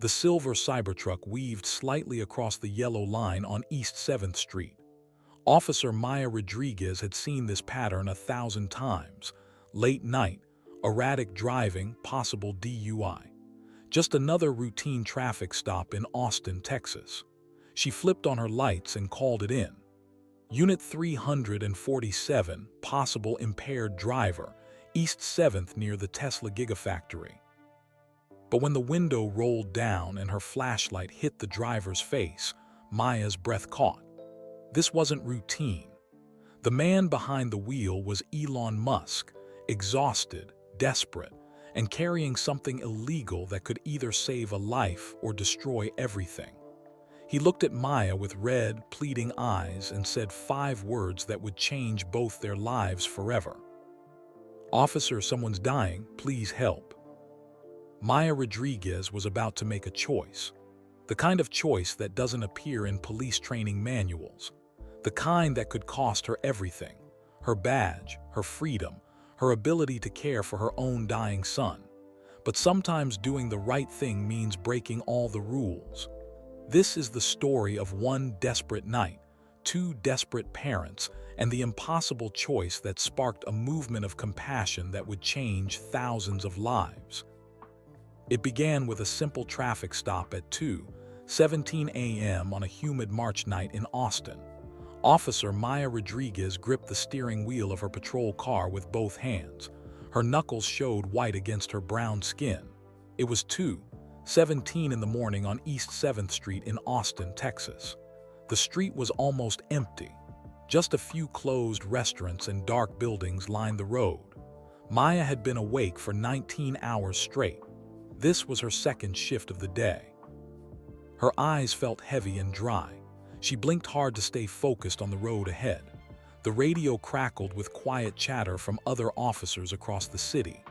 The silver Cybertruck weaved slightly across the yellow line on East 7th Street. Officer Maya Rodriguez had seen this pattern 1,000 times. Late night, erratic driving, possible DUI. Just another routine traffic stop in Austin, Texas. She flipped on her lights and called it in. Unit 347, possible impaired driver, East 7th near the Tesla Gigafactory. But when the window rolled down and her flashlight hit the driver's face, Maya's breath caught. This wasn't routine. The man behind the wheel was Elon Musk, exhausted, desperate, and carrying something illegal that could either save a life or destroy everything. He looked at Maya with red, pleading eyes and said 5 words that would change both their lives forever. "Officer, someone's dying. Please help." Maya Rodriguez was about to make a choice. The kind of choice that doesn't appear in police training manuals. The kind that could cost her everything. Her badge, her freedom, her ability to care for her own dying son. But sometimes doing the right thing means breaking all the rules. This is the story of one desperate night, 2 desperate parents, and the impossible choice that sparked a movement of compassion that would change thousands of lives. It began with a simple traffic stop at 2:17 a.m. on a humid March night in Austin. Officer Maya Rodriguez gripped the steering wheel of her patrol car with both hands. Her knuckles showed white against her brown skin. It was 2:17 in the morning on East 7th Street in Austin, Texas. The street was almost empty. Just a few closed restaurants and dark buildings lined the road. Maya had been awake for 19 hours straight. This was her second shift of the day. Her eyes felt heavy and dry. She blinked hard to stay focused on the road ahead. The radio crackled with quiet chatter from other officers across the city.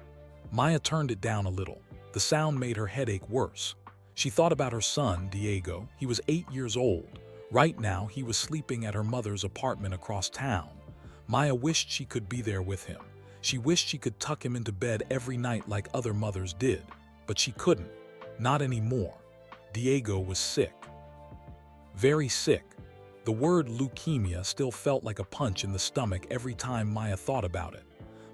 Maya turned it down a little. The sound made her headache worse. She thought about her son, Diego. He was 8 years old. Right now, he was sleeping at her mother's apartment across town. Maya wished she could be there with him. She wished she could tuck him into bed every night like other mothers did. But she couldn't. Not anymore. Diego was sick. Very sick. The word leukemia still felt like a punch in the stomach every time Maya thought about it.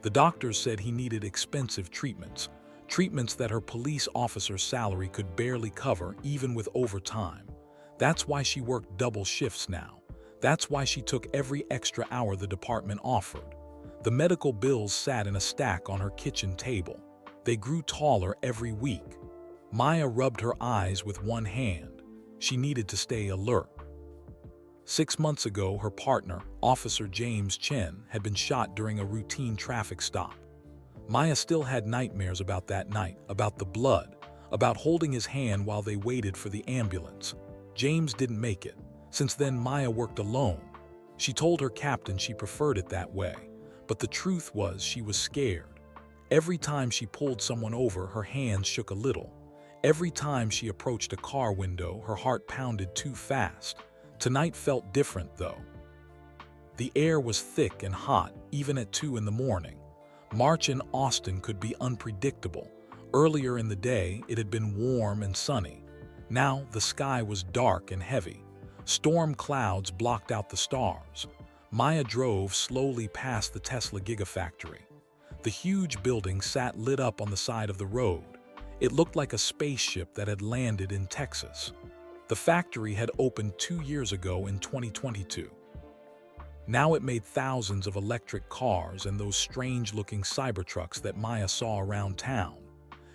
The doctors said he needed expensive treatments. Treatments that her police officer's salary could barely cover, even with overtime. That's why she worked double shifts now. That's why she took every extra hour the department offered. The medical bills sat in a stack on her kitchen table. They grew taller every week. Maya rubbed her eyes with one hand. She needed to stay alert. 6 months ago, her partner, Officer James Chen, had been shot during a routine traffic stop. Maya still had nightmares about that night, about the blood, about holding his hand while they waited for the ambulance. James didn't make it. Since then, Maya worked alone. She told her captain she preferred it that way, but the truth was she was scared. Every time she pulled someone over, her hands shook a little. Every time she approached a car window, her heart pounded too fast. Tonight felt different, though. The air was thick and hot, even at 2 in the morning. March in Austin could be unpredictable. Earlier in the day, it had been warm and sunny. Now, the sky was dark and heavy. Storm clouds blocked out the stars. Maya drove slowly past the Tesla Gigafactory. The huge building sat lit up on the side of the road. It looked like a spaceship that had landed in Texas. The factory had opened 2 years ago in 2022. Now it made thousands of electric cars and those strange-looking Cybertrucks that Maya saw around town.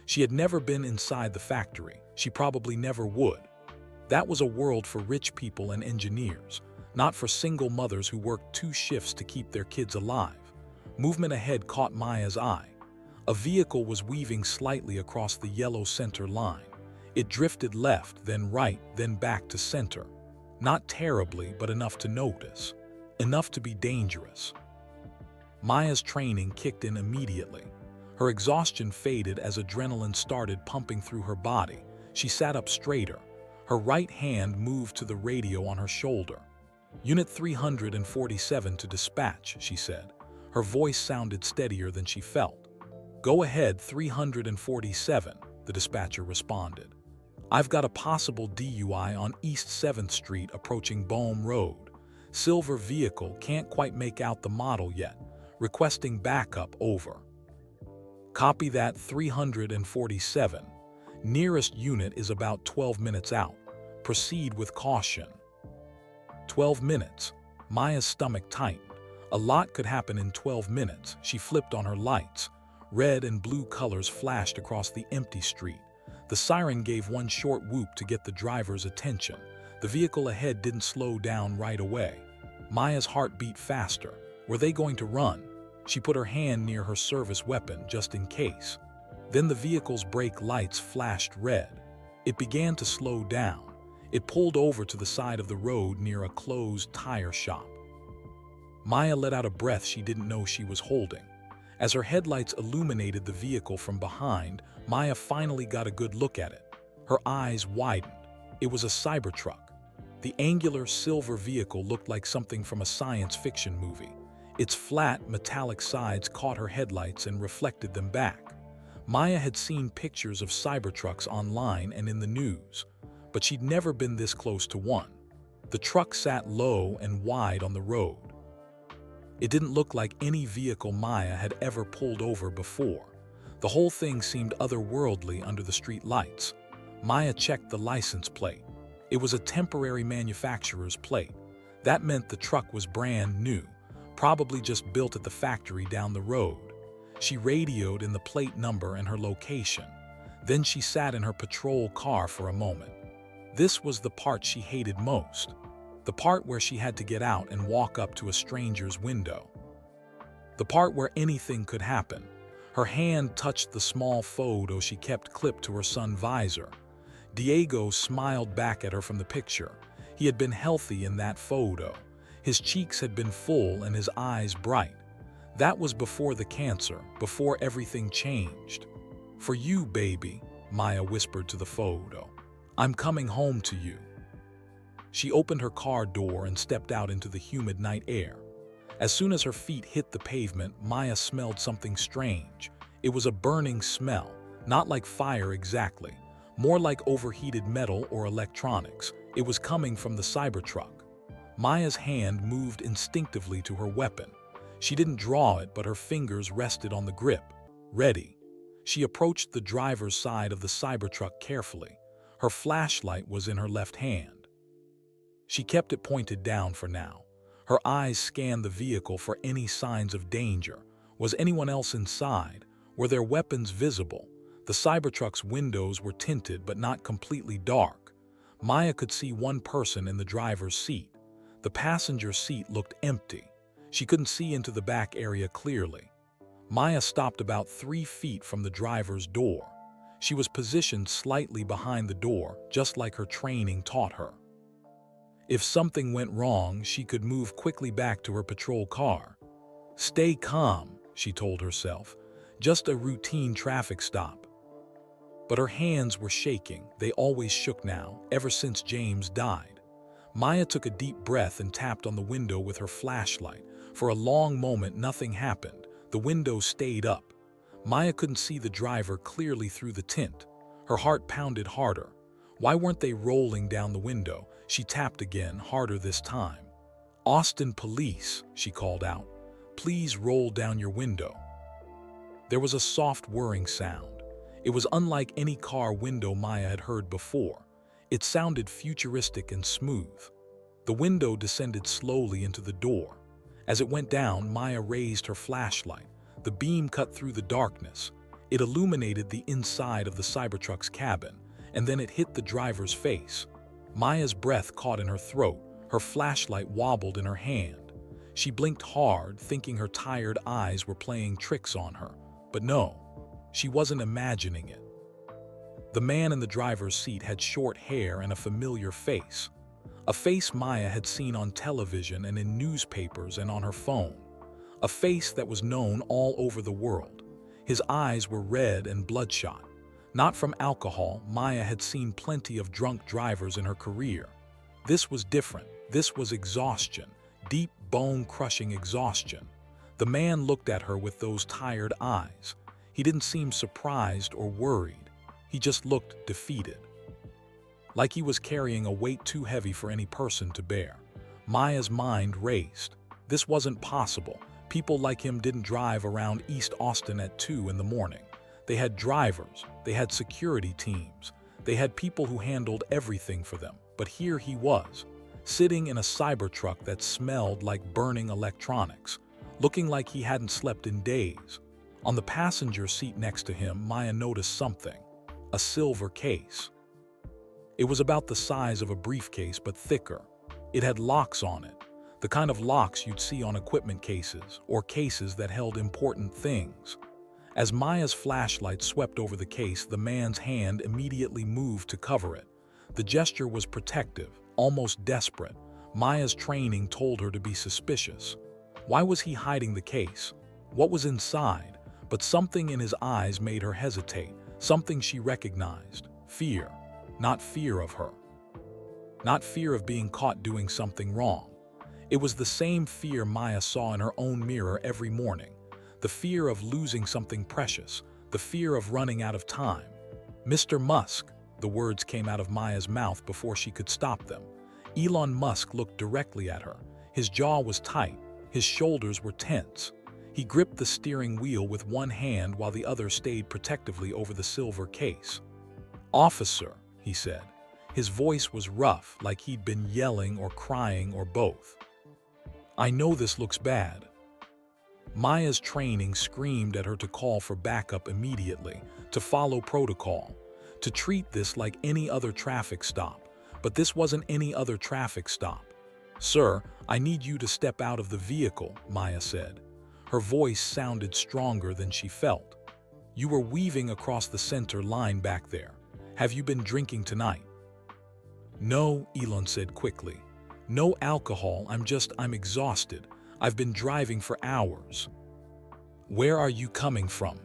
She had never been inside the factory. She probably never would. That was a world for rich people and engineers, not for single mothers who worked 2 shifts to keep their kids alive. Movement ahead caught Maya's eye. A vehicle was weaving slightly across the yellow center line. It drifted left, then right, then back to center. Not terribly, but enough to notice. Enough to be dangerous. Maya's training kicked in immediately. Her exhaustion faded as adrenaline started pumping through her body. She sat up straighter. Her right hand moved to the radio on her shoulder. "Unit 347 to dispatch," she said. Her voice sounded steadier than she felt. "Go ahead, 347, the dispatcher responded. "I've got a possible DUI on East 7th Street approaching Bohm Road. Silver vehicle, can't quite make out the model yet. Requesting backup, over." Copy that. 347. Nearest unit is about 12 minutes out. Proceed with caution. 12 minutes. Maya's stomach tightened. A lot could happen in 12 minutes. She flipped on her lights. Red and blue colors flashed across the empty street. The siren gave one short whoop to get the driver's attention. The vehicle ahead didn't slow down right away. Maya's heart beat faster. Were they going to run? She put her hand near her service weapon just in case. Then the vehicle's brake lights flashed red. It began to slow down. It pulled over to the side of the road near a closed tire shop. Maya let out a breath she didn't know she was holding. As her headlights illuminated the vehicle from behind, Maya finally got a good look at it. Her eyes widened. It was a Cybertruck. The angular silver vehicle looked like something from a science fiction movie. Its flat, metallic sides caught her headlights and reflected them back. Maya had seen pictures of Cybertrucks online and in the news, but she'd never been this close to one. The truck sat low and wide on the road. It didn't look like any vehicle Maya had ever pulled over before. The whole thing seemed otherworldly under the street lights. Maya checked the license plate. It was a temporary manufacturer's plate. That meant the truck was brand new, probably just built at the factory down the road. She radioed in the plate number and her location. Then she sat in her patrol car for a moment. This was the part she hated most. The part where she had to get out and walk up to a stranger's window. The part where anything could happen. Her hand touched the small photo she kept clipped to her sun visor. Diego smiled back at her from the picture. He had been healthy in that photo. His cheeks had been full and his eyes bright. That was before the cancer, before everything changed. "For you, baby," Maya whispered to the photo. "I'm coming home to you." She opened her car door and stepped out into the humid night air. As soon as her feet hit the pavement, Maya smelled something strange. It was a burning smell, not like fire exactly, more like overheated metal or electronics. It was coming from the Cybertruck. Maya's hand moved instinctively to her weapon. She didn't draw it, but her fingers rested on the grip. Ready. She approached the driver's side of the Cybertruck carefully. Her flashlight was in her left hand. She kept it pointed down for now. Her eyes scanned the vehicle for any signs of danger. Was anyone else inside? Were their weapons visible? The Cybertruck's windows were tinted but not completely dark. Maya could see one person in the driver's seat. The passenger seat looked empty. She couldn't see into the back area clearly. Maya stopped about 3 feet from the driver's door. She was positioned slightly behind the door, just like her training taught her. If something went wrong, she could move quickly back to her patrol car. "Stay calm," she told herself. "Just a routine traffic stop." But her hands were shaking. They always shook now, ever since James died. Maya took a deep breath and tapped on the window with her flashlight. For a long moment, nothing happened. The window stayed up. Maya couldn't see the driver clearly through the tint. Her heart pounded harder. Why weren't they rolling down the window? She tapped again, harder this time. "Austin Police," she called out. "Please roll down your window." There was a soft whirring sound. It was unlike any car window Maya had heard before. It sounded futuristic and smooth. The window descended slowly into the door. As it went down, Maya raised her flashlight. The beam cut through the darkness. It illuminated the inside of the Cybertruck's cabin, and then it hit the driver's face. Maya's breath caught in her throat. Her flashlight wobbled in her hand. She blinked hard, thinking her tired eyes were playing tricks on her. But no, she wasn't imagining it. The man in the driver's seat had short hair and a familiar face. A face Maya had seen on television and in newspapers and on her phone. A face that was known all over the world. His eyes were red and bloodshot. Not from alcohol. Maya had seen plenty of drunk drivers in her career. This was different. This was exhaustion. Deep, bone-crushing exhaustion. The man looked at her with those tired eyes. He didn't seem surprised or worried. He just looked defeated. like he was carrying a weight too heavy for any person to bear. Maya's mind raced. This wasn't possible. People like him didn't drive around East Austin at 2 in the morning. They had drivers, they had security teams, they had people who handled everything for them. But here he was, sitting in a Cybertruck that smelled like burning electronics, looking like he hadn't slept in days. On the passenger seat next to him, Maya noticed something: a silver case. It was about the size of a briefcase, but thicker. It had locks on it, the kind of locks you'd see on equipment cases or cases that held important things. As Maya's flashlight swept over the case, the man's hand immediately moved to cover it. The gesture was protective, almost desperate. Maya's training told her to be suspicious. Why was he hiding the case? What was inside? But something in his eyes made her hesitate, something she recognized: fear. Not fear of her. Not fear of being caught doing something wrong. It was the same fear Maya saw in her own mirror every morning. The fear of losing something precious, the fear of running out of time. Mr. Musk, the words came out of Maya's mouth before she could stop them. Elon Musk looked directly at her. His jaw was tight, his shoulders were tense. He gripped the steering wheel with one hand while the other stayed protectively over the silver case. "Officer," he said. His voice was rough, like he'd been yelling or crying or both. "I know this looks bad." Maya's training screamed at her to call for backup immediately, to follow protocol, to treat this like any other traffic stop. But this wasn't any other traffic stop. "Sir, I need you to step out of the vehicle," Maya said. Her voice sounded stronger than she felt. "You were weaving across the center line back there. Have you been drinking tonight?" "No," Elon said quickly. "No alcohol, I'm exhausted. I've been driving for hours." "Where are you coming from?"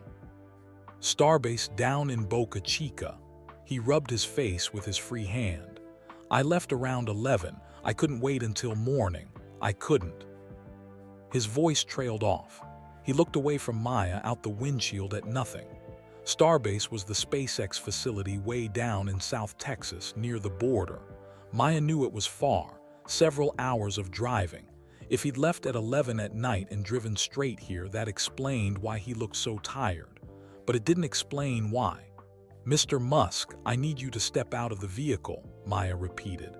"Starbase down in Boca Chica." He rubbed his face with his free hand. "I left around 11. I couldn't wait until morning. I couldn't." His voice trailed off. He looked away from Maya out the windshield at nothing. Starbase was the SpaceX facility way down in South Texas, near the border. Maya knew it was far, several hours of driving. If he'd left at 11 at night and driven straight here, that explained why he looked so tired. But it didn't explain why. "Mr. Musk, I need you to step out of the vehicle," Maya repeated.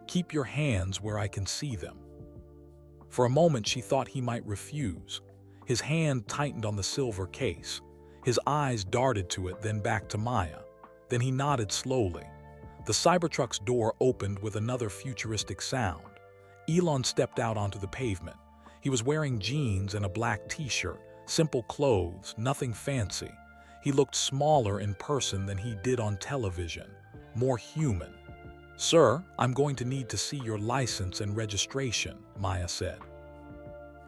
"Keep your hands where I can see them." For a moment she thought he might refuse. His hand tightened on the silver case. His eyes darted to it, then back to Maya. Then he nodded slowly. The Cybertruck's door opened with another futuristic sound. Elon stepped out onto the pavement. He was wearing jeans and a black t-shirt, simple clothes, nothing fancy. He looked smaller in person than he did on television, more human. "Sir, I'm going to need to see your license and registration," Maya said.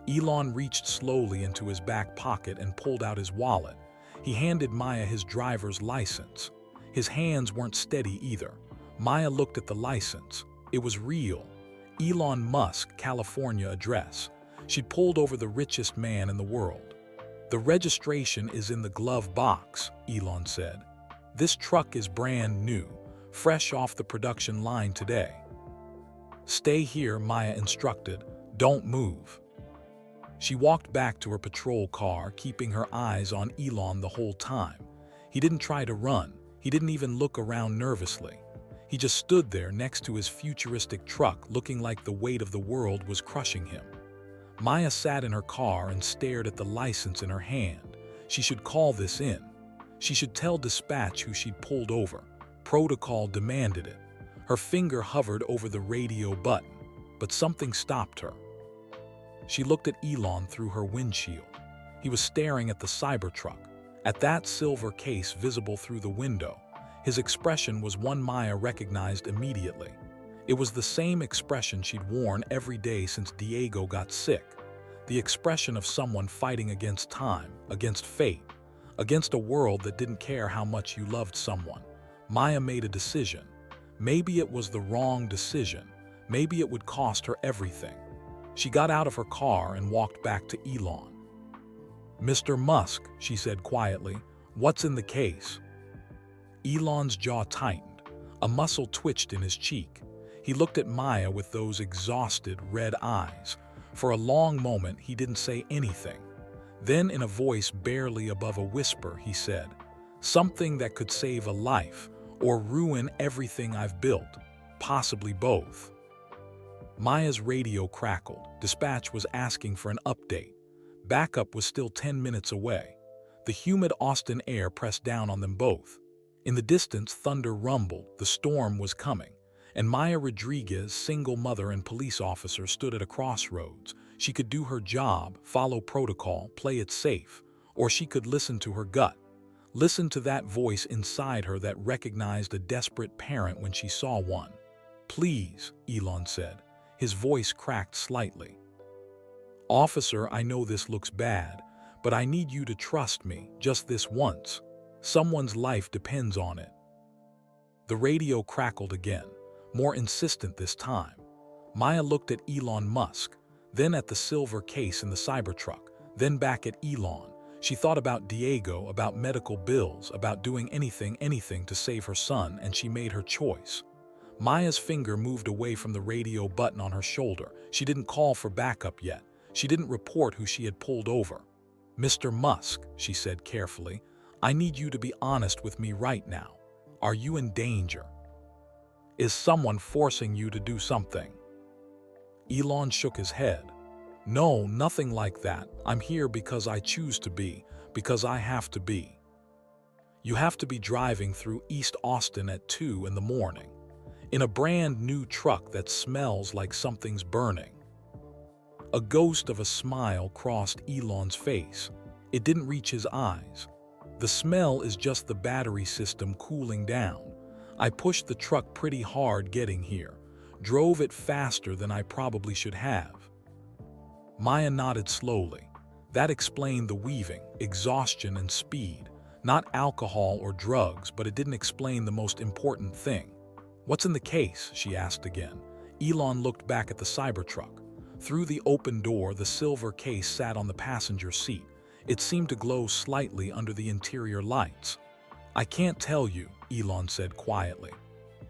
Elon reached slowly into his back pocket and pulled out his wallet. He handed Maya his driver's license. His hands weren't steady either. Maya looked at the license. It was real. Elon Musk, California address. She'd pulled over the richest man in the world. "The registration is in the glove box," Elon said. "This truck is brand new, fresh off the production line today." "Stay here," Maya instructed. "Don't move." She walked back to her patrol car, keeping her eyes on Elon the whole time. He didn't try to run. He didn't even look around nervously. He just stood there next to his futuristic truck, looking like the weight of the world was crushing him. Maya sat in her car and stared at the license in her hand. She should call this in. She should tell dispatch who she'd pulled over. Protocol demanded it. Her finger hovered over the radio button, but something stopped her. She looked at Elon through her windshield. He was staring at the Cybertruck, at that silver case visible through the window. His expression was one Maya recognized immediately. It was the same expression she'd worn every day since Diego got sick. The expression of someone fighting against time, against fate, against a world that didn't care how much you loved someone. Maya made a decision. Maybe it was the wrong decision. Maybe it would cost her everything. She got out of her car and walked back to Elon. "Mr. Musk," she said quietly, "what's in the case?" Elon's jaw tightened. A muscle twitched in his cheek. He looked at Maya with those exhausted, red eyes. For a long moment, he didn't say anything. Then, in a voice barely above a whisper, he said, "Something that could save a life or ruin everything I've built, possibly both." Maya's radio crackled. Dispatch was asking for an update. Backup was still 10 minutes away. The humid Austin air pressed down on them both. In the distance, thunder rumbled. The storm was coming. And Maya Rodriguez, single mother and police officer, stood at a crossroads. She could do her job, follow protocol, play it safe, or she could listen to her gut. Listen to that voice inside her that recognized a desperate parent when she saw one. "Please," Elon said. His voice cracked slightly. "Officer, I know this looks bad, but I need you to trust me, just this once. Someone's life depends on it." The radio crackled again, more insistent this time. Maya looked at Elon Musk, then at the silver case in the Cybertruck, then back at Elon. She thought about Diego, about medical bills, about doing anything to save her son, and she made her choice. Maya's finger moved away from the radio button on her shoulder. She didn't call for backup yet. She didn't report who she had pulled over. "Mr. Musk," she said carefully, "I need you to be honest with me right now. Are you in danger? Is someone forcing you to do something?" Elon shook his head. "No, nothing like that. I'm here because I choose to be, because I have to be." "You have to be driving through East Austin at 2 in the morning, in a brand new truck that smells like something's burning." A ghost of a smile crossed Elon's face. It didn't reach his eyes. "The smell is just the battery system cooling down. I pushed the truck pretty hard getting here. Drove it faster than I probably should have." Maya nodded slowly. That explained the weaving, exhaustion, and speed. Not alcohol or drugs, but it didn't explain the most important thing. "What's in the case?" she asked again. Elon looked back at the Cybertruck. Through the open door, the silver case sat on the passenger seat. It seemed to glow slightly under the interior lights. "I can't tell you," Elon said quietly.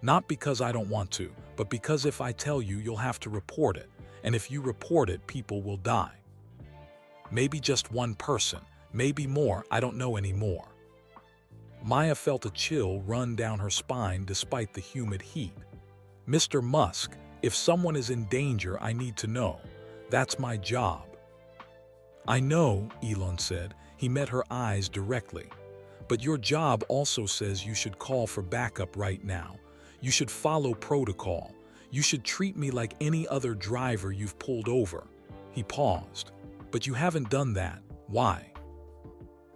"Not because I don't want to, but because if I tell you, you'll have to report it. And if you report it, people will die. Maybe just one person, maybe more, I don't know anymore." Maya felt a chill run down her spine despite the humid heat. "Mr. Musk, if someone is in danger, I need to know. That's my job." "I know," Elon said. He met her eyes directly. "But your job also says you should call for backup right now. You should follow protocol. You should treat me like any other driver you've pulled over." He paused. "But you haven't done that. Why?"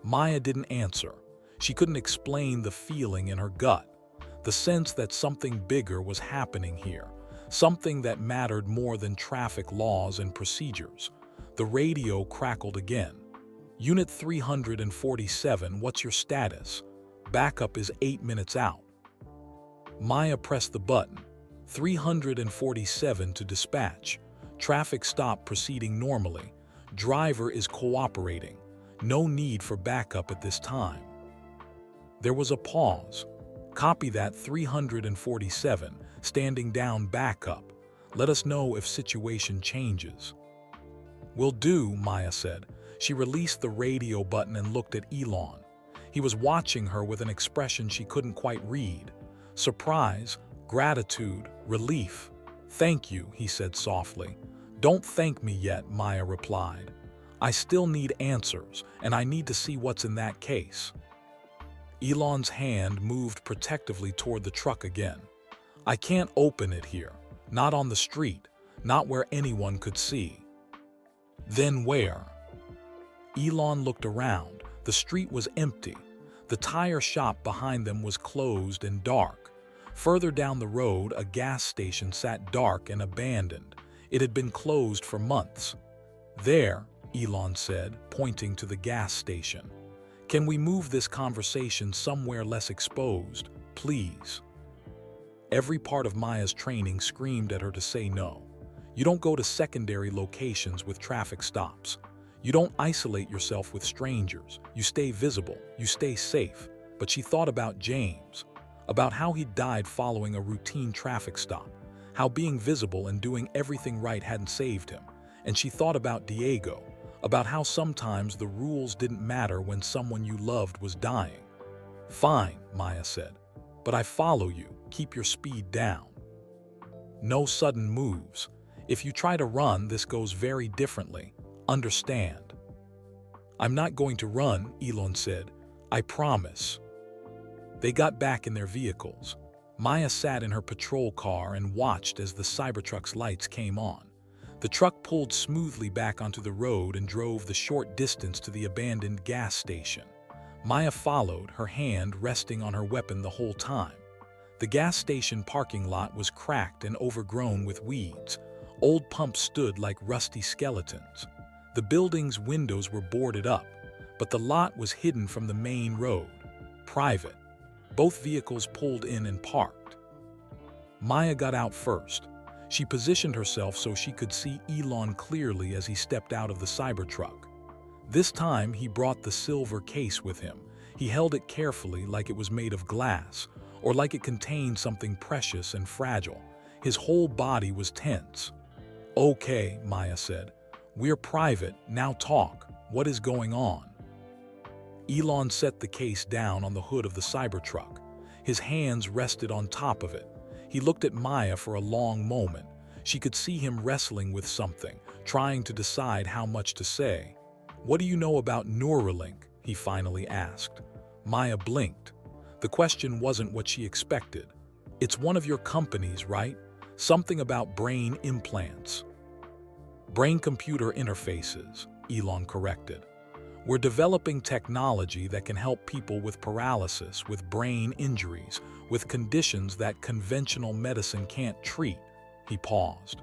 Maya didn't answer. She couldn't explain the feeling in her gut, the sense that something bigger was happening here, something that mattered more than traffic laws and procedures. The radio crackled again. "Unit 347, what's your status? Backup is 8 minutes out." Maya pressed the button. 347 to dispatch. Traffic stop proceeding normally. Driver is cooperating. No need for backup at this time. There was a pause. "Copy that, 347, standing down backup. Let us know if situation changes." "Will do," Maya said. She released the radio button and looked at Elon. He was watching her with an expression she couldn't quite read. Surprise, gratitude, relief. "Thank you," he said softly. "Don't thank me yet," Maya replied. "I still need answers, and I need to see what's in that case." Elon's hand moved protectively toward the truck again. "I can't open it here. Not on the street. Not where anyone could see." "Then where?" Elon looked around. The street was empty. The tire shop behind them was closed and dark. Further down the road, a gas station sat dark and abandoned. It had been closed for months. "There," Elon said, pointing to the gas station. "Can we move this conversation somewhere less exposed, please?" Every part of Maya's training screamed at her to say no. You don't go to secondary locations with traffic stops. You don't isolate yourself with strangers. You stay visible. You stay safe. But she thought about James. about how he died following a routine traffic stop, how being visible and doing everything right hadn't saved him. And she thought about Diego, about how sometimes the rules didn't matter when someone you loved was dying. "Fine," Maya said, "but I follow you. Keep your speed down. No sudden moves. If you try to run, this goes very differently. Understand?" "I'm not going to run," Elon said. "I promise." They got back in their vehicles. Maya sat in her patrol car and watched as the Cybertruck's lights came on. The truck pulled smoothly back onto the road and drove the short distance to the abandoned gas station. Maya followed, her hand resting on her weapon the whole time. The gas station parking lot was cracked and overgrown with weeds. Old pumps stood like rusty skeletons. The building's windows were boarded up, but the lot was hidden from the main road. Private. Both vehicles pulled in and parked. Maya got out first. She positioned herself so she could see Elon clearly as he stepped out of the Cybertruck. This time, he brought the silver case with him. He held it carefully, like it was made of glass, or like it contained something precious and fragile. His whole body was tense. "Okay," Maya said. "We're private, now talk. What is going on?" Elon set the case down on the hood of the Cybertruck. His hands rested on top of it. He looked at Maya for a long moment. She could see him wrestling with something, trying to decide how much to say. "What do you know about Neuralink?" he finally asked. Maya blinked. The question wasn't what she expected. "It's one of your companies, right? Something about brain implants." "Brain-computer interfaces," Elon corrected. "We're developing technology that can help people with paralysis, with brain injuries, with conditions that conventional medicine can't treat." He paused.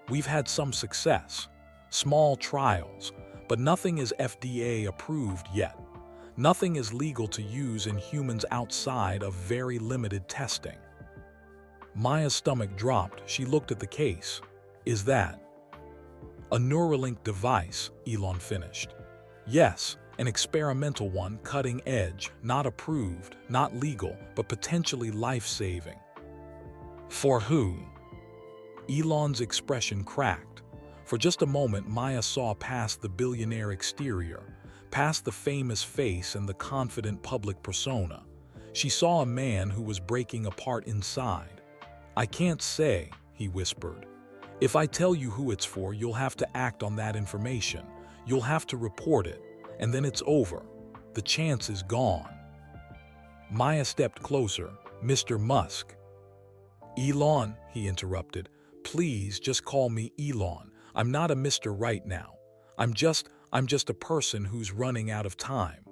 "We've had some success, small trials, but nothing is FDA approved yet. Nothing is legal to use in humans outside of very limited testing." Maya's stomach dropped. She looked at the case. "Is that a Neuralink device?" Elon finished. "Yes, an experimental one, cutting edge, not approved, not legal, but potentially life-saving." "For who?" Elon's expression cracked. For just a moment, Maya saw past the billionaire exterior, past the famous face and the confident public persona. She saw a man who was breaking apart inside. "I can't say," he whispered. "If I tell you who it's for, you'll have to act on that information. You'll have to report it, and then it's over. The chance is gone." Maya stepped closer. "Mr. Musk." "Elon," he interrupted. "Please just call me Elon. I'm not a Mr. right now. I'm just a person who's running out of time."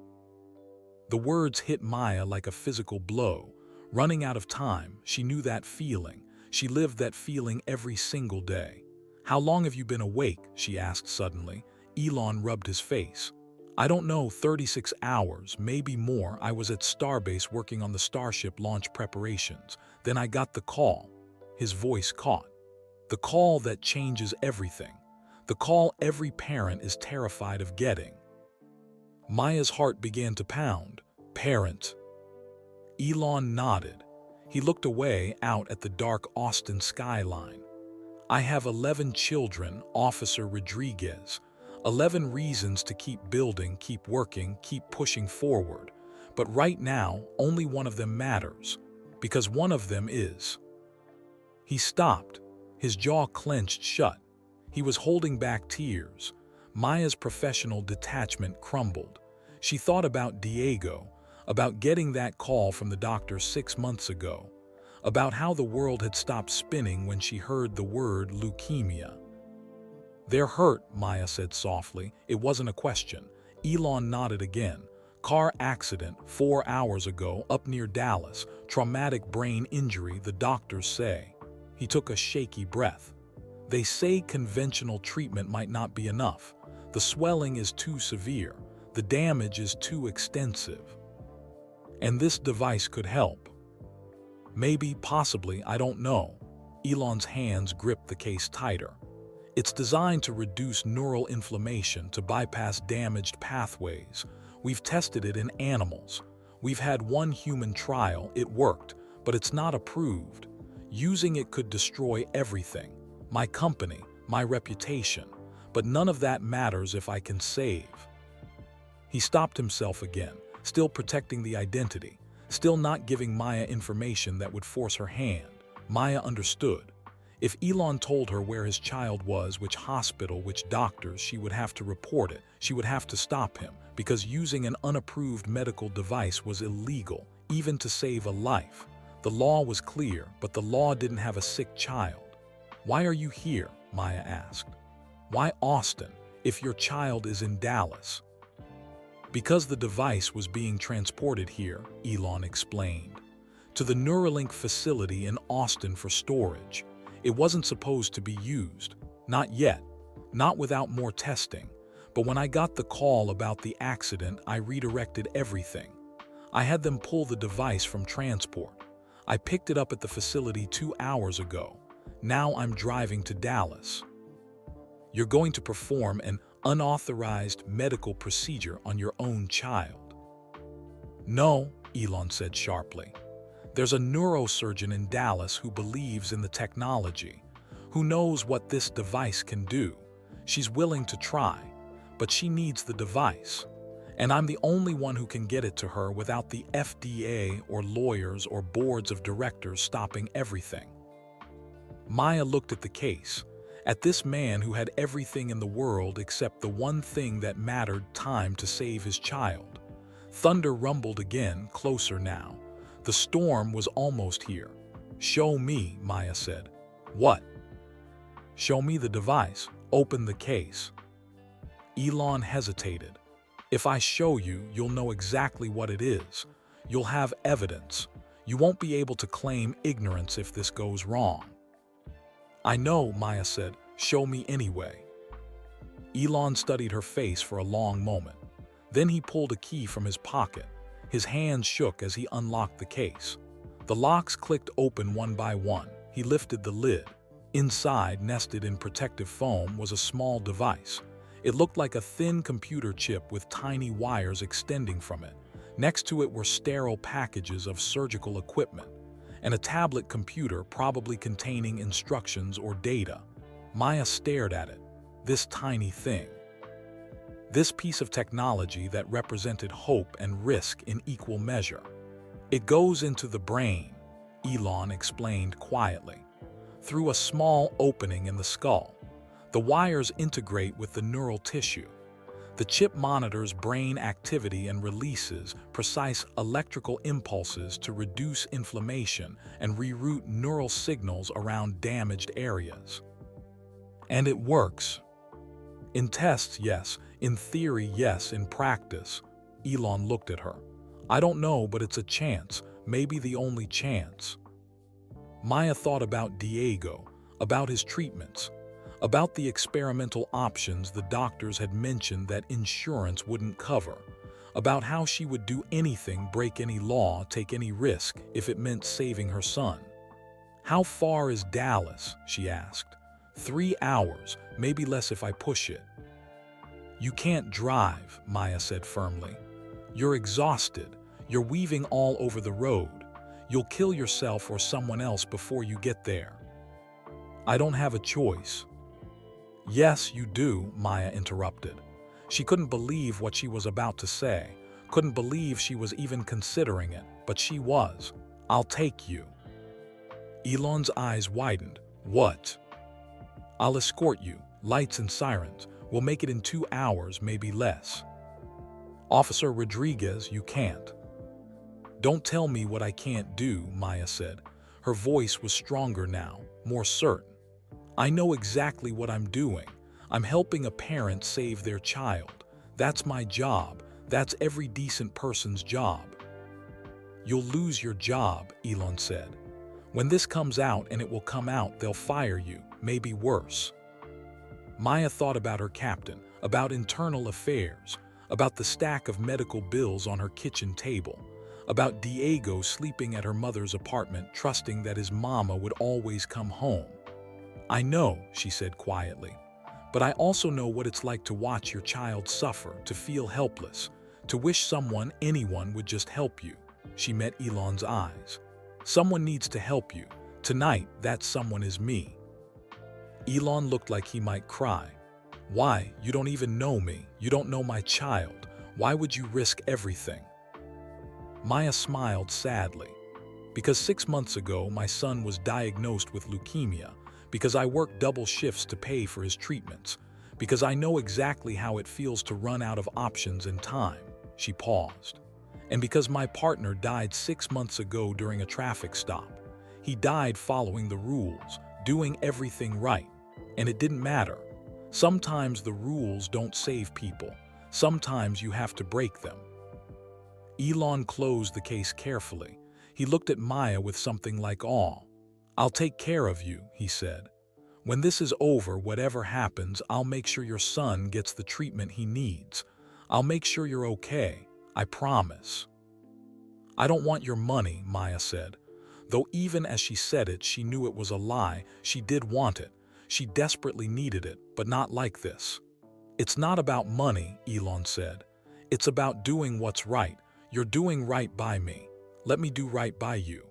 The words hit Maya like a physical blow. Running out of time, she knew that feeling. She lived that feeling every single day. "How long have you been awake?" she asked suddenly. Elon rubbed his face. "I don't know, 36 hours, maybe more. I was at Starbase working on the Starship launch preparations. Then I got the call." His voice caught. "The call that changes everything. The call every parent is terrified of getting." Maya's heart began to pound. "Parent." Elon nodded. He looked away out at the dark Austin skyline. "I have 11 children, Officer Rodriguez. 11 reasons to keep building, keep working, keep pushing forward. But right now, only one of them matters. Because one of them is..." He stopped. His jaw clenched shut. He was holding back tears. Maya's professional detachment crumbled. She thought about Diego, about getting that call from the doctor 6 months ago, about how the world had stopped spinning when she heard the word leukemia. "They're hurt," Maya said softly. It wasn't a question. Elon nodded again. "Car accident 4 hours ago up near Dallas. Traumatic brain injury, the doctors say." He took a shaky breath. "They say conventional treatment might not be enough. The swelling is too severe. The damage is too extensive. And this device could help. Maybe, possibly, I don't know." Elon's hands gripped the case tighter. "It's designed to reduce neural inflammation, to bypass damaged pathways. We've tested it in animals. We've had one human trial, it worked. but it's not approved. Using it could destroy everything. My company, my reputation. But none of that matters if I can save. He stopped himself again, still protecting the identity, still not giving Maya information that would force her hand. Maya understood. If Elon told her where his child was, which hospital, which doctors, she would have to report it. She would have to stop him, because using an unapproved medical device was illegal, even to save a life. The law was clear, but the law didn't have a sick child. "Why are you here?" Maya asked. "Why Austin, if your child is in Dallas?" "Because the device was being transported here," Elon explained, "to the Neuralink facility in Austin for storage. It wasn't supposed to be used. Not yet. Not without more testing. But when I got the call about the accident, I redirected everything. I had them pull the device from transport. I picked it up at the facility 2 hours ago. Now I'm driving to Dallas." "You're going to perform an unauthorized medical procedure on your own child?" "No," Elon said sharply. "There's a neurosurgeon in Dallas who believes in the technology, who knows what this device can do. She's willing to try, but she needs the device. And I'm the only one who can get it to her without the FDA or lawyers or boards of directors stopping everything." Maya looked at the case, at this man who had everything in the world except the one thing that mattered: time to save his child. Thunder rumbled again, closer now. The storm was almost here. "Show me," Maya said. "What?" "Show me the device. Open the case." Elon hesitated. "If I show you, you'll know exactly what it is. You'll have evidence. You won't be able to claim ignorance if this goes wrong." "I know," Maya said. "Show me anyway." Elon studied her face for a long moment. Then he pulled a key from his pocket. His hands shook as he unlocked the case. The locks clicked open one by one. He lifted the lid. Inside, nested in protective foam, was a small device. It looked like a thin computer chip with tiny wires extending from it. Next to it were sterile packages of surgical equipment, and a tablet computer probably containing instructions or data. Maya stared at it. This tiny thing. This piece of technology that represented hope and risk in equal measure. "It goes into the brain," Elon explained quietly, "through a small opening in the skull. The wires integrate with the neural tissue. The chip monitors brain activity and releases precise electrical impulses to reduce inflammation and reroute neural signals around damaged areas. And it works. In tests, yes. In theory, yes. In practice." Elon looked at her. "I don't know, but it's a chance, maybe the only chance." Maya thought about Diego, about his treatments, about the experimental options the doctors had mentioned that insurance wouldn't cover, about how she would do anything, break any law, take any risk if it meant saving her son. "How far is Dallas?" she asked. 3 hours, maybe less if I push it." "You can't drive," Maya said firmly. "You're exhausted. You're weaving all over the road. You'll kill yourself or someone else before you get there." "I don't have a choice." "Yes, you do," Maya interrupted. She couldn't believe what she was about to say, couldn't believe she was even considering it, but she was. "I'll take you." Elon's eyes widened. "What?" "I'll escort you. Lights and sirens. We'll make it in 2 hours, maybe less." "Officer Rodriguez, you can't." "Don't tell me what I can't do," Maya said. Her voice was stronger now, more certain. "I know exactly what I'm doing. I'm helping a parent save their child. That's my job. That's every decent person's job." "You'll lose your job," Elon said. "When this comes out, and it will come out, they'll fire you, maybe worse." Maya thought about her captain, about internal affairs, about the stack of medical bills on her kitchen table, about Diego sleeping at her mother's apartment, trusting that his mama would always come home. "I know," she said quietly, "but I also know what it's like to watch your child suffer, to feel helpless, to wish someone, anyone, would just help you." She met Elon's eyes. Someone needs to help you. Tonight, that someone is me." Elon looked like he might cry. "Why? You don't even know me. You don't know my child. Why would you risk everything?" Maya smiled sadly. "Because 6 months ago, my son was diagnosed with leukemia. Because I worked double shifts to pay for his treatments. Because I know exactly how it feels to run out of options and time." She paused. "And because my partner died 6 months ago during a traffic stop. He died following the rules, doing everything right. And it didn't matter. Sometimes the rules don't save people. Sometimes you have to break them." Elon closed the case carefully. He looked at Maya with something like awe. "I'll take care of you," he said. "When this is over, whatever happens, I'll make sure your son gets the treatment he needs. I'll make sure you're okay. I promise." "I don't want your money," Maya said. Though even as she said it, she knew it was a lie. She did want it. She desperately needed it, but not like this. "It's not about money," Elon said. "It's about doing what's right. You're doing right by me. Let me do right by you."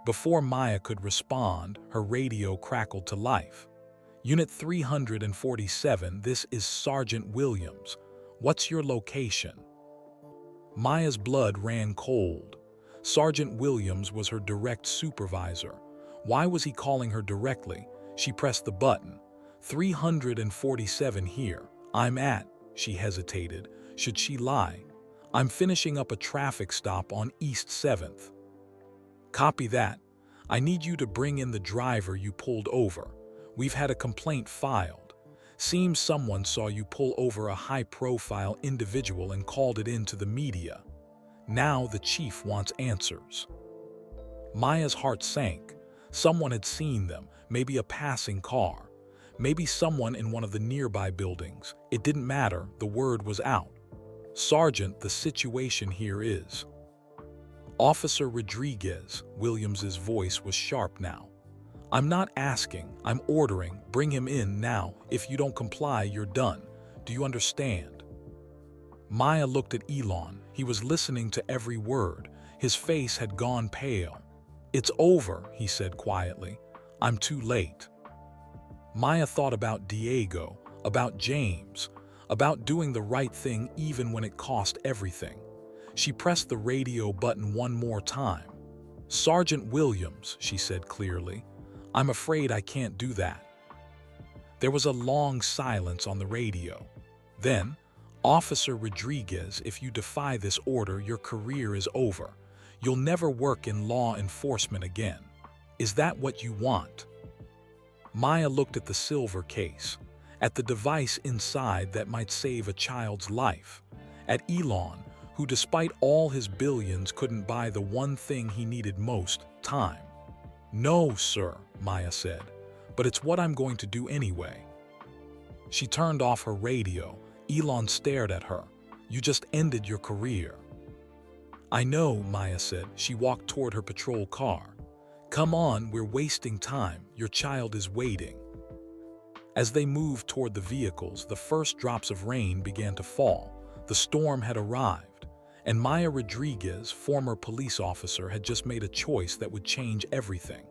Before Maya could respond, her radio crackled to life. "Unit 347, this is Sergeant Williams. What's your location?" Maya's blood ran cold. Sergeant Williams was her direct supervisor. Why was he calling her directly? She pressed the button. 347 here. I'm at," she hesitated. Should she lie? "I'm finishing up a traffic stop on East 7th. "Copy that. I need you to bring in the driver you pulled over. We've had a complaint filed. Seems someone saw you pull over a high-profile individual and called it in to the media. Now the chief wants answers." Maya's heart sank. Someone had seen them, maybe a passing car. Maybe someone in one of the nearby buildings. It didn't matter, the word was out. "Sergeant, the situation here is..." "Officer Rodriguez," Williams's voice was sharp now. "I'm not asking, I'm ordering. Bring him in now. If you don't comply, you're done. Do you understand?" Maya looked at Elon. He was listening to every word. His face had gone pale. "It's over," he said quietly. "I'm too late." Maya thought about Diego, about James, about doing the right thing even when it cost everything. She pressed the radio button one more time. "Sergeant Williams," she said clearly, "I'm afraid I can't do that." There was a long silence on the radio. Then, "Officer Rodriguez, if you defy this order, your career is over. You'll never work in law enforcement again. Is that what you want?" Maya looked at the silver case, at the device inside that might save a child's life, at Elon, who despite all his billions couldn't buy the one thing he needed most, time. "No, sir," Maya said, "but it's what I'm going to do anyway." She turned off her radio. Elon stared at her. "You just ended your career." "I know," Maya said. She walked toward her patrol car. "Come on, we're wasting time. Your child is waiting." As they moved toward the vehicles, the first drops of rain began to fall. The storm had arrived, and Maya Rodriguez, former police officer, had just made a choice that would change everything.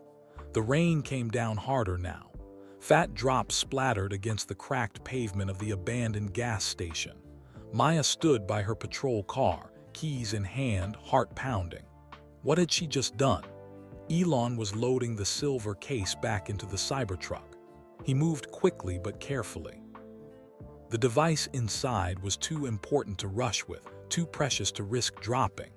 The rain came down harder now. Fat drops splattered against the cracked pavement of the abandoned gas station. Maya stood by her patrol car, keys in hand, heart pounding. What had she just done? Elon was loading the silver case back into the Cybertruck. He moved quickly but carefully. The device inside was too important to rush with, too precious to risk dropping.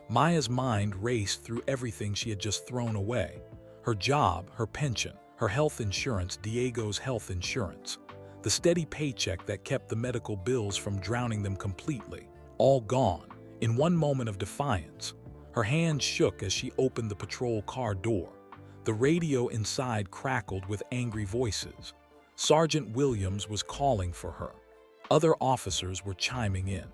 Maya's mind raced through everything she had just thrown away. Her job, her pension, her health insurance, Diego's health insurance. The steady paycheck that kept the medical bills from drowning them completely. All gone, in one moment of defiance. Her hand shook as she opened the patrol car door. The radio inside crackled with angry voices. Sergeant Williams was calling for her. Other officers were chiming in.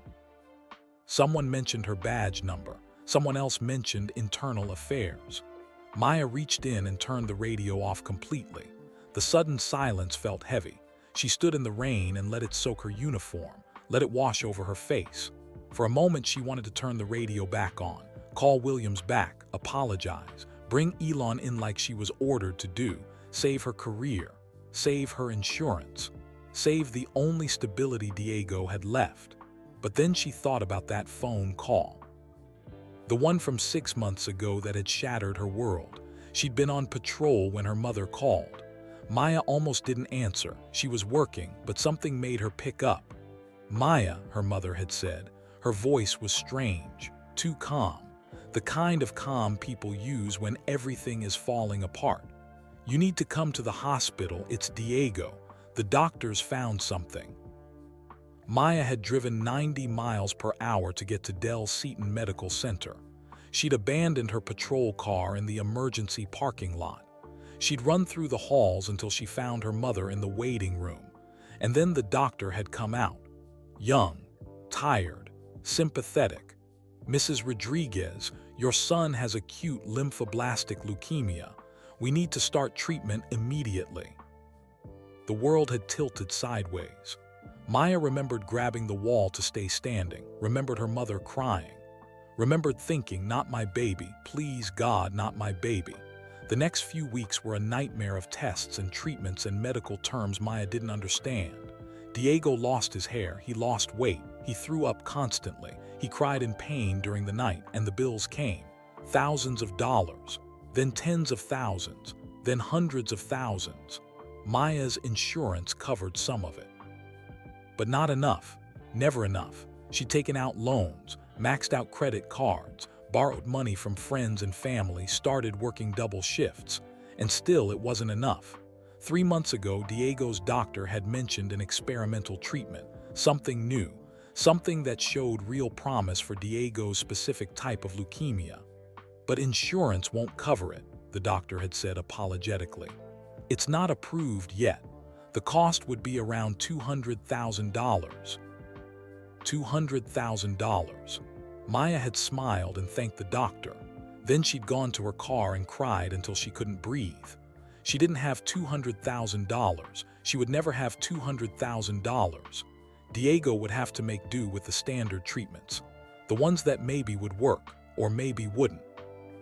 Someone mentioned her badge number. Someone else mentioned internal affairs. Maya reached in and turned the radio off completely. The sudden silence felt heavy. She stood in the rain and let it soak her uniform, let it wash over her face. For a moment she wanted to turn the radio back on, Call Williams back, apologize, bring Elon in like she was ordered to do, save her career, save her insurance, save the only stability Diego had left. But then she thought about that phone call. The one from 6 months ago that had shattered her world. She'd been on patrol when her mother called. Maya almost didn't answer. She was working, but something made her pick up. Maya, her mother had said. Her voice was strange, too calm. The kind of calm people use when everything is falling apart. You need to come to the hospital, it's Diego. The doctors found something. Maya had driven 90 miles per hour to get to Del Seaton Medical Center. She'd abandoned her patrol car in the emergency parking lot. She'd run through the halls until she found her mother in the waiting room. And then the doctor had come out. Young, tired, sympathetic. "Mrs. Rodriguez, your son has acute lymphoblastic leukemia. We need to start treatment immediately." The world had tilted sideways. Maya remembered grabbing the wall to stay standing, remembered her mother crying, remembered thinking, not my baby, please God, not my baby. The next few weeks were a nightmare of tests and treatments and medical terms Maya didn't understand. Diego lost his hair, he lost weight, he threw up constantly, he cried in pain during the night, and the bills came. Thousands of dollars, then tens of thousands, then hundreds of thousands. Maya's insurance covered some of it. But not enough, never enough. She'd taken out loans, maxed out credit cards, borrowed money from friends and family, started working double shifts, and still it wasn't enough. 3 months ago, Diego's doctor had mentioned an experimental treatment, something new, something that showed real promise for Diego's specific type of leukemia. But insurance won't cover it, the doctor had said apologetically. It's not approved yet. The cost would be around $200,000. $200,000. Maya had smiled and thanked the doctor. Then she'd gone to her car and cried until she couldn't breathe. She didn't have $200,000. She would never have $200,000. Diego would have to make do with the standard treatments, the ones that maybe would work or maybe wouldn't.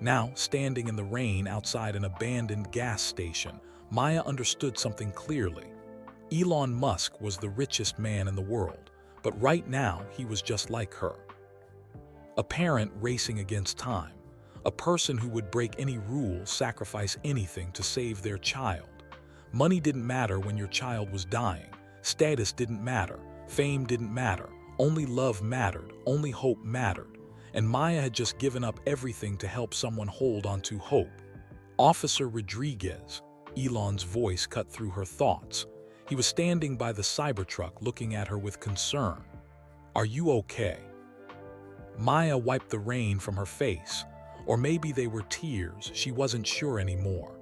Now, standing in the rain outside an abandoned gas station, Maya understood something clearly. Elon Musk was the richest man in the world, but right now he was just like her. A parent racing against time, a person who would break any rule, sacrifice anything to save their child. Money didn't matter when your child was dying. Status didn't matter. Fame didn't matter. Only love mattered. Only hope mattered. And Maya had just given up everything to help someone hold on to hope. Officer Rodriguez, Elon's voice cut through her thoughts. He was standing by the Cybertruck looking at her with concern. "Are you okay?" Maya wiped the rain from her face. Or maybe they were tears, she wasn't sure anymore.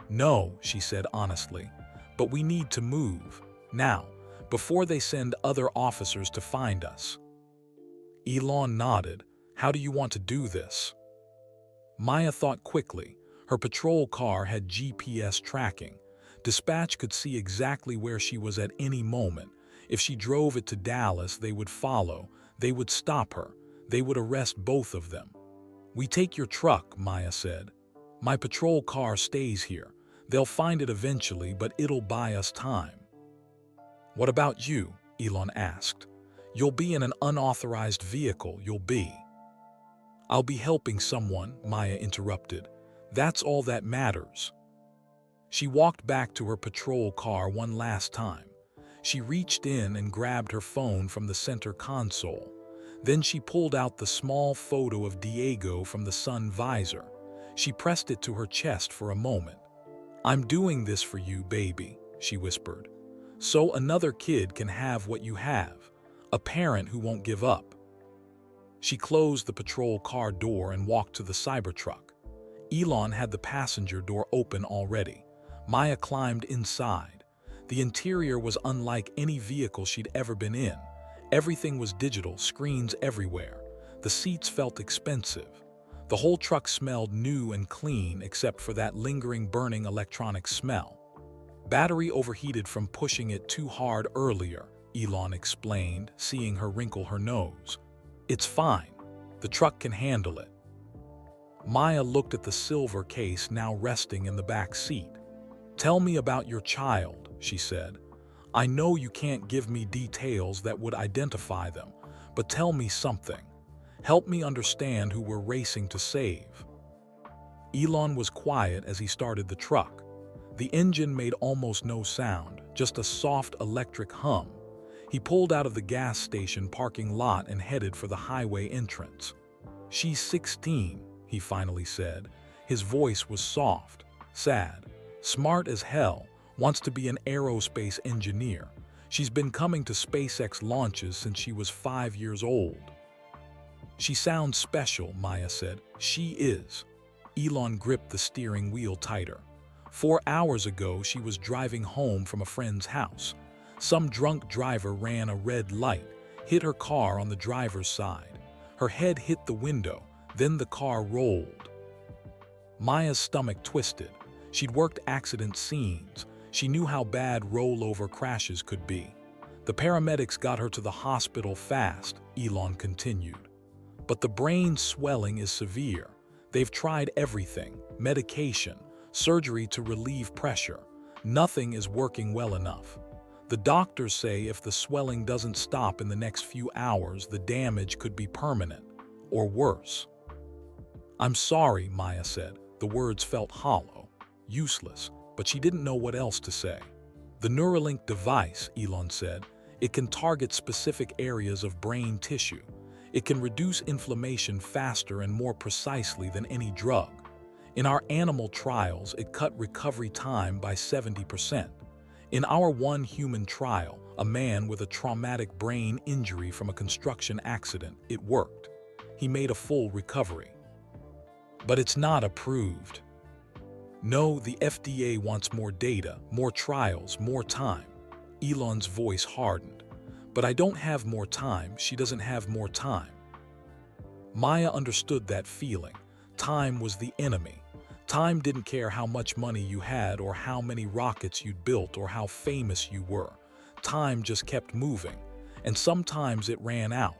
"No," she said honestly, "but we need to move, now, before they send other officers to find us." Elon nodded. "How do you want to do this?" Maya thought quickly. Her patrol car had GPS tracking. Dispatch could see exactly where she was at any moment. If she drove it to Dallas, they would follow. They would stop her. They would arrest both of them. "We take your truck," Maya said. "My patrol car stays here. They'll find it eventually, but it'll buy us time." "What about you?" Elon asked. "You'll be in an unauthorized vehicle, you'll be." "I'll be helping someone," Maya interrupted. "That's all that matters." She walked back to her patrol car one last time. She reached in and grabbed her phone from the center console. Then she pulled out the small photo of Diego from the sun visor. She pressed it to her chest for a moment. "I'm doing this for you, baby," she whispered. "So another kid can have what you have, a parent who won't give up." She closed the patrol car door and walked to the Cybertruck. Elon had the passenger door open already. Maya climbed inside. The interior was unlike any vehicle she'd ever been in. Everything was digital, screens everywhere. The seats felt expensive. The whole truck smelled new and clean except for that lingering burning electronic smell. "Battery overheated from pushing it too hard earlier," Elon explained, seeing her wrinkle her nose. "It's fine. The truck can handle it." Maya looked at the silver case now resting in the back seat. "Tell me about your child," she said. "I know you can't give me details that would identify them, but tell me something. Help me understand who we're racing to save." Elon was quiet as he started the truck. The engine made almost no sound, just a soft electric hum. He pulled out of the gas station parking lot and headed for the highway entrance. "She's 16, he finally said. His voice was soft, sad. "Smart as hell, wants to be an aerospace engineer. She's been coming to SpaceX launches since she was 5 years old." "She sounds special," Maya said. "She is." Elon gripped the steering wheel tighter. 4 hours ago, she was driving home from a friend's house. Some drunk driver ran a red light, hit her car on the driver's side. Her head hit the window, then the car rolled. Maya's stomach twisted. She'd worked accident scenes. She knew how bad rollover crashes could be. "The paramedics got her to the hospital fast," Elon continued. "But the brain swelling is severe. They've tried everything, medication, surgery to relieve pressure. Nothing is working well enough. The doctors say if the swelling doesn't stop in the next few hours, the damage could be permanent, or worse." "I'm sorry," Maya said. The words felt hollow, useless, but she didn't know what else to say. "The Neuralink device," Elon said, "it can target specific areas of brain tissue. It can reduce inflammation faster and more precisely than any drug. In our animal trials, it cut recovery time by 70%. In our one human trial, a man with a traumatic brain injury from a construction accident, it worked. He made a full recovery. But it's not approved. No, the FDA wants more data, more trials, more time." Elon's voice hardened. "But I don't have more time, she doesn't have more time." Maya understood that feeling. Time was the enemy. Time didn't care how much money you had or how many rockets you'd built or how famous you were. Time just kept moving, and sometimes it ran out.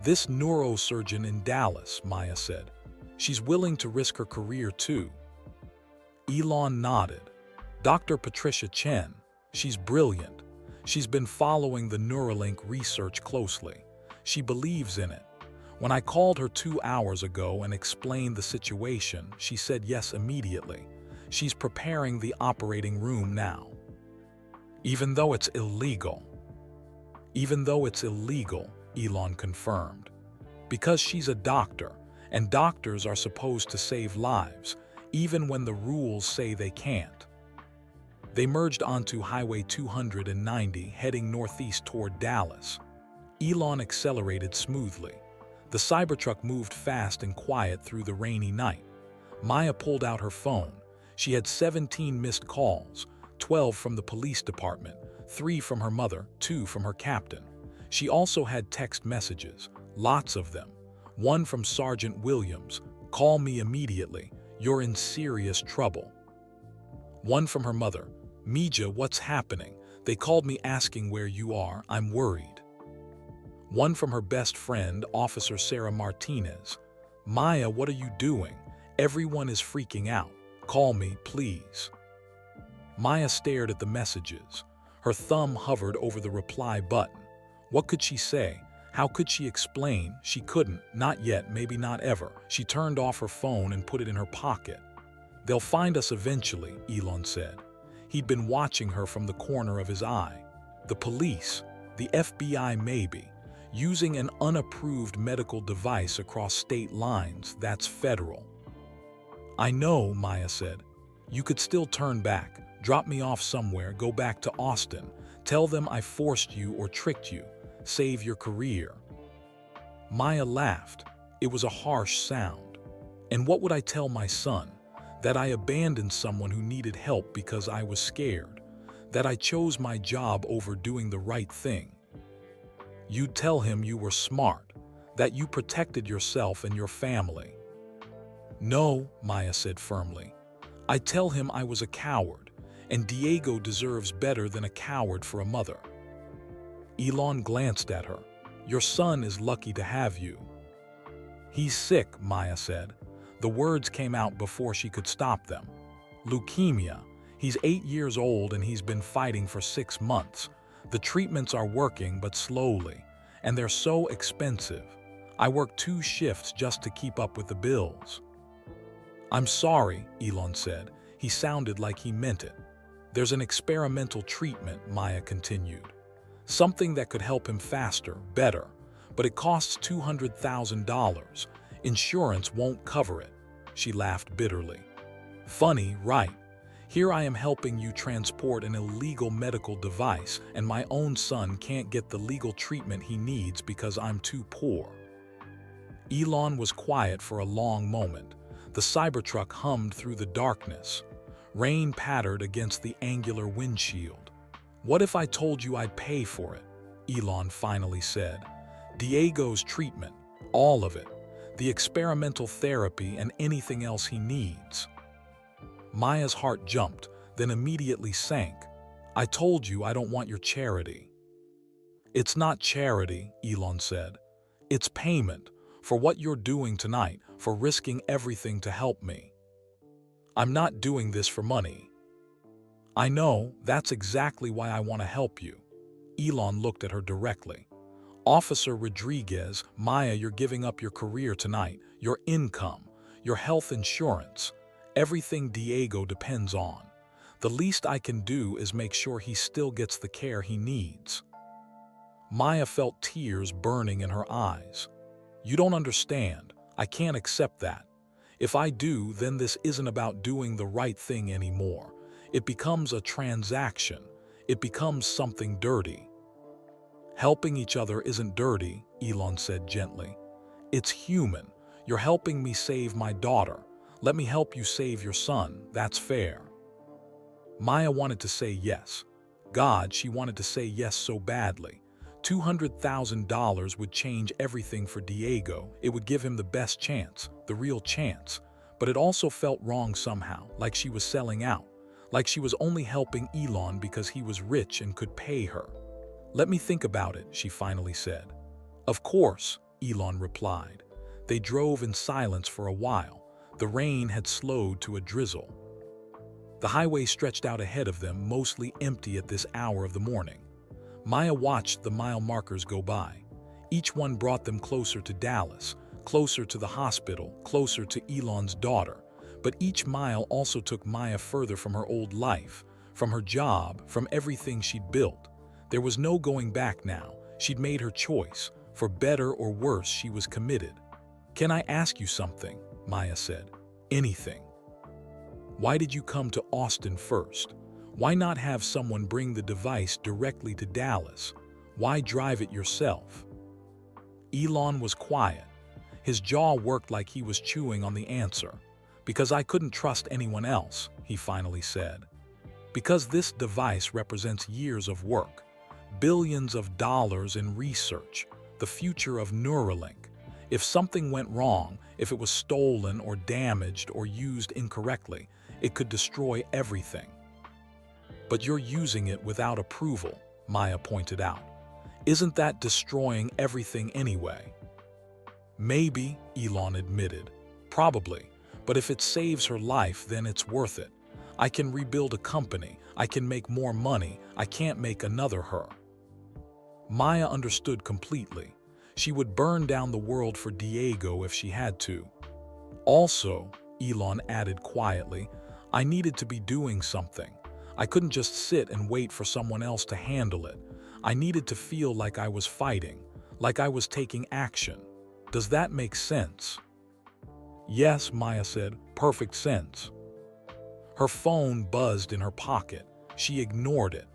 "This neurosurgeon in Dallas," Maya said. "She's willing to risk her career too." Elon nodded. "Dr. Patricia Chen. She's brilliant. She's been following the Neuralink research closely. She believes in it. When I called her 2 hours ago and explained the situation, she said yes immediately. She's preparing the operating room now." "Even though it's illegal." "Even though it's illegal," Elon confirmed. "Because she's a doctor, and doctors are supposed to save lives, even when the rules say they can't." They merged onto Highway 290, heading northeast toward Dallas. Elon accelerated smoothly. The Cybertruck moved fast and quiet through the rainy night. Maya pulled out her phone. She had 17 missed calls, 12 from the police department, 3 from her mother, 2 from her captain. She also had text messages, lots of them. One from Sergeant Williams, "Call me immediately, you're in serious trouble." One from her mother, "Mija, what's happening? They called me asking where you are, I'm worried." One from her best friend, Officer Sarah Martinez, "Maya, what are you doing? Everyone is freaking out. Call me, please." Maya stared at the messages. Her thumb hovered over the reply button. What could she say? How could she explain? She couldn't, not yet, maybe not ever. She turned off her phone and put it in her pocket. "They'll find us eventually," Elon said. He'd been watching her from the corner of his eye. "The police, the FBI maybe. Using an unapproved medical device across state lines, that's federal." "I know," Maya said. "You could still turn back, drop me off somewhere, go back to Austin. Tell them I forced you or tricked you. Save your career." Maya laughed. It was a harsh sound. "And what would I tell my son? That I abandoned someone who needed help because I was scared. That I chose my job over doing the right thing." "You'd tell him you were smart, that you protected yourself and your family." "No," Maya said firmly. "I'd tell him I was a coward, and Diego deserves better than a coward for a mother." Elon glanced at her. "Your son is lucky to have you." "He's sick," Maya said. The words came out before she could stop them. Leukemia. He's 8 years old and he's been fighting for 6 months. The treatments are working, but slowly, and they're so expensive. I work 2 shifts just to keep up with the bills. I'm sorry, Elon said. He sounded like he meant it. There's an experimental treatment, Maya continued. Something that could help him faster, better, but it costs $200,000. Insurance won't cover it. She laughed bitterly. Funny, right? Here I am helping you transport an illegal medical device, and my own son can't get the legal treatment he needs because I'm too poor. Elon was quiet for a long moment. The Cybertruck hummed through the darkness. Rain pattered against the angular windshield. What if I told you I'd pay for it? Elon finally said. Diego's treatment, all of it. The experimental therapy and anything else he needs. Maya's heart jumped, then immediately sank. I told you I don't want your charity. It's not charity, Elon said. It's payment for what you're doing tonight, for risking everything to help me. I'm not doing this for money. I know, that's exactly why I want to help you. Elon looked at her directly. Officer Rodriguez, Maya, you're giving up your career tonight, your income, your health insurance, everything Diego depends on. The least I can do is make sure he still gets the care he needs. Maya felt tears burning in her eyes. You don't understand. I can't accept that. If I do, then this isn't about doing the right thing anymore. It becomes a transaction. It becomes something dirty. Helping each other isn't dirty, Elon said gently. It's human. You're helping me save my daughter. Let me help you save your son. That's fair. Maya wanted to say yes. God, she wanted to say yes so badly. $200,000 would change everything for Diego. It would give him the best chance, the real chance. But it also felt wrong somehow, like she was selling out, like she was only helping Elon because he was rich and could pay her. Let me think about it, she finally said. Of course, Elon replied. They drove in silence for a while. The rain had slowed to a drizzle. The highway stretched out ahead of them, mostly empty at this hour of the morning. Maya watched the mile markers go by. Each one brought them closer to Dallas, closer to the hospital, closer to Elon's daughter. But each mile also took Maya further from her old life, from her job, from everything she'd built. There was no going back now. She'd made her choice. For better or worse, she was committed. Can I ask you something? Maya said. Anything. Why did you come to Austin first? Why not have someone bring the device directly to Dallas? Why drive it yourself? Elon was quiet. His jaw worked like he was chewing on the answer. Because I couldn't trust anyone else, he finally said. Because this device represents years of work, billions of dollars in research, the future of Neuralink. If something went wrong, if it was stolen or damaged or used incorrectly, it could destroy everything. But you're using it without approval, Maya pointed out. Isn't that destroying everything anyway? Maybe, Elon admitted. Probably. But if it saves her life, then it's worth it. I can rebuild a company. I can make more money. I can't make another her. Maya understood completely. She would burn down the world for Diego if she had to. Also, Elon added quietly, I needed to be doing something. I couldn't just sit and wait for someone else to handle it. I needed to feel like I was fighting, like I was taking action. Does that make sense? Yes, Maya said, perfect sense. Her phone buzzed in her pocket. She ignored it.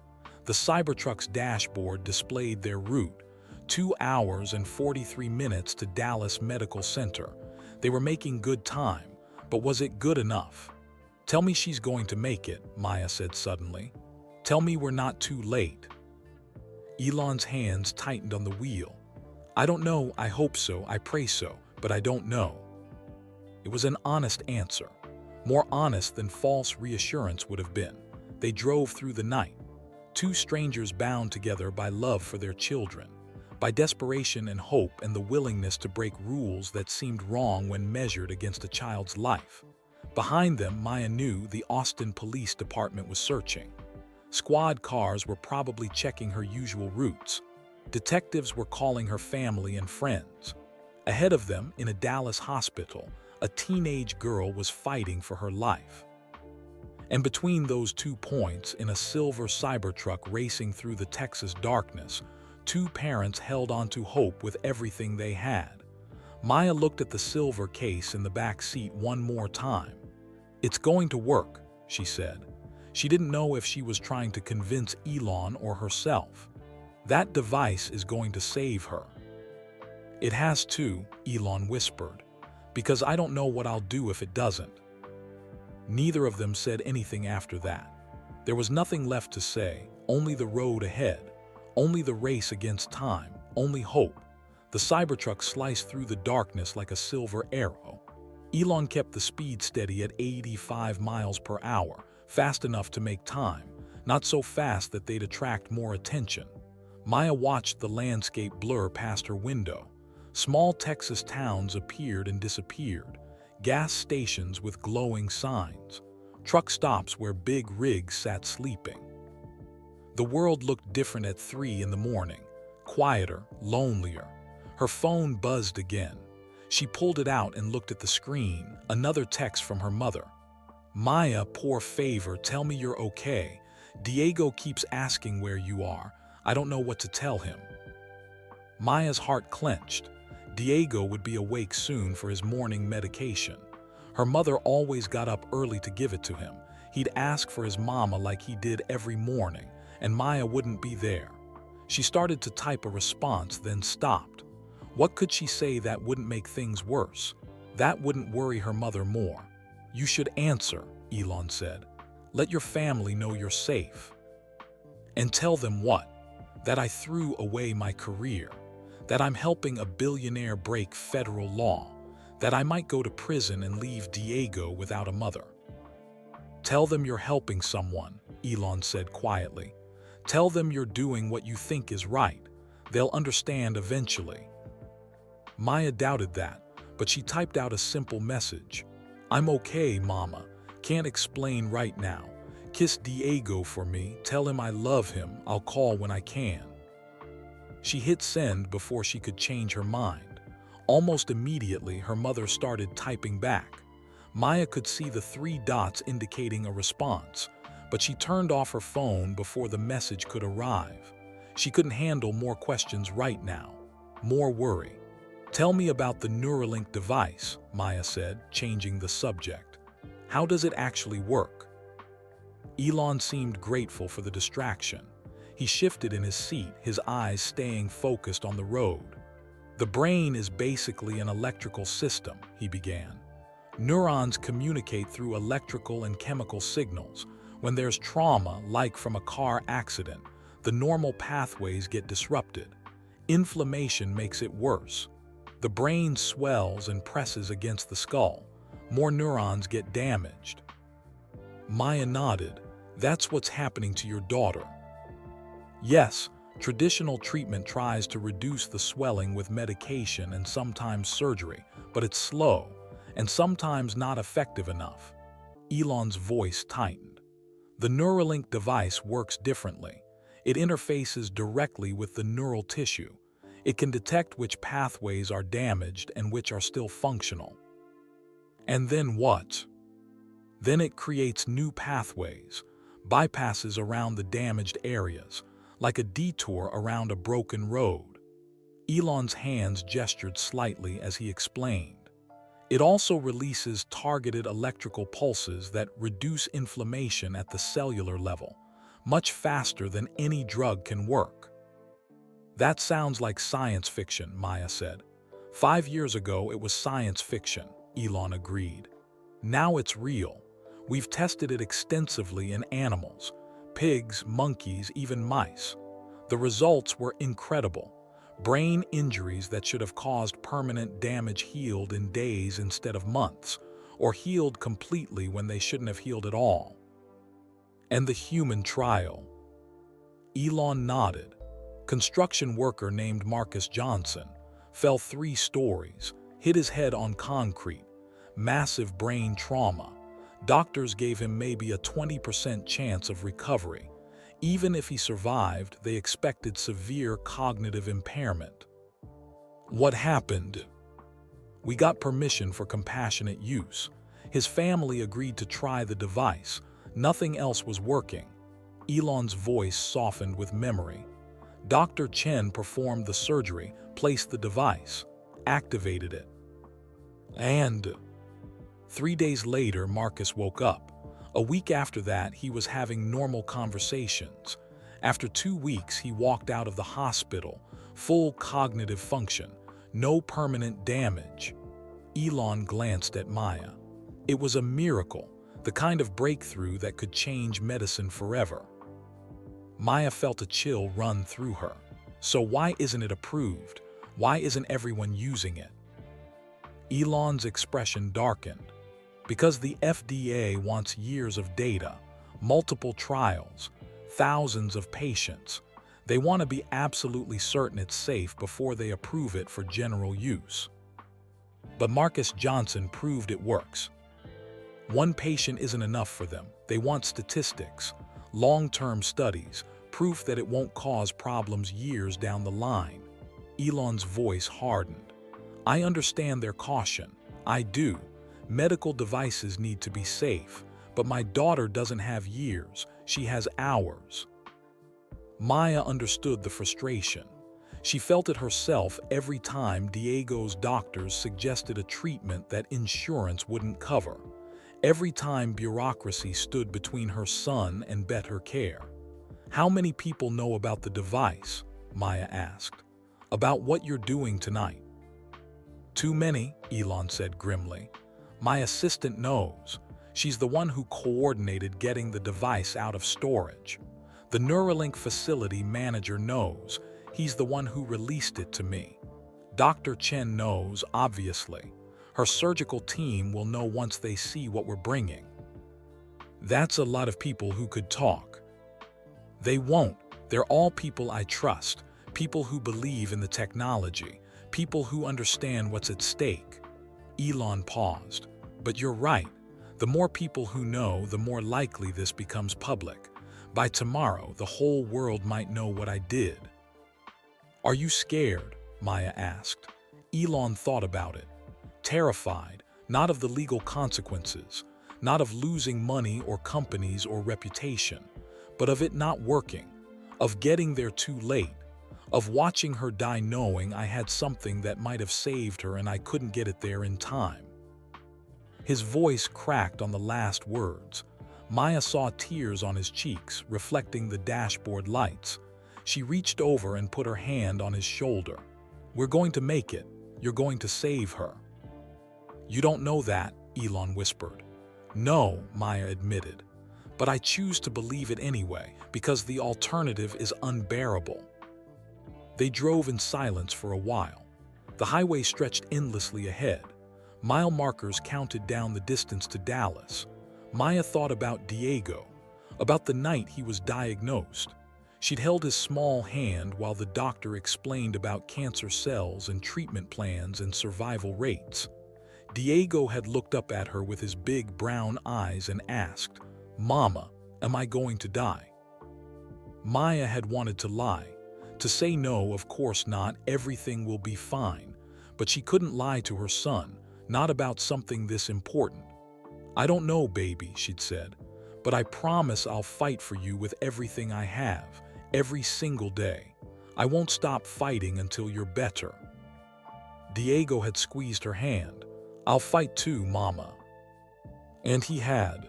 The Cybertruck's dashboard displayed their route, 2 hours and 43 minutes to Dallas Medical Center. They were making good time, but was it good enough? Tell me she's going to make it, Maya said suddenly. Tell me we're not too late. Elon's hands tightened on the wheel. I don't know, I hope so, I pray so, but I don't know. It was an honest answer, more honest than false reassurance would have been. They drove through the night, 2 strangers bound together by love for their children. by desperation and hope and the willingness to break rules that seemed wrong when measured against a child's life. Behind them, Maya knew the Austin Police Department was searching. Squad cars were probably checking her usual routes. Detectives were calling her family and friends. Ahead of them, in a Dallas hospital, a teenage girl was fighting for her life. And between those 2 points, in a silver Cybertruck racing through the Texas darkness, 2 parents held on to hope with everything they had. Maya looked at the silver case in the back seat one more time. "It's going to work," she said. She didn't know if she was trying to convince Elon or herself. "That device is going to save her." "It has to," Elon whispered, "because I don't know what I'll do if it doesn't." Neither of them said anything after that. There was nothing left to say, only the road ahead, only the race against time, only hope. The Cybertruck sliced through the darkness like a silver arrow. Elon kept the speed steady at 85 miles per hour, fast enough to make time, not so fast that they'd attract more attention. Maya watched the landscape blur past her window. Small Texas towns appeared and disappeared. Gas stations with glowing signs. Truck stops where big rigs sat sleeping. The world looked different at 3 in the morning. Quieter, lonelier. Her phone buzzed again. She pulled it out and looked at the screen, another text from her mother. "Maya, poor favor, tell me you're okay. Diego keeps asking where you are. I don't know what to tell him." Maya's heart clenched. Diego would be awake soon for his morning medication. Her mother always got up early to give it to him. He'd ask for his mama like he did every morning, and Maya wouldn't be there. She started to type a response, then stopped. What could she say that wouldn't make things worse? That wouldn't worry her mother more. "You should answer," Elon said. "Let your family know you're safe." "And tell them what? That I threw away my career. That I'm helping a billionaire break federal law. That I might go to prison and leave Diego without a mother." "Tell them you're helping someone," Elon said quietly. "Tell them you're doing what you think is right. They'll understand eventually." Maya doubted that, but she typed out a simple message. "I'm okay, Mama. Can't explain right now. Kiss Diego for me. Tell him I love him. I'll call when I can." She hit send before she could change her mind. Almost immediately, her mother started typing back. Maya could see the 3 dots indicating a response, but she turned off her phone before the message could arrive. She couldn't handle more questions right now. More worry. "Tell me about the Neuralink device," Maya said, changing the subject. "How does it actually work?" Elon seemed grateful for the distraction. He shifted in his seat, his eyes staying focused on the road. "The brain is basically an electrical system," he began. "Neurons communicate through electrical and chemical signals. When there's trauma, like from a car accident, the normal pathways get disrupted. Inflammation makes it worse. The brain swells and presses against the skull. More neurons get damaged." Maya nodded. "That's what's happening to your daughter." "Yes, traditional treatment tries to reduce the swelling with medication and sometimes surgery, but it's slow and sometimes not effective enough." Elon's voice tightened. "The Neuralink device works differently. It interfaces directly with the neural tissue. It can detect which pathways are damaged and which are still functional." "And then what?" "Then it creates new pathways, bypasses around the damaged areas, like a detour around a broken road." Elon's hands gestured slightly as he explained. "It also releases targeted electrical pulses that reduce inflammation at the cellular level, much faster than any drug can work." "That sounds like science fiction," Maya said. 5 years ago, it was science fiction," Elon agreed. "Now it's real. We've tested it extensively in animals, pigs, monkeys, even mice. The results were incredible. Brain injuries that should have caused permanent damage healed in days instead of months, or healed completely when they shouldn't have healed at all." "And the human trial?" Elon nodded. Construction worker named Marcus Johnson fell 3 stories, hit his head on concrete, massive brain trauma. Doctors gave him maybe a 20% chance of recovery. Even if he survived, they expected severe cognitive impairment. What happened? We got permission for compassionate use. His family agreed to try the device. Nothing else was working. Elon's voice softened with memory. Dr. Chen performed the surgery, placed the device, activated it. And 3 days later, Marcus woke up. A week after that, he was having normal conversations. After 2 weeks, he walked out of the hospital, full cognitive function, no permanent damage. Elon glanced at Maya. It was a miracle, the kind of breakthrough that could change medicine forever. Maya felt a chill run through her. So why isn't it approved? Why isn't everyone using it? Elon's expression darkened. Because the FDA wants years of data, multiple trials, thousands of patients. They want to be absolutely certain it's safe before they approve it for general use. But Marcus Johnson proved it works. 1 patient isn't enough for them. They want statistics, long-term studies, proof that it won't cause problems years down the line. Elon's voice hardened. I understand their caution. I do. Medical devices need to be safe, but my daughter doesn't have years. She has hours. Maya understood the frustration. She felt it herself every time Diego's doctors suggested a treatment that insurance wouldn't cover. Every time bureaucracy stood between her son and better care. How many people know about the device? Maya asked. About what you're doing tonight? Too many, Elon said grimly. My assistant knows. She's the one who coordinated getting the device out of storage. The Neuralink facility manager knows. He's the one who released it to me. Dr. Chen knows, obviously. Her surgical team will know once they see what we're bringing. That's a lot of people who could talk. They won't. They're all people I trust, people who believe in the technology, people who understand what's at stake. Elon paused. But you're right. The more people who know, the more likely this becomes public. By tomorrow, the whole world might know what I did. Are you scared? Maya asked. Elon thought about it. Terrified, not of the legal consequences, not of losing money or companies or reputation, but of it not working, of getting there too late, of watching her die knowing I had something that might have saved her and I couldn't get it there in time. His voice cracked on the last words. Maya saw tears on his cheeks, reflecting the dashboard lights. She reached over and put her hand on his shoulder. We're going to make it. You're going to save her. You don't know that, Elon whispered. No, Maya admitted. But I choose to believe it anyway, because the alternative is unbearable. They drove in silence for a while. The highway stretched endlessly ahead. Mile markers counted down the distance to Dallas. Maya thought about Diego, about the night he was diagnosed. She'd held his small hand while the doctor explained about cancer cells and treatment plans and survival rates. Diego had looked up at her with his big brown eyes and asked, Mama, am I going to die? Maya had wanted to lie. To say no, of course not, everything will be fine. But she couldn't lie to her son, not about something this important. I don't know, baby, she'd said, but I promise I'll fight for you with everything I have, every single day. I won't stop fighting until you're better. Diego had squeezed her hand. I'll fight too, Mama. And he had.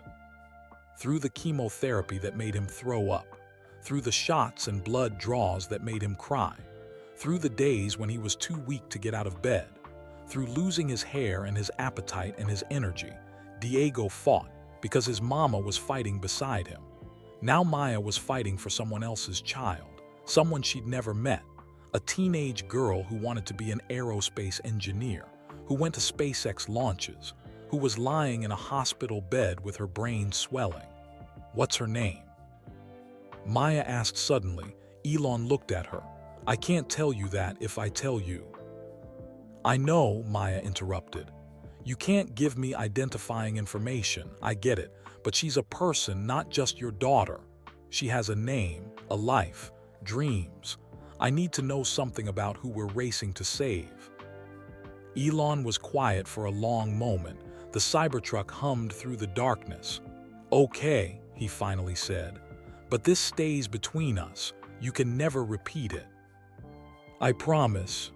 Through the chemotherapy that made him throw up, through the shots and blood draws that made him cry, through the days when he was too weak to get out of bed, through losing his hair and his appetite and his energy, Diego fought because his mama was fighting beside him. Now Maya was fighting for someone else's child, someone she'd never met, a teenage girl who wanted to be an aerospace engineer, who went to SpaceX launches, who was lying in a hospital bed with her brain swelling. What's her name? Maya asked suddenly. Elon looked at her. I can't tell you that if I tell you. I know, Maya interrupted. You can't give me identifying information, I get it, but she's a person, not just your daughter. She has a name, a life, dreams. I need to know something about who we're racing to save. Elon was quiet for a long moment. The Cybertruck hummed through the darkness. Okay, he finally said, but this stays between us. You can never repeat it. I promise.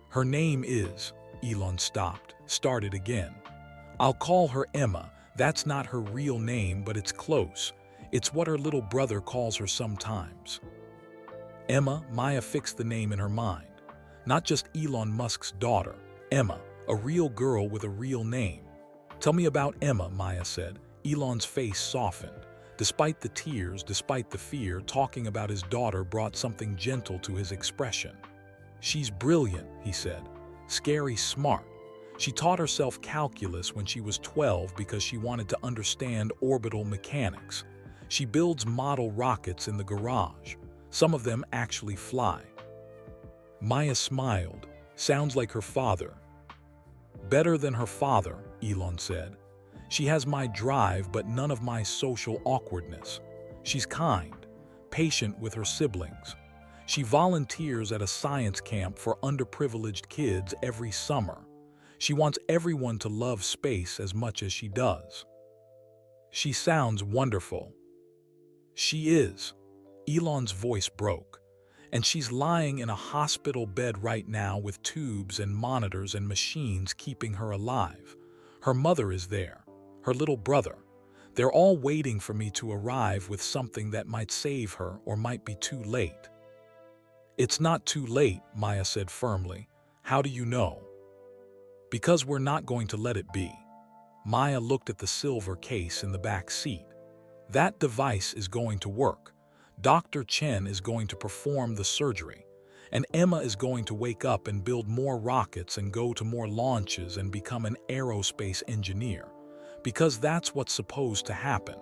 Her name is, Elon started again. I'll call her Emma. That's not her real name, but it's close. It's what her little brother calls her sometimes. Emma, Maya fixed the name in her mind. Not just Elon Musk's daughter, Emma, a real girl with a real name. Tell me about Emma, Maya said. Elon's face softened. Despite the tears, despite the fear, talking about his daughter brought something gentle to his expression. She's brilliant, he said. Scary smart. She taught herself calculus when she was 12 because she wanted to understand orbital mechanics. She builds model rockets in the garage. Some of them actually fly. Maya smiled. Sounds like her father. Better than her father, Elon said. She has my drive but none of my social awkwardness. She's kind, patient with her siblings. She volunteers at a science camp for underprivileged kids every summer. She wants everyone to love space as much as she does. She sounds wonderful. She is. Elon's voice broke. And she's lying in a hospital bed right now with tubes and monitors and machines keeping her alive. Her mother is there, her little brother. They're all waiting for me to arrive with something that might save her or might be too late. It's not too late, Maya said firmly. How do you know? Because we're not going to let it be. Maya looked at the silver case in the back seat. That device is going to work. Dr. Chen is going to perform the surgery, and Emma is going to wake up and build more rockets and go to more launches and become an aerospace engineer, because that's what's supposed to happen.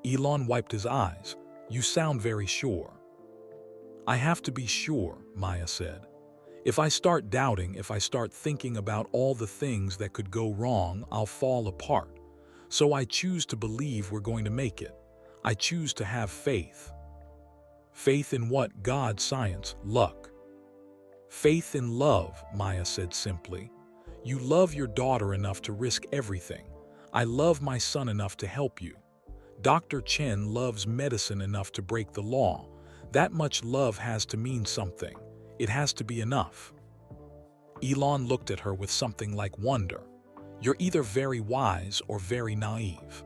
Elon wiped his eyes. You sound very sure. I have to be sure, Maya said. If I start doubting, if I start thinking about all the things that could go wrong, I'll fall apart. So I choose to believe we're going to make it. I choose to have faith. Faith in what? God, science, luck. Faith in love, Maya said simply. You love your daughter enough to risk everything. I love my son enough to help you. Dr. Chen loves medicine enough to break the law. That much love has to mean something. It has to be enough. Elon looked at her with something like wonder. You're either very wise or very naive.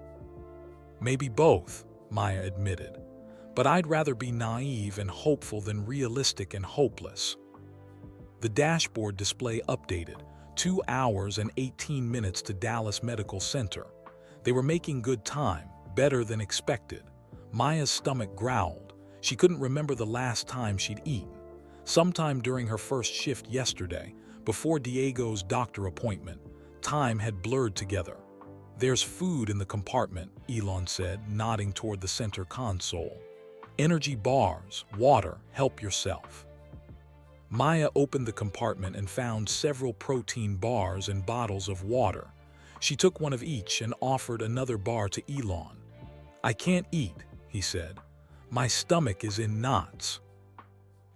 Maybe both, Maya admitted. But I'd rather be naive and hopeful than realistic and hopeless. The dashboard display updated. 2 hours and 18 minutes to Dallas Medical Center. They were making good time, better than expected. Maya's stomach growled. She couldn't remember the last time she'd eaten. Sometime during her first shift yesterday, before Diego's doctor appointment, time had blurred together. There's food in the compartment, Elon said, nodding toward the center console. Energy bars, water, help yourself. Maya opened the compartment and found several protein bars and bottles of water. She took one of each and offered another bar to Elon. I can't eat, he said. My stomach is in knots.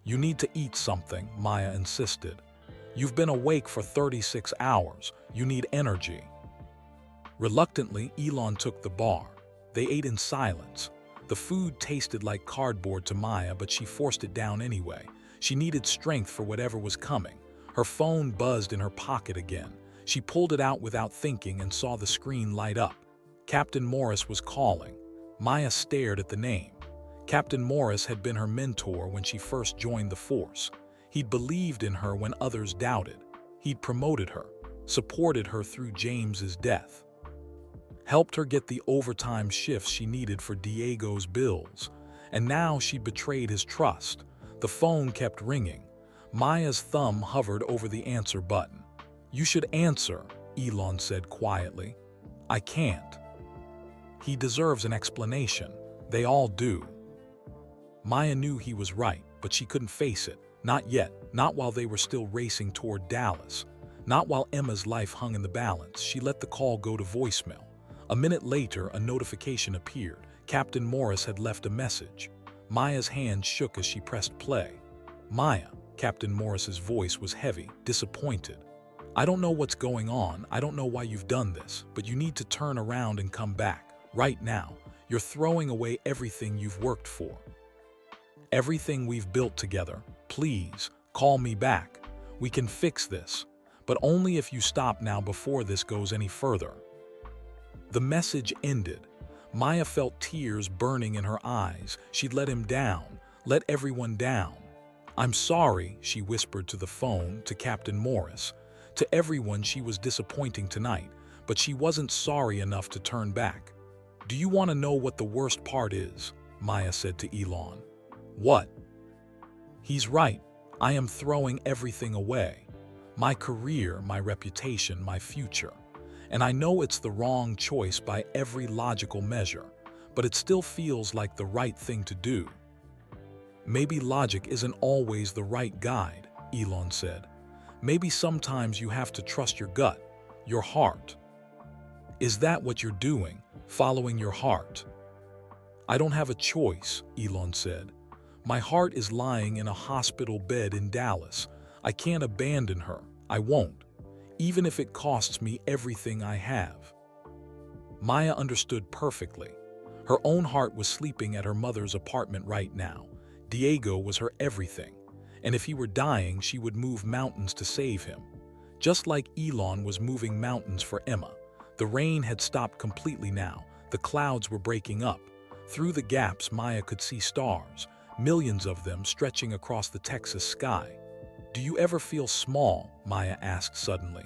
You need to eat something, Maya insisted. You've been awake for 36 hours. You need energy. Reluctantly, Elon took the bar. They ate in silence. The food tasted like cardboard to Maya, but she forced it down anyway. She needed strength for whatever was coming. Her phone buzzed in her pocket again. She pulled it out without thinking and saw the screen light up. Captain Morris was calling. Maya stared at the name. Captain Morris had been her mentor when she first joined the force. He'd believed in her when others doubted. He'd promoted her, supported her through James's death, helped her get the overtime shifts she needed for Diego's bills. And now she'd betrayed his trust. The phone kept ringing. Maya's thumb hovered over the answer button. You should answer, Elon said quietly. I can't. He deserves an explanation. They all do. Maya knew he was right. but she couldn't face it. Not yet, not while they were still racing toward Dallas. Not while Emma's life hung in the balance. She let the call go to voicemail. A minute later, a notification appeared. Captain Morris had left a message. Maya's hand shook as she pressed play. "Maya," Captain Morris's voice was heavy, disappointed. "I don't know what's going on, I don't know why you've done this, but you need to turn around and come back. Right now, you're throwing away everything you've worked for. Everything we've built together. Please, call me back. We can fix this, but only if you stop now before this goes any further." The message ended. Maya felt tears burning in her eyes. She'd let him down, let everyone down. "I'm sorry," she whispered to the phone, to Captain Morris. To everyone she was disappointing tonight, but she wasn't sorry enough to turn back. "Do you want to know what the worst part is?" Maya said to Elon. "What?" "He's right. I am throwing everything away. My career, my reputation, my future. And I know it's the wrong choice by every logical measure, but it still feels like the right thing to do." "Maybe logic isn't always the right guide," Elon said. "Maybe sometimes you have to trust your gut, your heart." "Is that what you're doing, following your heart?" "I don't have a choice," Elon said. "My heart is lying in a hospital bed in Dallas. I can't abandon her. I won't. Even if it costs me everything I have." Maya understood perfectly. Her own heart was sleeping at her mother's apartment right now. Diego was her everything, and if he were dying, she would move mountains to save him. Just like Elon was moving mountains for Emma. The rain had stopped completely now. The clouds were breaking up. Through the gaps, Maya could see stars, millions of them stretching across the Texas sky. "Do you ever feel small?" Maya asked suddenly.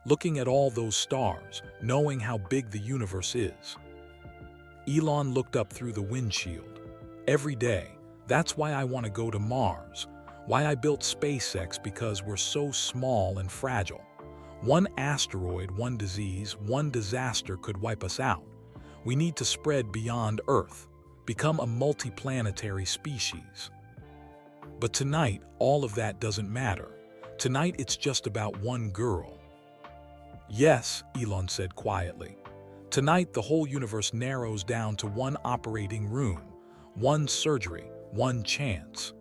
"Looking at all those stars, knowing how big the universe is." Elon looked up through the windshield. "Every day. That's why I want to go to Mars. Why I built SpaceX, because we're so small and fragile. One asteroid, one disease, one disaster could wipe us out. We need to spread beyond Earth, become a multiplanetary species." But tonight, all of that doesn't matter. Tonight, it's just about one girl. "Yes," Elon said quietly. "Tonight, the whole universe narrows down to one operating room, one surgery, one chance."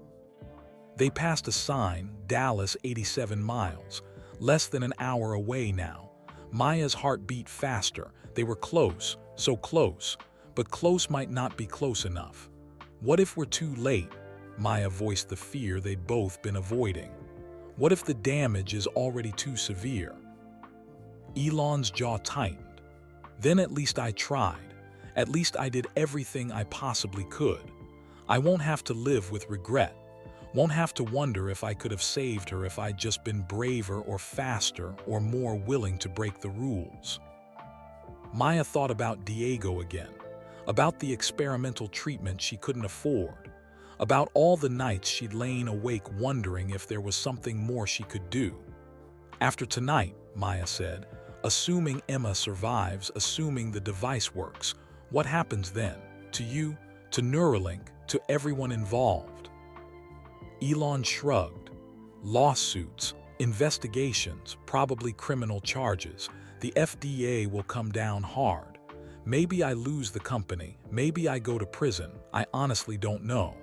They passed a sign, Dallas 87 miles, less than an hour away now. Maya's heart beat faster. They were close, so close, but close might not be close enough. What if we're too late? Maya voiced the fear they'd both been avoiding. What if the damage is already too severe? Elon's jaw tightened. "Then at least I tried. At least I did everything I possibly could. I won't have to live with regret. Won't have to wonder if I could have saved her if I'd just been braver or faster or more willing to break the rules." Maya thought about Diego again, about the experimental treatment she couldn't afford, about all the nights she'd lain awake wondering if there was something more she could do. "After tonight," Maya said, "assuming Emma survives, assuming the device works, what happens then? To you, to Neuralink, to everyone involved?" Elon shrugged. "Lawsuits, investigations, probably criminal charges. The FDA will come down hard. Maybe I lose the company, maybe I go to prison, I honestly don't know."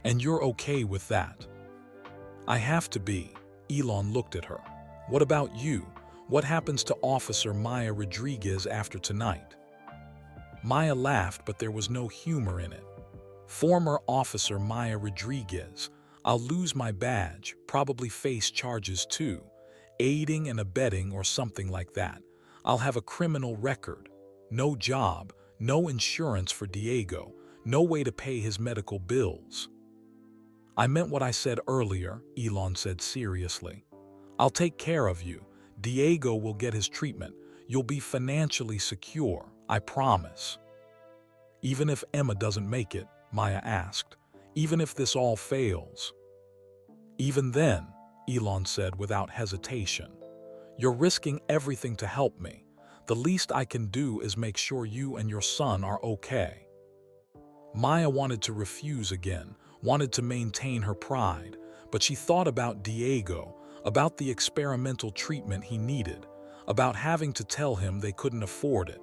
"And you're okay with that?" "I have to be." Elon looked at her. "What about you? What happens to Officer Maya Rodriguez after tonight?" Maya laughed, but there was no humor in it. "Former Officer Maya Rodriguez. I'll lose my badge, probably face charges too. Aiding and abetting or something like that. I'll have a criminal record. No job, no insurance for Diego, no way to pay his medical bills." "I meant what I said earlier," Elon said seriously. "I'll take care of you. Diego will get his treatment. You'll be financially secure, I promise." "Even if Emma doesn't make it?" Maya asked. "Even if this all fails?" "Even then," Elon said without hesitation. "You're risking everything to help me. The least I can do is make sure you and your son are okay." Maya wanted to refuse again, wanted to maintain her pride, but she thought about Diego, about the experimental treatment he needed, about having to tell him they couldn't afford it.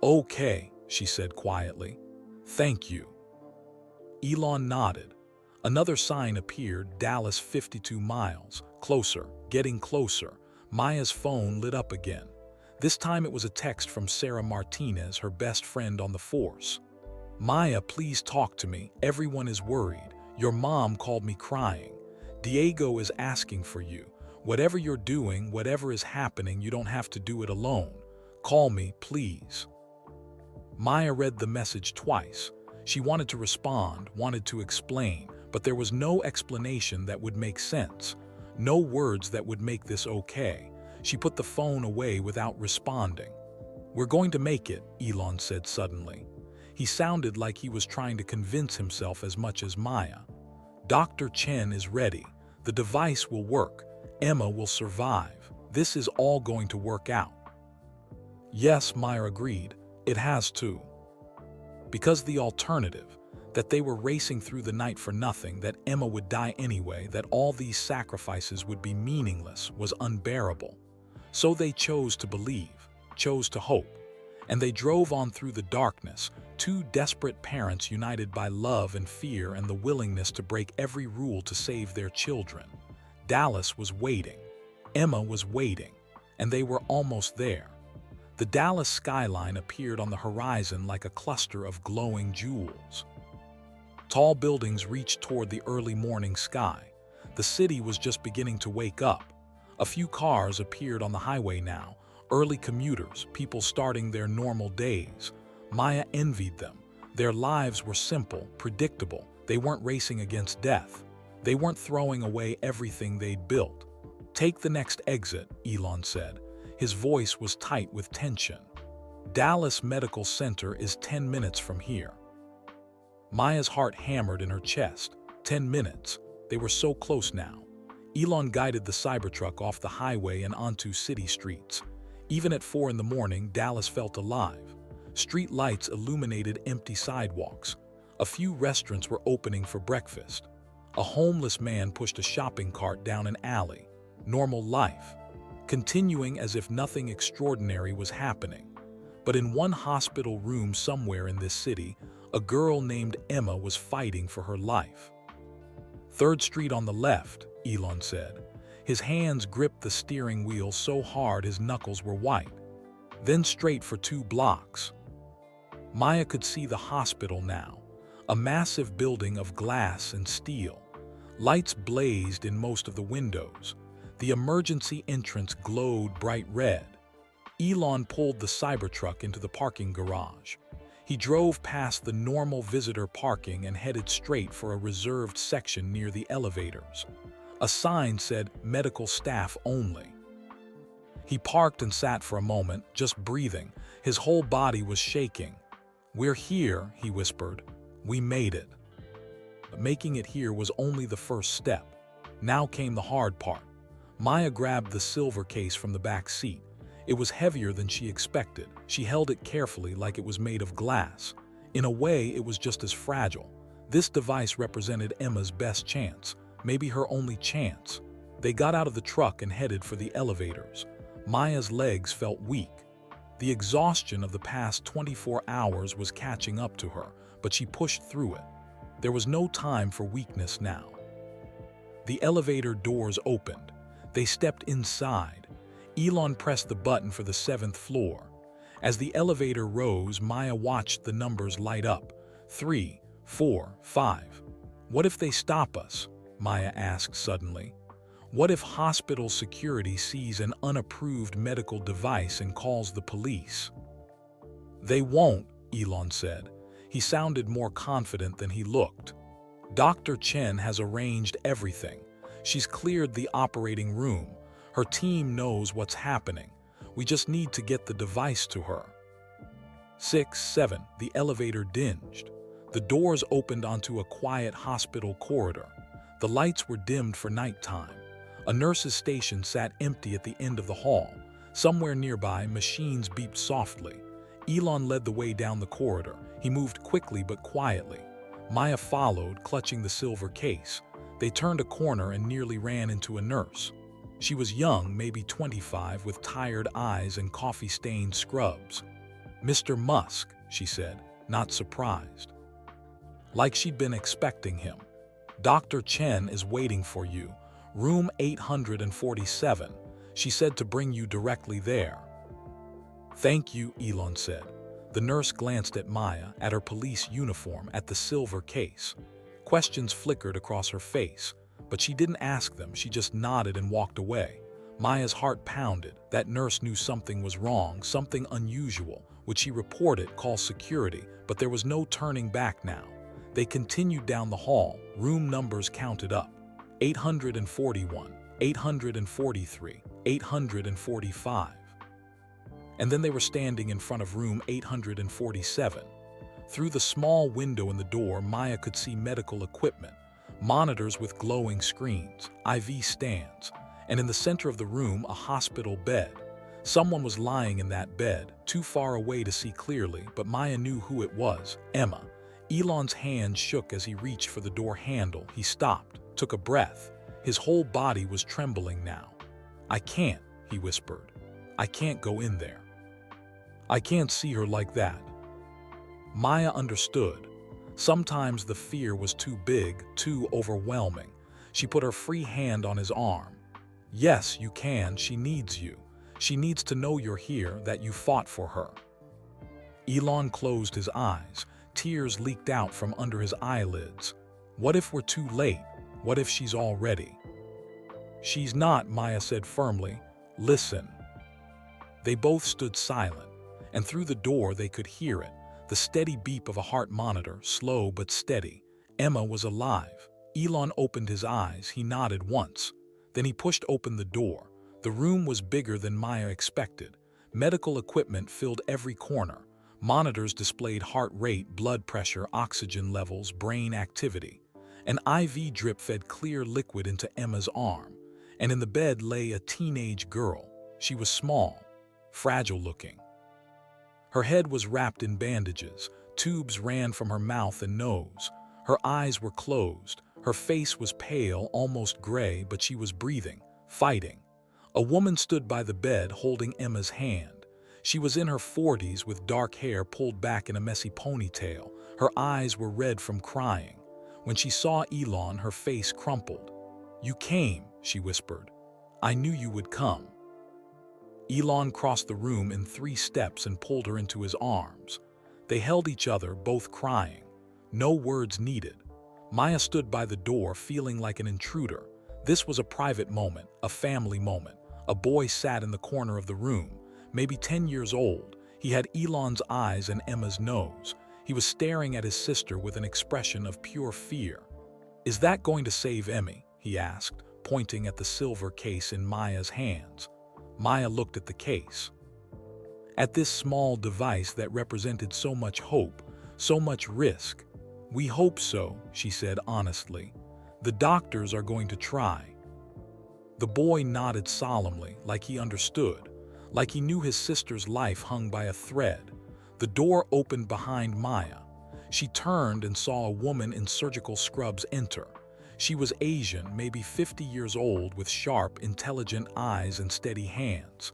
"Okay," she said quietly. "Thank you." Elon nodded. Another sign appeared, Dallas 52 miles. Closer, getting closer. Maya's phone lit up again. This time it was a text from Sarah Martinez, her best friend on the force. "Maya, please talk to me. Everyone is worried. Your mom called me crying. Diego is asking for you. Whatever you're doing, whatever is happening, you don't have to do it alone. Call me, please." Maya read the message twice. She wanted to respond, wanted to explain, but there was no explanation that would make sense. No words that would make this okay. She put the phone away without responding. "We're going to make it," Elon said suddenly. He sounded like he was trying to convince himself as much as Maya. "Dr. Chen is ready. The device will work. Emma will survive. This is all going to work out." "Yes," Maya agreed. "It has to." Because the alternative, that they were racing through the night for nothing, that Emma would die anyway, that all these sacrifices would be meaningless, was unbearable. So they chose to believe, chose to hope, and they drove on through the darkness, two desperate parents united by love and fear and the willingness to break every rule to save their children. Dallas was waiting, Emma was waiting, and they were almost there. The Dallas skyline appeared on the horizon like a cluster of glowing jewels. Tall buildings reached toward the early morning sky. The city was just beginning to wake up. A few cars appeared on the highway now, early commuters, people starting their normal days. Maya envied them. Their lives were simple, predictable. They weren't racing against death. They weren't throwing away everything they'd built. "Take the next exit," Elon said. His voice was tight with tension. "Dallas Medical Center is 10 minutes from here." Maya's heart hammered in her chest. 10 minutes. They were so close now. Elon guided the Cybertruck off the highway and onto city streets. Even at 4 in the morning, Dallas felt alive. Street lights illuminated empty sidewalks. A few restaurants were opening for breakfast. A homeless man pushed a shopping cart down an alley. Normal life, continuing as if nothing extraordinary was happening. But in one hospital room somewhere in this city, a girl named Emma was fighting for her life. "3rd Street on the left," Elon said. His hands gripped the steering wheel so hard his knuckles were white. "Then straight for 2 blocks. Maya could see the hospital now, a massive building of glass and steel. Lights blazed in most of the windows. The emergency entrance glowed bright red. Elon pulled the Cybertruck into the parking garage. He drove past the normal visitor parking and headed straight for a reserved section near the elevators. A sign said, "Medical staff only." He parked and sat for a moment, just breathing. His whole body was shaking. "We're here," he whispered. "We made it." But making it here was only the first step. Now came the hard part. Maya grabbed the silver case from the back seat. It was heavier than she expected. She held it carefully like it was made of glass. In a way, it was just as fragile. This device represented Emma's best chance, maybe her only chance. They got out of the truck and headed for the elevators. Maya's legs felt weak. The exhaustion of the past 24 hours was catching up to her, but she pushed through it. There was no time for weakness now. The elevator doors opened. They stepped inside. Elon pressed the button for the 7th floor. As the elevator rose, Maya watched the numbers light up. 3, 4, 5. "What if they stop us?" Maya asked suddenly. "What if hospital security sees an unapproved medical device and calls the police?" "They won't," Elon said. He sounded more confident than he looked. "Dr. Chen has arranged everything. She's cleared the operating room. Her team knows what's happening. We just need to get the device to her." 6, 7. The elevator dinged. The doors opened onto a quiet hospital corridor. The lights were dimmed for nighttime. A nurse's station sat empty at the end of the hall. Somewhere nearby, machines beeped softly. Elon led the way down the corridor. He moved quickly but quietly. Maya followed, clutching the silver case. They turned a corner and nearly ran into a nurse. She was young, maybe 25, with tired eyes and coffee-stained scrubs. "Mr. Musk," she said, not surprised. Like she'd been expecting him. "Dr. Chen is waiting for you. Room 847. She said to bring you directly there." "Thank you," Elon said. The nurse glanced at Maya, at her police uniform, at the silver case. Questions flickered across her face, but she didn't ask them. She just nodded and walked away. Maya's heart pounded. That nurse knew something was wrong, something unusual. Would she report it, call security? But there was no turning back now. They continued down the hall. Room numbers counted up. 841, 843, 845. And then they were standing in front of room 847. Through the small window in the door, Maya could see medical equipment, monitors with glowing screens, IV stands, and in the center of the room, a hospital bed. Someone was lying in that bed, too far away to see clearly, but Maya knew who it was: Emma. Elon's hand shook as he reached for the door handle. He stopped, took a breath. His whole body was trembling now. "I can't," he whispered. "I can't go in there. I can't see her like that." Maya understood. Sometimes the fear was too big, too overwhelming. She put her free hand on his arm. "Yes, you can. She needs you. She needs to know you're here, that you fought for her." Elon closed his eyes. Tears leaked out from under his eyelids. What if we're too late? What if she's already? "She's not," Maya said firmly. "Listen." They both stood silent, and through the door they could hear it, the steady beep of a heart monitor, slow but steady. Emma was alive. Elon opened his eyes. He nodded once. Then he pushed open the door. The room was bigger than Maya expected. Medical equipment filled every corner. Monitors displayed heart rate, blood pressure, oxygen levels, brain activity. An IV drip fed clear liquid into Emma's arm, and in the bed lay a teenage girl. She was small, fragile-looking. Her head was wrapped in bandages. Tubes ran from her mouth and nose. Her eyes were closed. Her face was pale, almost gray, but she was breathing, fighting. A woman stood by the bed holding Emma's hand. She was in her 40s with dark hair pulled back in a messy ponytail. Her eyes were red from crying. When she saw Elon, her face crumpled. "You came," she whispered. "I knew you would come." Elon crossed the room in 3 steps and pulled her into his arms. They held each other, both crying. No words needed. Maya stood by the door, feeling like an intruder. This was a private moment, a family moment. A boy sat in the corner of the room, maybe 10 years old. He had Elon's eyes and Emma's nose. He was staring at his sister with an expression of pure fear. "Is that going to save Emmy?" he asked, pointing at the silver case in Maya's hands. Maya looked at the case. At this small device that represented so much hope, so much risk. "We hope so," she said honestly. "The doctors are going to try." The boy nodded solemnly, like he understood, like he knew his sister's life hung by a thread. The door opened behind Maya. She turned and saw a woman in surgical scrubs enter. She was Asian, maybe 50 years old, with sharp, intelligent eyes and steady hands.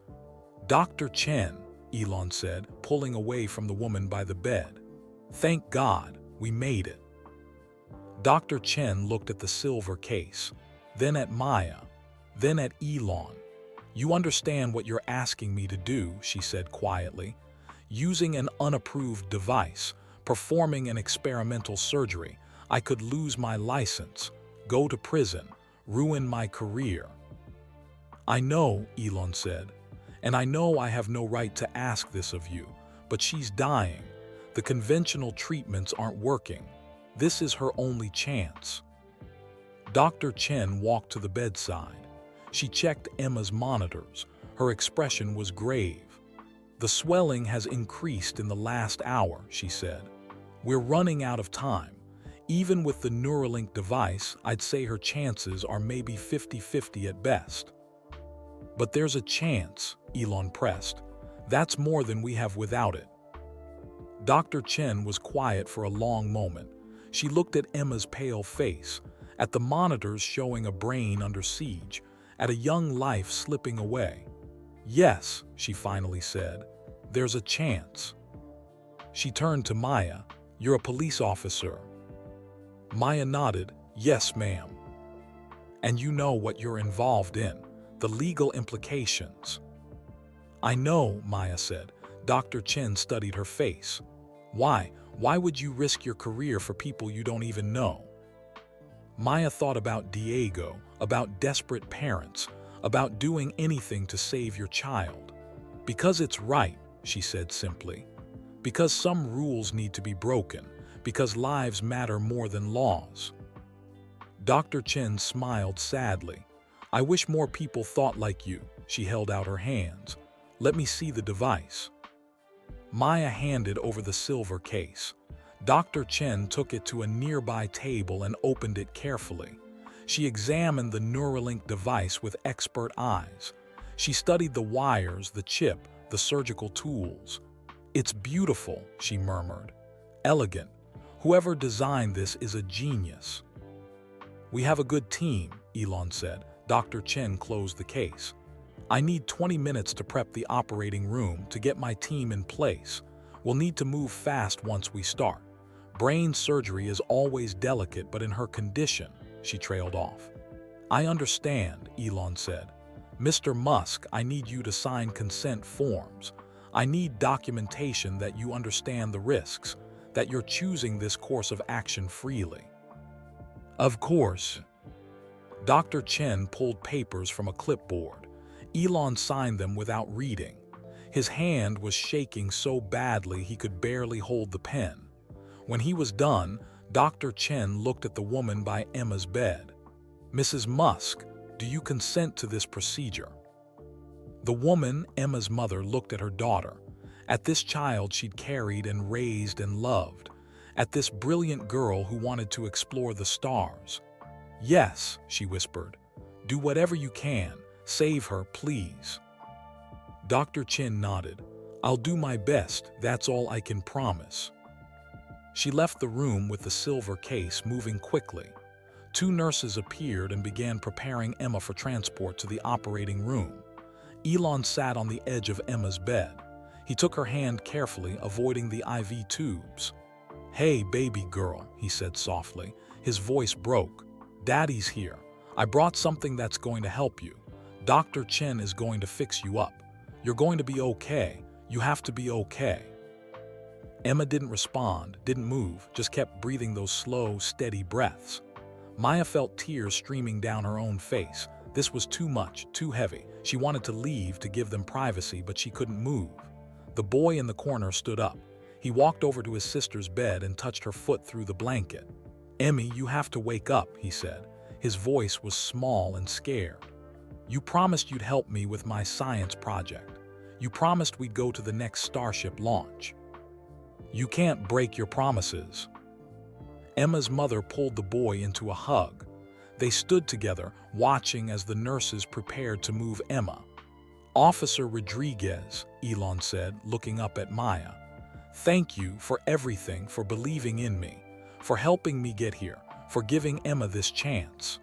"Dr. Chen," Elon said, pulling away from the woman by the bed. "Thank God, we made it." Dr. Chen looked at the silver case, then at Maya, then at Elon. "You understand what you're asking me to do," she said quietly. "Using an unapproved device, performing an experimental surgery, I could lose my license, go to prison, ruin my career." "I know," Elon said, "and I know I have no right to ask this of you, but she's dying. The conventional treatments aren't working. This is her only chance." Dr. Chen walked to the bedside. She checked Emma's monitors. Her expression was grave. "The swelling has increased in the last hour," she said. "We're running out of time. Even with the Neuralink device, I'd say her chances are maybe 50-50 at best." "But there's a chance," Elon pressed. "That's more than we have without it." Dr. Chen was quiet for a long moment. She looked at Emma's pale face, at the monitors showing a brain under siege, at a young life slipping away. "Yes," she finally said, "there's a chance." She turned to Maya. "You're a police officer." Maya nodded. "Yes, ma'am." "And you know what you're involved in, the legal implications." "I know," Maya said. Dr. Chen studied her face. "Why? Why would you risk your career for people you don't even know?" Maya thought about Diego, about desperate parents, about doing anything to save your child. "Because it's right," she said simply. "Because some rules need to be broken, because lives matter more than laws." Dr. Chen smiled sadly. "I wish more people thought like you." She held out her hands. "Let me see the device." Maya handed over the silver case. Dr. Chen took it to a nearby table and opened it carefully. She examined the Neuralink device with expert eyes. She studied the wires, the chip, the surgical tools. "It's beautiful," she murmured. "Elegant. Whoever designed this is a genius." "We have a good team," Elon said. Dr. Chen closed the case. "I need 20 minutes to prep the operating room, to get my team in place. We'll need to move fast once we start. Brain surgery is always delicate, but in her condition," she trailed off. "I understand," Elon said. "Mr. Musk, I need you to sign consent forms. I need documentation that you understand the risks, that you're choosing this course of action freely." "Of course." Dr. Chen pulled papers from a clipboard. Elon signed them without reading. His hand was shaking so badly he could barely hold the pen. When he was done, Dr. Chen looked at the woman by Emma's bed. "Mrs. Musk, do you consent to this procedure?" The woman, Emma's mother, looked at her daughter, at this child she'd carried and raised and loved, at this brilliant girl who wanted to explore the stars. "Yes," she whispered. "Do whatever you can. Save her, please." Dr. Chen nodded. "I'll do my best, that's all I can promise." She left the room with the silver case, moving quickly. 2 nurses appeared and began preparing Emma for transport to the operating room. Elon sat on the edge of Emma's bed. He took her hand carefully, avoiding the IV tubes. "Hey, baby girl," he said softly. His voice broke. "Daddy's here. I brought something that's going to help you. Dr. Chen is going to fix you up. You're going to be okay. You have to be okay." Emma didn't respond, didn't move, just kept breathing those slow, steady breaths. Maya felt tears streaming down her own face. This was too much, too heavy. She wanted to leave, to give them privacy, but she couldn't move. The boy in the corner stood up. He walked over to his sister's bed and touched her foot through the blanket. "Emmy, you have to wake up," he said. His voice was small and scared. "You promised you'd help me with my science project. You promised we'd go to the next Starship launch. You can't break your promises." Emma's mother pulled the boy into a hug. They stood together, watching as the nurses prepared to move Emma. "Officer Rodriguez," Elon said, looking up at Maya. "Thank you for everything, for believing in me, for helping me get here, for giving Emma this chance."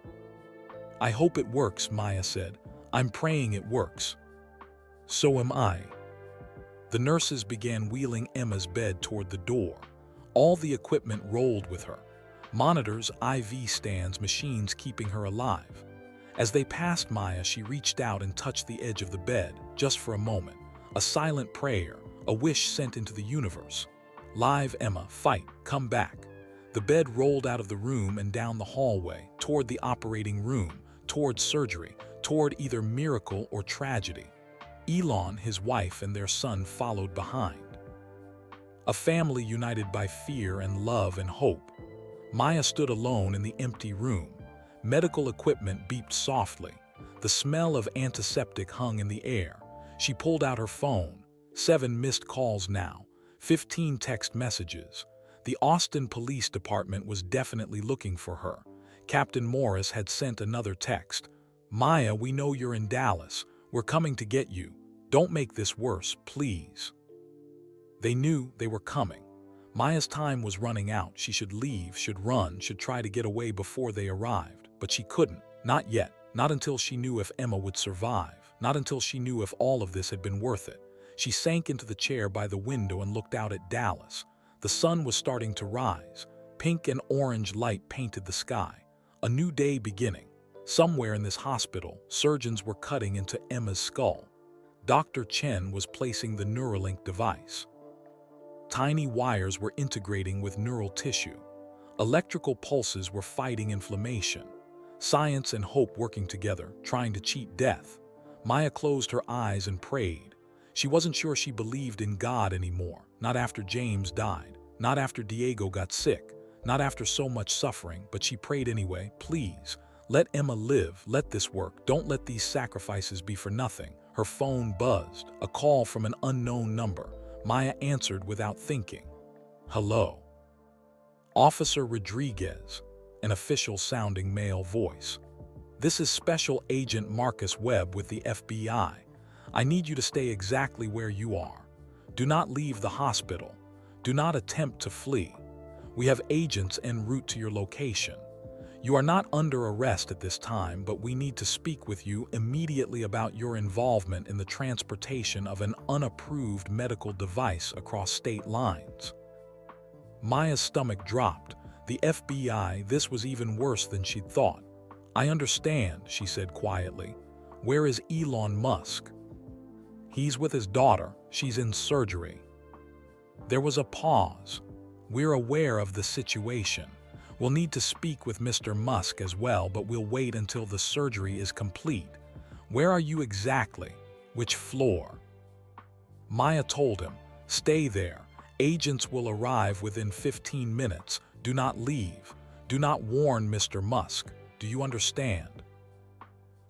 "I hope it works," Maya said. "I'm praying it works." "So am I." The nurses began wheeling Emma's bed toward the door. All the equipment rolled with her. Monitors, IV stands, machines keeping her alive. As they passed Maya, she reached out and touched the edge of the bed, just for a moment. A silent prayer, a wish sent into the universe. "Live, Emma, fight, come back." The bed rolled out of the room and down the hallway, toward the operating room, toward surgery, toward either miracle or tragedy. Elon, his wife, and their son followed behind. A family united by fear and love and hope. Maya stood alone in the empty room. Medical equipment beeped softly. The smell of antiseptic hung in the air. She pulled out her phone. 7 missed calls now. 15 text messages. The Austin Police Department was definitely looking for her. Captain Morris had sent another text. "Maya, we know you're in Dallas. We're coming to get you. Don't make this worse, please." They knew they were coming. Maya's time was running out. She should leave, should run, should try to get away before they arrived. But she couldn't. Not yet. Not until she knew if Emma would survive. Not until she knew if all of this had been worth it. She sank into the chair by the window and looked out at Dallas. The sun was starting to rise. Pink and orange light painted the sky. A new day beginning. Somewhere in this hospital, surgeons were cutting into Emma's skull. Dr. Chen was placing the Neuralink device. Tiny wires were integrating with neural tissue. Electrical pulses were fighting inflammation. Science and hope working together, trying to cheat death. Maya closed her eyes and prayed. She wasn't sure she believed in God anymore. Not after James died. Not after Diego got sick. Not after so much suffering, but she prayed anyway. Please, let Emma live. Let this work. Don't let these sacrifices be for nothing. Her phone buzzed. A call from an unknown number. Maya answered without thinking. Hello. Officer Rodriguez, an official-sounding male voice. This is Special Agent Marcus Webb with the FBI. I need you to stay exactly where you are. Do not leave the hospital. Do not attempt to flee. We have agents en route to your location. You are not under arrest at this time, but we need to speak with you immediately about your involvement in the transportation of an unapproved medical device across state lines. Maya's stomach dropped. The FBI, this was even worse than she'd thought. I understand, she said quietly. Where is Elon Musk? He's with his daughter. She's in surgery. There was a pause. We're aware of the situation. We'll need to speak with Mr. Musk as well, but we'll wait until the surgery is complete. Where are you exactly? Which floor? Maya told him, stay there. Agents will arrive within 15 minutes. Do not leave. Do not warn Mr. Musk. Do you understand?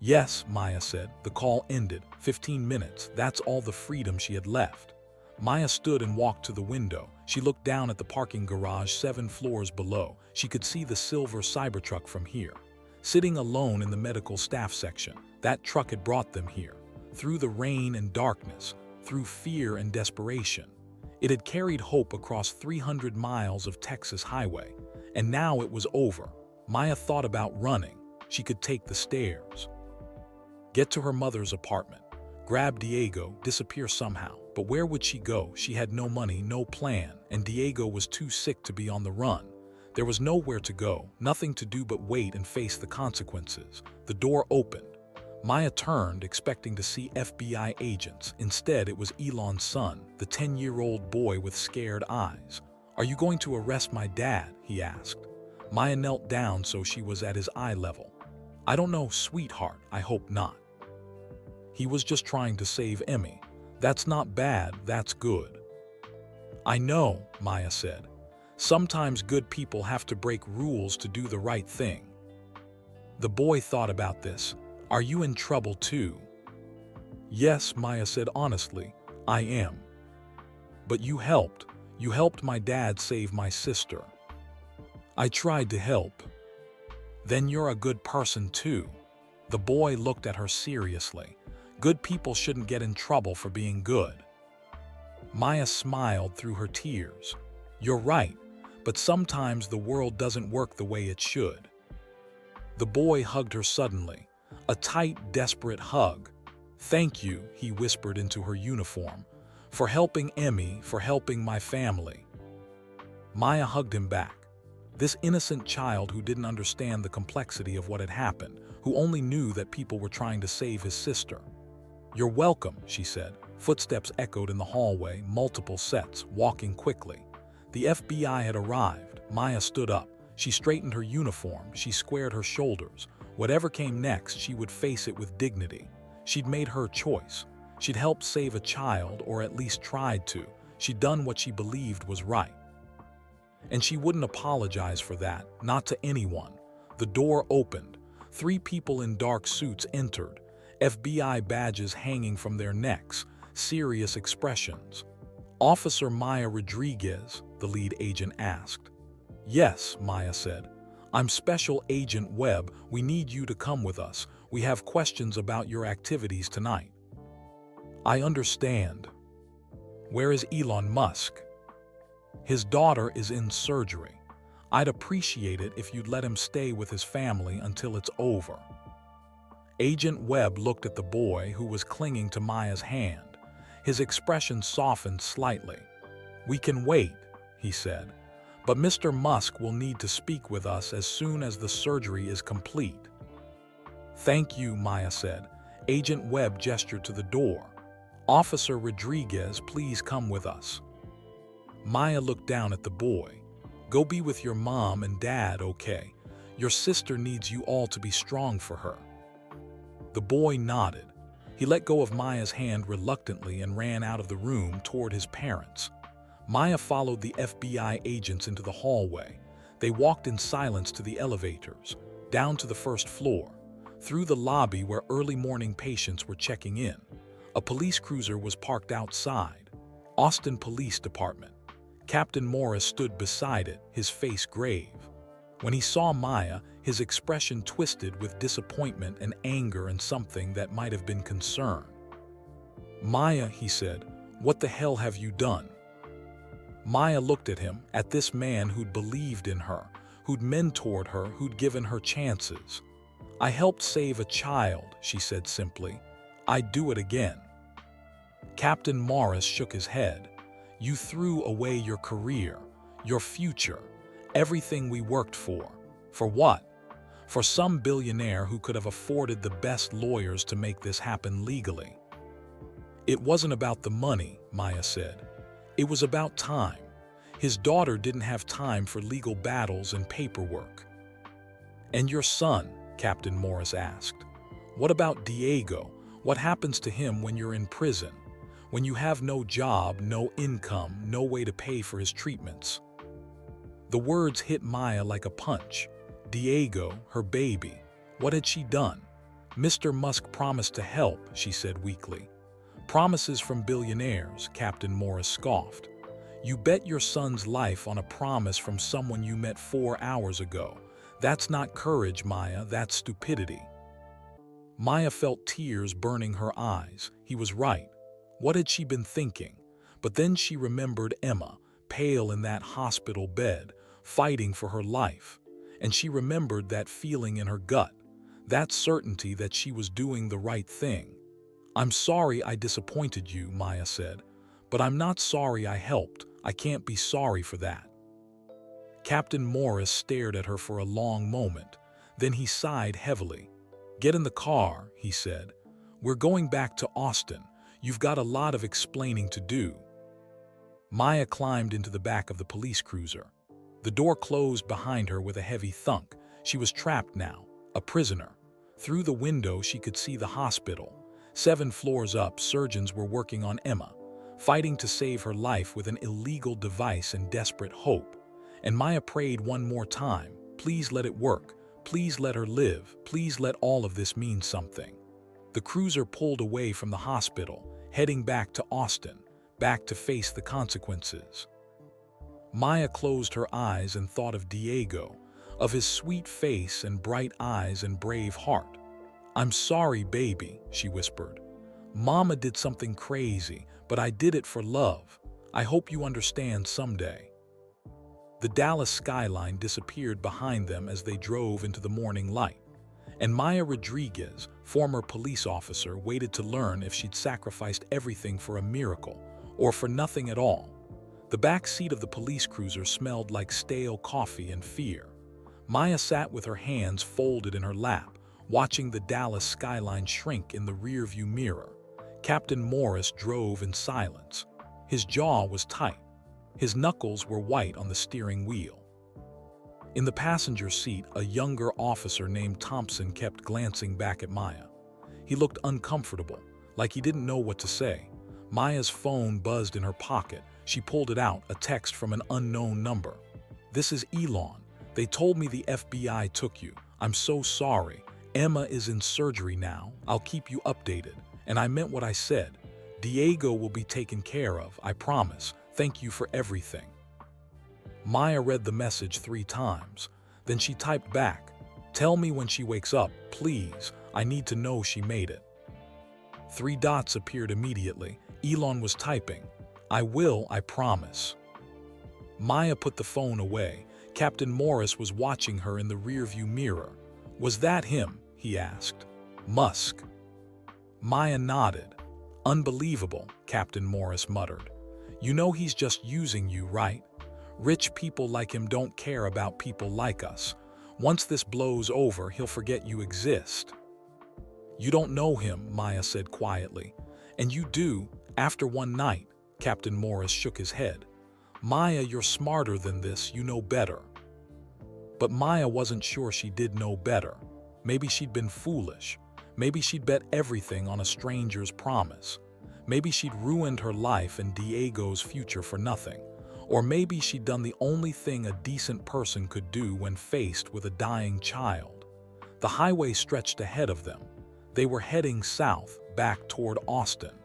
Yes, Maya said. The call ended. 15 minutes. That's all the freedom she had left. Maya stood and walked to the window. She looked down at the parking garage 7 floors below. She could see the silver Cybertruck from here. Sitting alone in the medical staff section, that truck had brought them here. Through the rain and darkness, through fear and desperation. It had carried hope across 300 miles of Texas highway. And now it was over. Maya thought about running. She could take the stairs. Get to her mother's apartment. Grab Diego, disappear somehow. But where would she go? She had no money, no plan, and Diego was too sick to be on the run. There was nowhere to go, nothing to do but wait and face the consequences. The door opened. Maya turned, expecting to see FBI agents. Instead, it was Elon's son, the 10-year-old boy with scared eyes. Are you going to arrest my dad? He asked. Maya knelt down so she was at his eye level. I don't know, sweetheart, I hope not. He was just trying to save Emmy. That's not bad, that's good. I know, Maya said. Sometimes good people have to break rules to do the right thing. The boy thought about this. Are you in trouble too? Yes, Maya said honestly, I am. But you helped. You helped my dad save my sister. I tried to help. Then you're a good person too. The boy looked at her seriously. Good people shouldn't get in trouble for being good. Maya smiled through her tears. You're right, but sometimes the world doesn't work the way it should. The boy hugged her suddenly, a tight, desperate hug. Thank you, he whispered into her uniform, for helping Emmy, for helping my family. Maya hugged him back. This innocent child who didn't understand the complexity of what had happened, who only knew that people were trying to save his sister. You're welcome, she said. Footsteps echoed in the hallway, multiple sets, walking quickly. The FBI had arrived. Maya stood up. She straightened her uniform. She squared her shoulders. Whatever came next, she would face it with dignity. She'd made her choice. She'd helped save a child, or at least tried to. She'd done what she believed was right. And she wouldn't apologize for that, not to anyone. The door opened. 3 people in dark suits entered. FBI badges hanging from their necks, serious expressions. Officer Maya Rodriguez, the lead agent asked. Yes, Maya said. I'm Special Agent Webb. We need you to come with us. We have questions about your activities tonight. I understand. Where is Elon Musk? His daughter is in surgery. I'd appreciate it if you'd let him stay with his family until it's over." Agent Webb looked at the boy who was clinging to Maya's hand. His expression softened slightly. "We can wait," he said, "but Mr. Musk will need to speak with us as soon as the surgery is complete." "Thank you," Maya said. Agent Webb gestured to the door. "Officer Rodriguez, please come with us." Maya looked down at the boy. "Go be with your mom and dad, okay? Your sister needs you all to be strong for her." The boy nodded. He let go of Maya's hand reluctantly and ran out of the room toward his parents. Maya followed the FBI agents into the hallway. They walked in silence to the elevators, down to the first floor, through the lobby where early morning patients were checking in. A police cruiser was parked outside. Austin Police Department. Captain Morris stood beside it, his face grave. When he saw Maya, his expression twisted with disappointment and anger and something that might have been concern. "Maya," he said, "what the hell have you done?" Maya looked at him, at this man who'd believed in her, who'd mentored her, who'd given her chances. "I helped save a child," she said simply. "I'd do it again." Captain Morris shook his head. "You threw away your career, your future, everything we worked for. For what? For some billionaire who could have afforded the best lawyers to make this happen legally." "It wasn't about the money," Maya said. "It was about time. His daughter didn't have time for legal battles and paperwork." "And your son?" Captain Morris asked. "What about Diego? What happens to him when you're in prison? When you have no job, no income, no way to pay for his treatments?" The words hit Maya like a punch. Diego, her baby. What had she done? "Mr. Musk promised to help," she said weakly. "Promises from billionaires," Captain Morris scoffed. "You bet your son's life on a promise from someone you met 4 hours ago. That's not courage, Maya, that's stupidity." Maya felt tears burning her eyes. He was right. What had she been thinking? But then she remembered Emma, pale in that hospital bed, fighting for her life. And she remembered that feeling in her gut, that certainty that she was doing the right thing. "I'm sorry I disappointed you," Maya said. "But I'm not sorry I helped. I can't be sorry for that." Captain Morris stared at her for a long moment. Then he sighed heavily. "Get in the car," he said. "We're going back to Austin. You've got a lot of explaining to do." Maya climbed into the back of the police cruiser. The door closed behind her with a heavy thunk. She was trapped now, a prisoner. Through the window she could see the hospital. 7 floors up, surgeons were working on Emma, fighting to save her life with an illegal device and desperate hope. And Maya prayed one more time, "Please let it work. Please let her live. Please let all of this mean something." The cruiser pulled away from the hospital, heading back to Austin, back to face the consequences. Maya closed her eyes and thought of Diego, of his sweet face and bright eyes and brave heart. "I'm sorry, baby," she whispered. "Mama did something crazy, but I did it for love. I hope you understand someday." The Dallas skyline disappeared behind them as they drove into the morning light. And Maya Rodriguez, former police officer, waited to learn if she'd sacrificed everything for a miracle, or for nothing at all. The back seat of the police cruiser smelled like stale coffee and fear. Maya sat with her hands folded in her lap, watching the Dallas skyline shrink in the rearview mirror. Captain Morris drove in silence. His jaw was tight. His knuckles were white on the steering wheel. In the passenger seat, a younger officer named Thompson kept glancing back at Maya. He looked uncomfortable, like he didn't know what to say. Maya's phone buzzed in her pocket. She pulled it out, a text from an unknown number. "This is Elon. They told me the FBI took you. I'm so sorry. Emma is in surgery now. I'll keep you updated. And I meant what I said. Diego will be taken care of, I promise. Thank you for everything." Maya read the message 3 times. Then she typed back, "Tell me when she wakes up, please. I need to know she made it." 3 dots appeared immediately. Elon was typing, "I will, I promise." Maya put the phone away. Captain Morris was watching her in the rearview mirror. "Was that him?" he asked. "Musk." Maya nodded. "Unbelievable," Captain Morris muttered. "You know he's just using you, right? Rich people like him don't care about people like us. Once this blows over, he'll forget you exist." "You don't know him," Maya said quietly. "And you do, after one night." Captain Morris shook his head. "Maya, you're smarter than this, you know better." But Maya wasn't sure she did know better. Maybe she'd been foolish. Maybe she'd bet everything on a stranger's promise. Maybe she'd ruined her life and Diego's future for nothing. Or maybe she'd done the only thing a decent person could do when faced with a dying child. The highway stretched ahead of them. They were heading south, back toward Austin.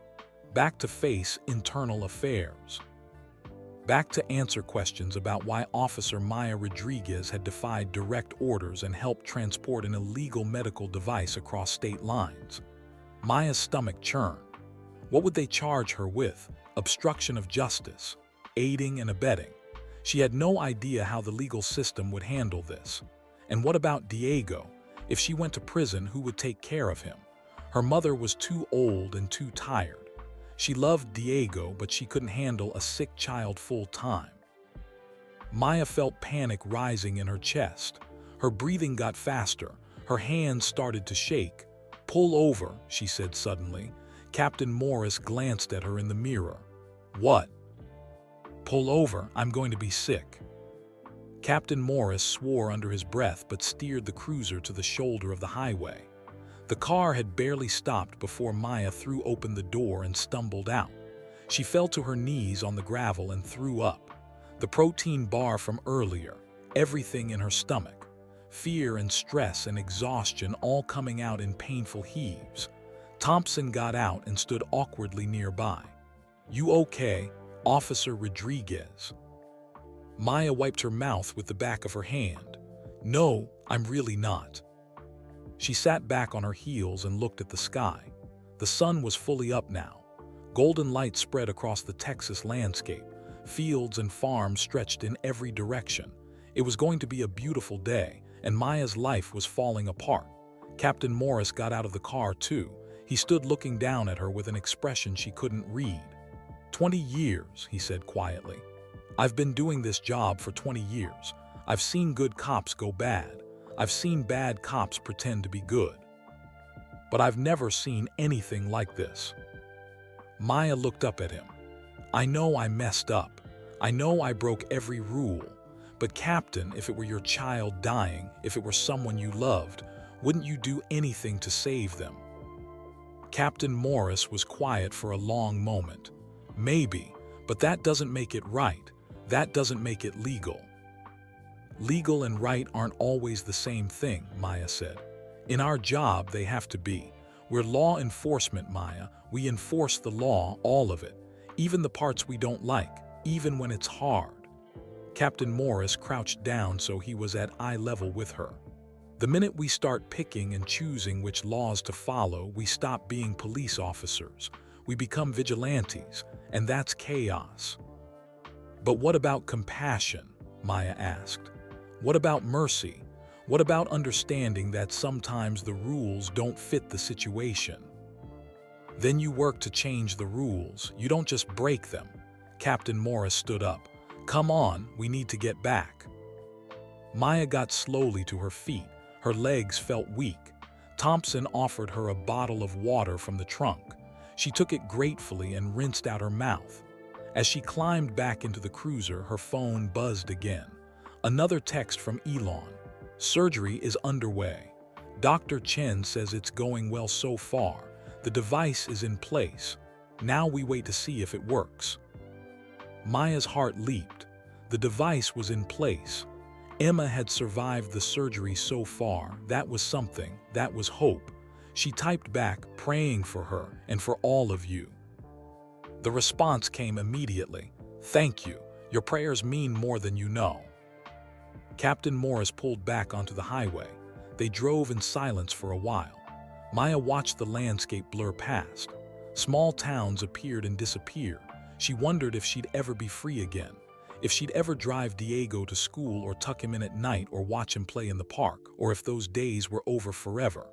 Back to face internal affairs. Back to answer questions about why Officer Maya Rodriguez had defied direct orders and helped transport an illegal medical device across state lines. Maya's stomach churned. What would they charge her with? Obstruction of justice? Aiding and abetting? She had no idea how the legal system would handle this. And what about Diego? If she went to prison, who would take care of him? Her mother was too old and too tired. She loved Diego, but she couldn't handle a sick child full time. Maya felt panic rising in her chest. Her breathing got faster. Her hands started to shake. "Pull over," she said suddenly. Captain Morris glanced at her in the mirror. "What?" "Pull over, I'm going to be sick." Captain Morris swore under his breath but steered the cruiser to the shoulder of the highway. The car had barely stopped before Maya threw open the door and stumbled out. She fell to her knees on the gravel and threw up. The protein bar from earlier, everything in her stomach, fear and stress and exhaustion all coming out in painful heaves. Thompson got out and stood awkwardly nearby. "You okay, Officer Rodriguez?" Maya wiped her mouth with the back of her hand. "No, I'm really not." She sat back on her heels and looked at the sky. The sun was fully up now. Golden light spread across the Texas landscape. Fields and farms stretched in every direction. It was going to be a beautiful day, and Maya's life was falling apart. Captain Morris got out of the car too. He stood looking down at her with an expression she couldn't read. 20 years, he said quietly. "I've been doing this job for 20 years. I've seen good cops go bad. I've seen bad cops pretend to be good. But I've never seen anything like this." Maya looked up at him. "I know I messed up. I know I broke every rule. But Captain, if it were your child dying, if it were someone you loved, wouldn't you do anything to save them?" Captain Morris was quiet for a long moment. "Maybe, but that doesn't make it right. That doesn't make it legal." "Legal and right aren't always the same thing," Maya said. "In our job, they have to be. We're law enforcement, Maya. We enforce the law, all of it. Even the parts we don't like, even when it's hard." Captain Morris crouched down so he was at eye level with her. "The minute we start picking and choosing which laws to follow, we stop being police officers. We become vigilantes, and that's chaos." "But what about compassion?" Maya asked. "What about mercy? What about understanding that sometimes the rules don't fit the situation?" "Then you work to change the rules. You don't just break them." Captain Morris stood up. "Come on, we need to get back." Maya got slowly to her feet. Her legs felt weak. Thompson offered her a bottle of water from the trunk. She took it gratefully and rinsed out her mouth. As she climbed back into the cruiser, her phone buzzed again. Another text from Elon. "Surgery is underway. Dr. Chen says it's going well so far. The device is in place. Now we wait to see if it works." Maya's heart leaped. The device was in place. Emma had survived the surgery so far. That was something. That was hope. She typed back, "Praying for her and for all of you." The response came immediately. "Thank you. Your prayers mean more than you know." Captain Morris pulled back onto the highway. They drove in silence for a while. Maya watched the landscape blur past. Small towns appeared and disappeared. She wondered if she'd ever be free again. if she'd ever drive Diego to school or tuck him in at night or watch him play in the park, or if those days were over forever.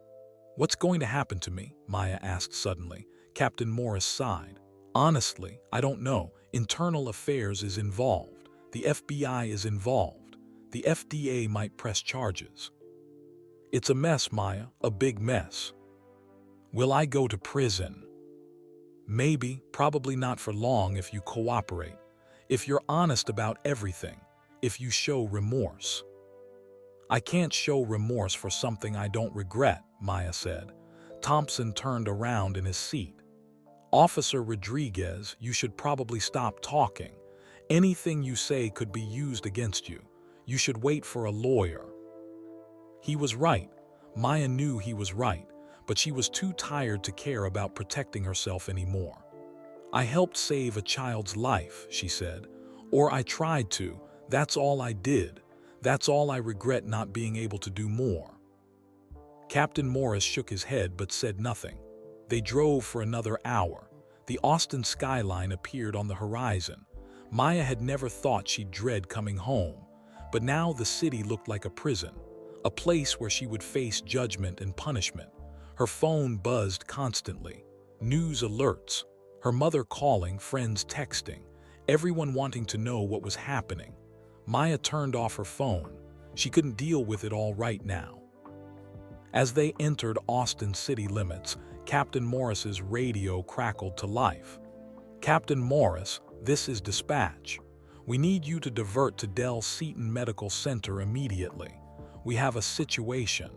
"What's going to happen to me?" Maya asked suddenly. Captain Morris sighed. "Honestly, I don't know. Internal Affairs is involved. The FBI is involved. The FDA might press charges. It's a mess, Maya, a big mess." "Will I go to prison?" "Maybe, probably not for long if you cooperate. If you're honest about everything. If you show remorse." "I can't show remorse for something I don't regret," Maya said. Thompson turned around in his seat. "Officer Rodriguez, you should probably stop talking. Anything you say could be used against you. You should wait for a lawyer." He was right. Maya knew he was right, but she was too tired to care about protecting herself anymore. "I helped save a child's life," she said. "Or I tried to. That's all I did. That's all I regret, not being able to do more." Captain Morris shook his head but said nothing. They drove for another hour. The Austin skyline appeared on the horizon. Maya had never thought she'd dread coming home, but now the city looked like a prison, a place where she would face judgment and punishment. Her phone buzzed constantly. News alerts, her mother calling, friends texting, everyone wanting to know what was happening. Maya turned off her phone. She couldn't deal with it all right now. As they entered Austin city limits, Captain Morris's radio crackled to life. "Captain Morris, this is dispatch. We need you to divert to Del Seaton Medical Center immediately. We have a situation."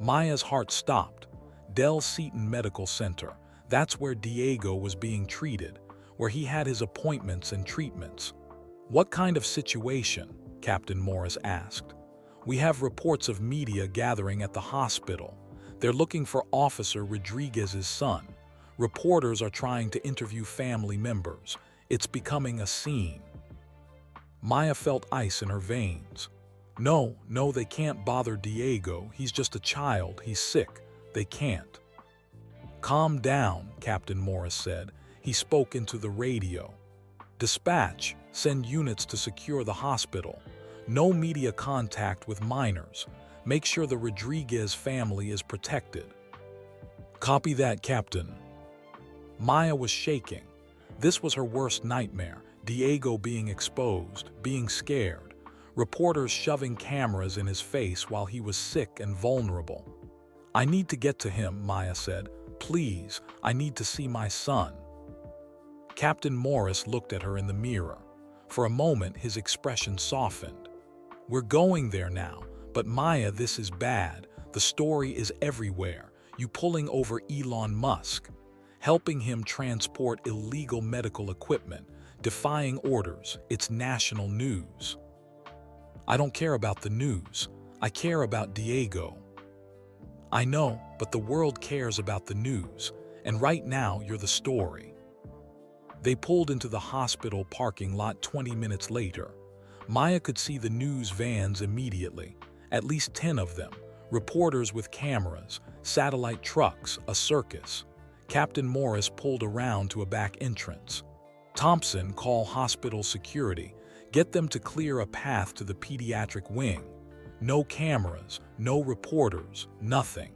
Maya's heart stopped. Del Seaton Medical Center. That's where Diego was being treated, where he had his appointments and treatments. "What kind of situation?" Captain Morris asked. "We have reports of media gathering at the hospital. They're looking for Officer Rodriguez's son. Reporters are trying to interview family members. It's becoming a scene." Maya felt ice in her veins. No, they can't bother Diego. He's just a child. He's sick. They can't." "Calm down," Captain Morris said. He spoke into the radio. "Dispatch, send units to secure the hospital. No media contact with minors. Make sure the Rodriguez family is protected." "Copy that, Captain." Maya was shaking. This was her worst nightmare. Diego being exposed, being scared. Reporters shoving cameras in his face while he was sick and vulnerable. "I need to get to him," Maya said. "Please, I need to see my son." Captain Morris looked at her in the mirror. For a moment, his expression softened. "We're going there now. But Maya, this is bad. The story is everywhere. You pulling over Elon Musk, helping him transport illegal medical equipment, defying orders. It's national news." "I don't care about the news. I care about Diego." "I know, but the world cares about the news, and right now you're the story." They pulled into the hospital parking lot 20 minutes later. Maya could see the news vans immediately, at least 10 of them, reporters with cameras, satellite trucks, a circus. Captain Morris pulled around to a back entrance. "Thompson, call hospital security. Get them to clear a path to the pediatric wing. No cameras, no reporters, nothing."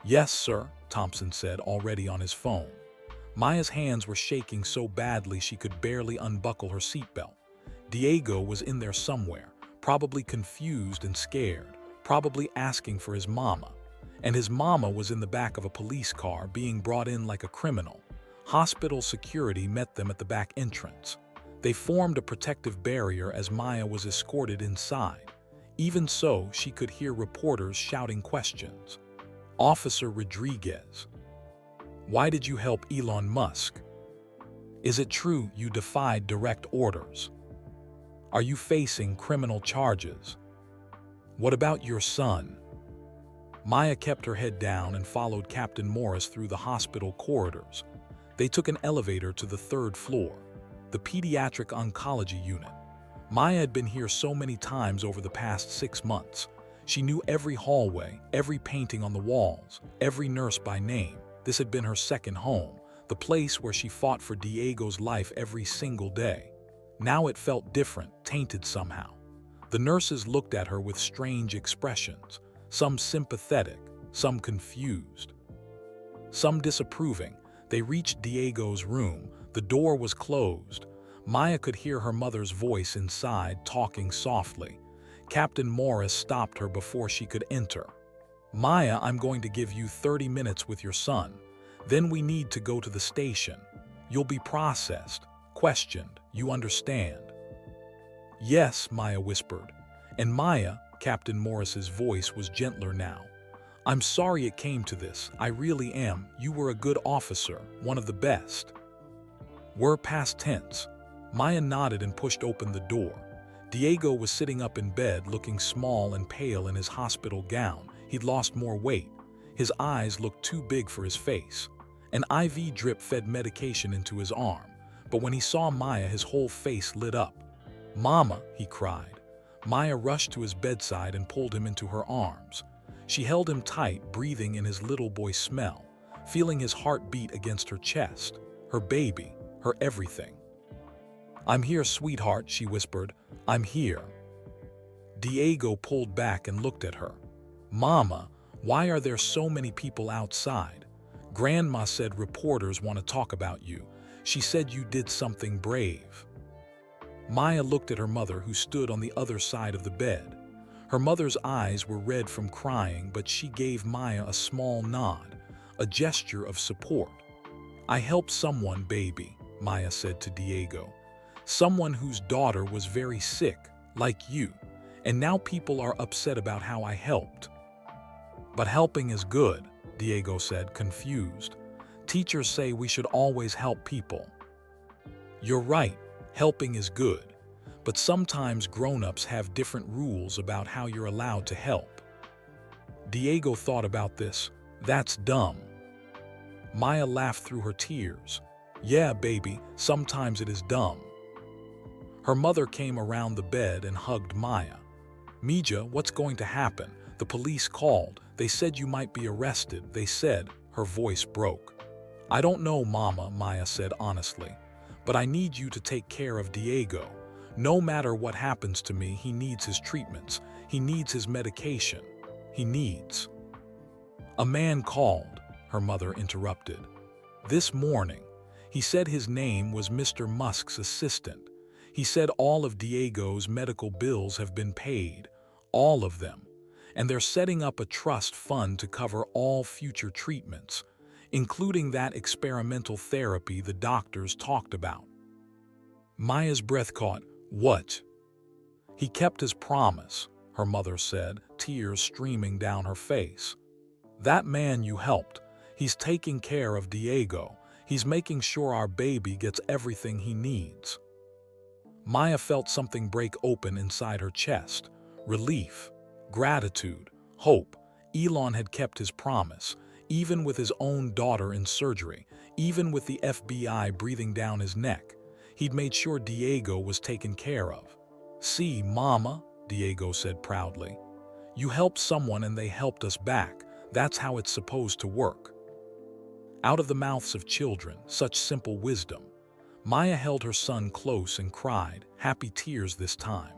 "Yes, sir," Thompson said, already on his phone. Maya's hands were shaking so badly she could barely unbuckle her seatbelt. Diego was in there somewhere, probably confused and scared, probably asking for his mama. And his mama was in the back of a police car being brought in like a criminal. Hospital security met them at the back entrance. They formed a protective barrier as Maya was escorted inside. Even so, she could hear reporters shouting questions. "Officer Rodriguez, why did you help Elon Musk? Is it true you defied direct orders? Are you facing criminal charges? What about your son?" Maya kept her head down and followed Captain Morris through the hospital corridors. They took an elevator to the 3rd floor, the pediatric oncology unit. Maya had been here so many times over the past 6 months. She knew every hallway, every painting on the walls, every nurse by name. This had been her second home, the place where she fought for Diego's life every single day. Now it felt different, tainted somehow. The nurses looked at her with strange expressions, some sympathetic, some confused, some disapproving. They reached Diego's room. The door was closed. Maya could hear her mother's voice inside, talking softly. Captain Morris stopped her before she could enter. "Maya, I'm going to give you 30 minutes with your son. Then we need to go to the station. You'll be processed, questioned, you understand?" "Yes," Maya whispered. "And Maya," Captain Morris's voice was gentler now, "I'm sorry it came to this. I really am. You were a good officer, one of the best." "We're past tense." Maya nodded and pushed open the door. Diego was sitting up in bed, looking small and pale in his hospital gown. He'd lost more weight. His eyes looked too big for his face. An IV drip fed medication into his arm, but when he saw Maya, his whole face lit up. "Mama," he cried. Maya rushed to his bedside and pulled him into her arms. She held him tight, breathing in his little boy smell, feeling his heart beat against her chest. Her baby, her everything. "I'm here, sweetheart," she whispered. "I'm here." Diego pulled back and looked at her. "Mama, why are there so many people outside?" "Grandma said reporters want to talk about you. She said you did something brave." Maya looked at her mother, who stood on the other side of the bed. Her mother's eyes were red from crying, but she gave Maya a small nod, a gesture of support. "I helped someone, baby," Maya said to Diego. "Someone whose daughter was very sick, like you, and now people are upset about how I helped." "But helping is good," Diego said, confused. "Teachers say we should always help people." "You're right, helping is good. But sometimes grown-ups have different rules about how you're allowed to help." Diego thought about this. "That's dumb." Maya laughed through her tears. "Yeah, baby, sometimes it is dumb." Her mother came around the bed and hugged Maya. "Mija, what's going to happen? The police called. They said you might be arrested. They said," her voice broke. "I don't know, Mama," Maya said honestly. "But I need you to take care of Diego. No matter what happens to me, he needs his treatments. He needs his medication. He needs—" "A man called," her mother interrupted. "This morning. He said his name was Mr. Musk's assistant. He said all of Diego's medical bills have been paid, all of them, and they're setting up a trust fund to cover all future treatments, including that experimental therapy the doctors talked about." Maya's breath caught. "What?" "He kept his promise," her mother said, tears streaming down her face. "That man you helped, he's taking care of Diego. He's making sure our baby gets everything he needs." Maya felt something break open inside her chest. Relief, gratitude, hope. Elon had kept his promise, even with his own daughter in surgery, even with the FBI breathing down his neck. He'd made sure Diego was taken care of. "See, Mama," Diego said proudly. "You helped someone and they helped us back. That's how it's supposed to work." Out of the mouths of children, such simple wisdom. Maya held her son close and cried, happy tears this time.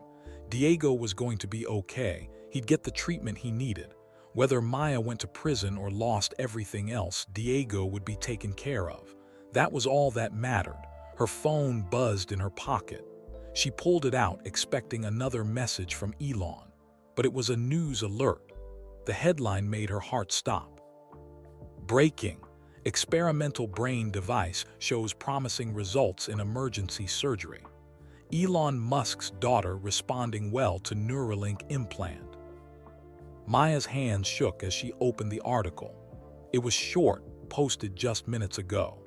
Diego was going to be okay. He'd get the treatment he needed. Whether Maya went to prison or lost everything else, Diego would be taken care of. That was all that mattered. Her phone buzzed in her pocket. She pulled it out, expecting another message from Elon. But it was a news alert. The headline made her heart stop. "Breaking. Experimental brain device shows promising results in emergency surgery. Elon Musk's daughter responding well to Neuralink implant." Maya's hands shook as she opened the article. It was short, posted just minutes ago.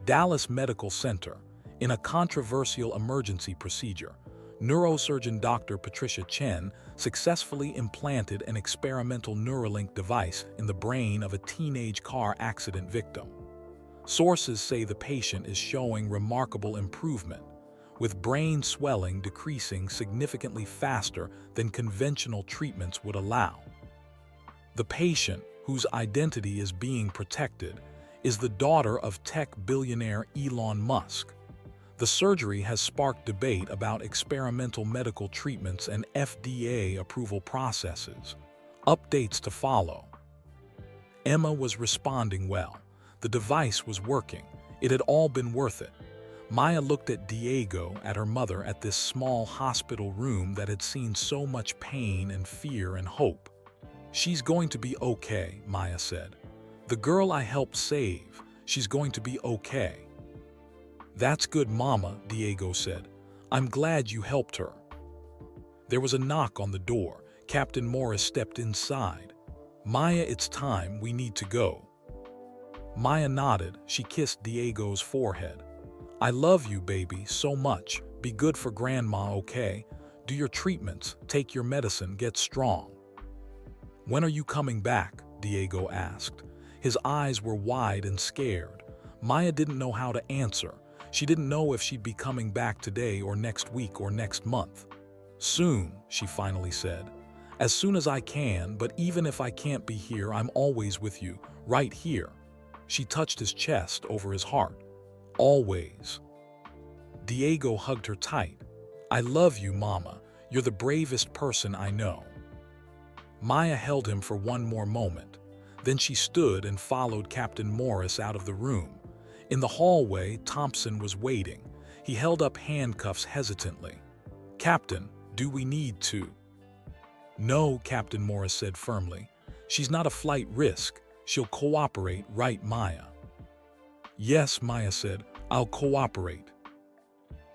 Dallas Medical Center. In a controversial emergency procedure, neurosurgeon Dr. Patricia Chen successfully implanted an experimental Neuralink device in the brain of a teenage car accident victim. Sources say the patient is showing remarkable improvement, with brain swelling decreasing significantly faster than conventional treatments would allow. The patient, whose identity is being protected, is the daughter of tech billionaire Elon Musk. The surgery has sparked debate about experimental medical treatments and FDA approval processes. Updates to follow. Emma was responding well. The device was working. It had all been worth it. Maya looked at Diego, at her mother, at this small hospital room that had seen so much pain and fear and hope. "She's going to be okay," Maya said. "The girl I helped save, she's going to be okay." "That's good, Mama," Diego said. "I'm glad you helped her." There was a knock on the door. Captain Morris stepped inside. "Maya, it's time, we need to go." Maya nodded. She kissed Diego's forehead. "I love you, baby, so much. Be good for Grandma, okay? Do your treatments, take your medicine, get strong." "When are you coming back?" Diego asked. His eyes were wide and scared. Maya didn't know how to answer. She didn't know if she'd be coming back today or next week or next month. "Soon," she finally said. "As soon as I can, but even if I can't be here, I'm always with you, right here." She touched his chest over his heart. "Always." Diego hugged her tight. "I love you, Mama. You're the bravest person I know." Maya held him for one more moment. Then she stood and followed Captain Morris out of the room. In the hallway, Thompson was waiting. He held up handcuffs hesitantly. "Captain, do we need to?" "No," Captain Morris said firmly. "She's not a flight risk. She'll cooperate, right, Maya?" "Yes," Maya said. "I'll cooperate."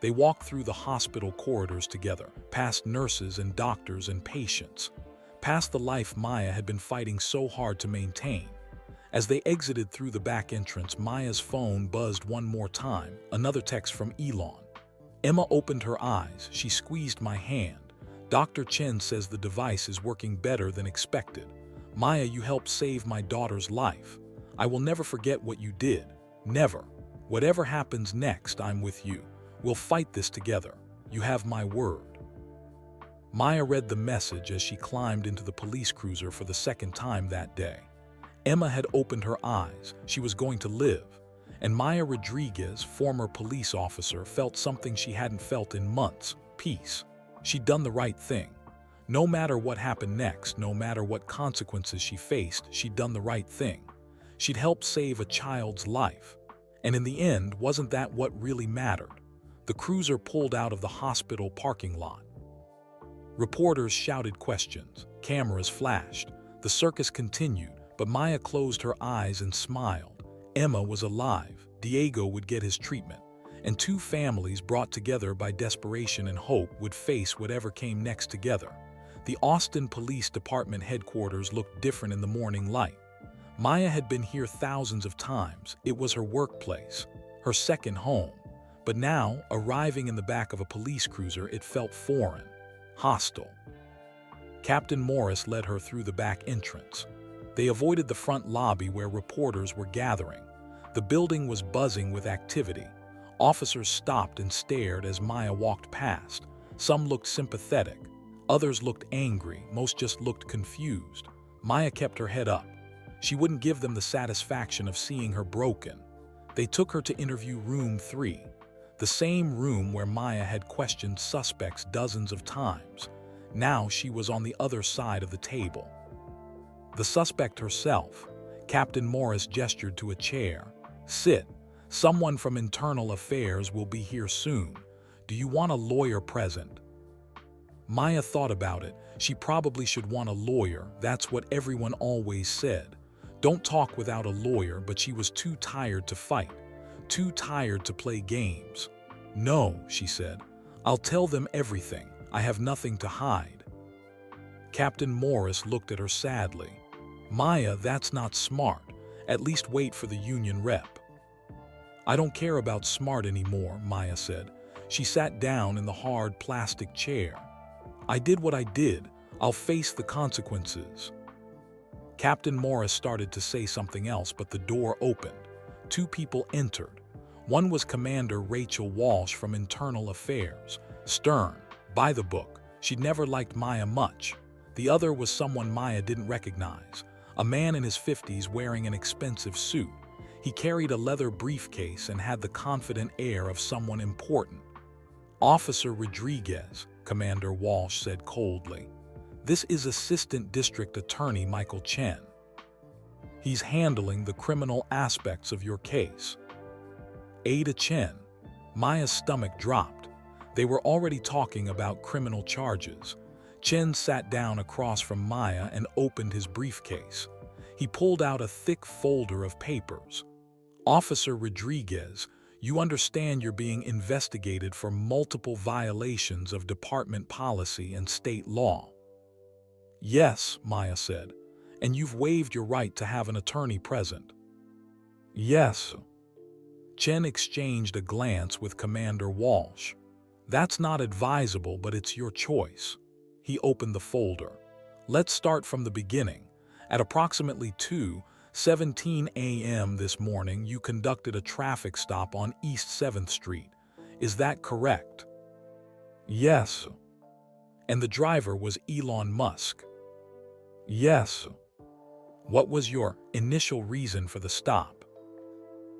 They walked through the hospital corridors together, past nurses and doctors and patients, past the life Maya had been fighting so hard to maintain. As they exited through the back entrance, Maya's phone buzzed one more time, another text from Elon. Emma opened her eyes. She squeezed my hand. "Dr. Chen says the device is working better than expected. Maya, you helped save my daughter's life. I will never forget what you did. Never. Whatever happens next, I'm with you. We'll fight this together. You have my word." Maya read the message as she climbed into the police cruiser for the second time that day. Emma had opened her eyes. She was going to live. And Maya Rodriguez, former police officer, felt something she hadn't felt in months: peace. She'd done the right thing. No matter what happened next, no matter what consequences she faced, she'd done the right thing. She'd helped save a child's life. And in the end, wasn't that what really mattered? The cruiser pulled out of the hospital parking lot. Reporters shouted questions. Cameras flashed. The circus continued, but Maya closed her eyes and smiled. Emma was alive. Diego would get his treatment. And two families brought together by desperation and hope would face whatever came next together. The Austin Police Department headquarters looked different in the morning light. Maya had been here thousands of times. It was her workplace, her second home. But now, arriving in the back of a police cruiser, it felt foreign, hostile. Captain Morris led her through the back entrance. They avoided the front lobby where reporters were gathering. The building was buzzing with activity. Officers stopped and stared as Maya walked past. Some looked sympathetic. Others looked angry. Most just looked confused. Maya kept her head up. She wouldn't give them the satisfaction of seeing her broken. They took her to interview room 3. The same room where Maya had questioned suspects dozens of times. Now she was on the other side of the table. The suspect herself. Captain Morris gestured to a chair. "Sit. Someone from Internal Affairs will be here soon. Do you want a lawyer present?" Maya thought about it. She probably should want a lawyer. That's what everyone always said. Don't talk without a lawyer, but she was too tired to fight. Too tired to play games. "No," she said. "I'll tell them everything. I have nothing to hide." Captain Morris looked at her sadly. "Maya, that's not smart. At least wait for the union rep." "I don't care about smart anymore," Maya said. She sat down in the hard plastic chair. "I did what I did. I'll face the consequences." Captain Morris started to say something else, but the door opened. Two people entered. One was Commander Rachel Walsh from Internal Affairs, stern, by the book. She'd never liked Maya much. The other was someone Maya didn't recognize, a man in his 50s wearing an expensive suit. He carried a leather briefcase and had the confident air of someone important. "Officer Rodriguez," Commander Walsh said coldly. "This is Assistant District Attorney Michael Chen. He's handling the criminal aspects of your case." Ada Chen. Maya's stomach dropped. They were already talking about criminal charges. Chen sat down across from Maya and opened his briefcase. He pulled out a thick folder of papers. "Officer Rodriguez, you understand you're being investigated for multiple violations of department policy and state law." "Yes," Maya said, "and you've waived your right to have an attorney present." "Yes." Chen exchanged a glance with Commander Walsh. "That's not advisable, but it's your choice." He opened the folder. "Let's start from the beginning. At approximately 2:17 a.m. this morning, you conducted a traffic stop on East 7th Street. Is that correct?" "Yes." "And the driver was Elon Musk?" "Yes." "What was your initial reason for the stop?"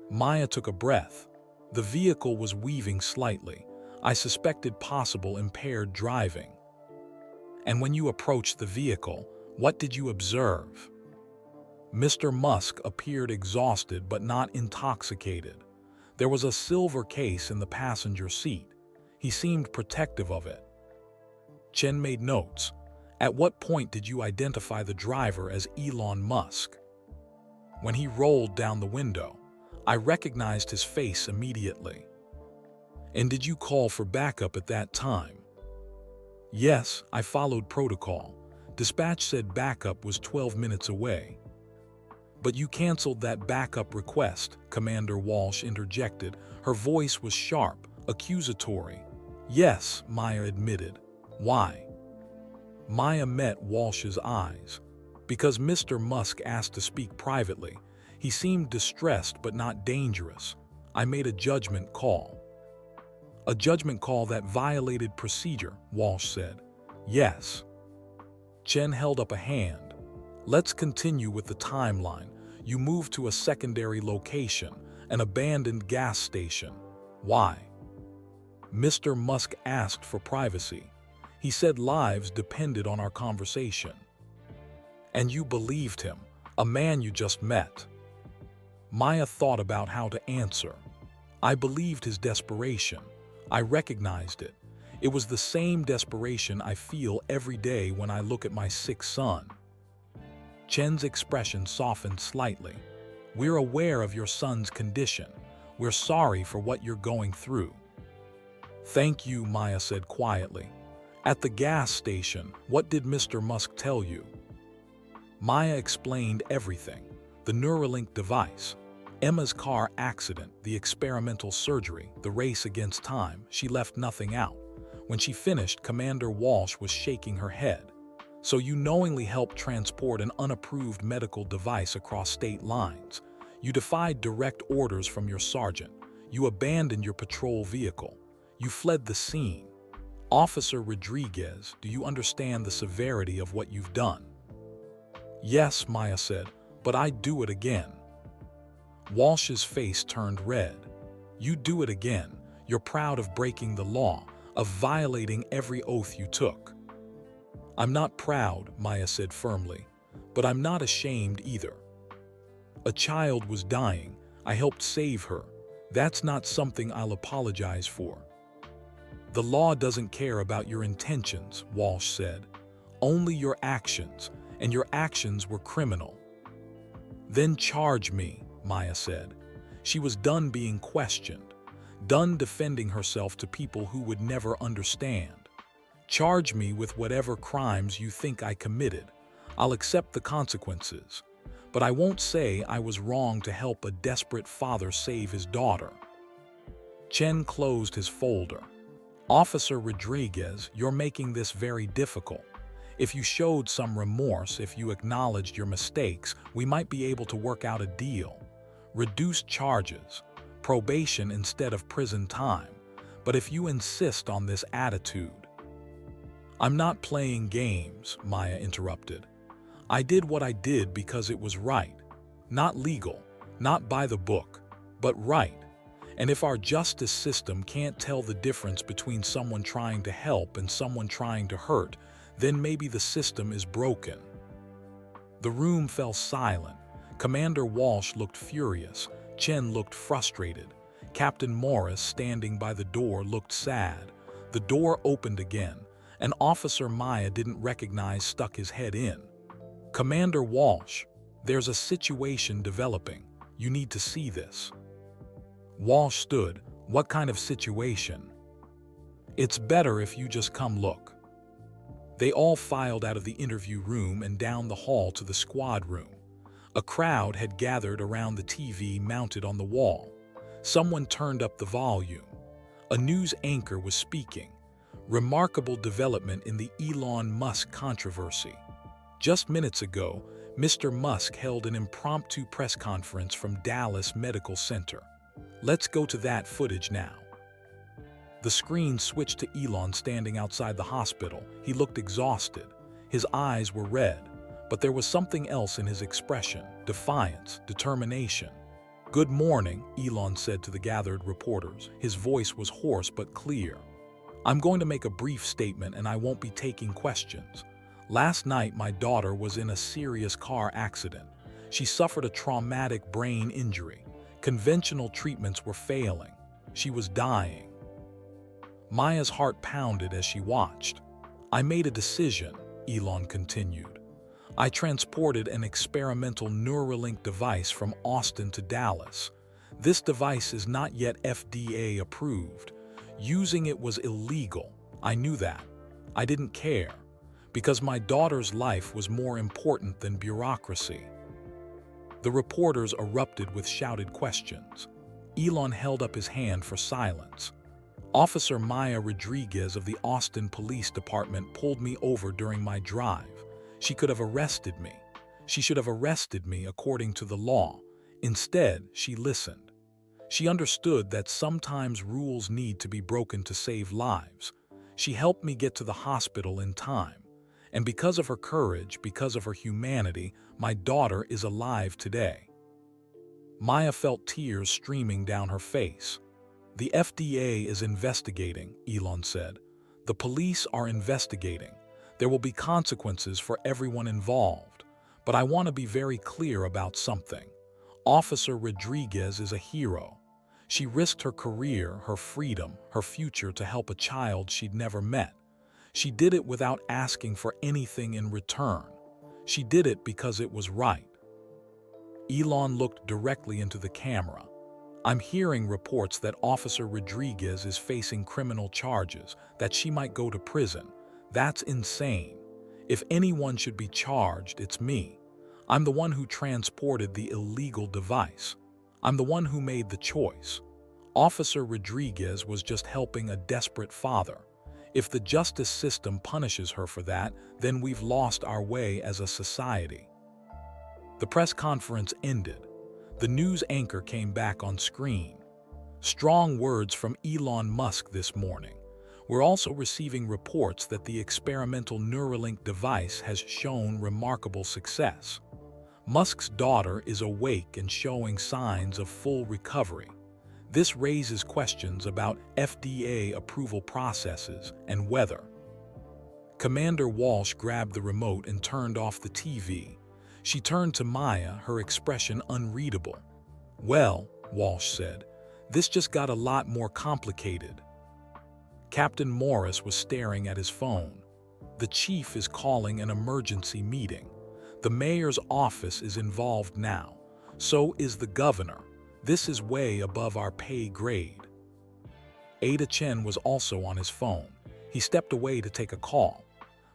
Maya took a breath. "The vehicle was weaving slightly. I suspected possible impaired driving." "And when you approached the vehicle, what did you observe?" Mr. Musk appeared exhausted but not intoxicated. There was a silver case in the passenger seat. He seemed protective of it. Chen made notes. "At what point did you identify the driver as Elon Musk?" "When he rolled down the window. I recognized his face immediately." "And did you call for backup at that time?" "Yes, I followed protocol. Dispatch said backup was 12 minutes away." "But you canceled that backup request," Commander Walsh interjected. Her voice was sharp, accusatory. "Yes," Maya admitted. "Why?" Maya met Walsh's eyes. "Because Mr. Musk asked to speak privately. He seemed distressed but not dangerous. I made a judgment call." "A judgment call that violated procedure," Walsh said. "Yes." Chen held up a hand. "Let's continue with the timeline. You moved to a secondary location, an abandoned gas station. Why?" "Mr. Musk asked for privacy. He said lives depended on our conversation." "And you believed him, a man you just met?" Maya thought about how to answer. "I believed his desperation. I recognized it. It was the same desperation I feel every day when I look at my sick son." Chen's expression softened slightly. "We're aware of your son's condition. We're sorry for what you're going through." "Thank you," Maya said quietly. "At the gas station, what did Mr. Musk tell you?" Maya explained everything. The Neuralink device, Emma's car accident, the experimental surgery, the race against time. She left nothing out. When she finished, Commander Walsh was shaking her head. "So you knowingly helped transport an unapproved medical device across state lines. You defied direct orders from your sergeant. You abandoned your patrol vehicle. You fled the scene. Officer Rodriguez, do you understand the severity of what you've done?" "Yes," Maya said, "but I'd do it again." Walsh's face turned red. "You do it again. You're proud of breaking the law, of violating every oath you took." "I'm not proud," Maya said firmly, "but I'm not ashamed either. A child was dying. I helped save her. That's not something I'll apologize for." "The law doesn't care about your intentions," Walsh said. "Only your actions, and your actions were criminal." "Then charge me," Maya said. She was done being questioned, done defending herself to people who would never understand. "Charge me with whatever crimes you think I committed. I'll accept the consequences. But I won't say I was wrong to help a desperate father save his daughter." Chen closed his folder. "Officer Rodriguez, you're making this very difficult. If you showed some remorse, if you acknowledged your mistakes, we might be able to work out a deal. Reduced charges, probation instead of prison time. But if you insist on this attitude—" "I'm not playing games," Maya interrupted. "I did what I did because it was right. Not legal, Not by the book, but right. And if our justice system can't tell the difference between someone trying to help and someone trying to hurt, then maybe the system is broken. The room fell silent. Commander Walsh looked furious. Chen looked frustrated. Captain Morris, standing by the door, looked sad. The door opened again. An officer Maya didn't recognize stuck his head in. "Commander Walsh, there's a situation developing. You need to see this." Walsh stood. "What kind of situation?" "It's better if you just come look." They all filed out of the interview room and down the hall to the squad room. A crowd had gathered around the TV mounted on the wall. Someone turned up the volume. A news anchor was speaking. "Remarkable development in the Elon Musk controversy. Just minutes ago, Mr. Musk held an impromptu press conference from Dallas Medical Center. Let's go to that footage now." The screen switched to Elon standing outside the hospital. He looked exhausted. His eyes were red, but there was something else in his expression: defiance, determination. "Good morning," Elon said to the gathered reporters. His voice was hoarse but clear. "I'm going to make a brief statement and I won't be taking questions. Last night, my daughter was in a serious car accident. She suffered a traumatic brain injury. Conventional treatments were failing. She was dying." Maya's heart pounded as she watched. "I made a decision," Elon continued. "I transported an experimental Neuralink device from Austin to Dallas. This device is not yet FDA approved. Using it was illegal. I knew that. I didn't care, because my daughter's life was more important than bureaucracy." The reporters erupted with shouted questions. Elon held up his hand for silence. "Officer Maya Rodriguez of the Austin Police Department pulled me over during my drive. She could have arrested me. She should have arrested me according to the law. Instead, she listened. She understood that sometimes rules need to be broken to save lives. She helped me get to the hospital in time. And because of her courage, because of her humanity, my daughter is alive today." Maya felt tears streaming down her face. "The FDA is investigating," Elon said. "The police are investigating. There will be consequences for everyone involved. But I want to be very clear about something. Officer Rodriguez is a hero. She risked her career, her freedom, her future to help a child she'd never met. She did it without asking for anything in return. She did it because it was right." Elon looked directly into the camera. "I'm hearing reports that Officer Rodriguez is facing criminal charges, that she might go to prison. That's insane. If anyone should be charged, it's me. I'm the one who transported the illegal device. I'm the one who made the choice. Officer Rodriguez was just helping a desperate father. If the justice system punishes her for that, then we've lost our way as a society." The press conference ended. The news anchor came back on screen. "Strong words from Elon Musk this morning. We're also receiving reports that the experimental Neuralink device has shown remarkable success. Musk's daughter is awake and showing signs of full recovery. This raises questions about FDA approval processes and whether." Commander Walsh grabbed the remote and turned off the TV. She turned to Maya, her expression unreadable. "Well," Walsh said, "this just got a lot more complicated." Captain Morris was staring at his phone. "The chief is calling an emergency meeting. The mayor's office is involved now. So is the governor. This is way above our pay grade." Ada Chen was also on his phone. He stepped away to take a call.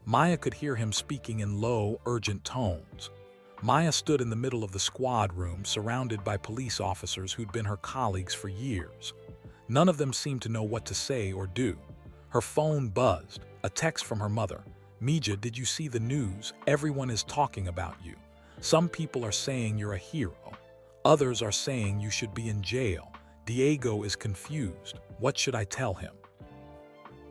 Maya could hear him speaking in low, urgent tones. Maya stood in the middle of the squad room, surrounded by police officers who'd been her colleagues for years. None of them seemed to know what to say or do. Her phone buzzed. A text from her mother. "Mija, did you see the news? Everyone is talking about you. Some people are saying you're a hero. Others are saying you should be in jail. Diego is confused. What should I tell him?"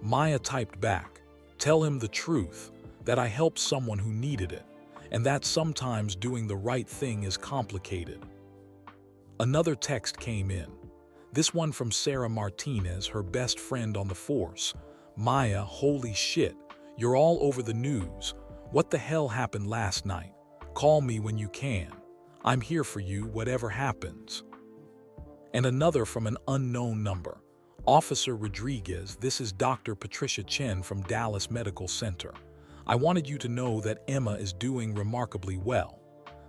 Maya typed back, "Tell him the truth, that I helped someone who needed it, and that sometimes doing the right thing is complicated." Another text came in. This one from Sarah Martinez, her best friend on the force. Maya, holy shit, you're all over the news. What the hell happened last night? Call me when you can. I'm here for you, whatever happens. And another from an unknown number. Officer Rodriguez, this is Dr. Patricia Chen from Dallas Medical Center. I wanted you to know that Emma is doing remarkably well.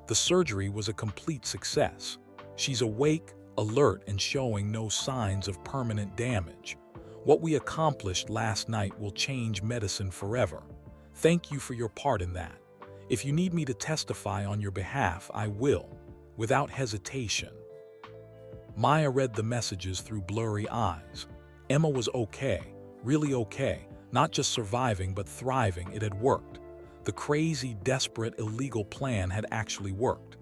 The surgery was a complete success. She's awake, alert, and showing no signs of permanent damage. What we accomplished last night will change medicine forever. Thank you for your part in that. If you need me to testify on your behalf, I will, without hesitation. Maya read the messages through blurry eyes. Emma was okay, really okay, not just surviving but thriving. It had worked. The crazy, desperate, illegal plan had actually worked.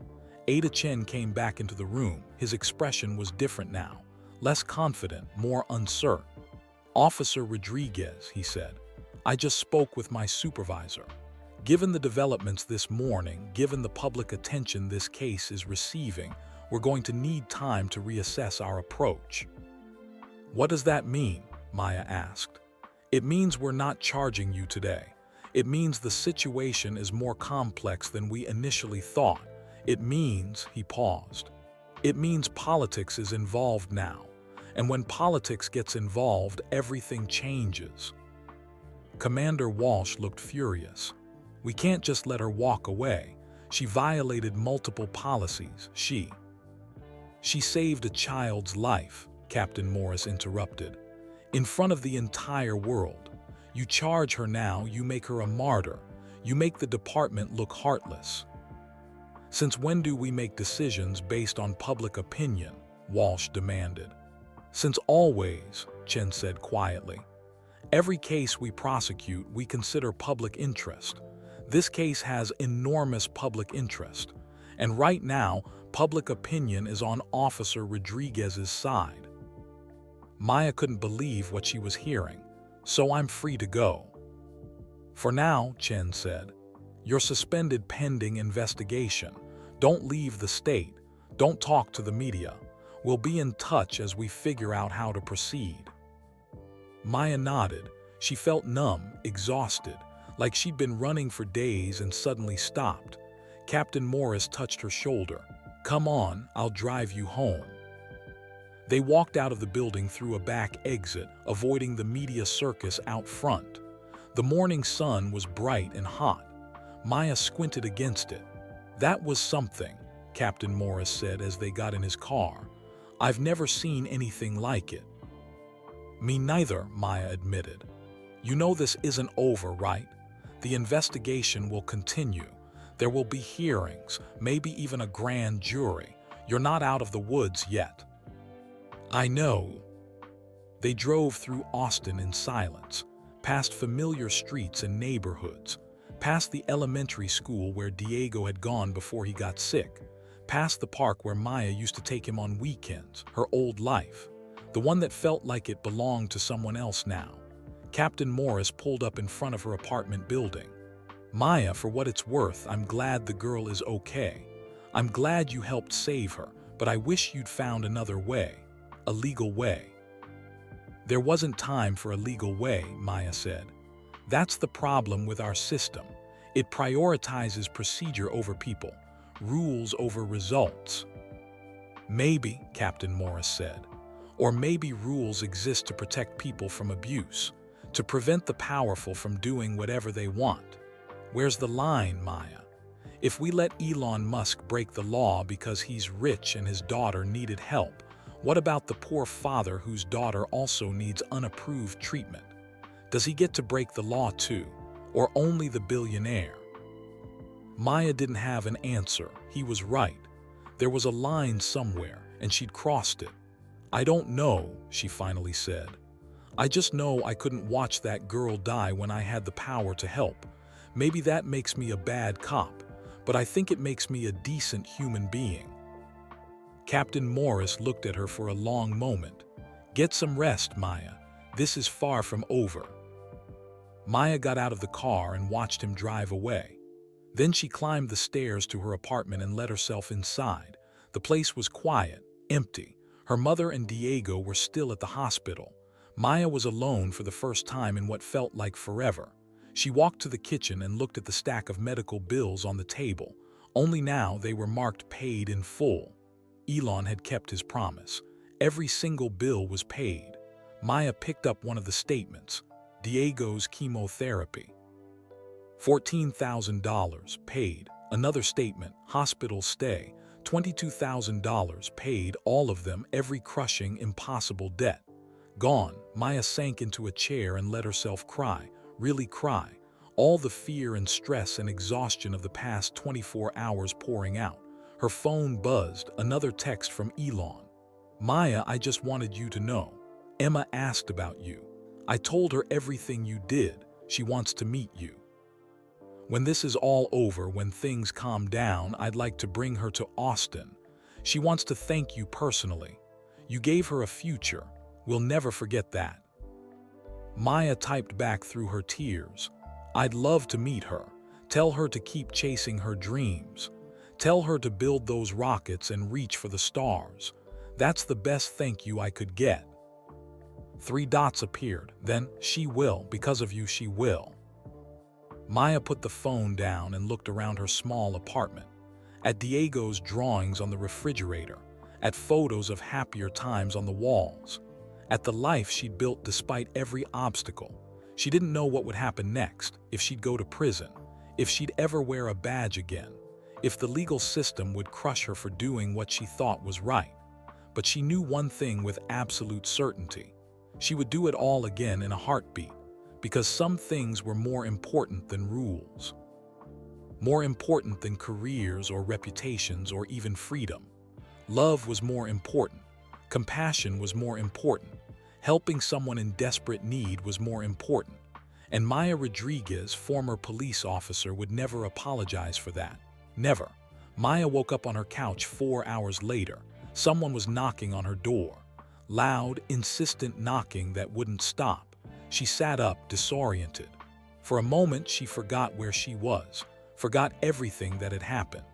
Ada Chen came back into the room. His expression was different now, less confident, more uncertain. Officer Rodriguez, he said, I just spoke with my supervisor. Given the developments this morning, given the public attention this case is receiving, we're going to need time to reassess our approach. What does that mean? Maya asked. It means we're not charging you today. It means the situation is more complex than we initially thought. It means, he paused, it means politics is involved now. And when politics gets involved, everything changes. Commander Walsh looked furious. We can't just let her walk away. She violated multiple policies. She saved a child's life, Captain Morris interrupted. In front of the entire world. You charge her now, you make her a martyr. You make the department look heartless. Since when do we make decisions based on public opinion? Walsh demanded. Since always, Chen said quietly. Every case we prosecute, we consider public interest. This case has enormous public interest. And right now, public opinion is on Officer Rodriguez's side. Maya couldn't believe what she was hearing. So I'm free to go. For now, Chen said. You're suspended pending investigation. Don't leave the state. Don't talk to the media. We'll be in touch as we figure out how to proceed. Maya nodded. She felt numb, exhausted, like she'd been running for days and suddenly stopped. Captain Morris touched her shoulder. Come on, I'll drive you home. They walked out of the building through a back exit, avoiding the media circus out front. The morning sun was bright and hot. Maya squinted against it. That was something, Captain Morris said as they got in his car. I've never seen anything like it. Me neither, Maya admitted. You know this isn't over, right? The investigation will continue. There will be hearings, maybe even a grand jury. You're not out of the woods yet. I know. They drove through Austin in silence, past familiar streets and neighborhoods, past the elementary school where Diego had gone before he got sick, past the park where Maya used to take him on weekends, her old life, the one that felt like it belonged to someone else now. Captain Morris pulled up in front of her apartment building. Maya, for what it's worth, I'm glad the girl is okay. I'm glad you helped save her, but I wish you'd found another way. A legal way. There wasn't time for a legal way, Maya said. That's the problem with our system. It prioritizes procedure over people, rules over results. Maybe, Captain Morris said, or maybe rules exist to protect people from abuse, to prevent the powerful from doing whatever they want. Where's the line, Maya? If we let Elon Musk break the law because he's rich and his daughter needed help, what about the poor father whose daughter also needs unapproved treatment? Does he get to break the law too, or only the billionaire? Maya didn't have an answer. He was right. There was a line somewhere, and she'd crossed it. I don't know, she finally said. I just know I couldn't watch that girl die when I had the power to help. Maybe that makes me a bad cop, but I think it makes me a decent human being. Captain Morris looked at her for a long moment. Get some rest, Maya. This is far from over. Maya got out of the car and watched him drive away. Then she climbed the stairs to her apartment and let herself inside. The place was quiet, empty. Her mother and Diego were still at the hospital. Maya was alone for the first time in what felt like forever. She walked to the kitchen and looked at the stack of medical bills on the table. Only now they were marked paid in full. Elon had kept his promise. Every single bill was paid. Maya picked up one of the statements. Diego's chemotherapy. $14,000 paid. Another statement, hospital stay. $22,000 paid, all of them, every crushing, impossible debt. Gone. Maya sank into a chair and let herself cry, really cry. All the fear and stress and exhaustion of the past 24 hours pouring out. Her phone buzzed, another text from Elon. Maya, I just wanted you to know. Emma asked about you. I told her everything you did. She wants to meet you. When this is all over, when things calm down, I'd like to bring her to Austin. She wants to thank you personally. You gave her a future. We'll never forget that. Maya typed back through her tears. I'd love to meet her. Tell her to keep chasing her dreams. Tell her to build those rockets and reach for the stars. That's the best thank you I could get. 3 dots appeared. Then, she will. Because of you, she will. Maya put the phone down and looked around her small apartment. At Diego's drawings on the refrigerator. At photos of happier times on the walls. At the life she'd built despite every obstacle. She didn't know what would happen next, if she'd go to prison, if she'd ever wear a badge again, if the legal system would crush her for doing what she thought was right. But she knew one thing with absolute certainty. She would do it all again in a heartbeat, because some things were more important than rules. More important than careers or reputations or even freedom. Love was more important. Compassion was more important. Helping someone in desperate need was more important. And Maya Rodriguez, former police officer, would never apologize for that. Never. Maya woke up on her couch 4 hours later. Someone was knocking on her door. Loud, insistent knocking that wouldn't stop. She sat up, disoriented. For a moment, she forgot where she was, forgot everything that had happened.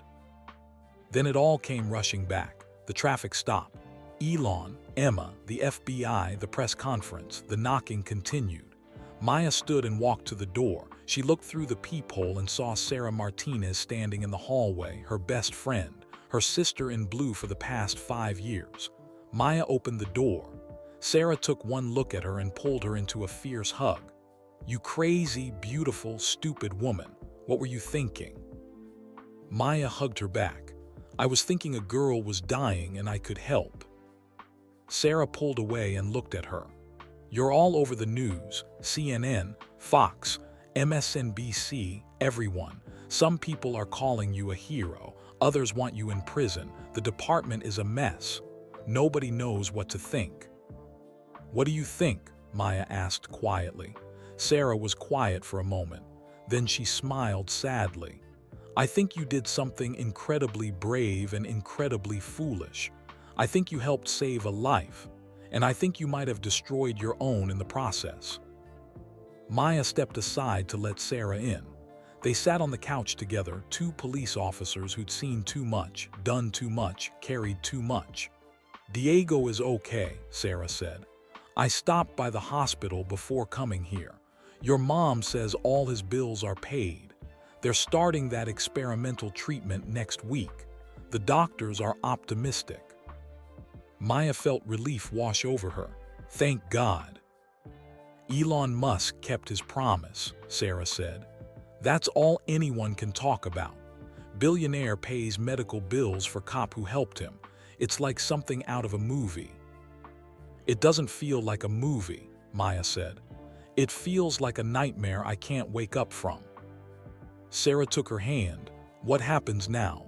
Then it all came rushing back. The traffic stopped. Elon, Emma, the FBI, the press conference, the knocking continued. Maya stood and walked to the door. She looked through the peephole and saw Sarah Martinez standing in the hallway, her best friend, her sister in blue for the past 5 years. Maya opened the door. Sarah took one look at her and pulled her into a fierce hug. You crazy, beautiful, stupid woman. What were you thinking? Maya hugged her back. I was thinking a girl was dying and I could help. Sarah pulled away and looked at her. You're all over the news, CNN, Fox, MSNBC, everyone. Some people are calling you a hero, others want you in prison. The department is a mess. Nobody knows what to think. What do you think? Maya asked quietly. Sarah was quiet for a moment. Then she smiled sadly. I think you did something incredibly brave and incredibly foolish. I think you helped save a life, and I think you might have destroyed your own in the process. Maya stepped aside to let Sarah in. They sat on the couch together, 2 police officers who'd seen too much, done too much, carried too much. Diego is okay, Sarah said. I stopped by the hospital before coming here. Your mom says all his bills are paid. They're starting that experimental treatment next week. The doctors are optimistic. Maya felt relief wash over her. Thank God. Elon Musk kept his promise, Sarah said. That's all anyone can talk about. Billionaire pays medical bills for cop who helped him. It's like something out of a movie. It doesn't feel like a movie, Maya said. It feels like a nightmare I can't wake up from. Sarah took her hand. What happens now?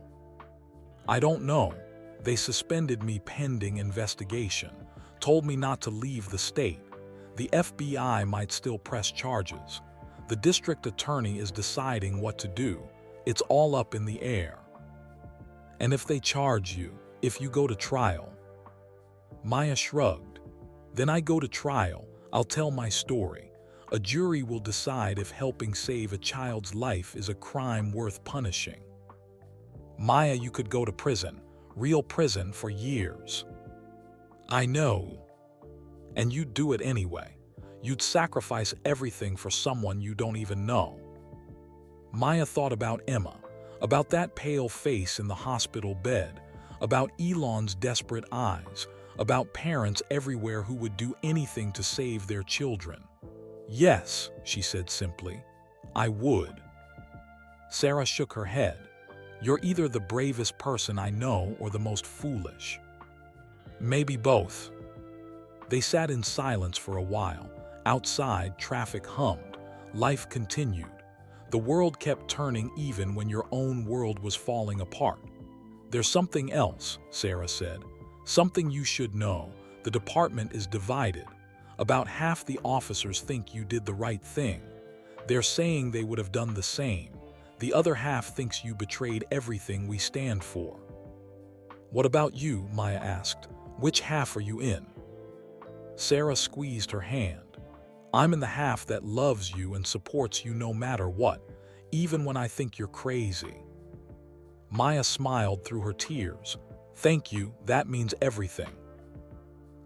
I don't know. They suspended me pending investigation, told me not to leave the state. The FBI might still press charges. The district attorney is deciding what to do. It's all up in the air. And if they charge you, if you go to trial? Maya shrugged. Then I go to trial, I'll tell my story. A jury will decide if helping save a child's life is a crime worth punishing. Maya, you could go to prison, real prison for years. I know. And you'd do it anyway. You'd sacrifice everything for someone you don't even know. Maya thought about Emma, about that pale face in the hospital bed, about Elon's desperate eyes, about parents everywhere who would do anything to save their children. Yes, she said simply, I would. Sarah shook her head. You're either the bravest person I know or the most foolish. Maybe both. They sat in silence for a while. Outside, traffic hummed. Life continued. The world kept turning even when your own world was falling apart. There's something else, Sarah said. Something you should know. The department is divided. About half the officers think you did the right thing. They're saying they would have done the same. The other half thinks you betrayed everything we stand for. What about you? Maya asked. Which half are you in? Sarah squeezed her hand. I'm in the half that loves you and supports you no matter what, even when I think you're crazy. Maya smiled through her tears. Thank you, that means everything.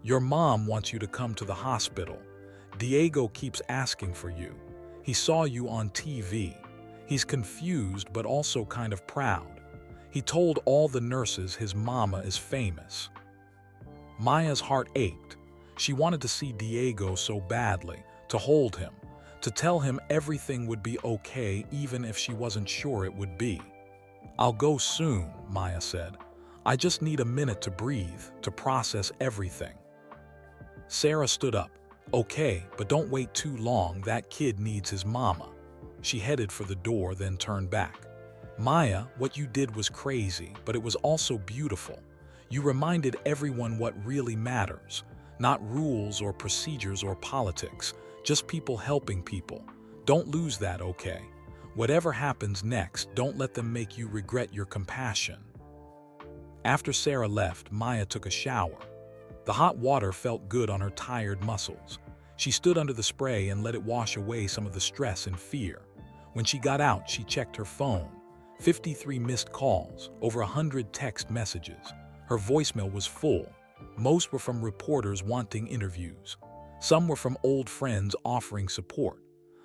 Your mom wants you to come to the hospital. Diego keeps asking for you. He saw you on TV. He's confused but also kind of proud. He told all the nurses his mama is famous. Maya's heart ached. She wanted to see Diego so badly, to hold him, to tell him everything would be okay even if she wasn't sure it would be. I'll go soon, Maya said. I just need a minute to breathe, to process everything. Sarah stood up. Okay, but don't wait too long, that kid needs his mama. She headed for the door, then turned back. Maya, what you did was crazy, but it was also beautiful. You reminded everyone what really matters. Not rules or procedures or politics, just people helping people. Don't lose that, okay? Whatever happens next, don't let them make you regret your compassion. After Sarah left, Maya took a shower. The hot water felt good on her tired muscles. She stood under the spray and let it wash away some of the stress and fear. When she got out, she checked her phone. 53 missed calls, over 100 text messages. Her voicemail was full. Most were from reporters wanting interviews. Some were from old friends offering support.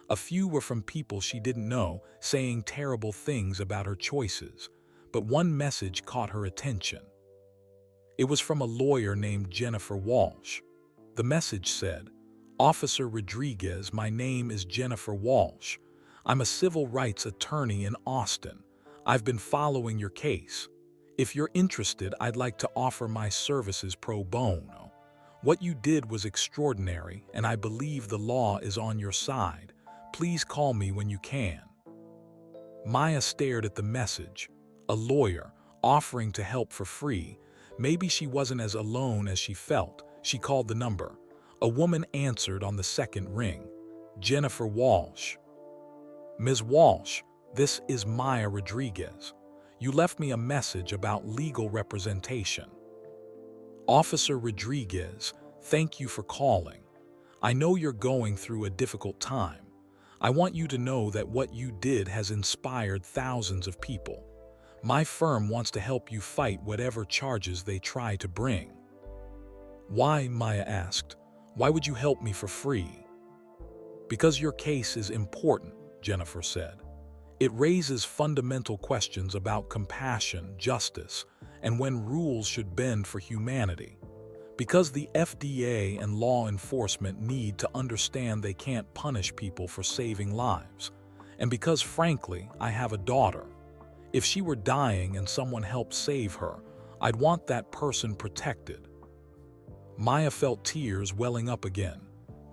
A few were from people she didn't know, saying terrible things about her choices. But one message caught her attention. It was from a lawyer named Jennifer Walsh. The message said, Officer Rodriguez, my name is Jennifer Walsh. I'm a civil rights attorney in Austin. I've been following your case. If you're interested, I'd like to offer my services pro bono. What you did was extraordinary, and I believe the law is on your side. Please call me when you can. Maya stared at the message. A lawyer, offering to help for free. Maybe she wasn't as alone as she felt. She called the number. A woman answered on the second ring. Jennifer Walsh. Ms. Walsh, this is Maya Rodriguez. You left me a message about legal representation. Officer Rodriguez, thank you for calling. I know you're going through a difficult time. I want you to know that what you did has inspired thousands of people. My firm wants to help you fight whatever charges they try to bring. Why? Maya asked. Why would you help me for free? Because your case is important, Jennifer said. It raises fundamental questions about compassion, justice, and when rules should bend for humanity. Because the FDA and law enforcement need to understand they can't punish people for saving lives. And because, frankly, I have a daughter. If she were dying and someone helped save her, I'd want that person protected. Maya felt tears welling up again.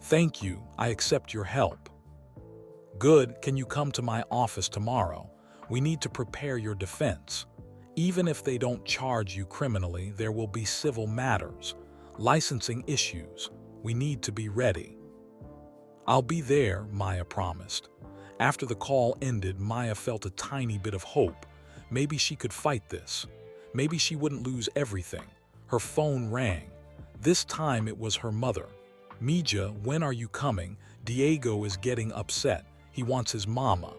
Thank you, I accept your help. Good, can you come to my office tomorrow? We need to prepare your defense. Even if they don't charge you criminally, there will be civil matters, licensing issues. We need to be ready. I'll be there, Maya promised. After the call ended, Maya felt a tiny bit of hope. Maybe she could fight this. Maybe she wouldn't lose everything. Her phone rang. This time it was her mother. Mija, when are you coming? Diego is getting upset. He wants his mama.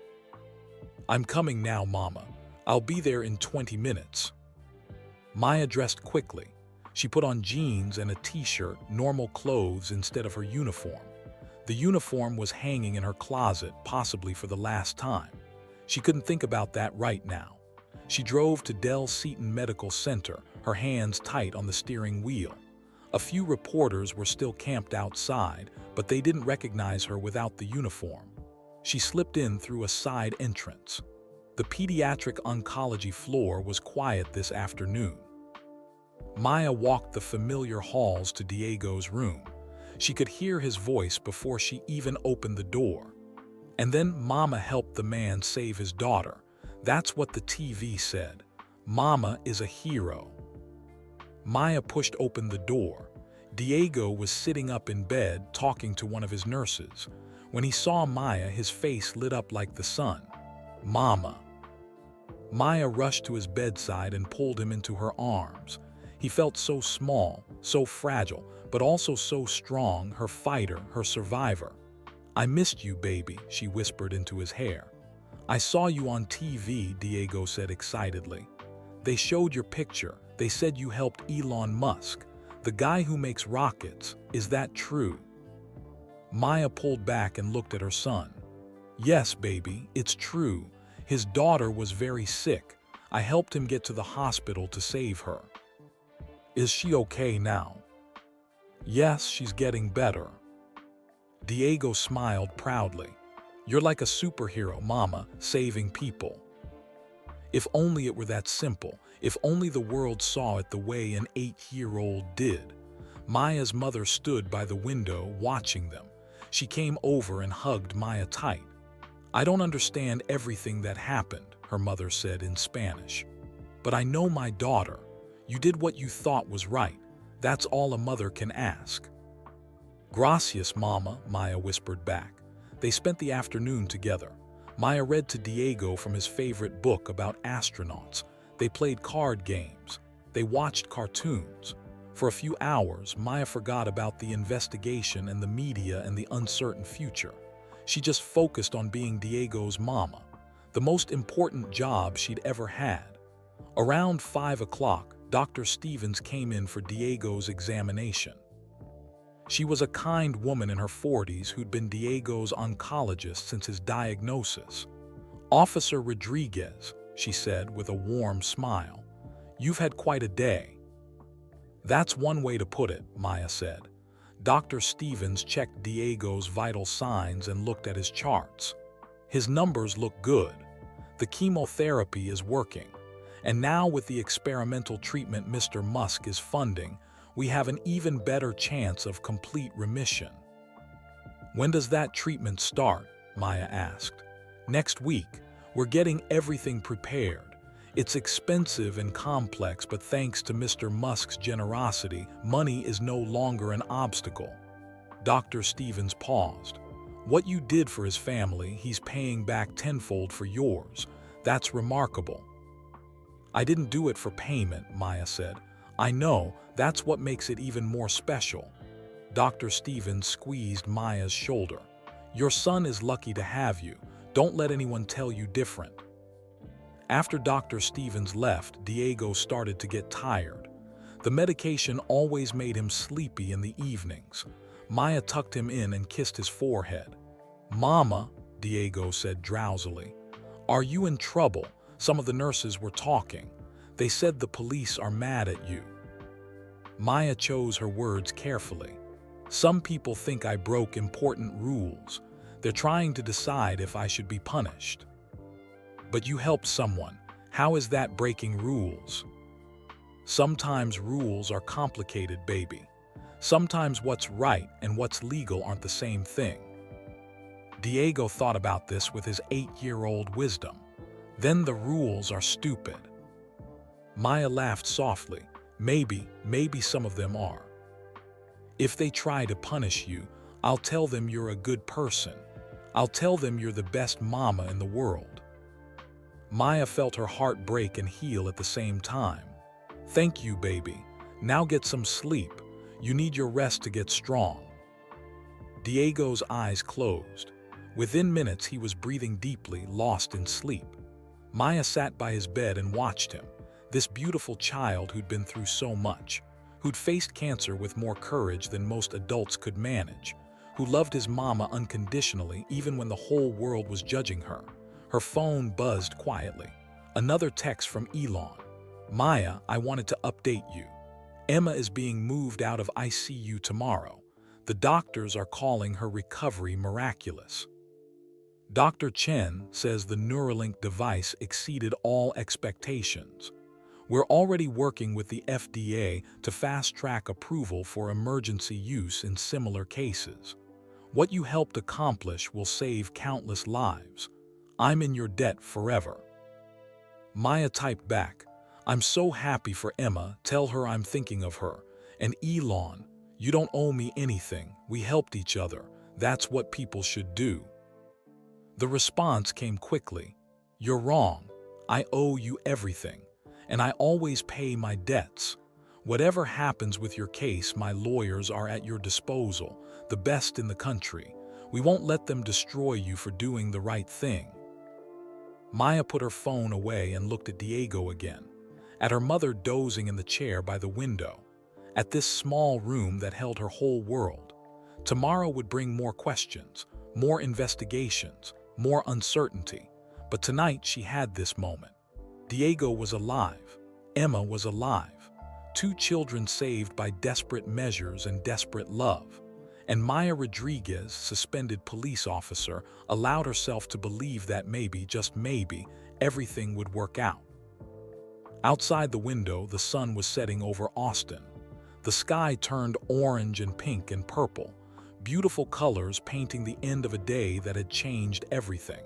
I'm coming now, Mama. I'll be there in 20 minutes. Maya dressed quickly. She put on jeans and a t-shirt, normal clothes instead of her uniform. The uniform was hanging in her closet, possibly for the last time. She couldn't think about that right now. She drove to Del Seaton Medical Center, her hands tight on the steering wheel. A few reporters were still camped outside, but they didn't recognize her without the uniform. She slipped in through a side entrance. The pediatric oncology floor was quiet this afternoon. Maya walked the familiar halls to Diego's room. She could hear his voice before she even opened the door. And then Mama helped the man save his daughter. That's what the TV said. Mama is a hero. Maya pushed open the door. Diego was sitting up in bed talking to one of his nurses. When he saw Maya, his face lit up like the sun. Mama. Maya rushed to his bedside and pulled him into her arms. He felt so small, so fragile, but also so strong, her fighter, her survivor. I missed you, baby, she whispered into his hair. I saw you on TV, Diego said excitedly. They showed your picture. They said you helped Elon Musk, the guy who makes rockets. Is that true? Maya pulled back and looked at her son. Yes, baby, it's true. His daughter was very sick. I helped him get to the hospital to save her. Is she okay now? Yes, she's getting better. Diego smiled proudly. You're like a superhero, Mama, saving people. If only it were that simple. If only the world saw it the way an 8-year-old did. Maya's mother stood by the window watching them. She came over and hugged Maya tight. I don't understand everything that happened, her mother said in Spanish. But I know my daughter. You did what you thought was right. That's all a mother can ask. Gracias, Mama, Maya whispered back. They spent the afternoon together. Maya read to Diego from his favorite book about astronauts. They played card games. They watched cartoons. For a few hours, Maya forgot about the investigation and the media and the uncertain future. She just focused on being Diego's mama, the most important job she'd ever had. Around 5 o'clock, Dr. Stevens came in for Diego's examination. She was a kind woman in her 40s who'd been Diego's oncologist since his diagnosis. Officer Rodriguez, she said with a warm smile, you've had quite a day. That's one way to put it, Maya said. Dr. Stevens checked Diego's vital signs and looked at his charts. His numbers look good. The chemotherapy is working. And now with the experimental treatment Mr. Musk is funding, we have an even better chance of complete remission. When does that treatment start? Maya asked. Next week. We're getting everything prepared. It's expensive and complex, but thanks to Mr. Musk's generosity, money is no longer an obstacle. Dr. Stevens paused. What you did for his family, he's paying back tenfold for yours. That's remarkable. I didn't do it for payment, Maya said. I know, that's what makes it even more special. Dr. Stevens squeezed Maya's shoulder. Your son is lucky to have you. Don't let anyone tell you different. After Dr. Stevens left, Diego started to get tired. The medication always made him sleepy in the evenings. Maya tucked him in and kissed his forehead. Mama, Diego said drowsily, are you in trouble? Some of the nurses were talking. They said the police are mad at you. Maya chose her words carefully. Some people think I broke important rules. They're trying to decide if I should be punished. But you helped someone. How is that breaking rules? Sometimes rules are complicated, baby. Sometimes what's right and what's legal aren't the same thing. Diego thought about this with his 8-year-old wisdom. Then the rules are stupid. Maya laughed softly. Maybe some of them are. If they try to punish you, I'll tell them you're a good person. I'll tell them you're the best mama in the world. Maya felt her heart break and heal at the same time. Thank you, baby. Now get some sleep. You need your rest to get strong. Diego's eyes closed. Within minutes, he was breathing deeply, lost in sleep. Maya sat by his bed and watched him, this beautiful child who'd been through so much. who'd faced cancer with more courage than most adults could manage, who loved his mama unconditionally even when the whole world was judging her. Her phone buzzed quietly. Another text from Elon. Maya, I wanted to update you. Emma is being moved out of ICU tomorrow. The doctors are calling her recovery miraculous. Dr. Chen says the Neuralink device exceeded all expectations. We're already working with the FDA to fast-track approval for emergency use in similar cases. What you helped accomplish will save countless lives. I'm in your debt forever. Maya typed back, I'm so happy for Emma, tell her I'm thinking of her. And Elon, you don't owe me anything, we helped each other, that's what people should do. The response came quickly, you're wrong, I owe you everything, and I always pay my debts. Whatever happens with your case, my lawyers are at your disposal, the best in the country. We won't let them destroy you for doing the right thing. Maya put her phone away and looked at Diego again, at her mother dozing in the chair by the window, at this small room that held her whole world. Tomorrow would bring more questions, more investigations, more uncertainty, but tonight she had this moment. Diego was alive. Emma was alive. 2 children saved by desperate measures and desperate love. And Maya Rodriguez, suspended police officer, allowed herself to believe that maybe, just maybe, everything would work out. Outside the window, the sun was setting over Austin. The sky turned orange and pink and purple, beautiful colors painting the end of a day that had changed everything.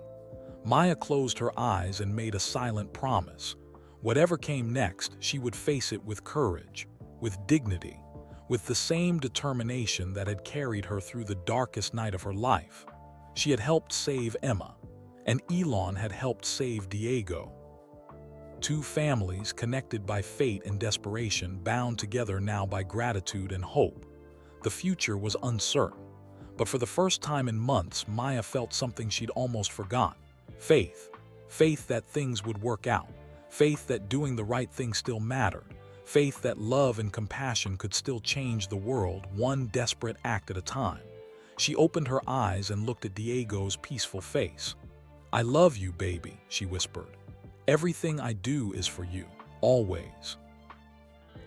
Maya closed her eyes and made a silent promise. Whatever came next, she would face it with courage, with dignity, with the same determination that had carried her through the darkest night of her life. She had helped save Emma, and Elon had helped save Diego. 2 families connected by fate and desperation, bound together now by gratitude and hope. The future was uncertain, but for the first time in months, Maya felt something she'd almost forgotten. Faith. Faith that things would work out. Faith that doing the right thing still mattered. Faith that love and compassion could still change the world, one desperate act at a time. She opened her eyes and looked at Diego's peaceful face. I love you, baby, she whispered. Everything I do is for you, always.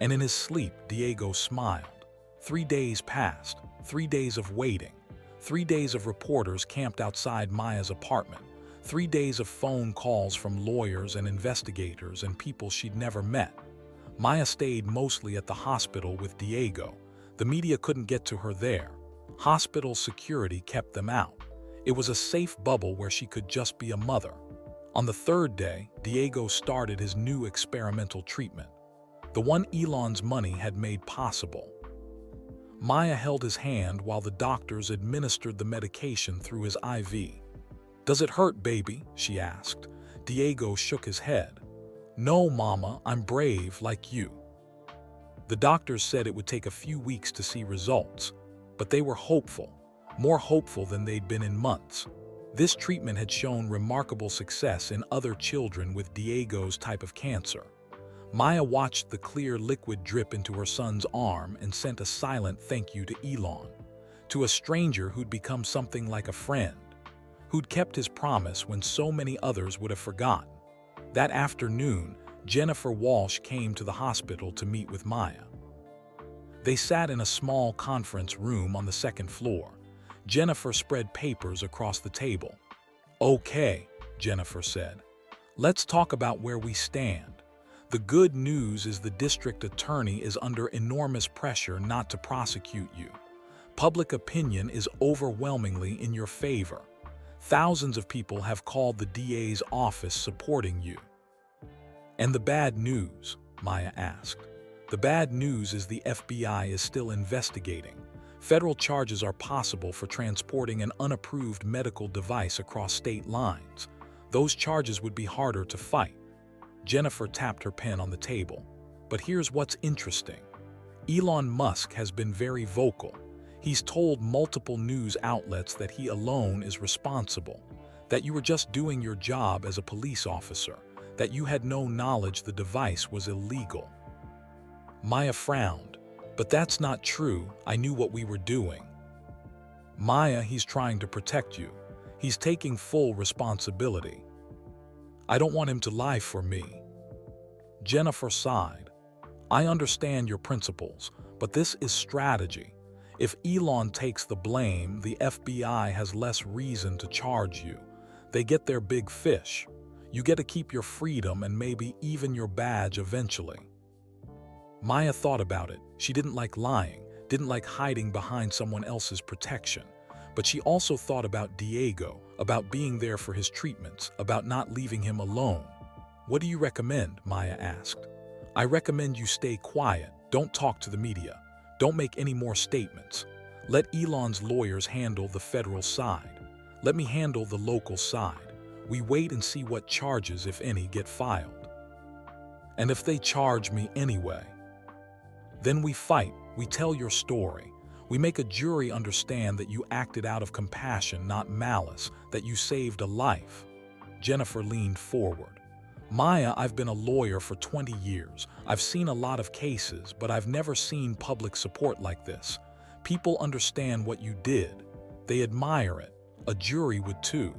And in his sleep, Diego smiled. 3 days passed, 3 days of waiting, 3 days of reporters camped outside Maya's apartment, 3 days of phone calls from lawyers and investigators and people she'd never met. Maya stayed mostly at the hospital with Diego. The media couldn't get to her there. Hospital security kept them out. It was a safe bubble where she could just be a mother. On the 3rd day, Diego started his new experimental treatment, the one Elon's money had made possible. Maya held his hand while the doctors administered the medication through his IV. Does it hurt, baby? She asked. Diego shook his head. No, Mama, I'm brave like you. The doctors said it would take a few weeks to see results, but they were hopeful, more hopeful than they'd been in months. This treatment had shown remarkable success in other children with Diego's type of cancer. Maya watched the clear liquid drip into her son's arm and sent a silent thank you to Elon, to a stranger who'd become something like a friend, who'd kept his promise when so many others would have forgotten. That afternoon, Jennifer Walsh came to the hospital to meet with Maya. They sat in a small conference room on the 2nd floor. Jennifer spread papers across the table. Okay, Jennifer said. Let's talk about where we stand. The good news is the district attorney is under enormous pressure not to prosecute you. Public opinion is overwhelmingly in your favor. Thousands of people have called the DA's office supporting you. And the bad news? Maya asked. The bad news is the FBI is still investigating. Federal charges are possible for transporting an unapproved medical device across state lines. Those charges would be harder to fight. Jennifer tapped her pen on the table. But here's what's interesting. Elon Musk has been very vocal. He's told multiple news outlets that he alone is responsible, that you were just doing your job as a police officer, that you had no knowledge the device was illegal. Maya frowned. But that's not true. I knew what we were doing. Maya, he's trying to protect you. He's taking full responsibility. I don't want him to lie for me. Jennifer sighed. I understand your principles, but this is strategy. If Elon takes the blame, the FBI has less reason to charge you. They get their big fish. You get to keep your freedom and maybe even your badge eventually. Maya thought about it. She didn't like lying, didn't like hiding behind someone else's protection. But she also thought about Diego, about being there for his treatments, about not leaving him alone. What do you recommend? Maya asked. I recommend you stay quiet. Don't talk to the media. Don't make any more statements. Let Elon's lawyers handle the federal side. Let me handle the local side. We wait and see what charges, if any, get filed. And if they charge me anyway, then we fight. We tell your story. We make a jury understand that you acted out of compassion, not malice, that you saved a life. Jennifer leaned forward. Maya, I've been a lawyer for 20 years. I've seen a lot of cases, but I've never seen public support like this. People understand what you did. They admire it. A jury would too.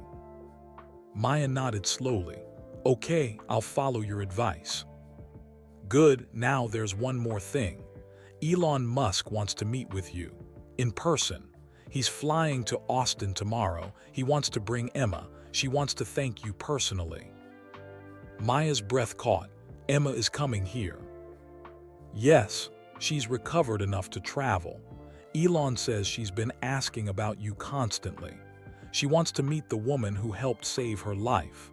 Maya nodded slowly. Okay, I'll follow your advice. Good, now there's one more thing. Elon Musk wants to meet with you. In person. He's flying to Austin tomorrow. He wants to bring Emma. She wants to thank you personally. Maya's breath caught. Emma is coming here. Yes, she's recovered enough to travel. Elon says she's been asking about you constantly. She wants to meet the woman who helped save her life.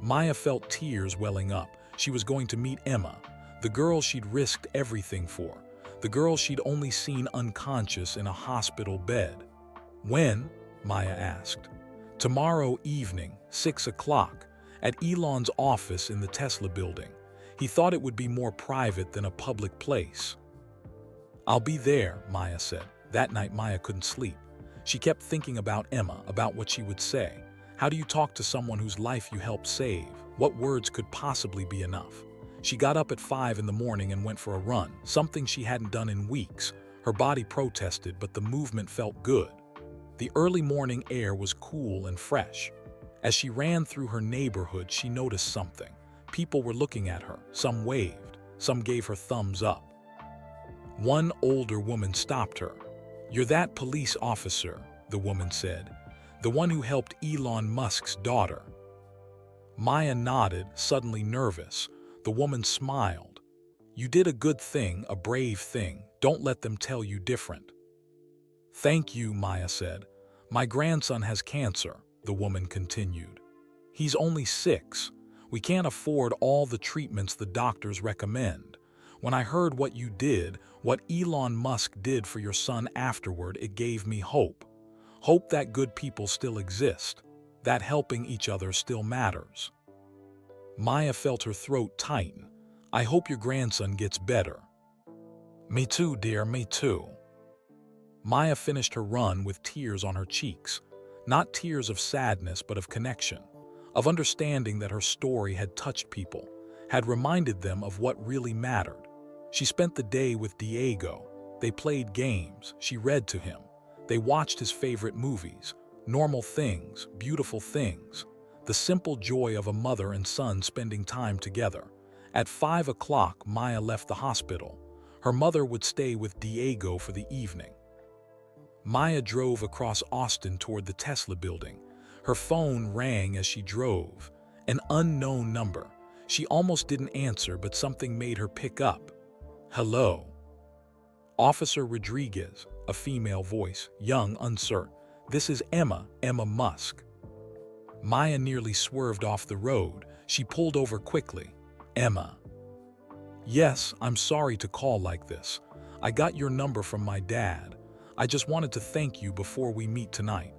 Maya felt tears welling up. She was going to meet Emma, the girl she'd risked everything for, the girl she'd only seen unconscious in a hospital bed. When? Maya asked. Tomorrow evening, 6 o'clock, at Elon's office in the Tesla building. He thought it would be more private than a public place. I'll be there, Maya said. That night, Maya couldn't sleep. She kept thinking about Emma, about what she would say. How do you talk to someone whose life you helped save? What words could possibly be enough? She got up at 5 in the morning and went for a run, something she hadn't done in weeks. Her body protested, but the movement felt good. The early morning air was cool and fresh. As she ran through her neighborhood, she noticed something. People were looking at her. Some waved. Some gave her thumbs up. One older woman stopped her. You're that police officer, the woman said. The one who helped Elon Musk's daughter. Maya nodded, suddenly nervous. The woman smiled. You did a good thing, a brave thing. Don't let them tell you different. Thank you, Maya said. My grandson has cancer, the woman continued. He's only 6. We can't afford all the treatments the doctors recommend. When I heard what you did, what Elon Musk did for your son afterward, it gave me hope. Hope that good people still exist, that helping each other still matters. Maya felt her throat tighten. I hope your grandson gets better. Me too, dear, me too. Maya finished her run with tears on her cheeks. Not tears of sadness, but of connection, of understanding that her story had touched people, had reminded them of what really mattered. She spent the day with Diego. They played games. She read to him. They watched his favorite movies. Normal things, beautiful things. The simple joy of a mother and son spending time together. At 5 o'clock, Maya left the hospital. Her mother would stay with Diego for the evening. Maya drove across Austin toward the Tesla building. Her phone rang as she drove. An unknown number. She almost didn't answer, but something made her pick up. Hello. Officer Rodriguez, a female voice, young, uncertain. This is Emma Musk. Maya nearly swerved off the road. She pulled over quickly. Emma. Yes, I'm sorry to call like this. I got your number from my dad. I just wanted to thank you before we meet tonight.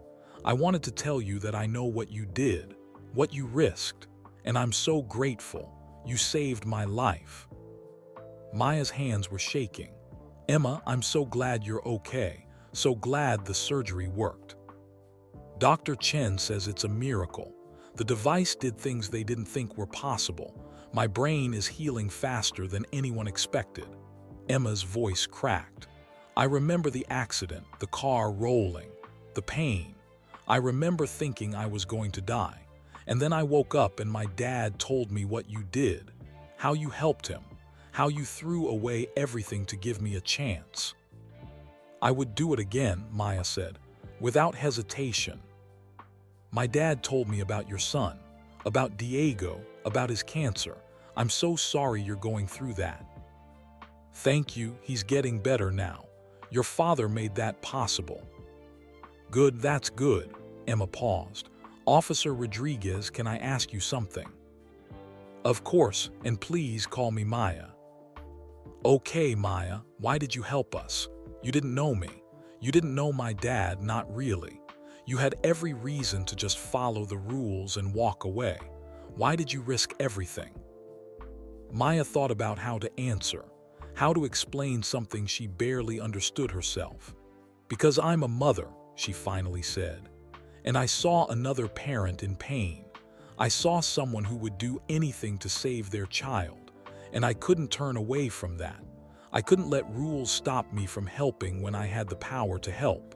I wanted to tell you that I know what you did, what you risked, and I'm so grateful. You saved my life. Maya's hands were shaking. Emma, I'm so glad you're okay. So glad the surgery worked. Dr. Chen says it's a miracle. The device did things they didn't think were possible. My brain is healing faster than anyone expected. Emma's voice cracked. I remember the accident, the car rolling, the pain. I remember thinking I was going to die. And then I woke up and my dad told me what you did, how you helped him, how you threw away everything to give me a chance. I would do it again, Maya said, without hesitation. My dad told me about your son, about Diego, about his cancer. I'm so sorry you're going through that. Thank you, he's getting better now. Your father made that possible. Good, that's good. Emma paused. Officer Rodriguez, can I ask you something? Of course, and please call me Maya. Okay, Maya, why did you help us? You didn't know me. You didn't know my dad, not really. You had every reason to just follow the rules and walk away. Why did you risk everything? Maya thought about how to answer, how to explain something she barely understood herself. Because I'm a mother, she finally said, and I saw another parent in pain. I saw someone who would do anything to save their child, and I couldn't turn away from that. I couldn't let rules stop me from helping when I had the power to help.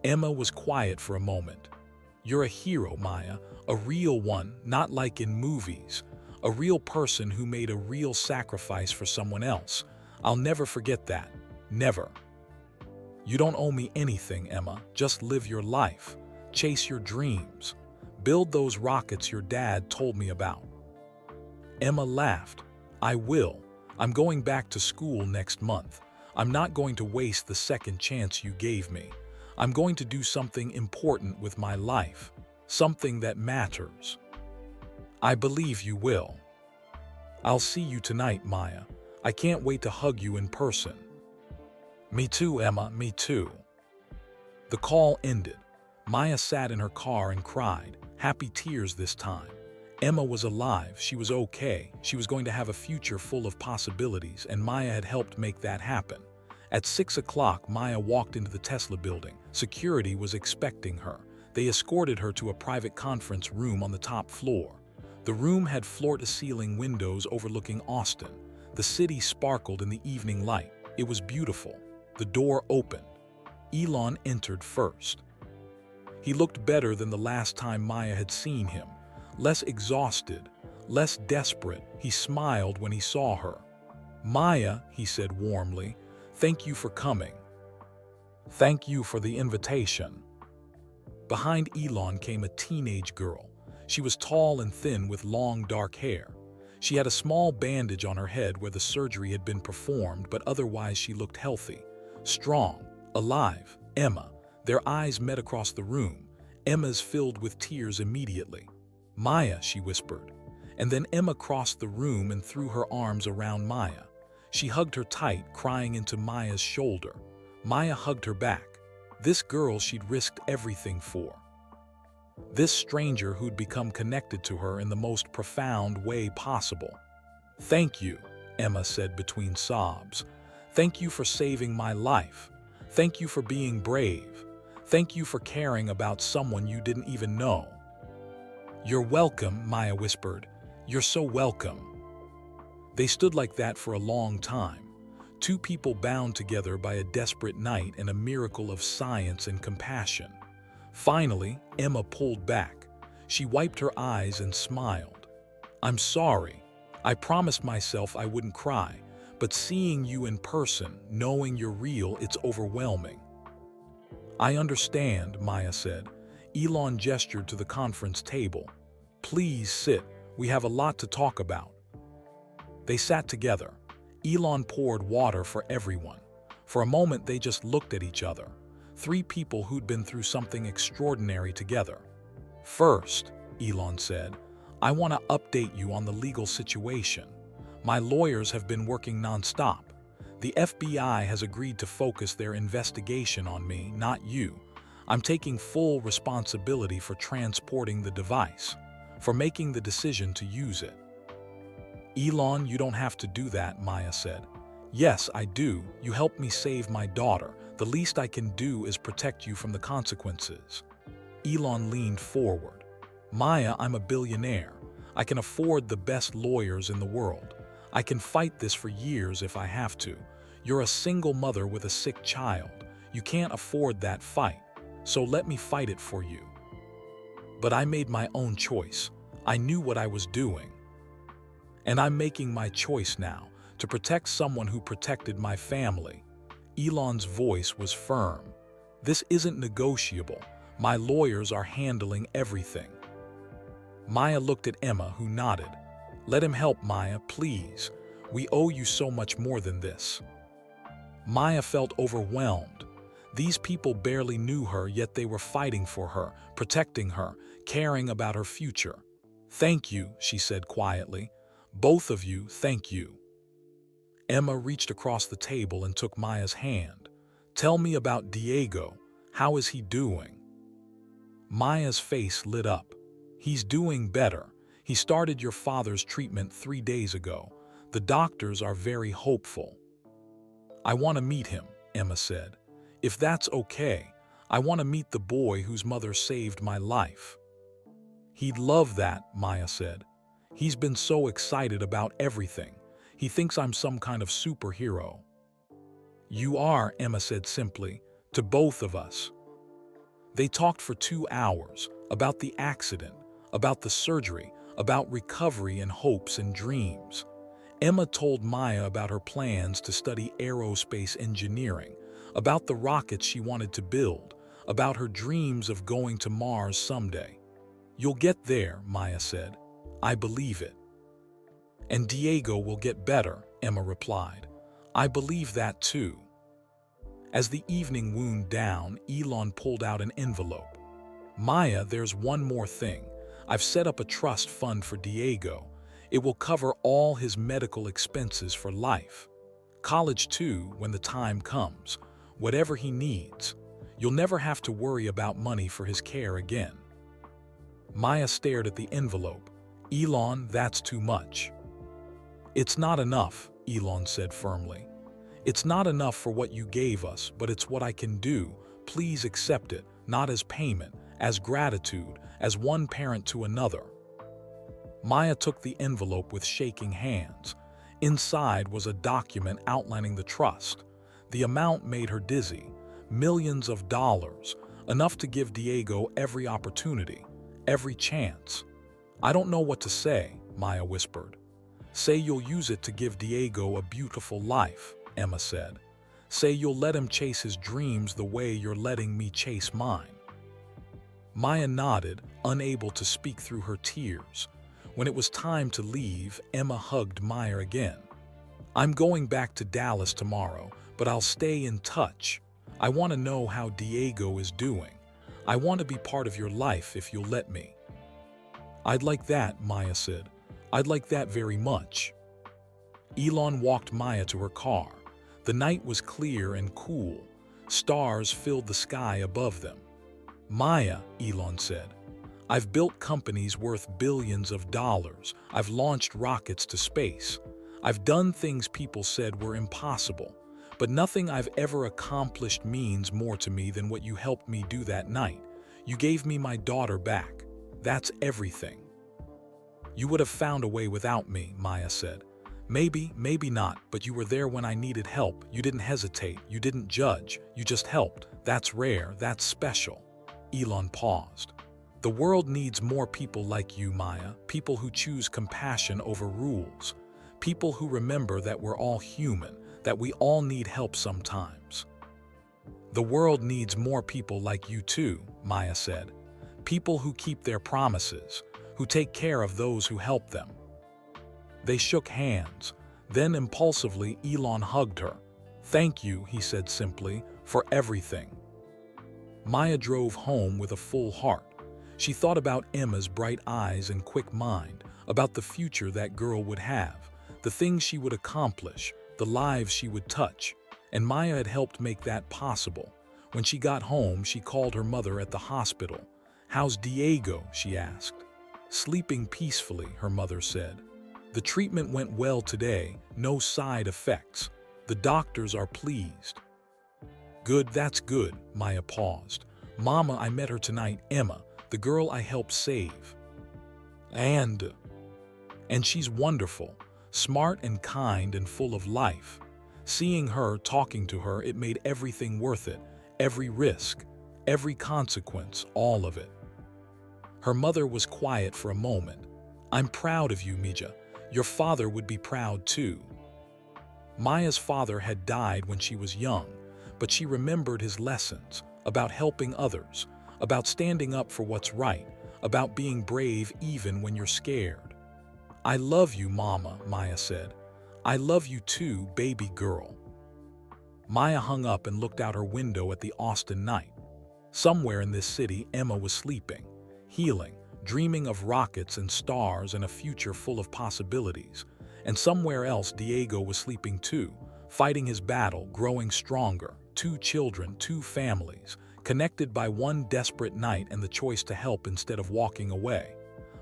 Emma was quiet for a moment. You're a hero, Maya, a real one, not like in movies. A real person who made a real sacrifice for someone else. I'll never forget that. Never. You don't owe me anything, Emma. Just live your life. Chase your dreams. Build those rockets your dad told me about. Emma laughed. I will. I'm going back to school next month. I'm not going to waste the second chance you gave me. I'm going to do something important with my life. Something that matters. I believe you will. I'll see you tonight, Maya. I can't wait to hug you in person. Me too, Emma, me too. The call ended. Maya sat in her car and cried, happy tears this time. Emma was alive, she was okay, she was going to have a future full of possibilities, and Maya had helped make that happen. At 6 o'clock, Maya walked into the Tesla building. Security was expecting her. They escorted her to a private conference room on the top floor. The room had floor-to-ceiling windows overlooking Austin. The city sparkled in the evening light. It was beautiful. The door opened. Elon entered first. He looked better than the last time Maya had seen him. Less exhausted, less desperate. He smiled when he saw her. Maya, he said warmly, thank you for coming. Thank you for the invitation. Behind Elon came a teenage girl. She was tall and thin with long dark hair. She had a small bandage on her head where the surgery had been performed, but otherwise she looked healthy, strong, alive. Emma. Their eyes met across the room. Emma's filled with tears immediately. Maya, she whispered. And then Emma crossed the room and threw her arms around Maya. She hugged her tight, crying into Maya's shoulder. Maya hugged her back. This girl she'd risked everything for. This stranger who'd become connected to her in the most profound way possible. Thank you, Emma said between sobs. Thank you for saving my life. Thank you for being brave. Thank you for caring about someone you didn't even know. You're welcome, Maya whispered. You're so welcome. They stood like that for a long time. Two people bound together by a desperate night and a miracle of science and compassion. Finally, Emma pulled back. She wiped her eyes and smiled. I'm sorry. I promised myself I wouldn't cry, but seeing you in person, knowing you're real, it's overwhelming. I understand, Maya said. Elon gestured to the conference table. Please sit. We have a lot to talk about. They sat together. Elon poured water for everyone. For a moment, they just looked at each other. Three people who'd been through something extraordinary together. First, Elon said, I want to update you on the legal situation. My lawyers have been working nonstop. The FBI has agreed to focus their investigation on me, not you. I'm taking full responsibility for transporting the device, for making the decision to use it. Elon, you don't have to do that, Maya said. Yes, I do. You helped me save my daughter. The least I can do is protect you from the consequences. Elon leaned forward. Maya, I'm a billionaire. I can afford the best lawyers in the world. I can fight this for years if I have to. You're a single mother with a sick child. You can't afford that fight, so let me fight it for you. But I made my own choice. I knew what I was doing. And I'm making my choice now, to protect someone who protected my family. Elon's voice was firm. This isn't negotiable. My lawyers are handling everything. Maya looked at Emma, who nodded. Let him help, Maya, please. We owe you so much more than this. Maya felt overwhelmed. These people barely knew her, yet they were fighting for her, protecting her, caring about her future. Thank you, she said quietly. Both of you, thank you. Emma reached across the table and took Maya's hand. Tell me about Diego. How is he doing? Maya's face lit up. He's doing better. He started your father's treatment 3 days ago. The doctors are very hopeful. I want to meet him, Emma said. If that's okay, I want to meet the boy whose mother saved my life. He'd love that, Maya said. He's been so excited about everything. He thinks I'm some kind of superhero. You are, Emma said simply, to both of us. They talked for 2 hours about the accident, about the surgery, about recovery and hopes and dreams. Emma told Maya about her plans to study aerospace engineering, about the rockets she wanted to build, about her dreams of going to Mars someday. You'll get there, Maya said. I believe it. And Diego will get better, Emma replied. I believe that too. As the evening wound down, Elon pulled out an envelope. Maya, there's one more thing. I've set up a trust fund for Diego. It will cover all his medical expenses for life. College too, when the time comes. Whatever he needs. You'll never have to worry about money for his care again. Maya stared at the envelope. Elon, that's too much. It's not enough, Elon said firmly. It's not enough for what you gave us, but it's what I can do. Please accept it, not as payment, as gratitude, as one parent to another. Maya took the envelope with shaking hands. Inside was a document outlining the trust. The amount made her dizzy. Millions of dollars, enough to give Diego every opportunity, every chance. I don't know what to say, Maya whispered. Say you'll use it to give Diego a beautiful life, Emma said. Say you'll let him chase his dreams the way you're letting me chase mine. Maya nodded, unable to speak through her tears. When it was time to leave, Emma hugged Maya again. I'm going back to Dallas tomorrow, but I'll stay in touch. I want to know how Diego is doing. I want to be part of your life if you'll let me. I'd like that, Maya said. I'd like that very much. Elon walked Maya to her car. The night was clear and cool. Stars filled the sky above them. Maya, Elon said, I've built companies worth billions of dollars. I've launched rockets to space. I've done things people said were impossible. But nothing I've ever accomplished means more to me than what you helped me do that night. You gave me my daughter back. That's everything. You would have found a way without me, Maya said. Maybe, maybe not, but you were there when I needed help. You didn't hesitate. You didn't judge. You just helped. That's rare. That's special. Elon paused. The world needs more people like you, Maya. People who choose compassion over rules. People who remember that we're all human, that we all need help sometimes. The world needs more people like you too, Maya said. People who keep their promises, who take care of those who help them. They shook hands. Then impulsively, Elon hugged her. Thank you, he said simply, for everything. Maya drove home with a full heart. She thought about Emma's bright eyes and quick mind, about the future that girl would have, the things she would accomplish, the lives she would touch. And Maya had helped make that possible. When she got home, she called her mother at the hospital. How's Diego? She asked. Sleeping peacefully, her mother said. The treatment went well today, no side effects. The doctors are pleased. Good, that's good, Maya paused. Mama, I met her tonight, Emma, the girl I helped save. And she's wonderful. Smart and kind and full of life. Seeing her, talking to her, it made everything worth it. Every risk, every consequence, all of it. Her mother was quiet for a moment. "I'm proud of you, Mija. Your father would be proud too." Maya's father had died when she was young, but she remembered his lessons about helping others, about standing up for what's right, about being brave even when you're scared. "I love you, Mama," Maya said. "I love you too, baby girl." Maya hung up and looked out her window at the Austin night. Somewhere in this city, Emma was sleeping, healing, dreaming of rockets and stars and a future full of possibilities. And somewhere else, Diego was sleeping too, fighting his battle, growing stronger. 2 children, 2 families, connected by one desperate night and the choice to help instead of walking away.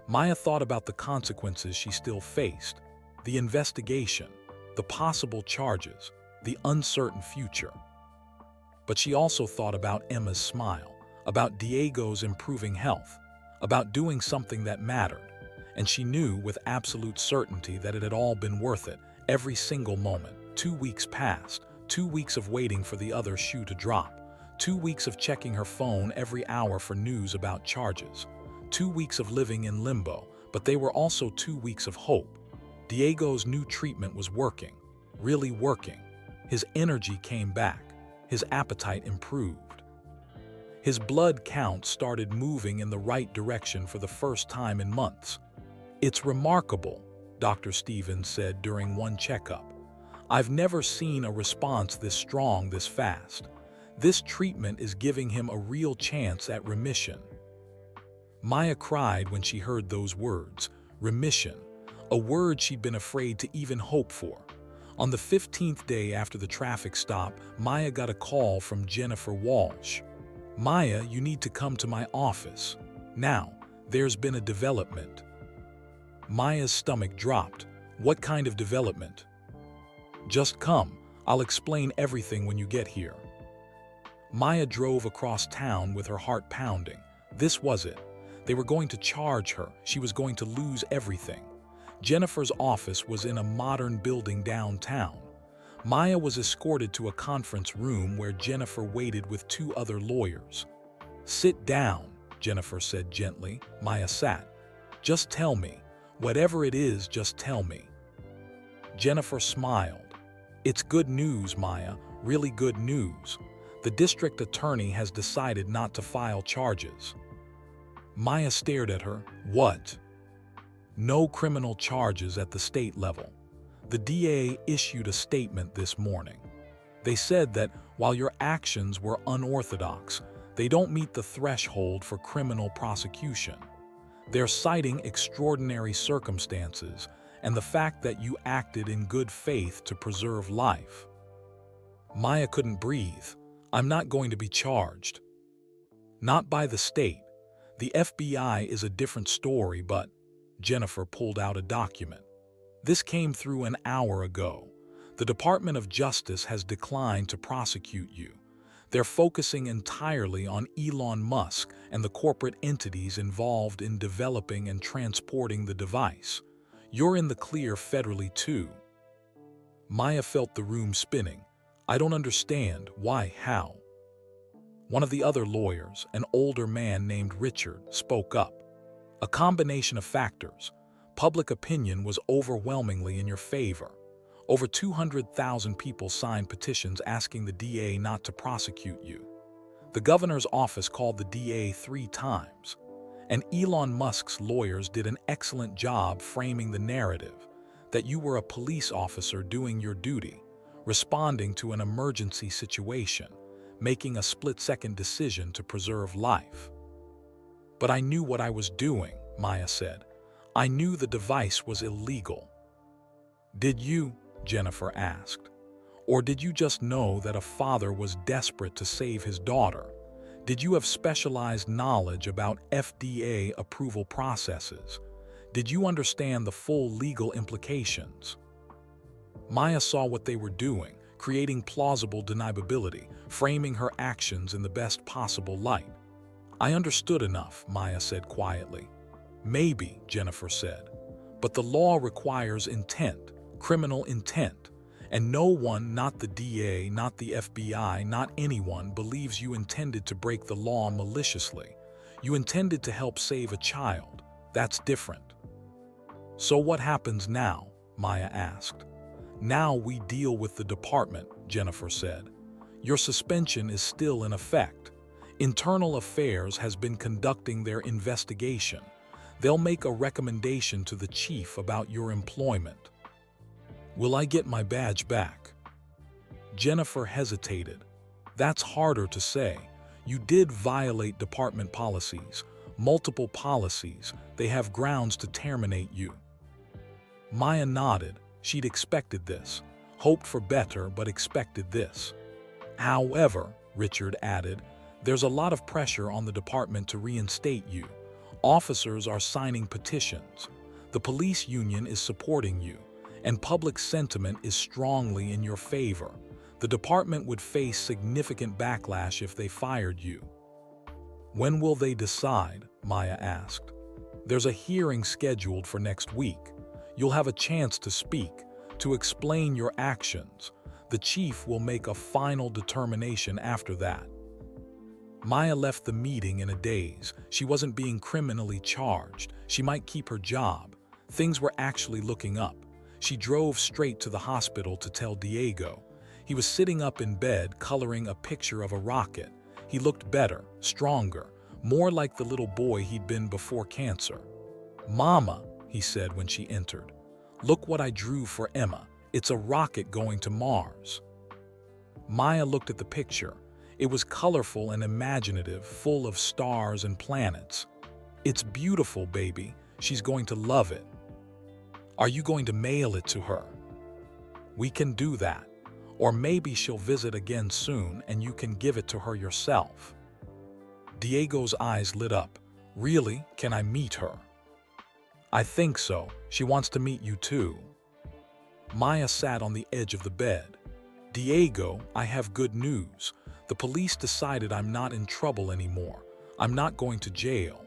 Maya thought about the consequences she still faced, the investigation, the possible charges, the uncertain future. But she also thought about Emma's smile, about Diego's improving health, about doing something that mattered, and she knew with absolute certainty that it had all been worth it, every single moment. 2 weeks passed, 2 weeks of waiting for the other shoe to drop, 2 weeks of checking her phone every hour for news about charges, 2 weeks of living in limbo, but they were also 2 weeks of hope. Diego's new treatment was working, really working. His energy came back, his appetite improved. His blood count started moving in the right direction for the first time in months. "It's remarkable," Dr. Stevens said during one checkup. "I've never seen a response this strong this fast. This treatment is giving him a real chance at remission." Maya cried when she heard those words, remission, a word she'd been afraid to even hope for. On the 15th day after the traffic stop, Maya got a call from Jennifer Walsh. "Maya, you need to come to my office. Now, there's been a development." Maya's stomach dropped. "What kind of development?" "Just come. I'll explain everything when you get here." Maya drove across town with her heart pounding. This was it. They were going to charge her. She was going to lose everything. Jennifer's office was in a modern building downtown. Maya was escorted to a conference room where Jennifer waited with 2 other lawyers. "Sit down," Jennifer said gently. Maya sat. "Just tell me. Whatever it is, just tell me." Jennifer smiled. "It's good news, Maya, really good news. The district attorney has decided not to file charges." Maya stared at her. "What?" "No criminal charges at the state level. The DA issued a statement this morning. They said that while your actions were unorthodox, they don't meet the threshold for criminal prosecution. They're citing extraordinary circumstances and the fact that you acted in good faith to preserve life." Maya couldn't breathe. "I'm not going to be charged." "Not by the state. The FBI is a different story, but..." Jennifer pulled out a document. "This came through an hour ago. The Department of Justice has declined to prosecute you. They're focusing entirely on Elon Musk and the corporate entities involved in developing and transporting the device. You're in the clear federally too." Maya felt the room spinning. "I don't understand. Why? How?" One of the other lawyers, an older man named Richard, spoke up. "A combination of factors. Public opinion was overwhelmingly in your favor. Over 200,000 people signed petitions asking the DA not to prosecute you. The governor's office called the DA 3 times. And Elon Musk's lawyers did an excellent job framing the narrative that you were a police officer doing your duty, responding to an emergency situation, making a split-second decision to preserve life." "But I knew what I was doing," Maya said. "I knew the device was illegal." "Did you?" Jennifer asked. "Or did you just know that a father was desperate to save his daughter? Did you have specialized knowledge about FDA approval processes? Did you understand the full legal implications?" Maya saw what they were doing, creating plausible deniability, framing her actions in the best possible light. "I understood enough," Maya said quietly. "Maybe," Jennifer said. "But the law requires intent. criminal intent. And no one, not the DA, not the FBI, not anyone, believes you intended to break the law maliciously. You intended to help save a child. That's different. So what happens now? Maya asked. Now we deal with the department, Jennifer said. Your suspension is still in effect. Internal Affairs has been conducting their investigation. They'll make a recommendation to the chief about your employment. Will I get my badge back? Jennifer hesitated. That's harder to say. You did violate department policies, multiple policies. They have grounds to terminate you. Maya nodded. She'd expected this. Hoped for better, but expected this. However, Richard added, there's a lot of pressure on the department to reinstate you. Officers are signing petitions. The police union is supporting you, and public sentiment is strongly in your favor. The department would face significant backlash if they fired you. When will they decide? Maya asked. There's a hearing scheduled for next week. You'll have a chance to speak, to explain your actions. The chief will make a final determination after that. Maya left the meeting in a daze. She wasn't being criminally charged. She might keep her job. Things were actually looking up. She drove straight to the hospital to tell Diego. He was sitting up in bed, coloring a picture of a rocket. He looked better, stronger, more like the little boy he'd been before cancer. "Mama," he said when she entered, "look what I drew for Emma. It's a rocket going to Mars." Maya looked at the picture. It was colorful and imaginative, full of stars and planets. "It's beautiful, baby. She's going to love it." "Are you going to mail it to her?" "We can do that. Or maybe she'll visit again soon and you can give it to her yourself." Diego's eyes lit up. "Really? Can I meet her?" "I think so. She wants to meet you too." Maya sat on the edge of the bed. "Diego, I have good news. The police decided I'm not in trouble anymore. I'm not going to jail."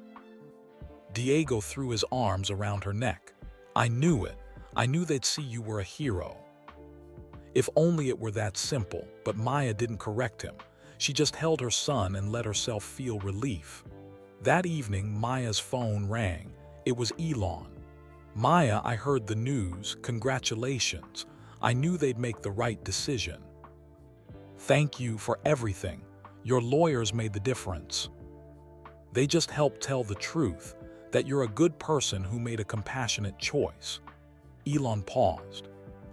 Diego threw his arms around her neck. "I knew it. I knew they'd see you were a hero." If only it were that simple, but Maya didn't correct him. She just held her son and let herself feel relief. That evening, Maya's phone rang. It was Elon. "Maya, I heard the news. Congratulations. I knew they'd make the right decision." "Thank you for everything. Your lawyers made the difference. They just helped tell the truth, that you're a good person who made a compassionate choice." Elon paused.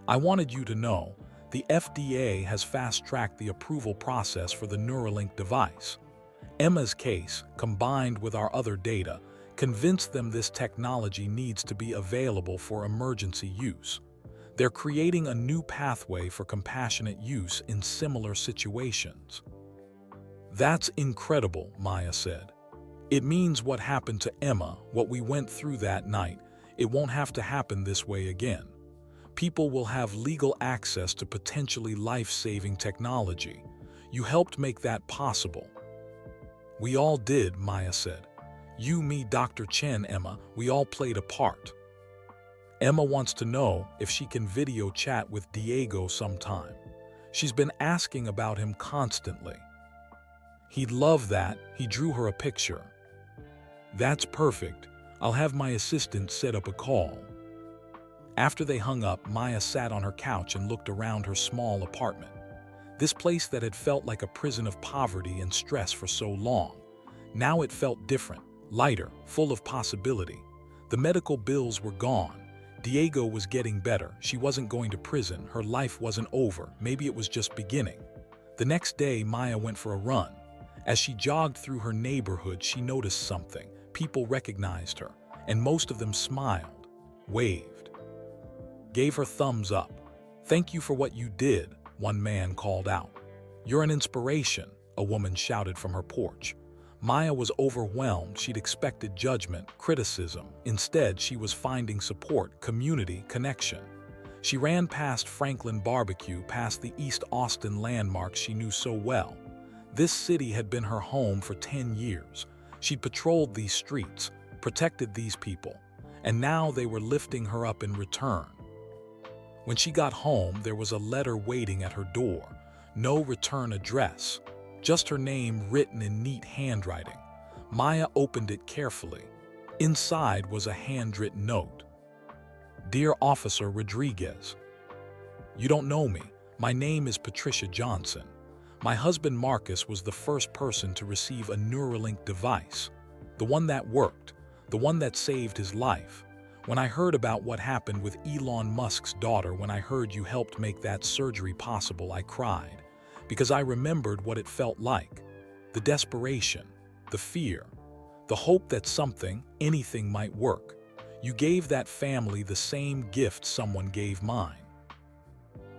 "I wanted you to know, the FDA has fast-tracked the approval process for the Neuralink device. Emma's case, combined with our other data, convinced them this technology needs to be available for emergency use. They're creating a new pathway for compassionate use in similar situations." "That's incredible," Maya said. "It means what happened to Emma, what we went through that night, it won't have to happen this way again. People will have legal access to potentially life-saving technology. You helped make that possible." "We all did," Maya said. "You, me, Dr. Chen, Emma, we all played a part." "Emma wants to know if she can video chat with Diego sometime. She's been asking about him constantly." "He'd love that." He drew her a picture. "That's perfect. I'll have my assistant set up a call." After they hung up, Maya sat on her couch and looked around her small apartment. This place that had felt like a prison of poverty and stress for so long. Now it felt different, lighter, full of possibility. The medical bills were gone. Diego was getting better. She wasn't going to prison. Her life wasn't over. Maybe it was just beginning. The next day, Maya went for a run. As she jogged through her neighborhood, she noticed something. People recognized her, and most of them smiled, waved, gave her thumbs up. "Thank you for what you did," one man called out. "You're an inspiration," a woman shouted from her porch. Maya was overwhelmed. She'd expected judgment, criticism. Instead, she was finding support, community, connection. She ran past Franklin Barbecue, past the East Austin landmarks she knew so well. This city had been her home for 10 years. She'd patrolled these streets, protected these people, and now they were lifting her up in return. When she got home, there was a letter waiting at her door. No return address, just her name written in neat handwriting. Maya opened it carefully. Inside was a handwritten note. Dear Officer Rodriguez, you don't know me. My name is Patricia Johnson. My husband Marcus was the first person to receive a Neuralink device. The one that worked, the one that saved his life. When I heard about what happened with Elon Musk's daughter, when I heard you helped make that surgery possible, I cried. Because I remembered what it felt like. The desperation, the fear, the hope that something, anything might work. You gave that family the same gift someone gave mine.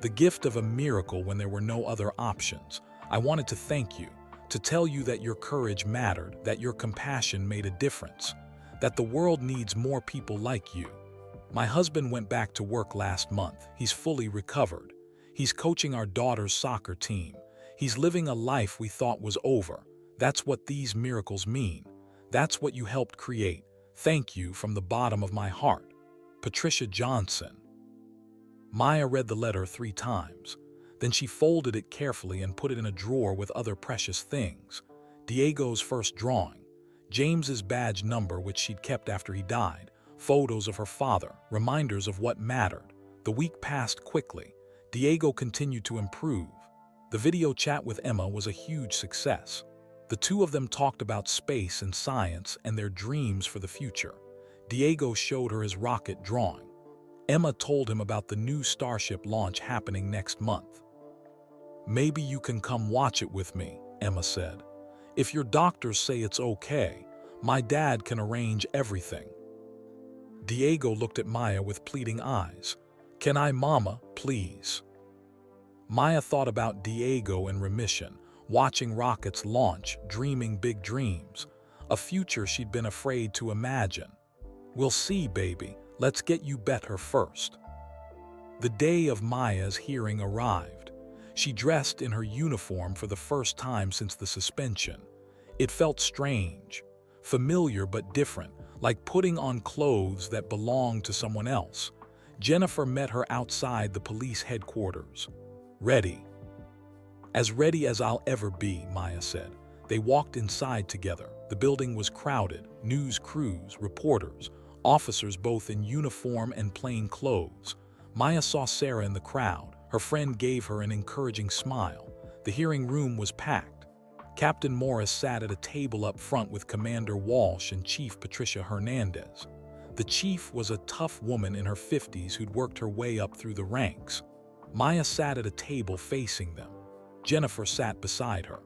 The gift of a miracle when there were no other options. I wanted to thank you, to tell you that your courage mattered, that your compassion made a difference, that the world needs more people like you. My husband went back to work last month. He's fully recovered. He's coaching our daughter's soccer team. He's living a life we thought was over. That's what these miracles mean. That's what you helped create. Thank you from the bottom of my heart. Patricia Johnson. Maya read the letter 3 times. Then she folded it carefully and put it in a drawer with other precious things. Diego's first drawing, James's badge number which she'd kept after he died, photos of her father, reminders of what mattered. The week passed quickly. Diego continued to improve. The video chat with Emma was a huge success. The two of them talked about space and science and their dreams for the future. Diego showed her his rocket drawing. Emma told him about the new Starship launch happening next month. Maybe you can come watch it with me, Emma said. If your doctors say it's okay, my dad can arrange everything. Diego looked at Maya with pleading eyes. Can I, Mama, please? Maya thought about Diego in remission, watching rockets launch, dreaming big dreams, a future she'd been afraid to imagine. We'll see, baby. Let's get you better first. The day of Maya's hearing arrived. She dressed in her uniform for the first time since the suspension. It felt strange, familiar but different, like putting on clothes that belonged to someone else. Jennifer met her outside the police headquarters. Ready. As ready as I'll ever be, Maya said. They walked inside together. The building was crowded, news crews, reporters, officers both in uniform and plain clothes. Maya saw Sarah in the crowd. Her friend gave her an encouraging smile. The hearing room was packed. Captain Morris sat at a table up front with Commander Walsh and Chief Patricia Hernandez. The chief was a tough woman in her 50s who'd worked her way up through the ranks. Maya sat at a table facing them. Jennifer sat beside her.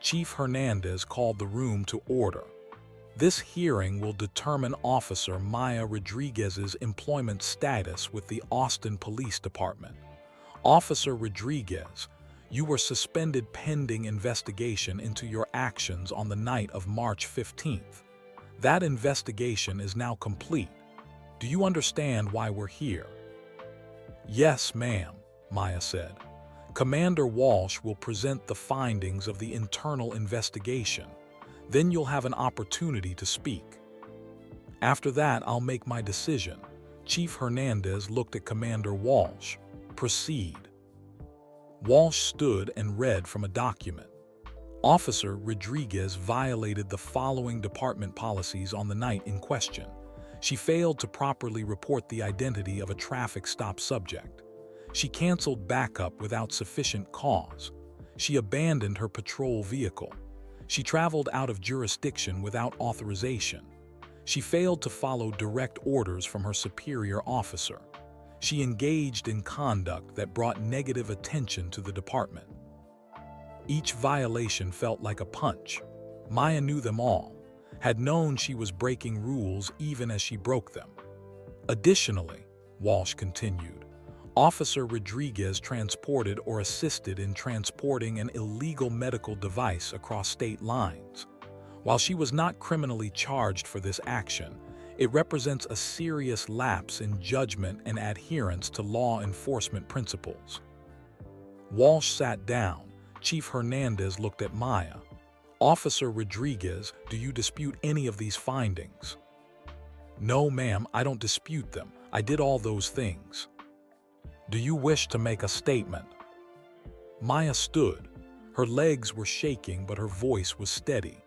Chief Hernandez called the room to order. This hearing will determine Officer Maya Rodriguez's employment status with the Austin Police Department. Officer Rodriguez, you were suspended pending investigation into your actions on the night of March 15th. That investigation is now complete. Do you understand why we're here? Yes, ma'am, Maya said. Commander Walsh will present the findings of the internal investigation. Then you'll have an opportunity to speak. After that, I'll make my decision. Chief Hernandez looked at Commander Walsh. Proceed. Walsh stood and read from a document. Officer Rodriguez violated the following department policies on the night in question. She failed to properly report the identity of a traffic stop subject. She canceled backup without sufficient cause. She abandoned her patrol vehicle. She traveled out of jurisdiction without authorization. She failed to follow direct orders from her superior officer. She engaged in conduct that brought negative attention to the department. Each violation felt like a punch. Maya knew them all, had known she was breaking rules even as she broke them. Additionally, Walsh continued, Officer Rodriguez transported or assisted in transporting an illegal medical device across state lines. While she was not criminally charged for this action, it represents a serious lapse in judgment and adherence to law enforcement principles. Walsh sat down. Chief Hernandez looked at Maya. Officer Rodriguez, do you dispute any of these findings? No, ma'am, I don't dispute them. I did all those things. Do you wish to make a statement? Maya stood. Her legs were shaking, but her voice was steady.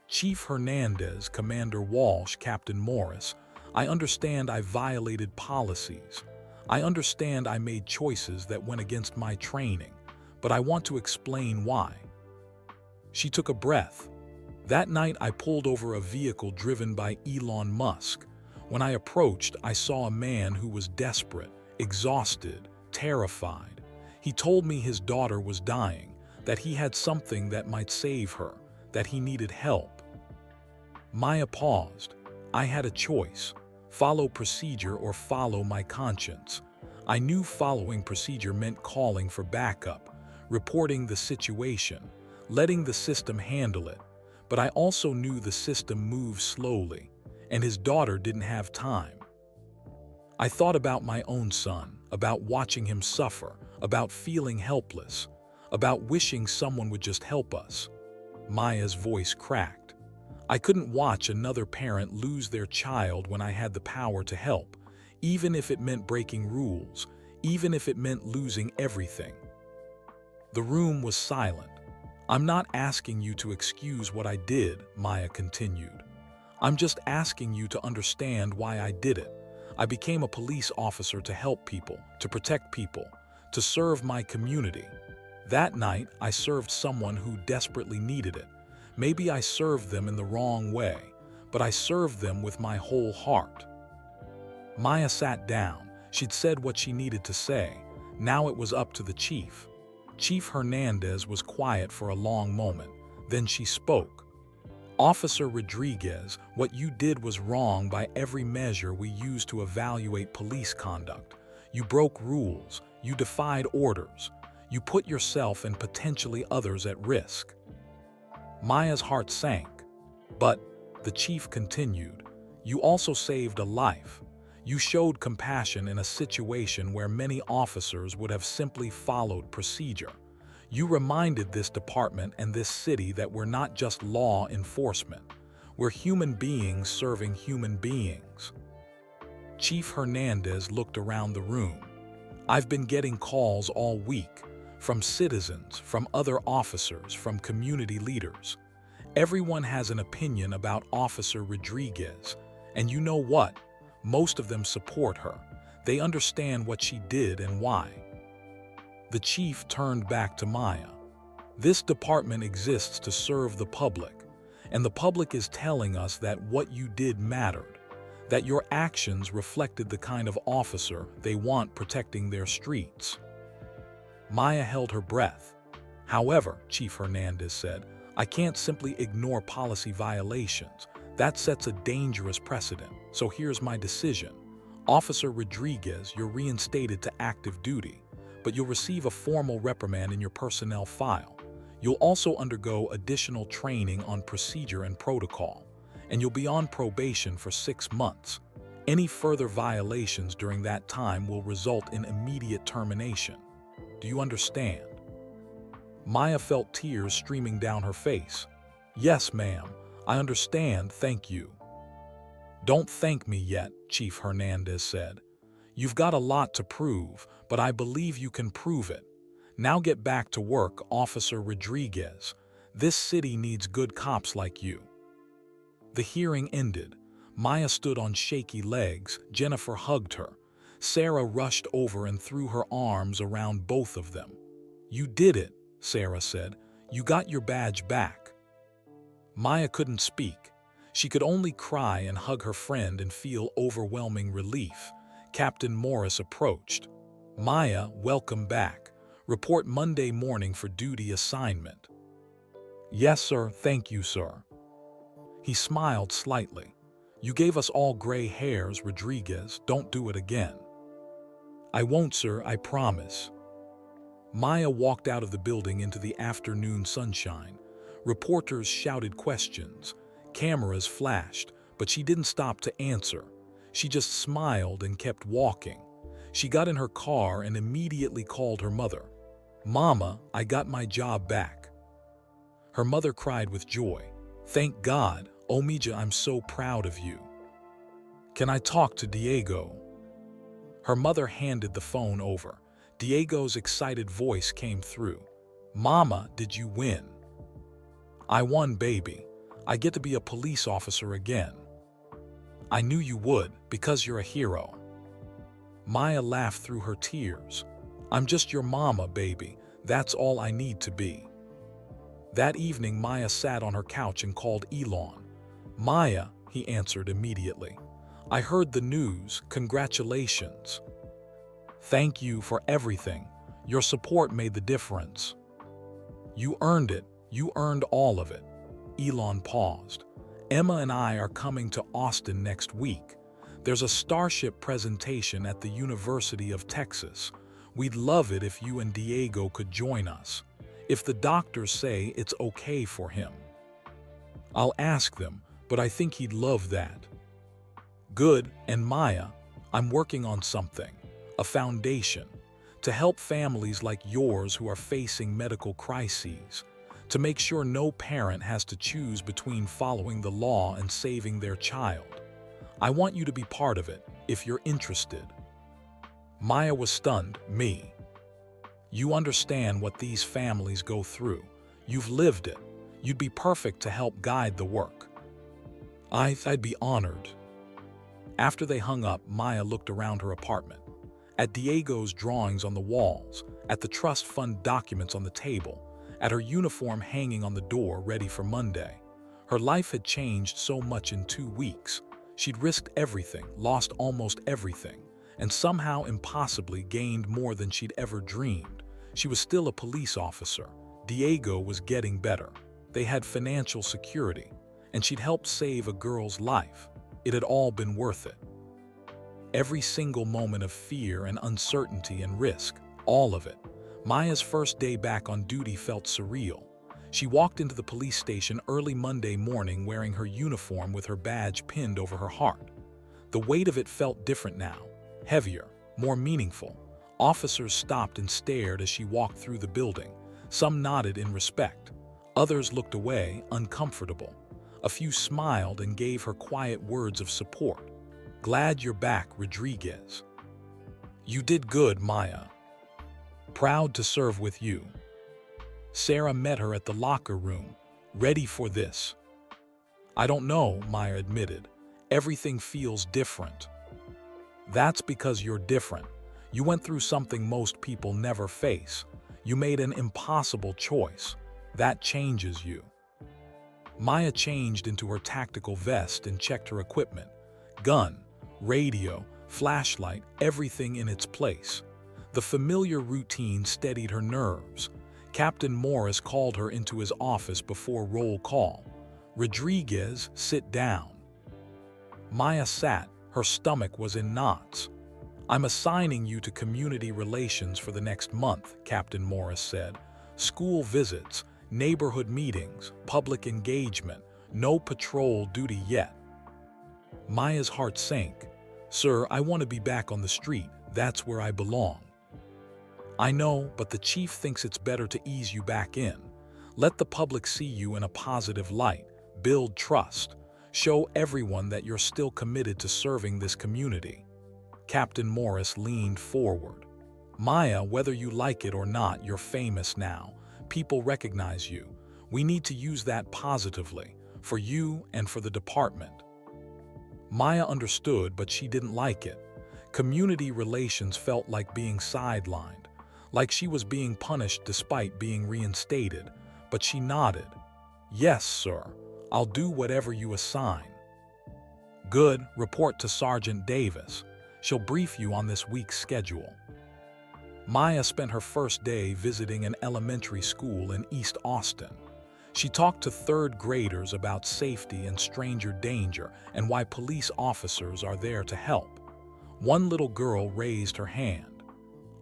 Chief Hernandez, Commander Walsh, Captain Morris, I understand I violated policies. I understand I made choices that went against my training, but I want to explain why. She took a breath. That night I pulled over a vehicle driven by Elon Musk. When I approached, I saw a man who was desperate, exhausted, terrified. He told me his daughter was dying, that he had something that might save her, that he needed help. Maya paused. I had a choice: follow procedure or follow my conscience. I knew following procedure meant calling for backup, reporting the situation, letting the system handle it. But I also knew the system moves slowly, and his daughter didn't have time. I thought about my own son, about watching him suffer, about feeling helpless, about wishing someone would just help us. Maya's voice cracked. I couldn't watch another parent lose their child when I had the power to help, even if it meant breaking rules, even if it meant losing everything. The room was silent. I'm not asking you to excuse what I did, Maya continued. I'm just asking you to understand why I did it. I became a police officer to help people, to protect people, to serve my community. That night, I served someone who desperately needed it. Maybe I served them in the wrong way, but I served them with my whole heart. Maya sat down. She'd said what she needed to say. Now it was up to the chief. Chief Hernandez was quiet for a long moment. Then she spoke. Officer Rodriguez, what you did was wrong by every measure we use to evaluate police conduct. You broke rules. You defied orders. You put yourself and potentially others at risk. Maya's heart sank. But, the chief continued, you also saved a life. You showed compassion in a situation where many officers would have simply followed procedure. You reminded this department and this city that we're not just law enforcement. We're human beings serving human beings. Chief Hernandez looked around the room. I've been getting calls all week, from citizens, from other officers, from community leaders. Everyone has an opinion about Officer Rodriguez, and you know what? Most of them support her. They understand what she did and why. The chief turned back to Maya. This department exists to serve the public, and the public is telling us that what you did mattered, that your actions reflected the kind of officer they want protecting their streets. Maya held her breath. However, Chief Hernandez said, I can't simply ignore policy violations. That sets a dangerous precedent. So here's my decision. Officer Rodriguez, you're reinstated to active duty, but you'll receive a formal reprimand in your personnel file. You'll also undergo additional training on procedure and protocol, and you'll be on probation for 6 months. Any further violations during that time will result in immediate termination. Do you understand? Maya felt tears streaming down her face. Yes, ma'am. I understand, thank you. Don't thank me yet, Chief Hernandez said. You've got a lot to prove, but I believe you can prove it. Now get back to work, Officer Rodriguez. This city needs good cops like you. The hearing ended. Maya stood on shaky legs. Jennifer hugged her. Sarah rushed over and threw her arms around both of them. You did it, Sarah said. You got your badge back. Maya couldn't speak. She could only cry and hug her friend and feel overwhelming relief. Captain Morris approached. Maya, welcome back. Report Monday morning for duty assignment. Yes, sir. Thank you, sir. He smiled slightly. You gave us all gray hairs, Rodriguez. Don't do it again. I won't, sir. I promise. Maya walked out of the building into the afternoon sunshine. Reporters shouted questions. Cameras flashed, but she didn't stop to answer. She just smiled and kept walking. She got in her car and immediately called her mother. Mama, I got my job back. Her mother cried with joy. Thank God, Omija, I'm so proud of you. Can I talk to Diego? Her mother handed the phone over. Diego's excited voice came through. "Mama, did you win?" "I won, baby. I get to be a police officer again." "I knew you would, because you're a hero." Maya laughed through her tears. "I'm just your mama, baby. That's all I need to be." That evening, Maya sat on her couch and called Elon. "Maya," he answered immediately. "I heard the news. Congratulations." "Thank you for everything. Your support made the difference." "You earned it. You earned all of it." Elon paused. "Emma and I are coming to Austin next week. There's a Starship presentation at the University of Texas. We'd love it if you and Diego could join us. If the doctors say it's okay for him." "I'll ask them, but I think he'd love that." "Good, and Maya, I'm working on something, a foundation, to help families like yours who are facing medical crises, to make sure no parent has to choose between following the law and saving their child. I want you to be part of it, if you're interested." Maya was stunned. "Me? You understand what these families go through. You've lived it. You'd be perfect to help guide the work." I'd be honored." After they hung up, Maya looked around her apartment. At Diego's drawings on the walls, at the trust fund documents on the table, at her uniform hanging on the door ready for Monday. Her life had changed so much in 2 weeks. She'd risked everything, lost almost everything, and somehow impossibly gained more than she'd ever dreamed. She was still a police officer. Diego was getting better. They had financial security, and she'd helped save a girl's life. It had all been worth it. Every single moment of fear and uncertainty and risk, all of it. Maya's first day back on duty felt surreal. She walked into the police station early Monday morning wearing her uniform with her badge pinned over her heart. The weight of it felt different now, heavier, more meaningful. Officers stopped and stared as she walked through the building. Some nodded in respect. Others looked away, uncomfortable. A few smiled and gave her quiet words of support. "Glad you're back, Rodriguez." "You did good, Maya." "Proud to serve with you." Sarah met her at the locker room. "Ready for this?" "I don't know," Maya admitted. "Everything feels different." "That's because you're different. You went through something most people never face. You made an impossible choice. That changes you." Maya changed into her tactical vest and checked her equipment. Gun, radio, flashlight, everything in its place. The familiar routine steadied her nerves. Captain Morris called her into his office before roll call. "Rodriguez, sit down." Maya sat. Her stomach was in knots. "I'm assigning you to community relations for the next month," Captain Morris said. "School visits, neighborhood meetings, public engagement, no patrol duty yet." Maya's heart sank. "Sir, I want to be back on the street. That's where I belong." "I know, but the chief thinks it's better to ease you back in. Let the public see you in a positive light. Build trust. Show everyone that you're still committed to serving this community." Captain Morris leaned forward. "Maya, whether you like it or not, you're famous now. People recognize you. We need to use that positively, for you and for the department." Maya understood, but she didn't like it. Community relations felt like being sidelined, like she was being punished despite being reinstated, but she nodded. "Yes, sir. I'll do whatever you assign." "Good. Report to Sergeant Davis. She'll brief you on this week's schedule." Maya spent her first day visiting an elementary school in East Austin. She talked to third graders about safety and stranger danger and why police officers are there to help. One little girl raised her hand.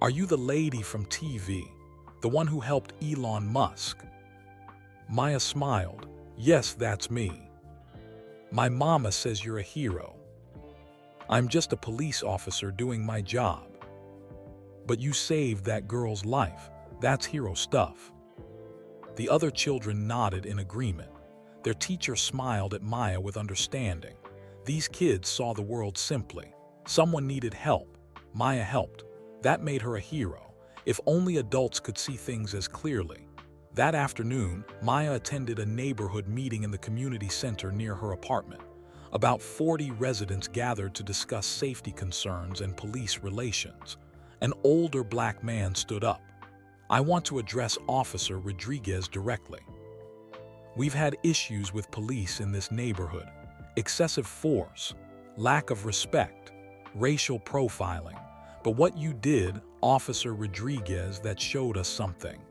"Are you the lady from TV? The one who helped Elon Musk?" Maya smiled. "Yes, that's me. My mama says you're a hero." "I'm just a police officer doing my job." "But you saved that girl's life. That's hero stuff." The other children nodded in agreement. Their teacher smiled at Maya with understanding. These kids saw the world simply. Someone needed help. Maya helped. That made her a hero. If only adults could see things as clearly. That afternoon, Maya attended a neighborhood meeting in the community center near her apartment. About 40 residents gathered to discuss safety concerns and police relations. An older black man stood up. "I want to address Officer Rodriguez directly. We've had issues with police in this neighborhood. Excessive force, lack of respect, racial profiling. But what you did, Officer Rodriguez, that showed us something.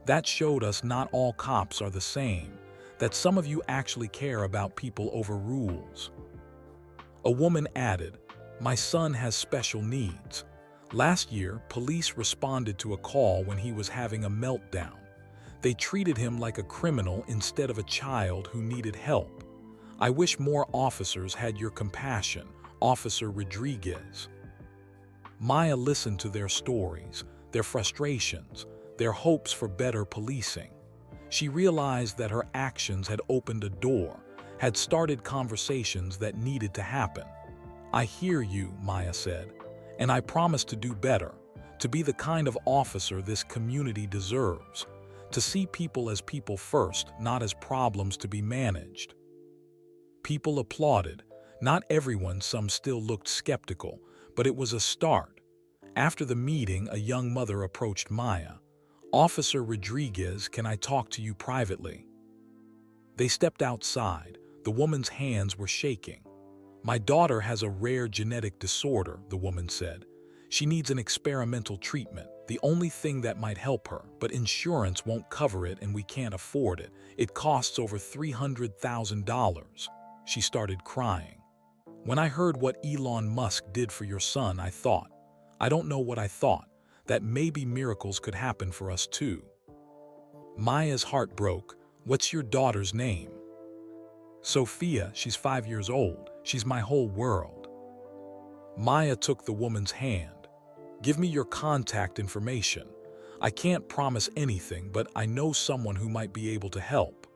That showed us not all cops are the same, that some of you actually care about people over rules." A woman added, "My son has special needs. Last year, police responded to a call when he was having a meltdown. They treated him like a criminal instead of a child who needed help. I wish more officers had your compassion, Officer Rodriguez." Maya listened to their stories, their frustrations, their hopes for better policing. She realized that her actions had opened a door, had started conversations that needed to happen. "I hear you," Maya said, "and I promise to do better, to be the kind of officer this community deserves, to see people as people first, not as problems to be managed." People applauded. Not everyone, some still looked skeptical, but it was a start. After the meeting, a young mother approached Maya. "Officer Rodriguez, can I talk to you privately?" They stepped outside. The woman's hands were shaking. "My daughter has a rare genetic disorder," the woman said. "She needs an experimental treatment, the only thing that might help her, but insurance won't cover it and we can't afford it. It costs over $300,000. She started crying. "When I heard what Elon Musk did for your son, I thought, I don't know what I thought, that maybe miracles could happen for us too." Maya's heart broke. "What's your daughter's name?" "Sophia, she's 5 years old. She's my whole world." Maya took the woman's hand. "Give me your contact information. I can't promise anything, but I know someone who might be able to help."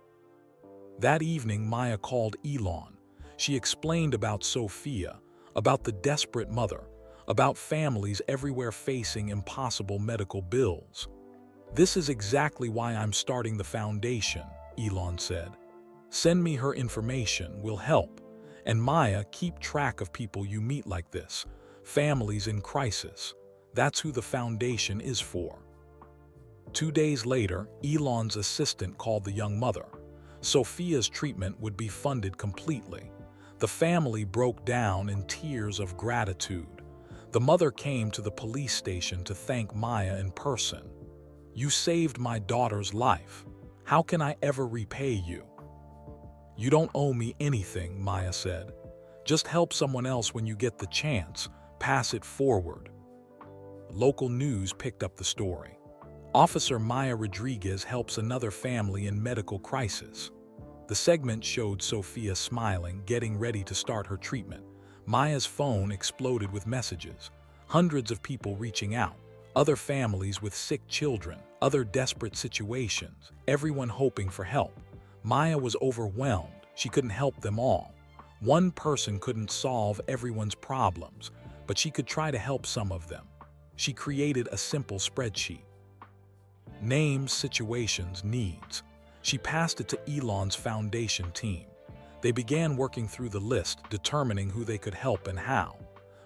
That evening, Maya called Elon. She explained about Sophia, about the desperate mother, about families everywhere facing impossible medical bills. "This is exactly why I'm starting the foundation," Elon said. "Send me her information, we'll help. And Maya, keep track of people you meet like this, families in crisis. That's who the foundation is for." 2 days later, Elon's assistant called the young mother. Sophia's treatment would be funded completely. The family broke down in tears of gratitude. The mother came to the police station to thank Maya in person. "You saved my daughter's life. How can I ever repay you?" "You don't owe me anything," Maya said. "Just help someone else when you get the chance. Pass it forward." Local news picked up the story. Officer Maya Rodriguez helps another family in medical crisis. The segment showed Sophia smiling, getting ready to start her treatment. Maya's phone exploded with messages. Hundreds of people reaching out. Other families with sick children, other desperate situations, everyone hoping for help. Maya was overwhelmed. She couldn't help them all. One person couldn't solve everyone's problems, but she could try to help some of them. She created a simple spreadsheet. Names, situations, needs. She passed it to Elon's foundation team. They began working through the list, determining who they could help and how.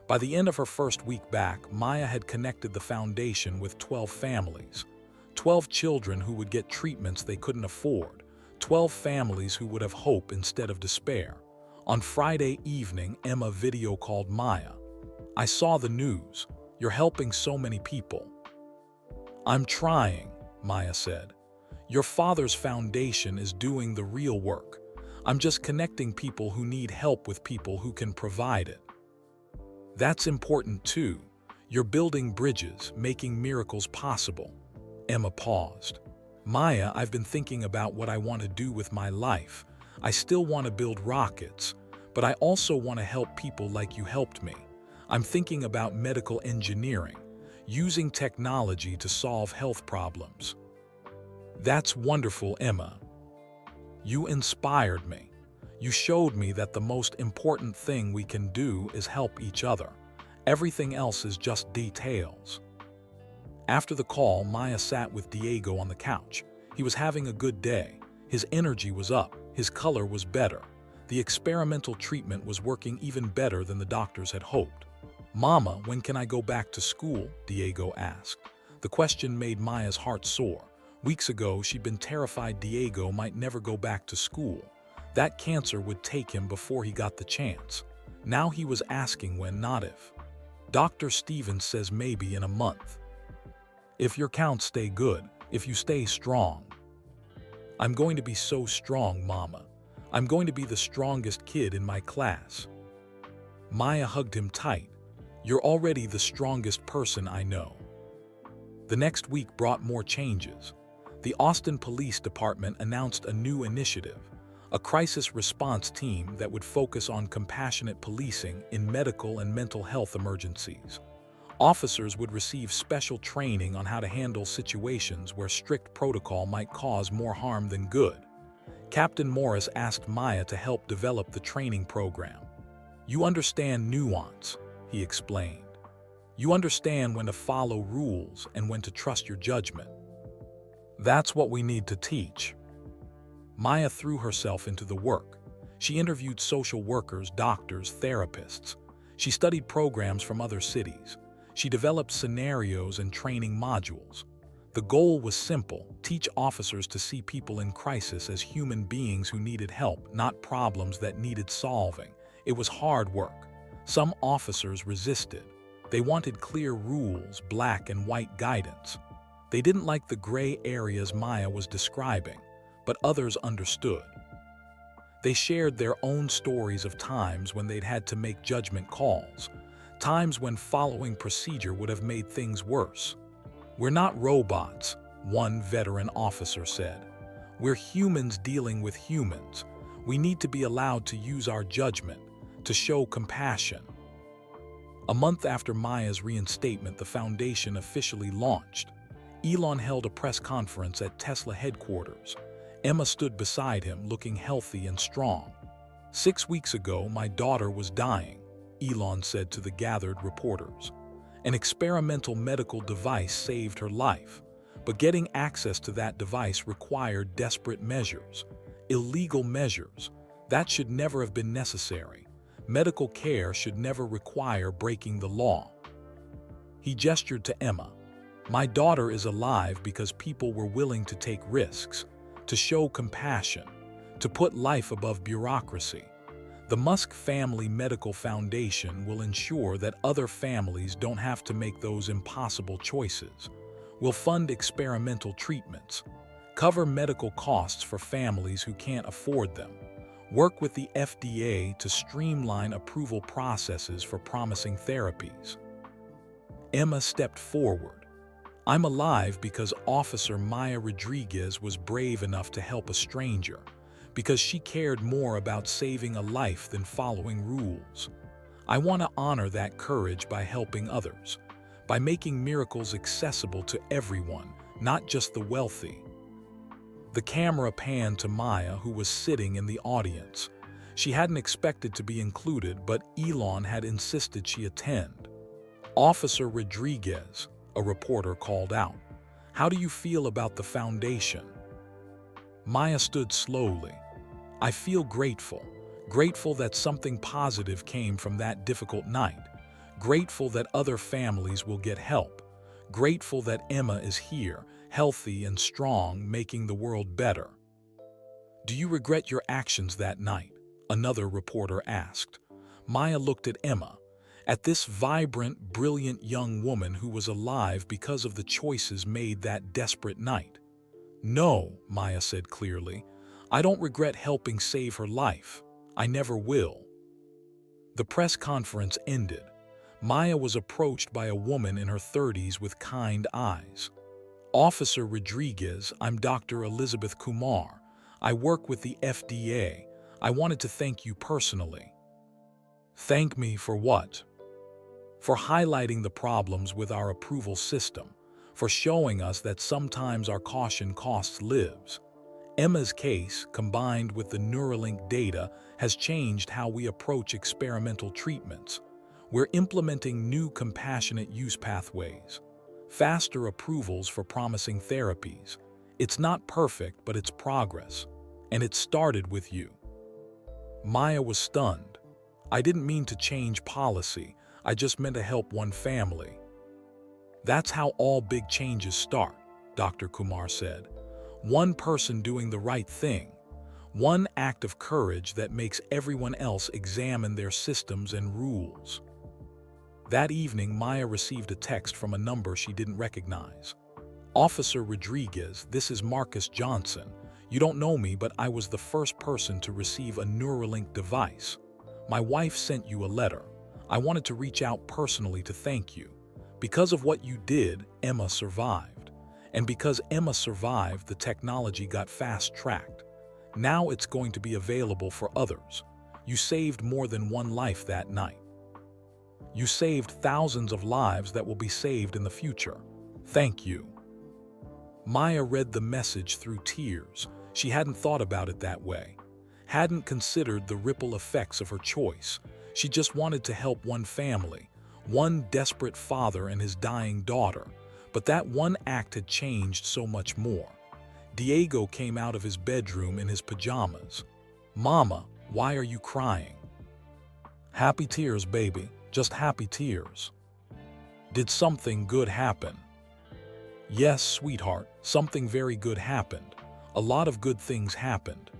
By the end of her first week back, Maya had connected the foundation with 12 families. 12 children who would get treatments they couldn't afford. 12 families who would have hope instead of despair. On Friday evening, Emma video called Maya. "I saw the news. You're helping so many people." "I'm trying," Maya said. "Your father's foundation is doing the real work. I'm just connecting people who need help with people who can provide it." "That's important too. You're building bridges, making miracles possible." Emma paused. "Maya, I've been thinking about what I want to do with my life. I still want to build rockets, but I also want to help people like you helped me. I'm thinking about medical engineering, using technology to solve health problems." "That's wonderful, Emma. You inspired me. You showed me that the most important thing we can do is help each other. Everything else is just details." After the call, Maya sat with Diego on the couch. He was having a good day. His energy was up. His color was better. The experimental treatment was working even better than the doctors had hoped. "Mama, when can I go back to school?" Diego asked. The question made Maya's heart sore. Weeks ago, she'd been terrified Diego might never go back to school. That cancer would take him before he got the chance. Now he was asking when, not if. Dr. Stevens says maybe in a month. "If your counts stay good, if you stay strong." "I'm going to be so strong, Mama. I'm going to be the strongest kid in my class." Maya hugged him tight. "You're already the strongest person I know." The next week brought more changes. The Austin Police Department announced a new initiative, a crisis response team that would focus on compassionate policing in medical and mental health emergencies. Officers would receive special training on how to handle situations where strict protocol might cause more harm than good. Captain Morris asked Maya to help develop the training program. "You understand nuance," he explained. "You understand when to follow rules and when to trust your judgment. That's what we need to teach." Maya threw herself into the work. She interviewed social workers, doctors, therapists. She studied programs from other cities. She developed scenarios and training modules. The goal was simple: teach officers to see people in crisis as human beings who needed help, not problems that needed solving. It was hard work. Some officers resisted. They wanted clear rules, black and white guidance. They didn't like the gray areas Maya was describing, but others understood. They shared their own stories of times when they'd had to make judgment calls, times when following procedure would have made things worse. "We're not robots," one veteran officer said. "We're humans dealing with humans. We need to be allowed to use our judgment, to show compassion." A month after Maya's reinstatement, the foundation officially launched. Elon held a press conference at Tesla headquarters. Emma stood beside him, looking healthy and strong. "6 weeks ago, my daughter was dying," Elon said to the gathered reporters. "An experimental medical device saved her life, but getting access to that device required desperate measures, illegal measures. That should never have been necessary. Medical care should never require breaking the law." He gestured to Emma. "My daughter is alive because people were willing to take risks, to show compassion, to put life above bureaucracy. The Musk Family Medical Foundation will ensure that other families don't have to make those impossible choices. We'll fund experimental treatments, cover medical costs for families who can't afford them, work with the FDA to streamline approval processes for promising therapies." Emma stepped forward. "I'm alive because Officer Maya Rodriguez was brave enough to help a stranger, because she cared more about saving a life than following rules. I want to honor that courage by helping others, by making miracles accessible to everyone, not just the wealthy." The camera panned to Maya, who was sitting in the audience. She hadn't expected to be included, but Elon had insisted she attend. "Officer Rodriguez," a reporter called out, "how do you feel about the foundation?" Maya stood slowly. "I feel grateful. Grateful that something positive came from that difficult night. Grateful that other families will get help. Grateful that Emma is here, healthy and strong, making the world better." "Do you regret your actions that night?" another reporter asked. Maya looked at Emma, at this vibrant, brilliant young woman who was alive because of the choices made that desperate night. "No," Maya said clearly. "I don't regret helping save her life. I never will." The press conference ended. Maya was approached by a woman in her 30s with kind eyes. "Officer Rodriguez, I'm Dr. Elizabeth Kumar. I work with the FDA. I wanted to thank you personally." "Thank me for what?" "For highlighting the problems with our approval system, for showing us that sometimes our caution costs lives. Emma's case, combined with the Neuralink data, has changed how we approach experimental treatments. We're implementing new compassionate use pathways. faster approvals for promising therapies. It's not perfect, but it's progress. And it started with you. Maya was stunned. I didn't mean to change policy. I just meant to help one family. That's how all big changes start, Dr. Kumar said. One person doing the right thing. One act of courage that makes everyone else examine their systems and rules. That evening, Maya received a text from a number she didn't recognize. Officer Rodriguez, this is Marcus Johnson. You don't know me, but I was the first person to receive a Neuralink device. My wife sent you a letter. I wanted to reach out personally to thank you. Because of what you did, Emma survived. And because Emma survived, the technology got fast-tracked. Now it's going to be available for others. You saved more than one life that night. You saved thousands of lives that will be saved in the future. Thank you. Maya read the message through tears. She hadn't thought about it that way. Hadn't considered the ripple effects of her choice. She just wanted to help one family, one desperate father and his dying daughter. But that one act had changed so much more. Diego came out of his bedroom in his pajamas. Mama, why are you crying? Happy tears, baby. Just happy tears. Did something good happen? Yes, sweetheart, something very good happened. A lot of good things happened.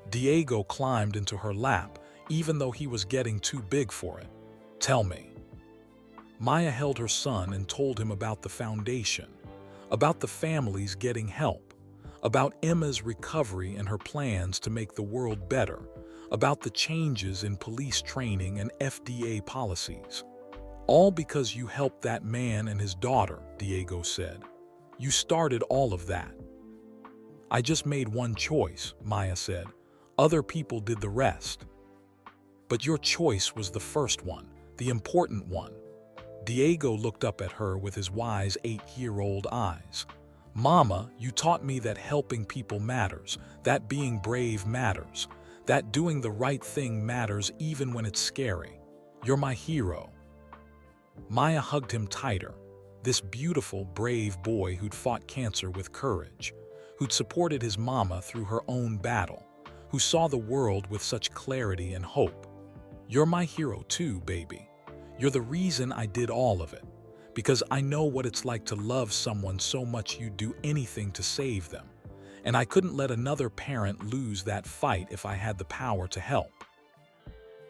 Diego climbed into her lap, even though he was getting too big for it. Tell me. Maya held her son and told him about the foundation, about the families getting help, about Emma's recovery and her plans to make the world better, about the changes in police training and FDA policies. All because you helped that man and his daughter, Diego said. You started all of that. I just made one choice, Maya said. Other people did the rest. But your choice was the first one, the important one. Diego looked up at her with his wise 8-year-old eyes. Mama, you taught me that helping people matters, that being brave matters, that doing the right thing matters even when it's scary. You're my hero. Maya hugged him tighter. This beautiful, brave boy who'd fought cancer with courage, who'd supported his mama through her own battle, who saw the world with such clarity and hope. You're my hero too, baby. You're the reason I did all of it, because I know what it's like to love someone so much you'd do anything to save them, and I couldn't let another parent lose that fight if I had the power to help.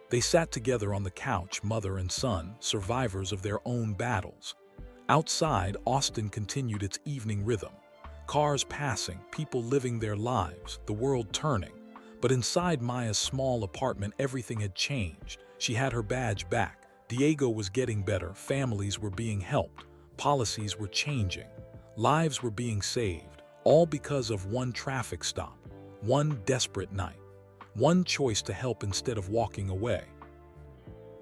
They sat together on the couch, mother and son, survivors of their own battles. Outside, Austin continued its evening rhythm. Cars passing, people living their lives, the world turning. But inside Maya's small apartment, everything had changed. She had her badge back. Diego was getting better. Families were being helped. Policies were changing. Lives were being saved, all because of one traffic stop, one desperate night, one choice to help instead of walking away.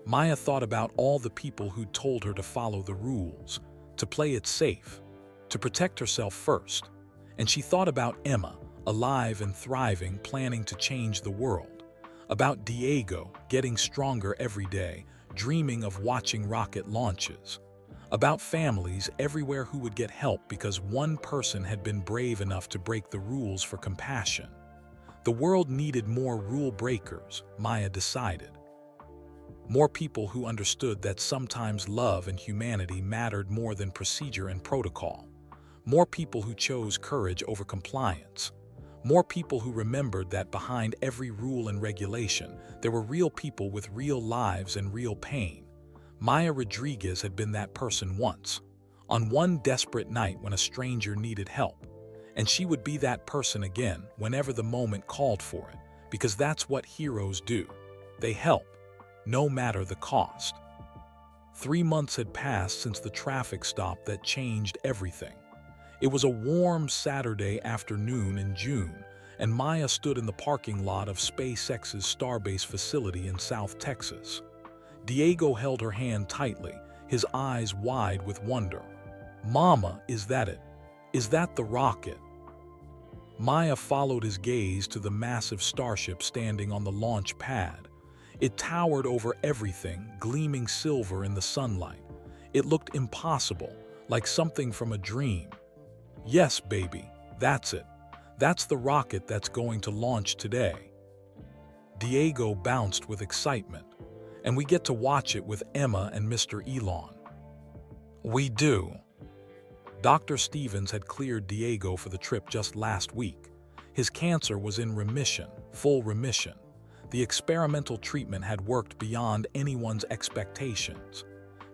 Maya thought about all the people who'd told her to follow the rules, to play it safe, to protect herself first. And she thought about Emma, alive and thriving, planning to change the world. About Diego, getting stronger every day, dreaming of watching rocket launches. About families everywhere who would get help because one person had been brave enough to break the rules for compassion. The world needed more rule breakers, Maya decided. More people who understood that sometimes love and humanity mattered more than procedure and protocol. More people who chose courage over compliance. More people who remembered that behind every rule and regulation, there were real people with real lives and real pain. Maya Rodriguez had been that person once, on one desperate night when a stranger needed help. And she would be that person again whenever the moment called for it, because that's what heroes do. They help, no matter the cost. 3 months had passed since the traffic stop that changed everything. It was a warm Saturday afternoon in June, and Maya stood in the parking lot of SpaceX's Starbase facility in South Texas. Diego held her hand tightly, his eyes wide with wonder. Mama, is that it? Is that the rocket? Maya followed his gaze to the massive starship standing on the launch pad. It towered over everything, gleaming silver in the sunlight. It looked impossible, like something from a dream. Yes, baby, that's it. That's the rocket that's going to launch today. Diego bounced with excitement, and we get to watch it with Emma and Mr. Elon. We do. Dr. Stevens had cleared Diego for the trip just last week. His cancer was in remission, full remission. The experimental treatment had worked beyond anyone's expectations.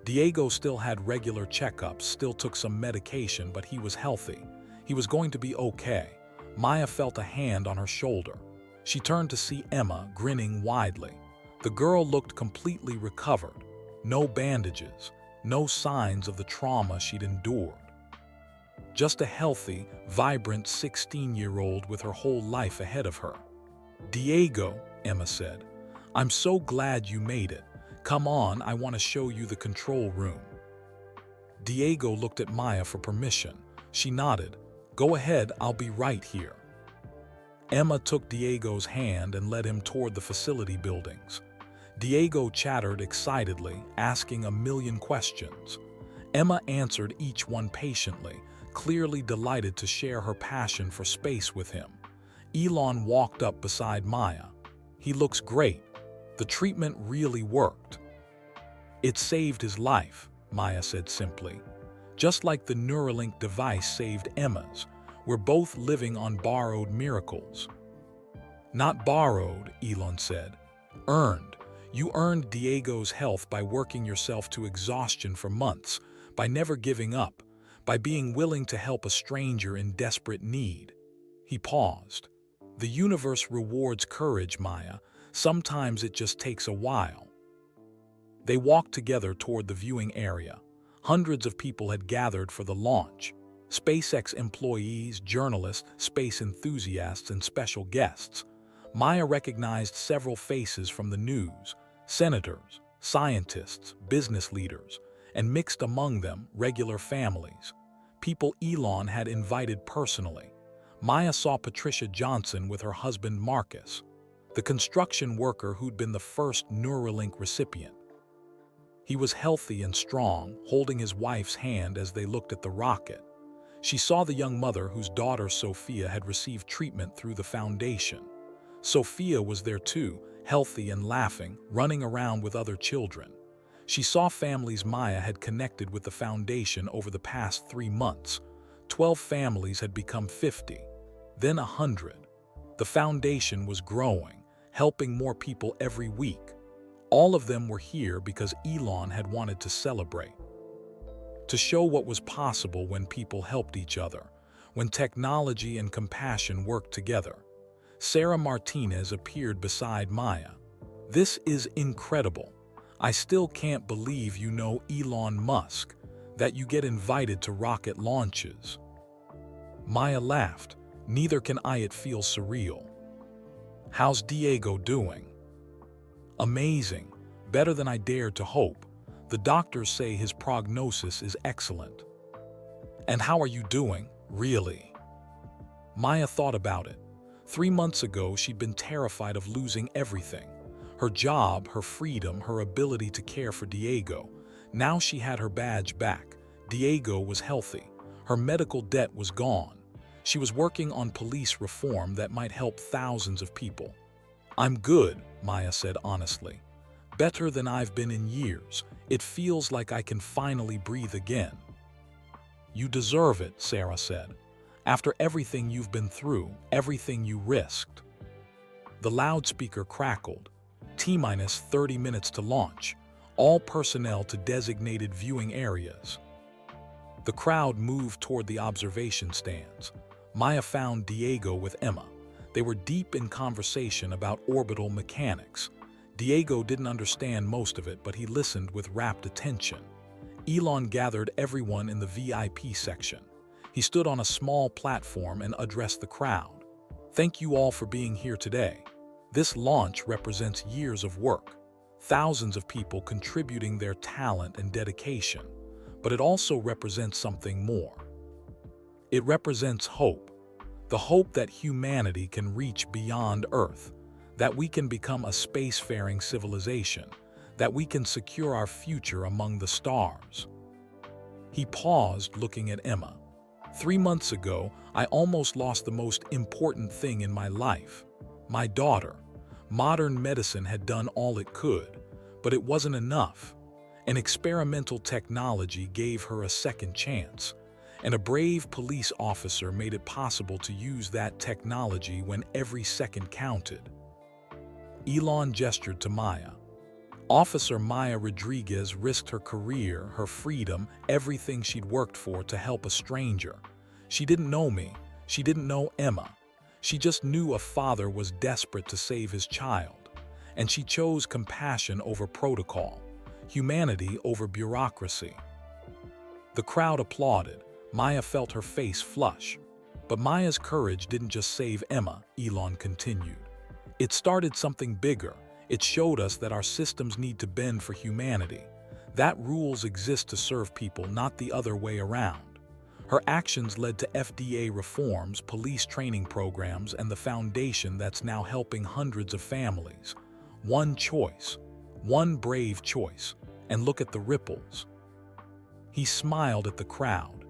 Diego still had regular checkups, still took some medication, but he was healthy. He was going to be okay. Maya felt a hand on her shoulder. She turned to see Emma, grinning widely. The girl looked completely recovered. No bandages, no signs of the trauma she'd endured. Just a healthy, vibrant 16-year-old with her whole life ahead of her. Diego, Emma said, I'm so glad you made it. Come on, I want to show you the control room. Diego looked at Maya for permission. She nodded. Go ahead, I'll be right here. Emma took Diego's hand and led him toward the facility buildings. Diego chattered excitedly, asking a million questions. Emma answered each one patiently, clearly delighted to share her passion for space with him. Elon walked up beside Maya. He looks great. The treatment really worked. It saved his life, Maya said simply. Just like the Neuralink device saved Emma's. We're both living on borrowed miracles. Not borrowed, Elon said. Earned. You earned Diego's health by working yourself to exhaustion for months, by never giving up, by being willing to help a stranger in desperate need. He paused. The universe rewards courage, Maya. Sometimes it just takes a while. They walked together toward the viewing area. Hundreds of people had gathered for the launch. SpaceX employees, journalists, space enthusiasts, and special guests. Maya recognized several faces from the news, senators, scientists, business leaders, and mixed among them regular families. People Elon had invited personally. Maya saw Patricia Johnson with her husband Marcus, the construction worker who'd been the first Neuralink recipient. He was healthy and strong, holding his wife's hand as they looked at the rocket. She saw the young mother whose daughter Sophia had received treatment through the foundation. Sophia was there too, healthy and laughing, running around with other children. She saw families Maya had connected with the foundation over the past 3 months. 12 families had become 50, then 100. The foundation was growing, helping more people every week. All of them were here because Elon had wanted to celebrate. To show what was possible when people helped each other, when technology and compassion worked together. Sarah Martinez appeared beside Maya. This is incredible. I still can't believe you know Elon Musk, that you get invited to rocket launches. Maya laughed. Neither can I, it feels surreal. How's Diego doing? Amazing. Better than I dared to hope. The doctors say his prognosis is excellent. And how are you doing, really? Maya thought about it. 3 months ago, she'd been terrified of losing everything. Her job, her freedom, her ability to care for Diego. Now she had her badge back. Diego was healthy. Her medical debt was gone. She was working on police reform that might help thousands of people. I'm good, Maya said honestly. Better than I've been in years. It feels like I can finally breathe again. You deserve it, Sarah said. After everything you've been through, everything you risked. The loudspeaker crackled. T-minus 30 minutes to launch. All personnel to designated viewing areas. The crowd moved toward the observation stands. Maya found Diego with Emma. They were deep in conversation about orbital mechanics. Diego didn't understand most of it, but he listened with rapt attention. Elon gathered everyone in the VIP section. He stood on a small platform and addressed the crowd. Thank you all for being here today. This launch represents years of work, thousands of people contributing their talent and dedication, but it also represents something more. It represents hope, the hope that humanity can reach beyond Earth, that we can become a spacefaring civilization, that we can secure our future among the stars. He paused, looking at Emma. 3 months ago, I almost lost the most important thing in my life. My daughter. Modern medicine had done all it could, but it wasn't enough. An experimental technology gave her a second chance, and a brave police officer made it possible to use that technology when every second counted. Elon gestured to Maya. Officer Maya Rodriguez risked her career, her freedom, everything she'd worked for to help a stranger. She didn't know me. She didn't know Emma. She just knew a father was desperate to save his child, and she chose compassion over protocol, humanity over bureaucracy. The crowd applauded. Maya felt her face flush. But Maya's courage didn't just save Emma, Elon continued. It started something bigger. It showed us that our systems need to bend for humanity, that rules exist to serve people, not the other way around. Her actions led to FDA reforms, police training programs, and the foundation that's now helping hundreds of families. One choice, one brave choice, and look at the ripples. He smiled at the crowd.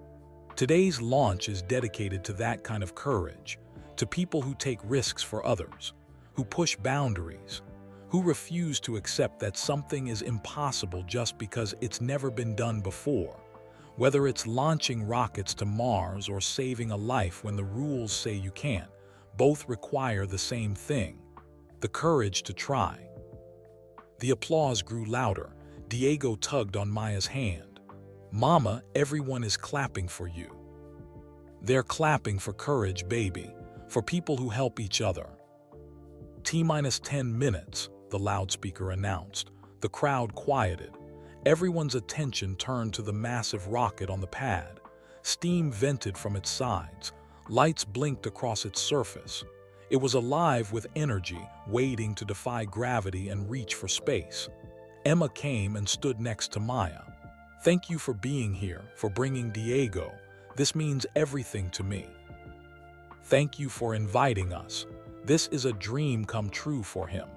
Today's launch is dedicated to that kind of courage, to people who take risks for others, who push boundaries, who refuse to accept that something is impossible just because it's never been done before. Whether it's launching rockets to Mars or saving a life when the rules say you can't, both require the same thing: the courage to try. The applause grew louder. Diego tugged on Maya's hand. "Mama, everyone is clapping for you." "They're clapping for courage, baby, for people who help each other." T-10 minutes, the loudspeaker announced. The crowd quieted. Everyone's attention turned to the massive rocket on the pad. Steam vented from its sides. Lights blinked across its surface. It was alive with energy, waiting to defy gravity and reach for space. Emma came and stood next to Maya. "Thank you for being here, for bringing Diego. This means everything to me." "Thank you for inviting us. This is a dream come true for him.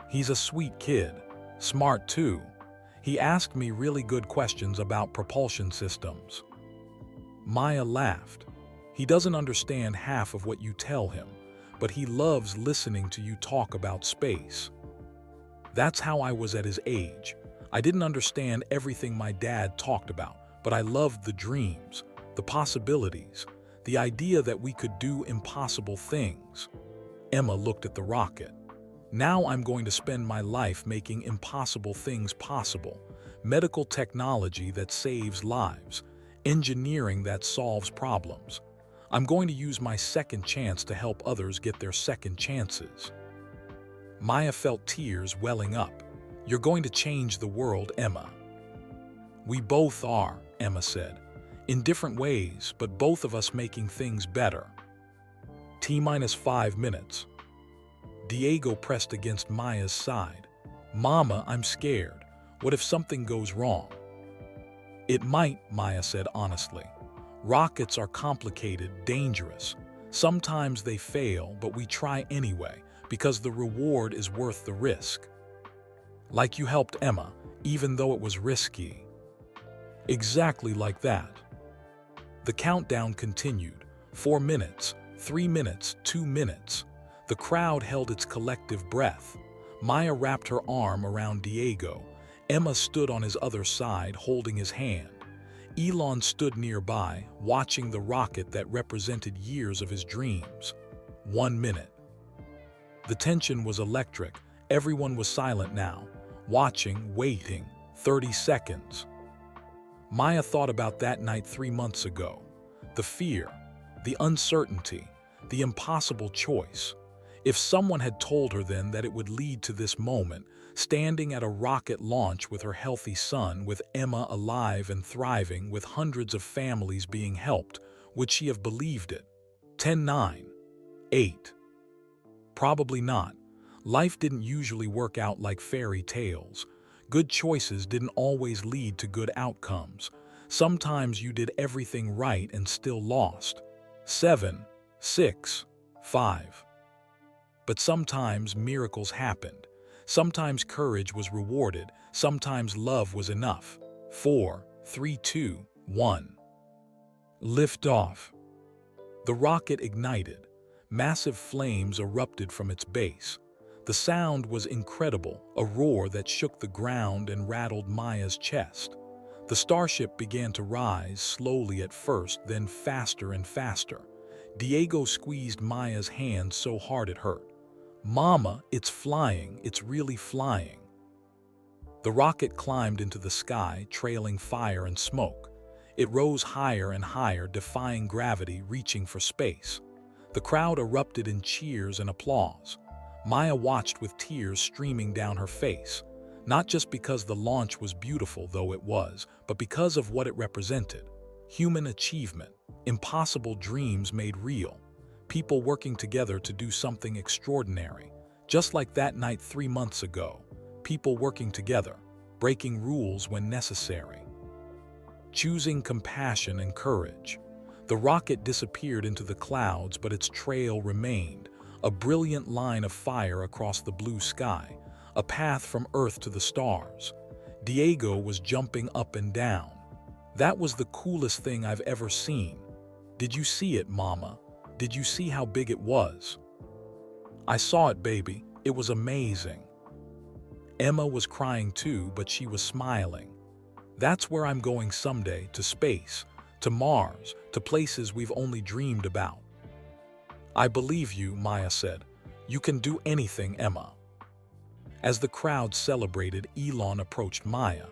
He's a sweet kid, smart too. He asked me really good questions about propulsion systems." Maya laughed. "He doesn't understand half of what you tell him, but he loves listening to you talk about space." That's how I was at his age. I didn't understand everything my dad talked about, but I loved the dreams, the possibilities, the idea that we could do impossible things. Emma looked at the rocket. "Now I'm going to spend my life making impossible things possible. Medical technology that saves lives. Engineering that solves problems. I'm going to use my second chance to help others get their second chances." Maya felt tears welling up. "You're going to change the world, Emma." "We both are," Emma said. "In different ways, but both of us making things better." T-5 minutes. Diego pressed against Maya's side. "Mama, I'm scared. What if something goes wrong?" "It might," Maya said honestly. "Rockets are complicated, dangerous. Sometimes they fail, but we try anyway, because the reward is worth the risk." "Like you helped Emma, even though it was risky." "Exactly like that." The countdown continued. 4 minutes, 3 minutes, 2 minutes. The crowd held its collective breath. Maya wrapped her arm around Diego. Emma stood on his other side, holding his hand. Elon stood nearby, watching the rocket that represented years of his dreams. 1 minute. The tension was electric. Everyone was silent now, watching, waiting. 30 seconds. Maya thought about that night 3 months ago. The fear, the uncertainty, the impossible choice. If someone had told her then that it would lead to this moment, standing at a rocket launch with her healthy son, with Emma alive and thriving, with hundreds of families being helped, would she have believed it? 10-9. 8. Probably not. Life didn't usually work out like fairy tales. Good choices didn't always lead to good outcomes. Sometimes you did everything right and still lost. 7, 6, 5. But sometimes miracles happened. Sometimes courage was rewarded. Sometimes love was enough. 4, 3, 2, 1. Lift off. The rocket ignited. Massive flames erupted from its base. The sound was incredible, a roar that shook the ground and rattled Maya's chest. The starship began to rise, slowly at first, then faster and faster. Diego squeezed Maya's hand so hard it hurt. "Mama, it's flying, it's really flying." The rocket climbed into the sky, trailing fire and smoke. It rose higher and higher, defying gravity, reaching for space. The crowd erupted in cheers and applause. Maya watched with tears streaming down her face, not just because the launch was beautiful, though it was, but because of what it represented. Human achievement, impossible dreams made real, people working together to do something extraordinary. Just like that night 3 months ago, people working together, breaking rules when necessary. Choosing compassion and courage. The rocket disappeared into the clouds, but its trail remained, a brilliant line of fire across the blue sky, a path from Earth to the stars. Diego was jumping up and down. "That was the coolest thing I've ever seen. Did you see it, Mama? Did you see how big it was?" "I saw it, baby. It was amazing." Emma was crying too, but she was smiling. "That's where I'm going someday, to space, to Mars, to places we've only dreamed about." "I believe you," Maya said. "You can do anything, Emma." As the crowd celebrated, Elon approached Maya.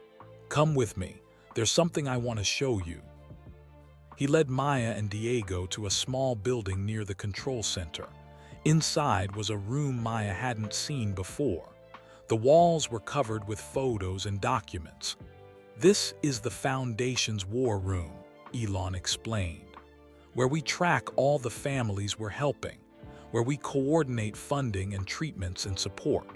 "Come with me. There's something I want to show you." He led Maya and Diego to a small building near the control center. Inside was a room Maya hadn't seen before. The walls were covered with photos and documents. "This is the Foundation's war room," Elon explained, "where we track all the families we're helping, where we coordinate funding and treatments and support."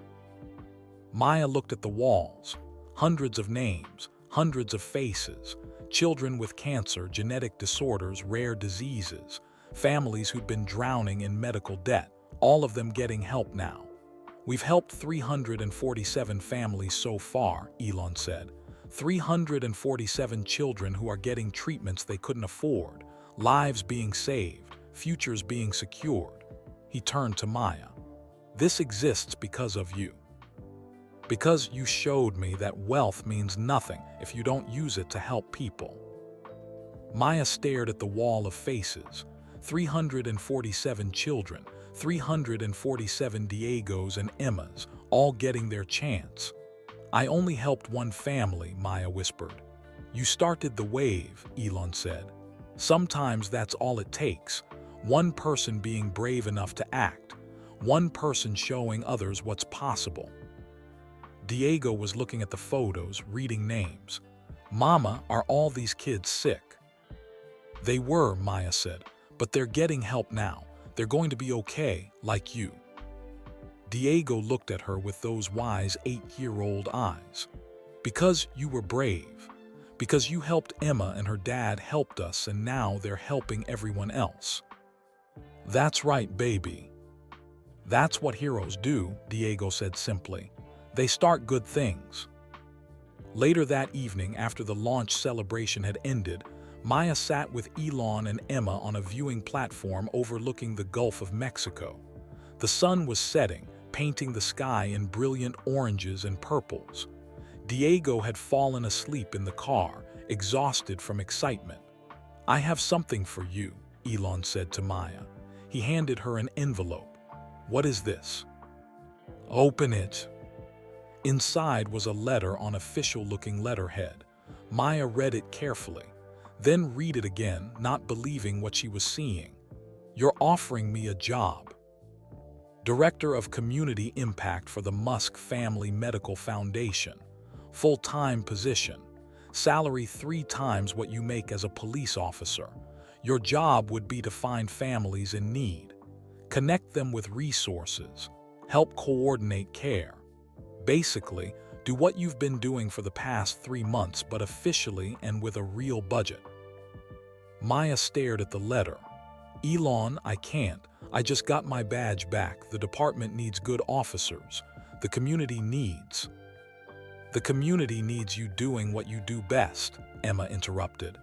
Maya looked at the walls. Hundreds of names, hundreds of faces, children with cancer, genetic disorders, rare diseases, families who'd been drowning in medical debt, all of them getting help now. "We've helped 347 families so far," Elon said. 347 children who are getting treatments they couldn't afford, lives being saved, futures being secured. He turned to Maya. "This exists because of you. Because you showed me that wealth means nothing if you don't use it to help people." Maya stared at the wall of faces. 347 children, 347 Diegos and Emmas, all getting their chance. "I only helped one family," Maya whispered. "You started the wave," Elon said. "Sometimes that's all it takes. One person being brave enough to act. One person showing others what's possible." Diego was looking at the photos, reading names. "Mama, are all these kids sick?" "They were," Maya said, "but they're getting help now. They're going to be okay, like you." Diego looked at her with those wise 8-year-old eyes. "Because you were brave. Because you helped Emma and her dad helped us, and now they're helping everyone else." "That's right, baby. That's what heroes do," Diego said simply. "They start good things." Later that evening, after the launch celebration had ended, Maya sat with Elon and Emma on a viewing platform overlooking the Gulf of Mexico. The sun was setting, painting the sky in brilliant oranges and purples. Diego had fallen asleep in the car, exhausted from excitement. "I have something for you," Elon said to Maya. He handed her an envelope. "What is this?" "Open it." Inside was a letter on official-looking letterhead. Maya read it carefully, then read it again, not believing what she was seeing. "You're offering me a job. Director of Community Impact for the Musk Family Medical Foundation. Full-time position. Salary 3 times what you make as a police officer. Your job would be to find families in need. Connect them with resources. Help coordinate care. Basically, do what you've been doing for the past 3 months, but officially and with a real budget." Maya stared at the letter. "Elon, I can't. I just got my badge back. The department needs good officers. The community needs." The community needs you doing what you do best, Emma interrupted.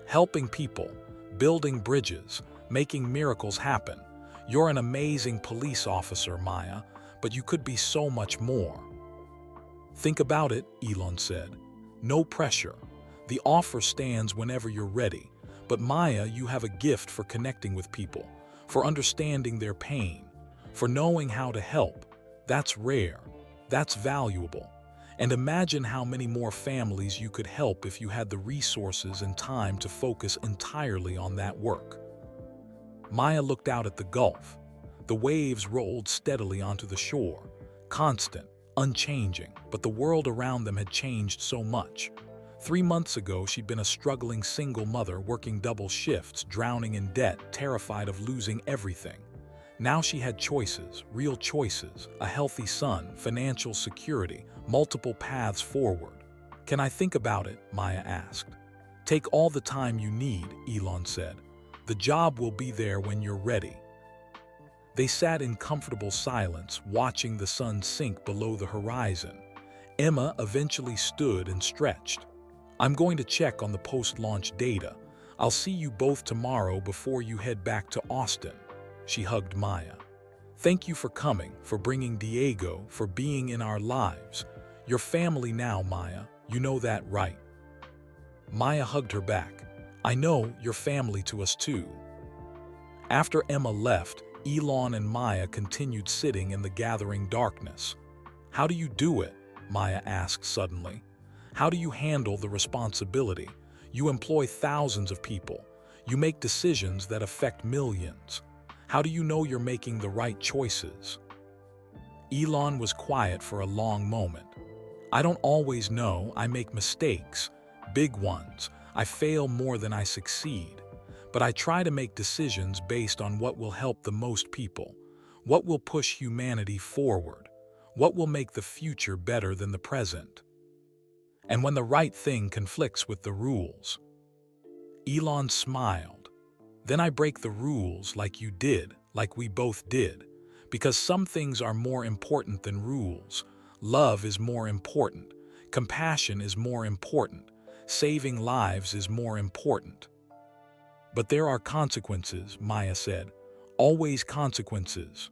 Helping people, building bridges, making miracles happen. You're an amazing police officer, Maya, but you could be so much more. Think about it, Elon said. No pressure. The offer stands whenever you're ready. But Maya, you have a gift for connecting with people, for understanding their pain, for knowing how to help. That's rare. That's valuable. And imagine how many more families you could help if you had the resources and time to focus entirely on that work. Maya looked out at the Gulf. The waves rolled steadily onto the shore, constant, unchanging, but the world around them had changed so much. 3 months ago, she'd been a struggling single mother working double shifts, drowning in debt, terrified of losing everything. Now she had choices, real choices, a healthy son, financial security, multiple paths forward. Can I think about it? Maya asked. Take all the time you need, Elon said. The job will be there when you're ready. They sat in comfortable silence, watching the sun sink below the horizon. Emma eventually stood and stretched. I'm going to check on the post-launch data. I'll see you both tomorrow before you head back to Austin. She hugged Maya. Thank you for coming, for bringing Diego, for being in our lives. You're family now, Maya. You know that, right? Maya hugged her back. I know you're family to us too. After Emma left, Elon and Maya continued sitting in the gathering darkness. How do you do it? Maya asked suddenly. How do you handle the responsibility? You employ thousands of people. You make decisions that affect millions. How do you know you're making the right choices? Elon was quiet for a long moment. I don't always know. I make mistakes, big ones. I fail more than I succeed. But I try to make decisions based on what will help the most people, what will push humanity forward, what will make the future better than the present. And when the right thing conflicts with the rules. Elon smiled. Then I break the rules like you did, like we both did, because some things are more important than rules. Love is more important. Compassion is more important. Saving lives is more important. But there are consequences, Maya said. Always consequences.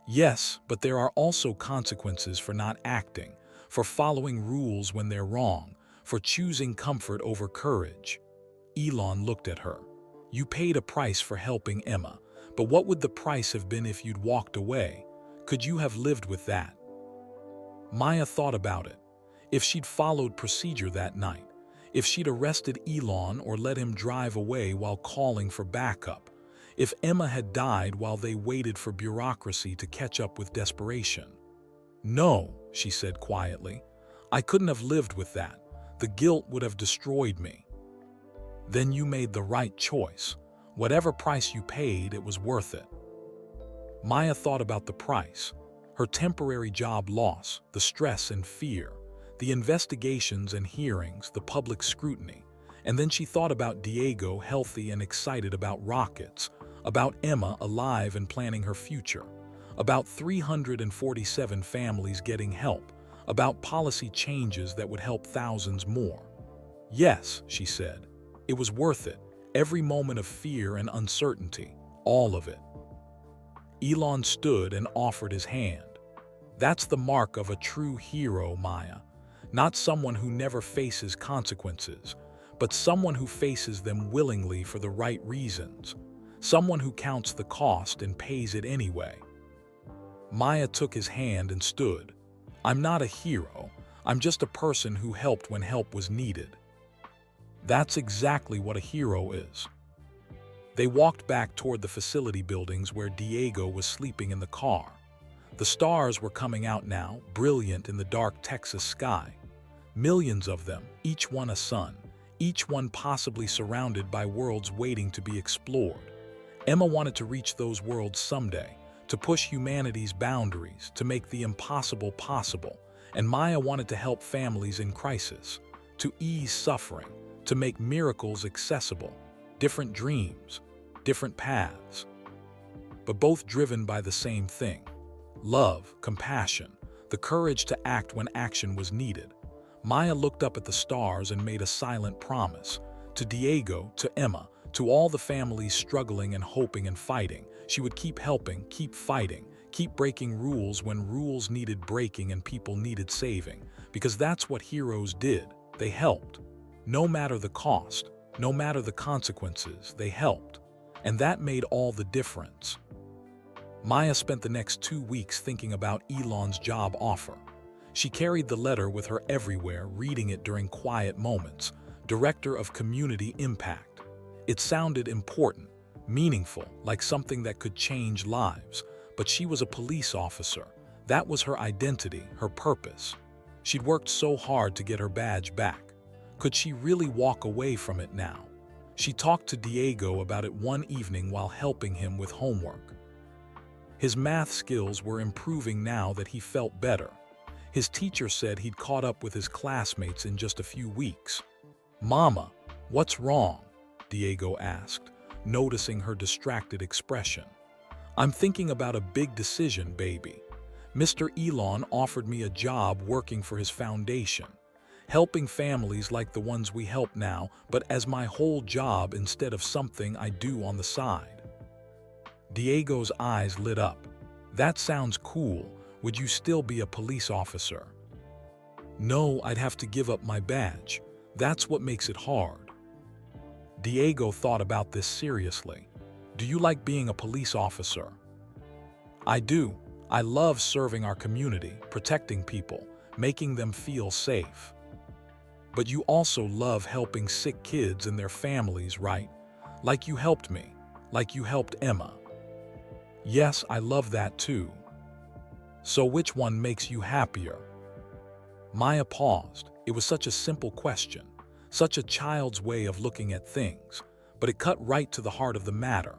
Yes, but there are also consequences for not acting, for following rules when they're wrong, for choosing comfort over courage. Elon looked at her. You paid a price for helping Emma, but what would the price have been if you'd walked away? Could you have lived with that? Maya thought about it. If she'd followed procedure that night, if she'd arrested Elon or let him drive away while calling for backup, if Emma had died while they waited for bureaucracy to catch up with desperation. No, she said quietly. I couldn't have lived with that. The guilt would have destroyed me. Then you made the right choice. Whatever price you paid, it was worth it. Maya thought about the price, her temporary job loss, the stress and fear, the investigations and hearings, the public scrutiny, and then she thought about Diego healthy and excited about rockets, about Emma alive and planning her future, about 347 families getting help, about policy changes that would help thousands more. Yes, she said. It was worth it, every moment of fear and uncertainty, all of it. Elon stood and offered his hand. That's the mark of a true hero, Maya. Not someone who never faces consequences, but someone who faces them willingly for the right reasons. Someone who counts the cost and pays it anyway. Maya took his hand and stood. I'm not a hero. I'm just a person who helped when help was needed. That's exactly what a hero is. They walked back toward the facility buildings where Diego was sleeping in the car. The stars were coming out now, brilliant in the dark Texas sky. Millions of them, each one a sun, each one possibly surrounded by worlds waiting to be explored. Emma wanted to reach those worlds someday, to push humanity's boundaries, to make the impossible possible. And Maya wanted to help families in crisis, to ease suffering, to make miracles accessible, different dreams, different paths, but both driven by the same thing: love, compassion, the courage to act when action was needed. Maya looked up at the stars and made a silent promise. To Diego, to Emma, to all the families struggling and hoping and fighting, she would keep helping, keep fighting, keep breaking rules when rules needed breaking and people needed saving. Because that's what heroes did. They helped. No matter the cost, no matter the consequences, they helped. And that made all the difference. Maya spent the next 2 weeks thinking about Elon's job offer. She carried the letter with her everywhere, reading it during quiet moments. Director of Community Impact. It sounded important, meaningful, like something that could change lives. But she was a police officer. That was her identity, her purpose. She'd worked so hard to get her badge back. Could she really walk away from it now? She talked to Diego about it one evening while helping him with homework. His math skills were improving now that he felt better. His teacher said he'd caught up with his classmates in just a few weeks. "Mama, what's wrong?" Diego asked, noticing her distracted expression. "I'm thinking about a big decision, baby. Mr. Elon offered me a job working for his foundation, helping families like the ones we help now, but as my whole job instead of something I do on the side." Diego's eyes lit up. "That sounds cool. Would you still be a police officer?" "No, I'd have to give up my badge. That's what makes it hard." Diego thought about this seriously. "Do you like being a police officer?" "I do. I love serving our community, protecting people, making them feel safe." "But you also love helping sick kids and their families, right? Like you helped me, like you helped Emma." "Yes, I love that too." "So which one makes you happier?" Maya paused. It was such a simple question, such a child's way of looking at things, but it cut right to the heart of the matter.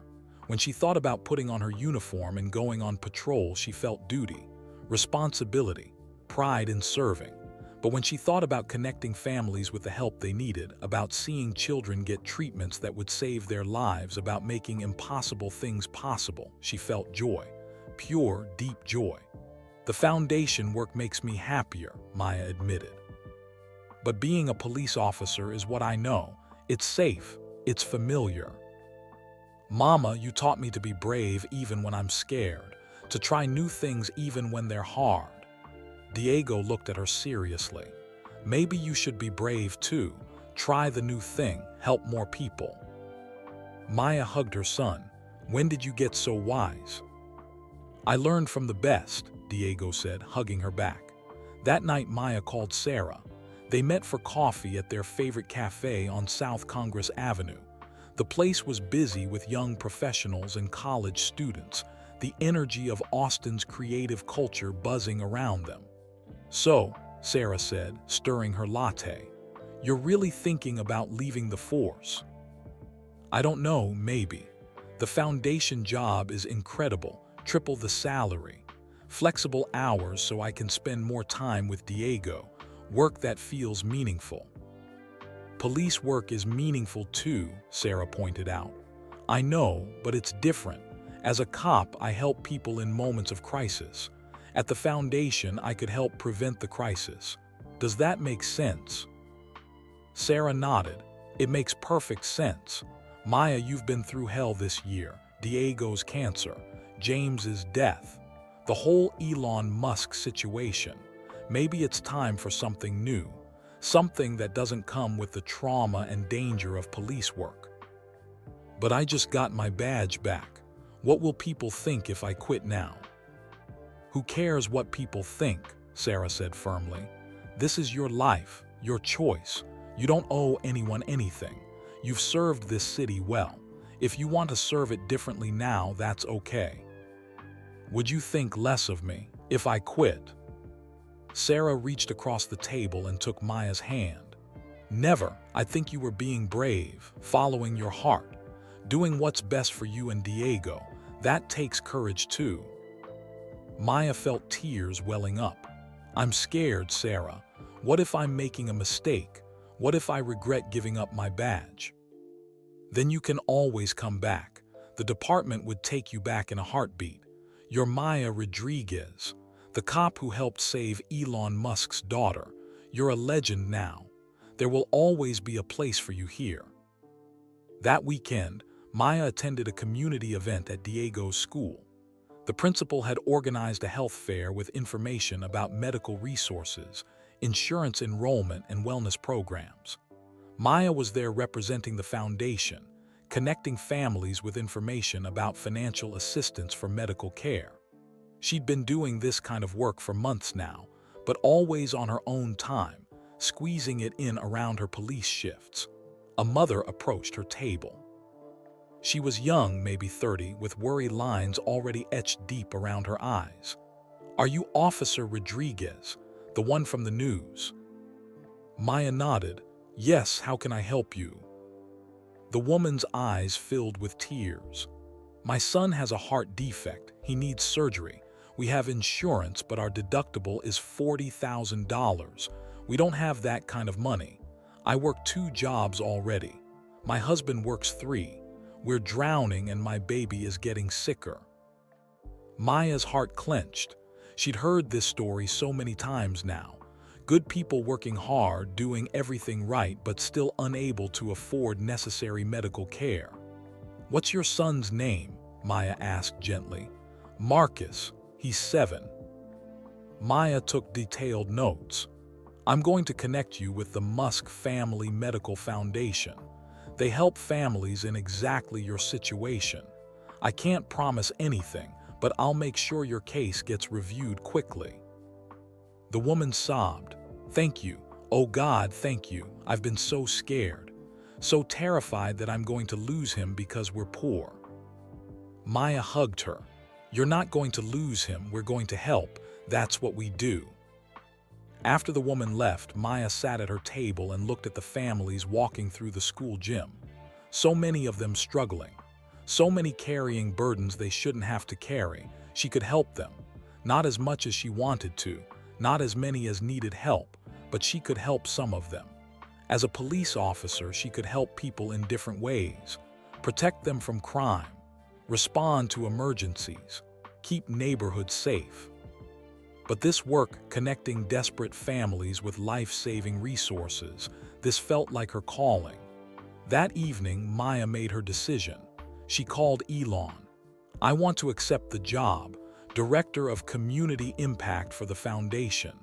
When she thought about putting on her uniform and going on patrol, she felt duty, responsibility, pride in serving. But when she thought about connecting families with the help they needed, about seeing children get treatments that would save their lives, about making impossible things possible, she felt joy, pure, deep joy. "The foundation work makes me happier," Maya admitted. "But being a police officer is what I know. It's safe. It's familiar." "Mama, you taught me to be brave even when I'm scared, to try new things even when they're hard." Diego looked at her seriously. "Maybe you should be brave too. Try the new thing, help more people." Maya hugged her son. "When did you get so wise?" "I learned from the best," Diego said, hugging her back. That night Maya called Sarah. They met for coffee at their favorite cafe on South Congress Avenue. The place was busy with young professionals and college students, the energy of Austin's creative culture buzzing around them. "So," Sarah said, stirring her latte, "you're really thinking about leaving the force?" "I don't know, maybe. The foundation job is incredible, triple the salary. Flexible hours so I can spend more time with Diego, work that feels meaningful." "Police work is meaningful too," Sarah pointed out. "I know, but it's different. As a cop, I help people in moments of crisis. At the foundation, I could help prevent the crisis. Does that make sense?" Sarah nodded. "It makes perfect sense. Maya, you've been through hell this year. Diego's cancer, James's death, the whole Elon Musk situation. Maybe it's time for something new, something that doesn't come with the trauma and danger of police work." "But I just got my badge back. What will people think if I quit now?" "Who cares what people think?" Sarah said firmly. "This is your life, your choice. You don't owe anyone anything. You've served this city well. If you want to serve it differently now, that's okay." "Would you think less of me if I quit?" Sarah reached across the table and took Maya's hand. "Never. I think you were being brave, following your heart, doing what's best for you and Diego. That takes courage too." Maya felt tears welling up. "I'm scared, Sarah. What if I'm making a mistake? What if I regret giving up my badge?" "Then you can always come back. The department would take you back in a heartbeat. You're Maya Rodriguez. The cop who helped save Elon Musk's daughter. You're a legend now. There will always be a place for you here." That weekend, Maya attended a community event at Diego's school. The principal had organized a health fair with information about medical resources, insurance enrollment, and wellness programs. Maya was there representing the foundation, connecting families with information about financial assistance for medical care. She'd been doing this kind of work for months now, but always on her own time, squeezing it in around her police shifts. A mother approached her table. She was young, maybe 30, with worry lines already etched deep around her eyes. "Are you Officer Rodriguez, the one from the news?" Maya nodded. "Yes, how can I help you?" The woman's eyes filled with tears. "My son has a heart defect. He needs surgery. We have insurance, but our deductible is $40,000. We don't have that kind of money. I work 2 jobs already. My husband works 3. We're drowning and my baby is getting sicker." Maya's heart clenched. She'd heard this story so many times now. Good people working hard, doing everything right, but still unable to afford necessary medical care. "What's your son's name?" Maya asked gently. "Marcus. He's 7. Maya took detailed notes. "I'm going to connect you with the Musk Family Medical Foundation. They help families in exactly your situation. I can't promise anything, but I'll make sure your case gets reviewed quickly." The woman sobbed. "Thank you. Oh God, thank you. I've been so scared. So terrified that I'm going to lose him because we're poor." Maya hugged her. "You're not going to lose him. We're going to help. That's what we do." After the woman left, Maya sat at her table and looked at the families walking through the school gym. So many of them struggling. So many carrying burdens they shouldn't have to carry. She could help them. Not as much as she wanted to, not as many as needed help, but she could help some of them. As a police officer, she could help people in different ways. Protect them from crime. Respond to emergencies. Keep neighborhoods safe. But this work, connecting desperate families with life-saving resources, this felt like her calling. That evening, Maya made her decision. She called Elon. "I want to accept the job, Director of Community Impact for the Foundation."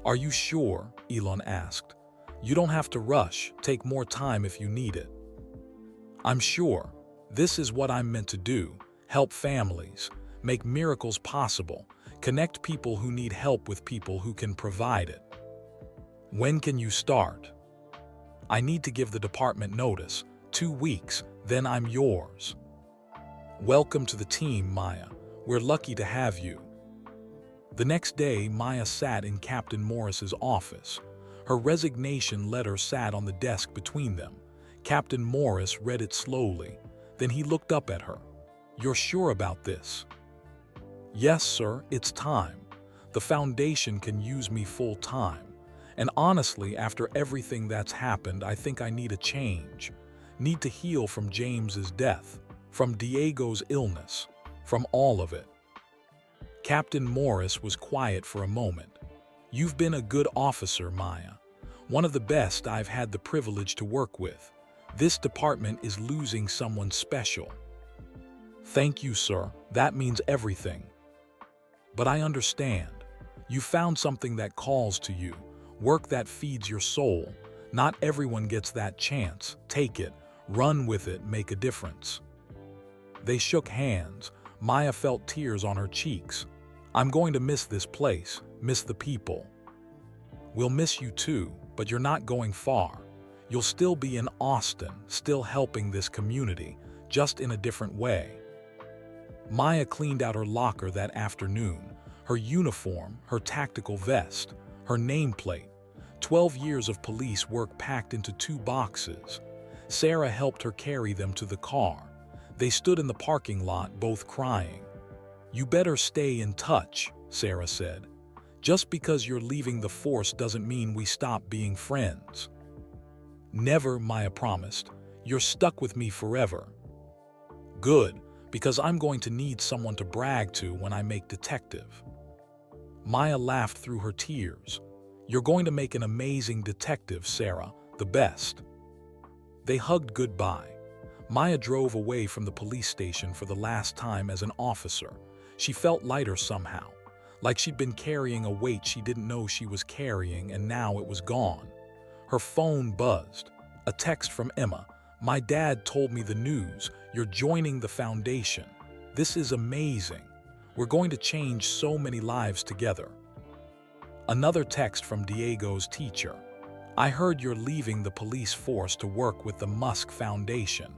"Are you sure?" Elon asked. "You don't have to rush. Take more time if you need it." "I'm sure. This is what I'm meant to do. Help families. Make miracles possible. Connect people who need help with people who can provide it." "When can you start?" "I need to give the department notice. 2 weeks, then I'm yours." "Welcome to the team, Maya. We're lucky to have you." The next day, Maya sat in Captain Morris's office. Her resignation letter sat on the desk between them. Captain Morris read it slowly. Then he looked up at her. "You're sure about this?" "Yes, sir, it's time. The foundation can use me full time. And honestly, after everything that's happened, I think I need a change. Need to heal from James's death, from Diego's illness, from all of it." Captain Morris was quiet for a moment. "You've been a good officer, Maya. One of the best I've had the privilege to work with. This department is losing someone special." "Thank you, sir. That means everything." "But I understand. You found something that calls to you, work that feeds your soul. Not everyone gets that chance. Take it, run with it, make a difference." They shook hands. Maya felt tears on her cheeks. "I'm going to miss this place, miss the people." "We'll miss you too, but you're not going far. You'll still be in Austin, still helping this community, just in a different way." Maya cleaned out her locker that afternoon, her uniform, her tactical vest, her nameplate. 12 years of police work packed into 2 boxes. Sarah helped her carry them to the car. They stood in the parking lot, both crying. "You better stay in touch," Sarah said. "Just because you're leaving the force doesn't mean we stop being friends." "Never," Maya promised. "You're stuck with me forever." "Good, because I'm going to need someone to brag to when I make detective." Maya laughed through her tears. "You're going to make an amazing detective, Sarah, the best." They hugged goodbye. Maya drove away from the police station for the last time as an officer. She felt lighter somehow, like she'd been carrying a weight she didn't know she was carrying, and now it was gone. Her phone buzzed. A text from Emma. "My dad told me the news. You're joining the foundation. This is amazing. We're going to change so many lives together." Another text from Diego's teacher. "I heard you're leaving the police force to work with the Musk Foundation.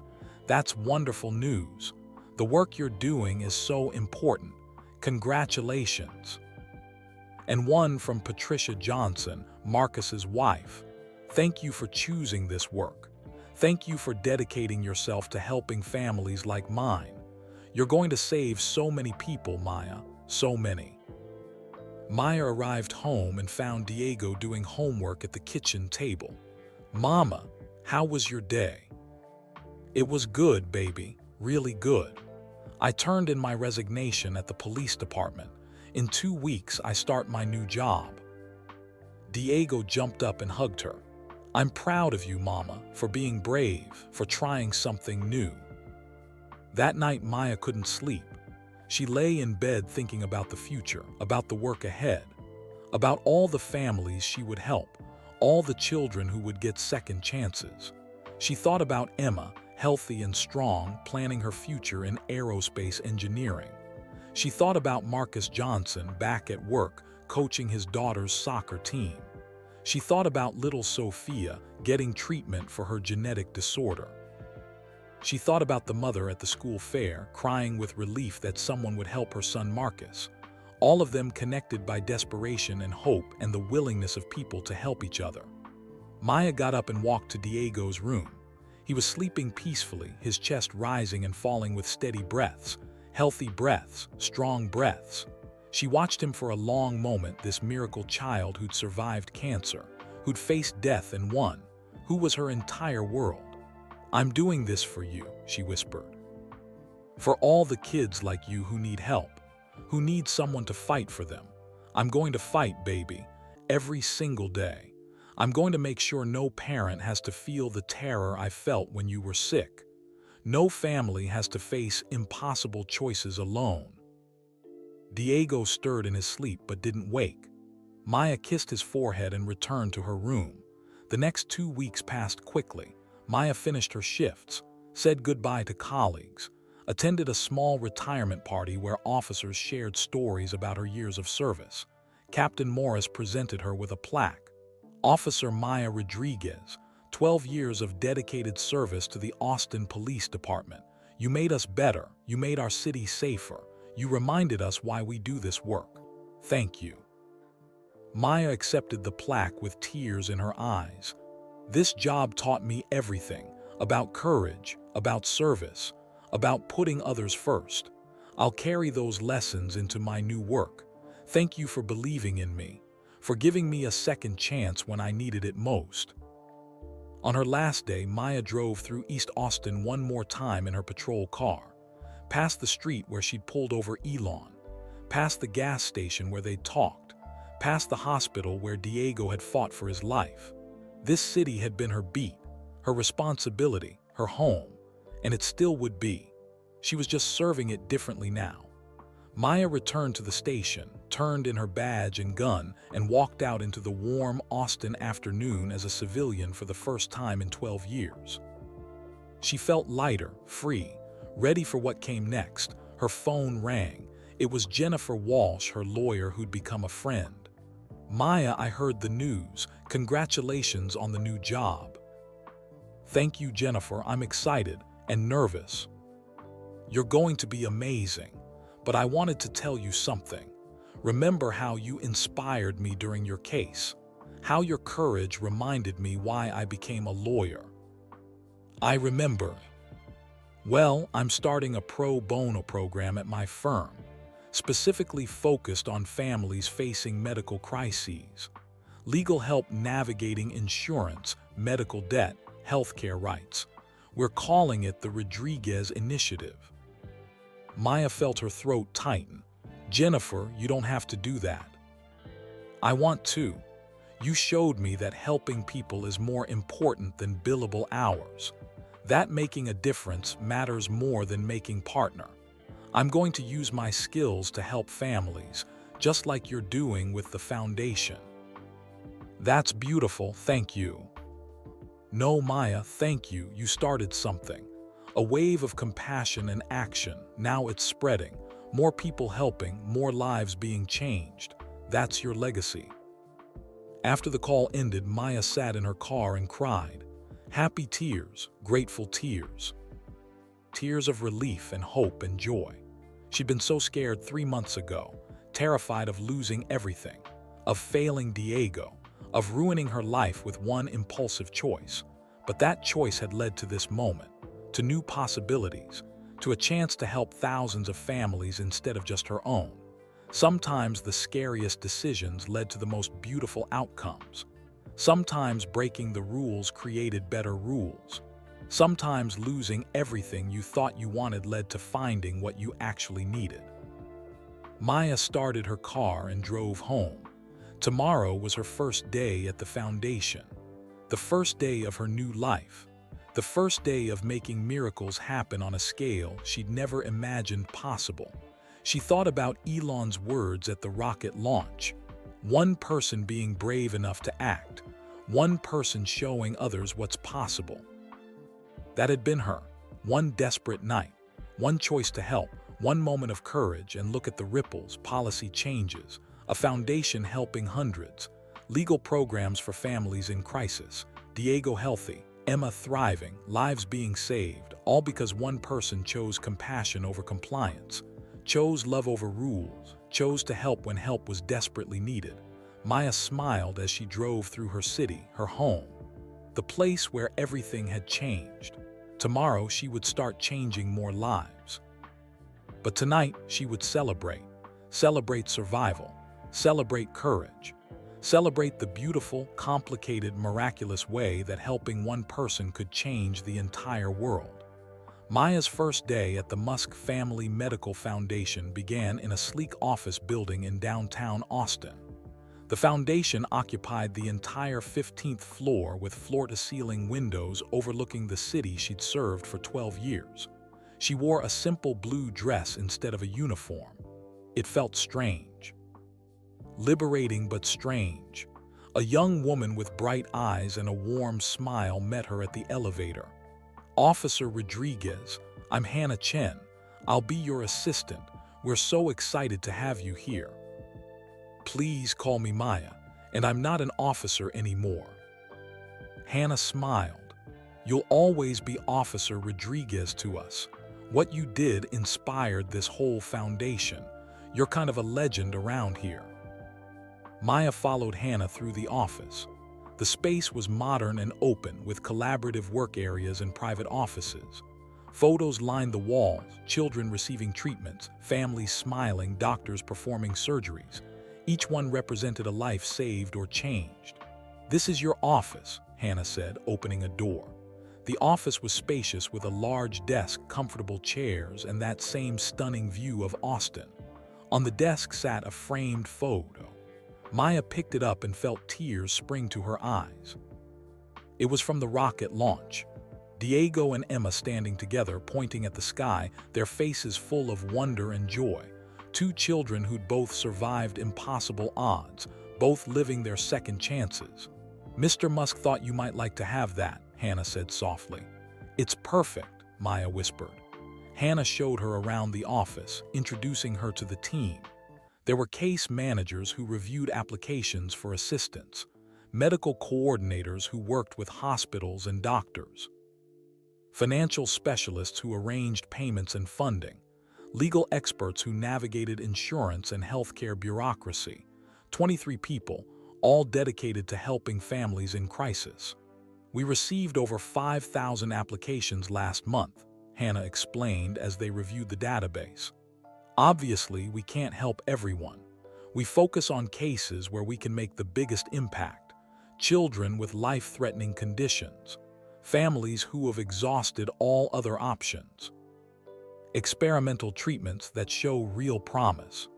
That's wonderful news. The work you're doing is so important. Congratulations." And one from Patricia Johnson, Marcus's wife. "Thank you for choosing this work. Thank you for dedicating yourself to helping families like mine. You're going to save so many people, Maya, so many." Maya arrived home and found Diego doing homework at the kitchen table. "Mama, how was your day?" "It was good, baby, really good. I turned in my resignation at the police department. In 2 weeks, I start my new job." Diego jumped up and hugged her. "I'm proud of you, Mama, for being brave, for trying something new." That night, Maya couldn't sleep. She lay in bed thinking about the future, about the work ahead, about all the families she would help, all the children who would get second chances. She thought about Emma, healthy and strong, planning her future in aerospace engineering. She thought about Marcus Johnson back at work, coaching his daughter's soccer team. She thought about little Sophia getting treatment for her genetic disorder. She thought about the mother at the school fair, crying with relief that someone would help her son Marcus. All of them connected by desperation and hope and the willingness of people to help each other. Maya got up and walked to Diego's room. He was sleeping peacefully, his chest rising and falling with steady breaths, healthy breaths, strong breaths. She watched him for a long moment, this miracle child who'd survived cancer, who'd faced death and won, who was her entire world. "I'm doing this for you," she whispered. "For all the kids like you who need help, who need someone to fight for them. I'm going to fight, baby, every single day. I'm going to make sure no parent has to feel the terror I felt when you were sick. No family has to face impossible choices alone." Diego stirred in his sleep but didn't wake. Maya kissed his forehead and returned to her room. The next 2 weeks passed quickly. Maya finished her shifts, said goodbye to colleagues, attended a small retirement party where officers shared stories about her years of service. Captain Morris presented her with a plaque. "Officer Maya Rodriguez, 12 years of dedicated service to the Austin Police Department. You made us better. You made our city safer. You reminded us why we do this work. Thank you." Maya accepted the plaque with tears in her eyes. "This job taught me everything, about courage, about service, about putting others first. I'll carry those lessons into my new work. Thank you for believing in me, for giving me a second chance when I needed it most." On her last day, Maya drove through East Austin one more time in her patrol car, past the street where she'd pulled over Elon, past the gas station where they'd talked, past the hospital where Diego had fought for his life. This city had been her beat, her responsibility, her home, and it still would be. She was just serving it differently now. Maya returned to the station, turned in her badge and gun, and walked out into the warm Austin afternoon as a civilian for the first time in 12 years. She felt lighter, free, ready for what came next. Her phone rang. It was Jennifer Walsh, her lawyer who'd become a friend. "Maya, I heard the news. Congratulations on the new job." "Thank you, Jennifer. I'm excited and nervous." "You're going to be amazing. But I wanted to tell you something. Remember how you inspired me during your case? How your courage reminded me why I became a lawyer?" "I remember." "Well, I'm starting a pro bono program at my firm, specifically focused on families facing medical crises, legal help navigating insurance, medical debt, healthcare rights. We're calling it the Rodriguez Initiative." Maya felt her throat tighten. "Jennifer, you don't have to do that. I want to. You showed me that helping people is more important than billable hours. That making a difference matters more than making partner. I'm going to use my skills to help families, just like you're doing with the foundation. That's beautiful, thank you. No, Maya, thank you. You started something. A wave of compassion and action. Now it's spreading. More people helping, more lives being changed. That's your legacy. After the call ended, Maya sat in her car and cried. Happy tears, grateful tears. Tears of relief and hope and joy. She'd been so scared 3 months ago, terrified of losing everything, of failing Diego, of ruining her life with one impulsive choice. But that choice had led to this moment, to new possibilities, to a chance to help thousands of families instead of just her own. Sometimes the scariest decisions led to the most beautiful outcomes. Sometimes breaking the rules created better rules. Sometimes losing everything you thought you wanted led to finding what you actually needed. Maya started her car and drove home. Tomorrow was her first day at the foundation. The first day of her new life. The first day of making miracles happen on a scale she'd never imagined possible. She thought about Elon's words at the rocket launch. One person being brave enough to act. One person showing others what's possible. That had been her. One desperate night. One choice to help. One moment of courage, and look at the ripples, policy changes. A foundation helping hundreds. Legal programs for families in crisis. Diego healthy. Emma thriving. Lives being saved. All because one person chose compassion over compliance. Chose love over rules, chose to help when help was desperately needed. Maya smiled as she drove through her city, her home, the place where everything had changed. Tomorrow she would start changing more lives. But tonight she would celebrate. Celebrate survival, celebrate courage, celebrate the beautiful, complicated, miraculous way that helping one person could change the entire world. Maya's first day at the Musk Family Medical Foundation began in a sleek office building in downtown Austin. The foundation occupied the entire 15th floor with floor-to-ceiling windows overlooking the city she'd served for 12 years. She wore a simple blue dress instead of a uniform. It felt strange. Liberating but strange. A young woman with bright eyes and a warm smile met her at the elevator. Officer Rodriguez, I'm Hannah Chen. I'll be your assistant. We're so excited to have you here. Please call me Maya, and I'm not an officer anymore. Hannah smiled. You'll always be Officer Rodriguez to us. What you did inspired this whole foundation. You're kind of a legend around here. Maya followed Hannah through the office. The space was modern and open, with collaborative work areas and private offices. Photos lined the walls, children receiving treatments, families smiling, doctors performing surgeries. Each one represented a life saved or changed. This is your office, Hannah said, opening a door. The office was spacious with a large desk, comfortable chairs, and that same stunning view of Austin. On the desk sat a framed photo. Maya picked it up and felt tears spring to her eyes. It was from the rocket launch. Diego and Emma standing together, pointing at the sky, their faces full of wonder and joy. Two children who'd both survived impossible odds, both living their second chances. Mr. Musk thought you might like to have that, Hannah said softly. It's perfect, Maya whispered. Hannah showed her around the office, introducing her to the team. There were case managers who reviewed applications for assistance, medical coordinators who worked with hospitals and doctors, financial specialists who arranged payments and funding, legal experts who navigated insurance and healthcare bureaucracy. 23 people, all dedicated to helping families in crisis. We received over 5,000 applications last month, Hannah explained as they reviewed the database. Obviously, we can't help everyone. We focus on cases where we can make the biggest impact. Children with life-threatening conditions. Families who have exhausted all other options. Experimental treatments that show real promise.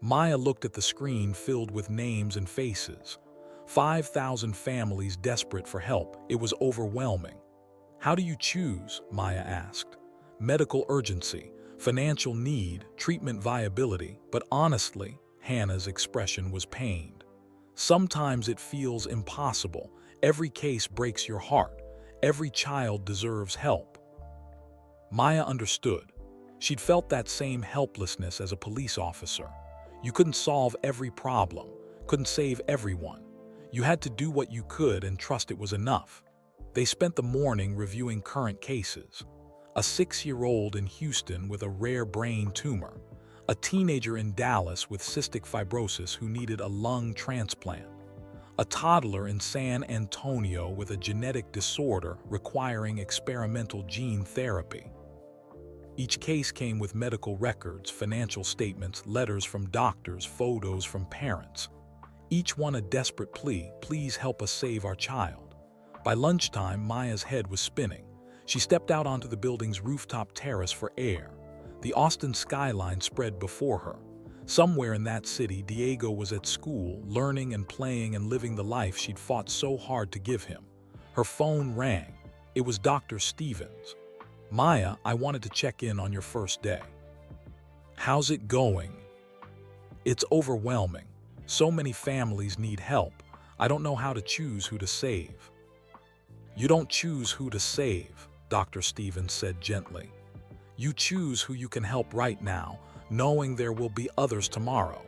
Maya looked at the screen filled with names and faces. 5,000 families desperate for help. It was overwhelming. How do you choose? Maya asked. Medical urgency, financial need, treatment viability, but honestly, Hannah's expression was pained. Sometimes it feels impossible. Every case breaks your heart. Every child deserves help. Maya understood. She'd felt that same helplessness as a police officer. You couldn't solve every problem, couldn't save everyone. You had to do what you could and trust it was enough. They spent the morning reviewing current cases. A 6-year-old in Houston with a rare brain tumor, a teenager in Dallas with cystic fibrosis who needed a lung transplant, a toddler in San Antonio with a genetic disorder requiring experimental gene therapy. Each case came with medical records, financial statements, letters from doctors, photos from parents. Each one a desperate plea, please help us save our child. By lunchtime, Maya's head was spinning. She stepped out onto the building's rooftop terrace for air. The Austin skyline spread before her. Somewhere in that city, Diego was at school, learning and playing and living the life she'd fought so hard to give him. Her phone rang. It was Dr. Stevens. Maya, I wanted to check in on your first day. How's it going? It's overwhelming. So many families need help. I don't know how to choose who to save. You don't choose who to save, Dr. Stevens said gently. You choose who you can help right now, knowing there will be others tomorrow.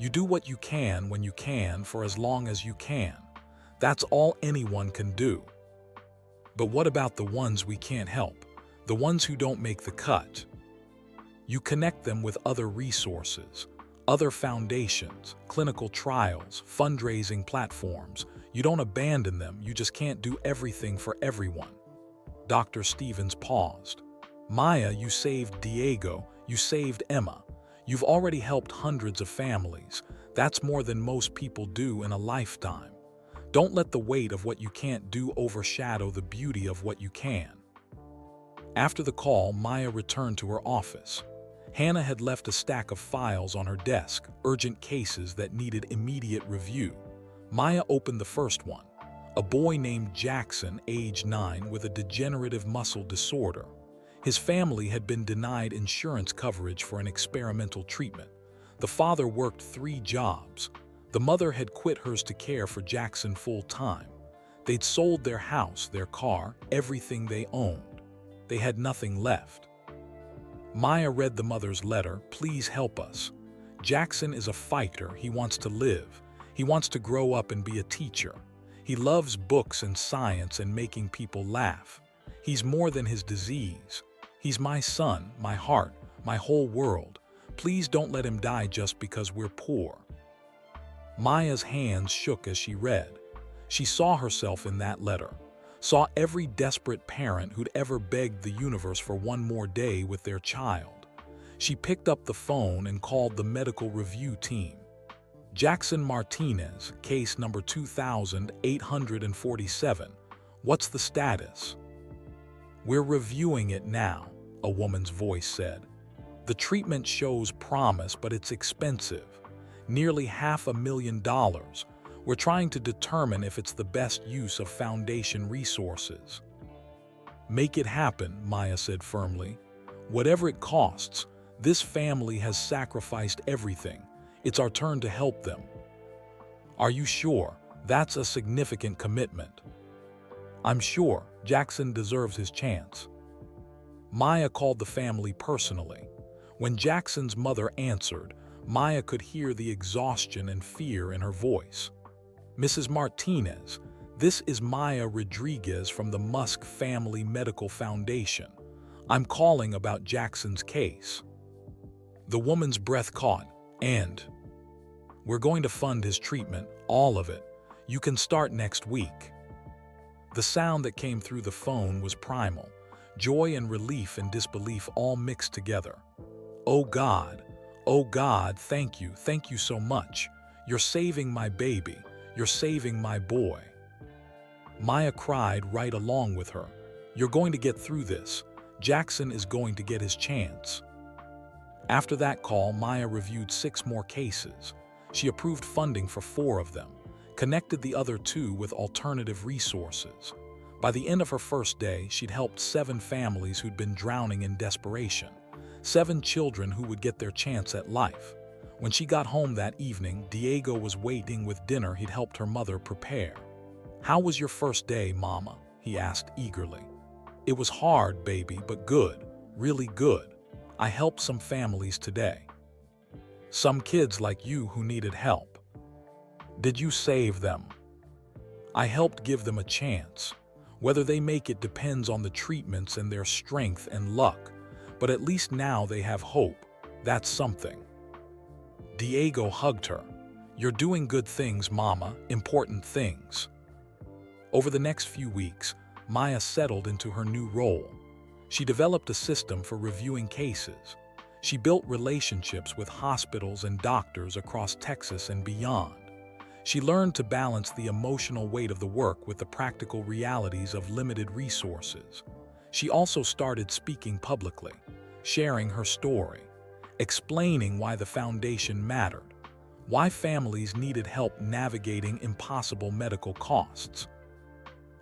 You do what you can when you can for as long as you can. That's all anyone can do. But what about the ones we can't help? The ones who don't make the cut? You connect them with other resources, other foundations, clinical trials, fundraising platforms. You don't abandon them, you just can't do everything for everyone. Dr. Stevens paused. Maya, you saved Diego, you saved Emma. You've already helped hundreds of families. That's more than most people do in a lifetime. Don't let the weight of what you can't do overshadow the beauty of what you can. After the call, Maya returned to her office. Hannah had left a stack of files on her desk, urgent cases that needed immediate review. Maya opened the first one. A boy named Jackson, age 9, with a degenerative muscle disorder. His family had been denied insurance coverage for an experimental treatment. The father worked 3 jobs. The mother had quit hers to care for Jackson full-time. They'd sold their house, their car, everything they owned. They had nothing left. Maya read the mother's letter, please help us. Jackson is a fighter, he wants to live. He wants to grow up and be a teacher. He loves books and science and making people laugh. He's more than his disease. He's my son, my heart, my whole world. Please don't let him die just because we're poor. Maya's hands shook as she read. She saw herself in that letter. Saw every desperate parent who'd ever begged the universe for one more day with their child. She picked up the phone and called the medical review team. Jackson Martinez, case number 2847. What's the status? We're reviewing it now, a woman's voice said. The treatment shows promise, but it's expensive. Nearly $500,000. We're trying to determine if it's the best use of foundation resources. Make it happen, Maya said firmly. Whatever it costs, this family has sacrificed everything. It's our turn to help them. Are you sure? That's a significant commitment. I'm sure Jackson deserves his chance. Maya called the family personally. When Jackson's mother answered, Maya could hear the exhaustion and fear in her voice. Mrs. Martinez, this is Maya Rodriguez from the Musk Family Medical Foundation. I'm calling about Jackson's case. The woman's breath caught, and we're going to fund his treatment, all of it. You can start next week. The sound that came through the phone was primal, joy and relief and disbelief all mixed together. Oh God, thank you so much. You're saving my baby. You're saving my boy. Maya cried right along with her. You're going to get through this. Jackson is going to get his chance. After that call, Maya reviewed 6 more cases. She approved funding for 4 of them, connected the other 2 with alternative resources. By the end of her first day, she'd helped 7 families who'd been drowning in desperation, 7 children who would get their chance at life. When she got home that evening, Diego was waiting with dinner he'd helped her mother prepare. "How was your first day, Mama?" he asked eagerly. "It was hard, baby, but good, really good. I helped some families today. Some kids like you who needed help." "Did you save them?" "I helped give them a chance. Whether they make it depends on the treatments and their strength and luck, but at least now they have hope. That's something." Diego hugged her. "You're doing good things, Mama, important things." Over the next few weeks, Maya settled into her new role. She developed a system for reviewing cases. She built relationships with hospitals and doctors across Texas and beyond. She learned to balance the emotional weight of the work with the practical realities of limited resources. She also started speaking publicly, sharing her story, explaining why the foundation mattered, why families needed help navigating impossible medical costs.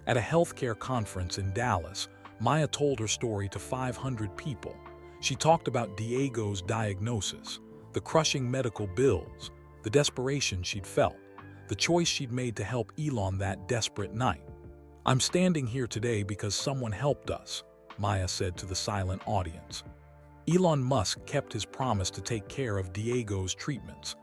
At a healthcare conference in Dallas, Maya told her story to 500 people. She talked about Diego's diagnosis, the crushing medical bills, the desperation she'd felt, the choice she'd made to help Elon that desperate night. "I'm standing here today because someone helped us," Maya said to the silent audience. "Elon Musk kept his promise to take care of Diego's treatments.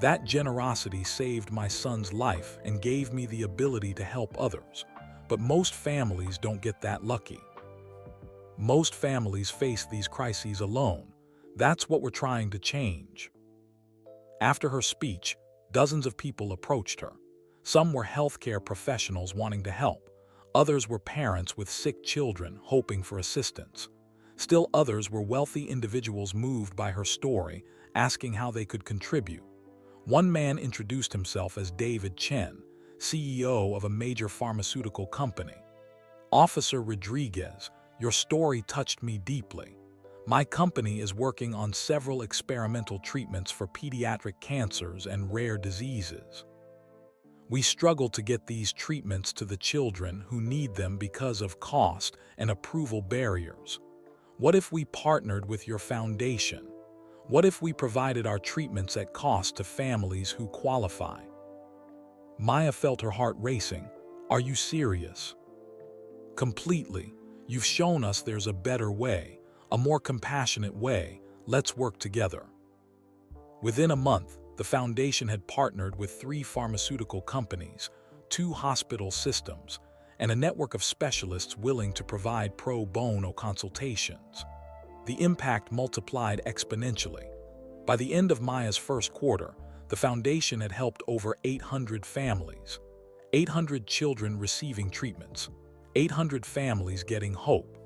That generosity saved my son's life and gave me the ability to help others. But most families don't get that lucky. Most families face these crises alone. That's what we're trying to change." After her speech, dozens of people approached her. Some were healthcare professionals wanting to help. Others were parents with sick children hoping for assistance. Still others were wealthy individuals moved by her story, asking how they could contribute. One man introduced himself as David Chen, CEO of a major pharmaceutical company. "Officer Rodriguez, your story touched me deeply. My company is working on several experimental treatments for pediatric cancers and rare diseases. We struggle to get these treatments to the children who need them because of cost and approval barriers. What if we partnered with your foundation? What if we provided our treatments at cost to families who qualify?" Maya felt her heart racing. "Are you serious?" "Completely. You've shown us there's a better way, a more compassionate way. Let's work together." Within a month, the foundation had partnered with 3 pharmaceutical companies, 2 hospital systems, and a network of specialists willing to provide pro bono consultations. The impact multiplied exponentially. By the end of Maya's first quarter, the foundation had helped over 800 families, 800 children receiving treatments, 800 families getting hope.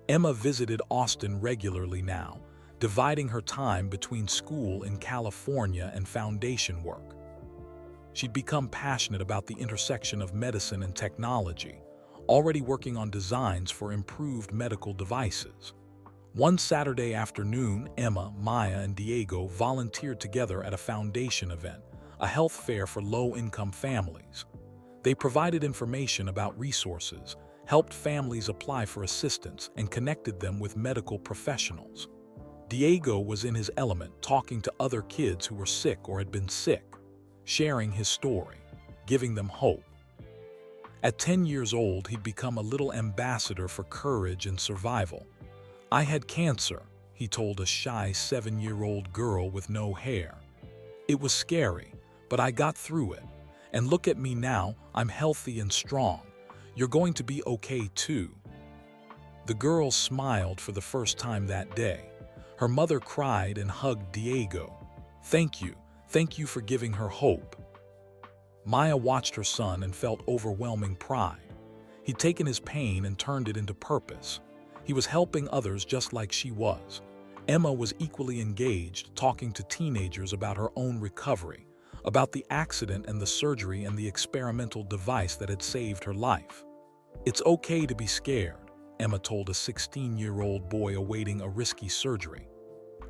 Emma visited Austin regularly now, dividing her time between school in California and foundation work. She'd become passionate about the intersection of medicine and technology, already working on designs for improved medical devices. One Saturday afternoon, Emma, Maya, and Diego volunteered together at a foundation event, a health fair for low-income families. They provided information about resources, helped families apply for assistance, and connected them with medical professionals. Diego was in his element, talking to other kids who were sick or had been sick, sharing his story, giving them hope. At 10 years old, he'd become a little ambassador for courage and survival. "I had cancer," he told a shy 7-year-old girl with no hair. "It was scary, but I got through it. And look at me now, I'm healthy and strong. You're going to be okay too." The girl smiled for the first time that day. Her mother cried and hugged Diego. Thank you for giving her hope." Maya watched her son and felt overwhelming pride. He'd taken his pain and turned it into purpose. He was helping others just like she was. Emma was equally engaged, talking to teenagers about her own recovery, about the accident and the surgery and the experimental device that had saved her life. "It's okay to be scared," Emma told a 16-year-old boy awaiting a risky surgery.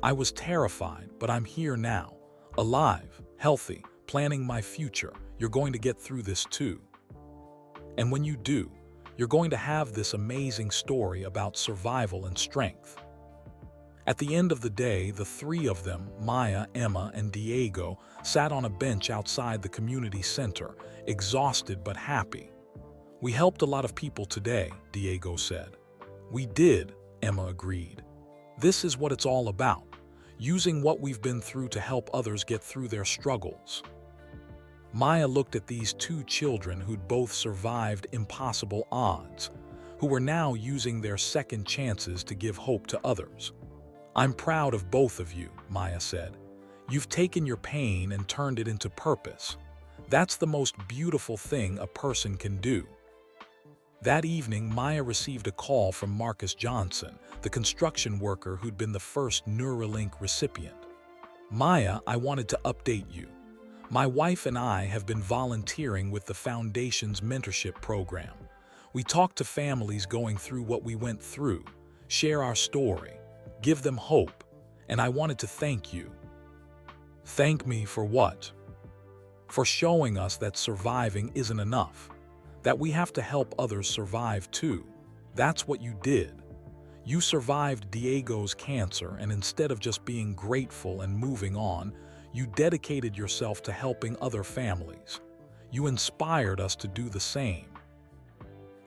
I was terrified, but I'm here now, alive, healthy, planning my future. You're going to get through this too. And when you do, you're going to have this amazing story about survival and strength. At the end of the day, the three of them, Maya, Emma, and Diego, sat on a bench outside the community center, exhausted but happy. "We helped a lot of people today," Diego said. "We did," Emma agreed. "This is what it's all about, using what we've been through to help others get through their struggles." Maya looked at these two children who'd both survived impossible odds, who were now using their second chances to give hope to others. "I'm proud of both of you," Maya said. "You've taken your pain and turned it into purpose. That's the most beautiful thing a person can do." That evening, Maya received a call from Marcus Johnson, the construction worker who'd been the first Neuralink recipient. "Maya, I wanted to update you. My wife and I have been volunteering with the Foundation's mentorship program. We talk to families going through what we went through, share our story, give them hope, and I wanted to thank you." "Thank me for what?" "For showing us that surviving isn't enough, that we have to help others survive too. That's what you did. You survived Diego's cancer, and instead of just being grateful and moving on, you dedicated yourself to helping other families. You inspired us to do the same."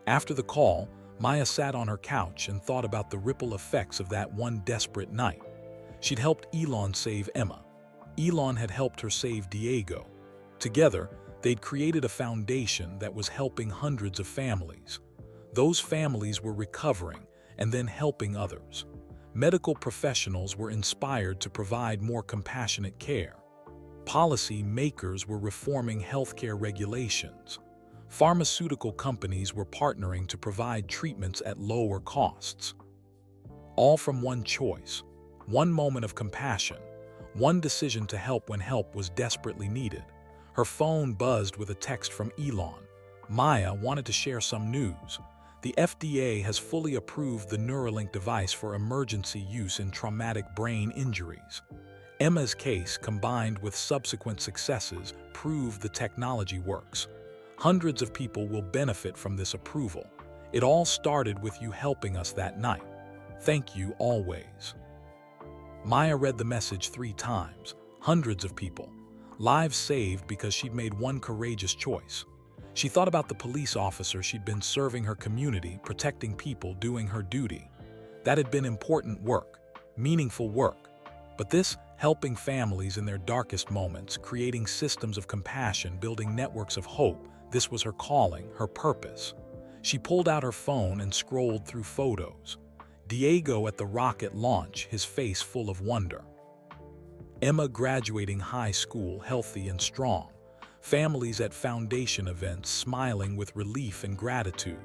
After the call, Maya sat on her couch and thought about the ripple effects of that one desperate night. She'd helped Elon save Emma. Elon had helped her save Diego. Together, they'd created a foundation that was helping hundreds of families. Those families were recovering and then helping others. Medical professionals were inspired to provide more compassionate care. Policy makers were reforming healthcare regulations. Pharmaceutical companies were partnering to provide treatments at lower costs. All from one choice, one moment of compassion, one decision to help when help was desperately needed. Her phone buzzed with a text from Elon. Maya wanted to share some news. The FDA has fully approved the Neuralink device for emergency use in traumatic brain injuries. Emma's case, combined with subsequent successes, proved the technology works. Hundreds of people will benefit from this approval. It all started with you helping us that night. Thank you always. Maya read the message 3 times. Hundreds of people. Lives saved because she'd made one courageous choice. She thought about the police officer she'd been serving her community, protecting people, doing her duty. That had been important work, meaningful work. But this, helping families in their darkest moments, creating systems of compassion, building networks of hope, this was her calling, her purpose. She pulled out her phone and scrolled through photos. Diego at the rocket launch, his face full of wonder. Emma graduating high school, healthy and strong. Families at foundation events, smiling with relief and gratitude.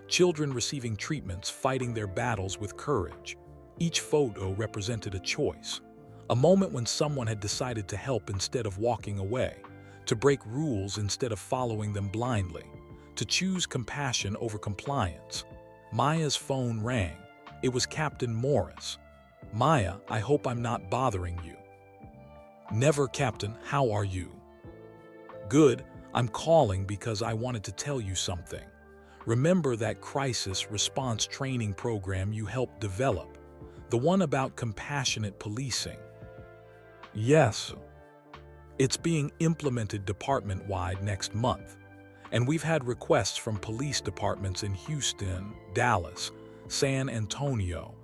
Children receiving treatments, fighting their battles with courage. Each photo represented a choice. A moment when someone had decided to help instead of walking away, to break rules instead of following them blindly, to choose compassion over compliance. Maya's phone rang. It was Captain Morris. "Maya, I hope I'm not bothering you." "Never, Captain. How are you?" "Good. I'm calling because I wanted to tell you something. Remember that crisis response training program you helped develop? The one about compassionate policing?" "Yes. It's being implemented department-wide next month, and we've had requests from police departments in Houston, Dallas, San Antonio,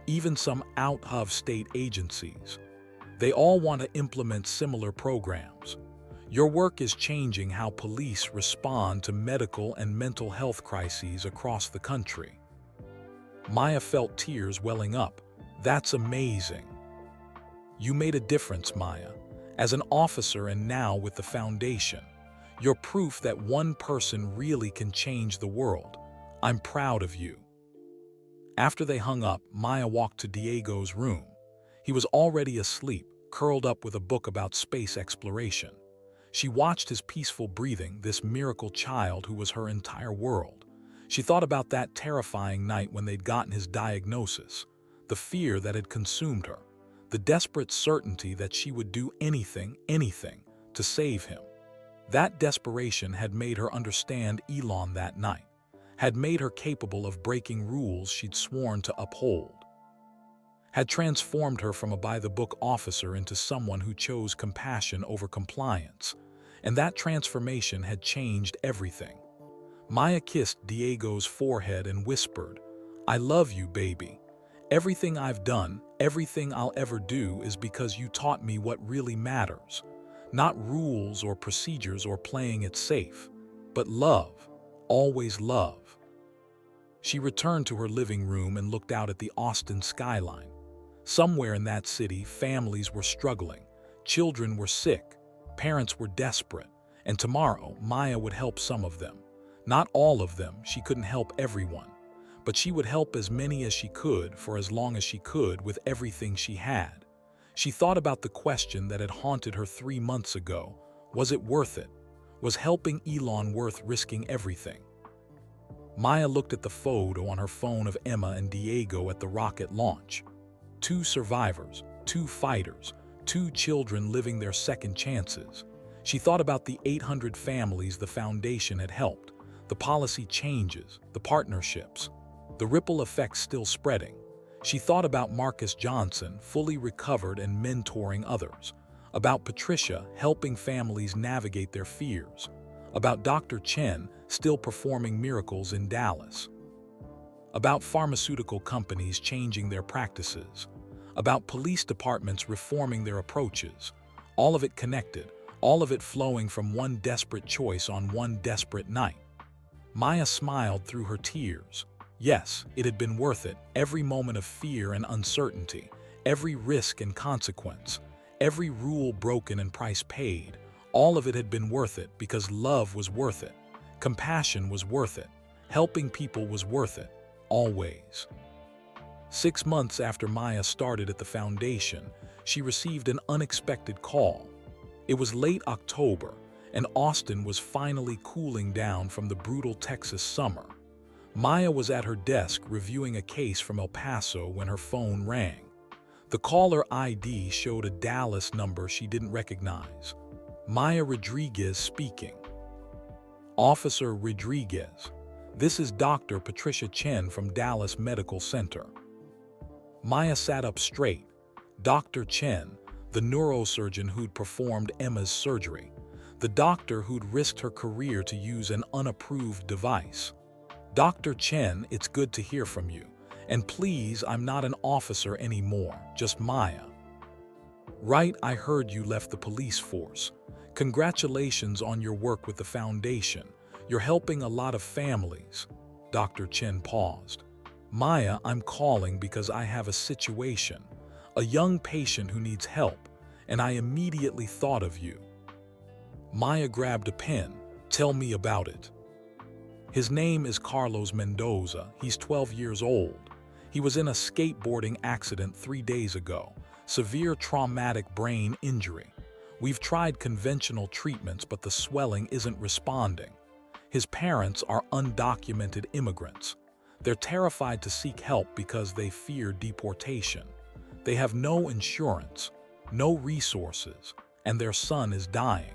even some out-of-state agencies. They all want to implement similar programs. Your work is changing how police respond to medical and mental health crises across the country." Maya felt tears welling up. "That's amazing." "You made a difference, Maya. As an officer and now with the foundation, you're proof that one person really can change the world. I'm proud of you." After they hung up, Maya walked to Diego's room. He was already asleep, curled up with a book about space exploration. She watched his peaceful breathing, this miracle child who was her entire world. She thought about that terrifying night when they'd gotten his diagnosis, the fear that had consumed her, the desperate certainty that she would do anything, to save him. That desperation had made her understand Elon that night, had made her capable of breaking rules she'd sworn to uphold, had transformed her from a by-the-book officer into someone who chose compassion over compliance, and that transformation had changed everything. Maya kissed Diego's forehead and whispered, "I love you, baby. Everything I've done, everything I'll ever do is because you taught me what really matters. Not rules or procedures or playing it safe, but love, always love." She returned to her living room and looked out at the Austin skyline. Somewhere in that city, families were struggling, children were sick, parents were desperate, and tomorrow Maya would help some of them. Not all of them, she couldn't help everyone, but she would help as many as she could for as long as she could with everything she had. She thought about the question that had haunted her 3 months ago. Was it worth it? Was helping Elon worth risking everything? Maya looked at the photo on her phone of Emma and Diego at the rocket launch. 2 survivors, 2 fighters, 2 children living their second chances. She thought about the 800 families the foundation had helped, the policy changes, the partnerships, the ripple effects still spreading. She thought about Marcus Johnson, fully recovered and mentoring others, about Patricia helping families navigate their fears, about Dr. Chen still performing miracles in Dallas, about pharmaceutical companies changing their practices, about police departments reforming their approaches, all of it connected, all of it flowing from one desperate choice on one desperate night. Maya smiled through her tears. Yes, it had been worth it, every moment of fear and uncertainty, every risk and consequence, every rule broken and price paid, all of it had been worth it because love was worth it, compassion was worth it, helping people was worth it, always. 6 months after Maya started at the foundation, she received an unexpected call. It was late October, and Austin was finally cooling down from the brutal Texas summer. Maya was at her desk reviewing a case from El Paso when her phone rang. The caller ID showed a Dallas number she didn't recognize. Maya Rodriguez speaking. "Officer Rodriguez, this is Dr. Patricia Chen from Dallas Medical Center." Maya sat up straight. Dr. Chen, the neurosurgeon who'd performed Emma's surgery, the doctor who'd risked her career to use an unapproved device. "Dr. Chen, it's good to hear from you. And please, I'm not an officer anymore, just Maya." "Right, I heard you left the police force. Congratulations on your work with the foundation. You're helping a lot of families." Dr. Chen paused. "Maya, I'm calling because I have a situation, a young patient who needs help, and I immediately thought of you." Maya grabbed a pen. "Tell me about it." "His name is Carlos Mendoza. He's 12 years old. He was in a skateboarding accident 3 days ago. Severe traumatic brain injury. We've tried conventional treatments, but the swelling isn't responding. His parents are undocumented immigrants. They're terrified to seek help because they fear deportation. They have no insurance, no resources, and their son is dying."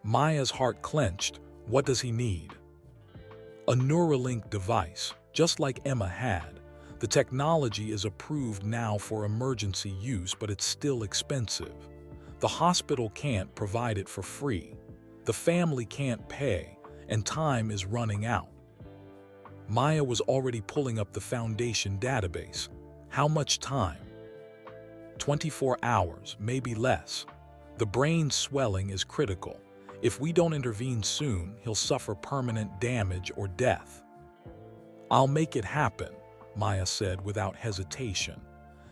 Maya's heart clenched. "What does he need?" "A Neuralink device, just like Emma had. The technology is approved now for emergency use, but it's still expensive. The hospital can't provide it for free. The family can't pay, and time is running out." Maya was already pulling up the foundation database. "How much time?" 24 hours, maybe less. The brain swelling is critical. If we don't intervene soon, he'll suffer permanent damage or death." "I'll make it happen," Maya said without hesitation.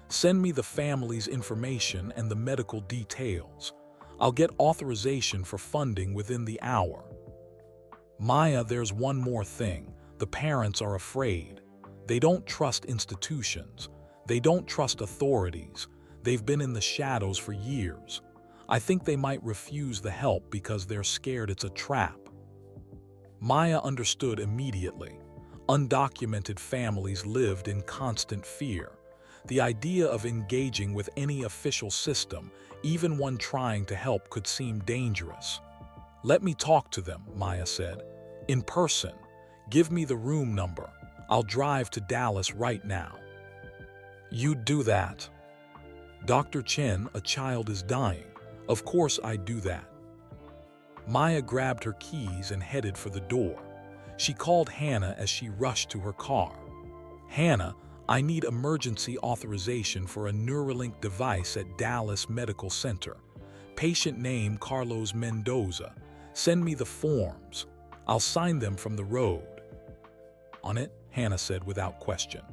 "Send me the family's information and the medical details. I'll get authorization for funding within the hour." "Maya, there's one more thing. The parents are afraid. They don't trust institutions. They don't trust authorities. They've been in the shadows for years. I think they might refuse the help because they're scared it's a trap." Maya understood immediately. Undocumented families lived in constant fear. The idea of engaging with any official system, even one trying to help, could seem dangerous. "Let me talk to them," Maya said. "In person. Give me the room number. I'll drive to Dallas right now." "You'd do that?" "Dr. Chen, a child is dying. Of course I'd do that." Maya grabbed her keys and headed for the door. She called Hannah as she rushed to her car. "Hannah, I need emergency authorization for a Neuralink device at Dallas Medical Center. Patient name Carlos Mendoza. Send me the forms. I'll sign them from the road." "On it," Hannah said without question.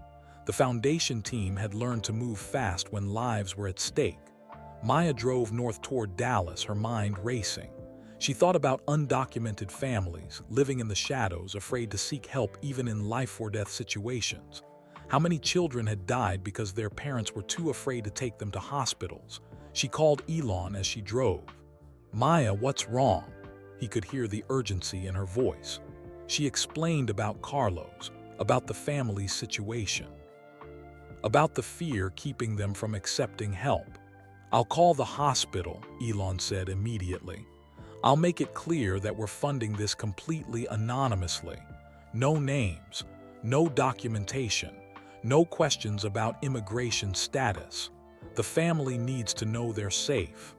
The Foundation team had learned to move fast when lives were at stake. Maya drove north toward Dallas, her mind racing. She thought about undocumented families, living in the shadows, afraid to seek help even in life-or-death situations. How many children had died because their parents were too afraid to take them to hospitals? She called Elon as she drove. "Maya, what's wrong?" He could hear the urgency in her voice. She explained about Carlos, about the family's situation, about the fear keeping them from accepting help. "I'll call the hospital," Elon said immediately. "I'll make it clear that we're funding this completely anonymously. No names, no documentation, no questions about immigration status. The family needs to know they're safe."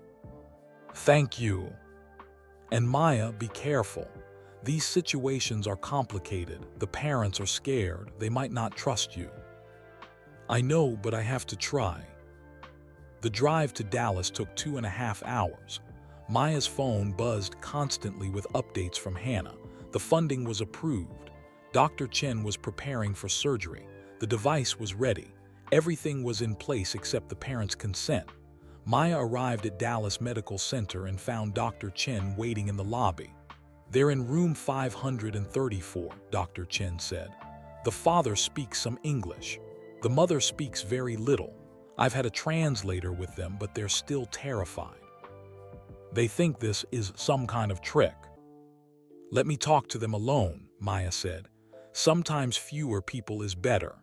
"Thank you." "And Maya, be careful. These situations are complicated. The parents are scared. They might not trust you." "I know, but I have to try." The drive to Dallas took 2.5 hours. Maya's phone buzzed constantly with updates from Hannah. The funding was approved. Dr. Chen was preparing for surgery. The device was ready. Everything was in place except the parents' consent. Maya arrived at Dallas Medical Center and found Dr. Chen waiting in the lobby. "They're in room 534, Dr. Chen said. "The father speaks some English. The mother speaks very little. I've had a translator with them, but they're still terrified. They think this is some kind of trick." "Let me talk to them alone," Maya said. "Sometimes fewer people is better."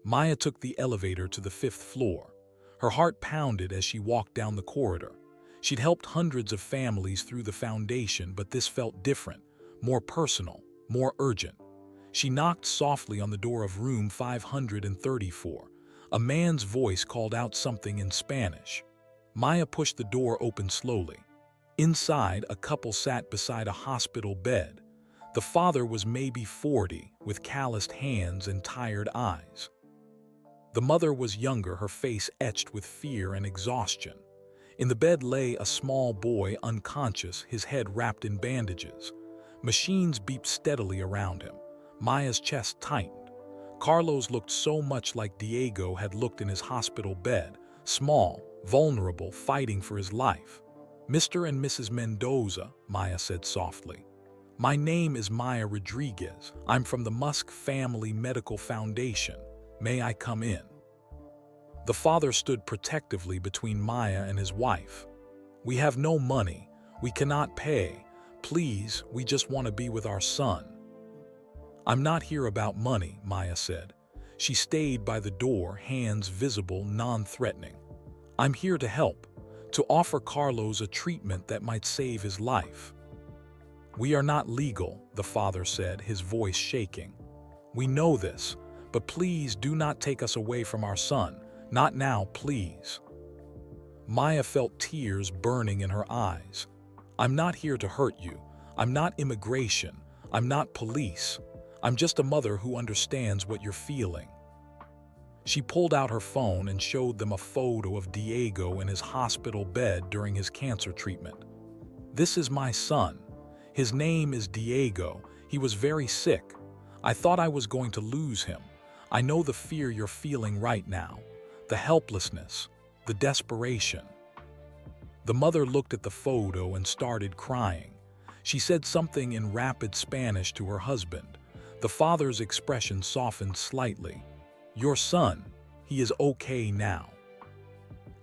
Maya took the elevator to the 5th floor. Her heart pounded as she walked down the corridor. She'd helped hundreds of families through the foundation, but this felt different, more personal, more urgent. She knocked softly on the door of room 534. A man's voice called out something in Spanish. Maya pushed the door open slowly. Inside, a couple sat beside a hospital bed. The father was maybe 40, with calloused hands and tired eyes. The mother was younger, her face etched with fear and exhaustion. In the bed lay a small boy, unconscious, his head wrapped in bandages. Machines beeped steadily around him. Maya's chest tightened. Carlos looked so much like Diego had looked in his hospital bed, small, vulnerable, fighting for his life. "Mr. and Mrs. Mendoza," Maya said softly. "My name is Maya Rodriguez. I'm from the Musk Family Medical Foundation. May I come in?" The father stood protectively between Maya and his wife. "We have no money. We cannot pay. Please, we just want to be with our son." "I'm not here about money," Maya said. She stayed by the door, hands visible, non-threatening. "I'm here to help, to offer Carlos a treatment that might save his life." "We are not legal," the father said, his voice shaking. "We know this, but please do not take us away from our son. Not now, please." Maya felt tears burning in her eyes. "I'm not here to hurt you. I'm not immigration. I'm not police. I'm just a mother who understands what you're feeling." She pulled out her phone and showed them a photo of Diego in his hospital bed during his cancer treatment. "This is my son. His name is Diego. He was very sick. I thought I was going to lose him. I know the fear you're feeling right now, the helplessness, the desperation." The mother looked at the photo and started crying. She said something in rapid Spanish to her husband. The father's expression softened slightly. "Your son, he is okay now."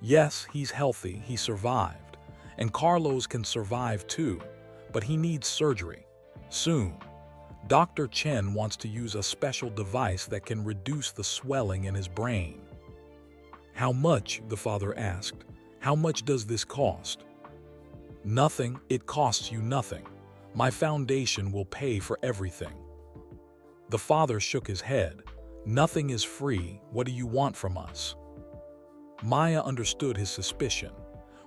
"Yes, he's healthy, he survived. And Carlos can survive too, but he needs surgery. Soon. Dr. Chen wants to use a special device that can reduce the swelling in his brain." How much? The father asked. How much does this cost? Nothing. It costs you nothing. My foundation will pay for everything. The father shook his head. Nothing is free. What do you want from us? Maya understood his suspicion.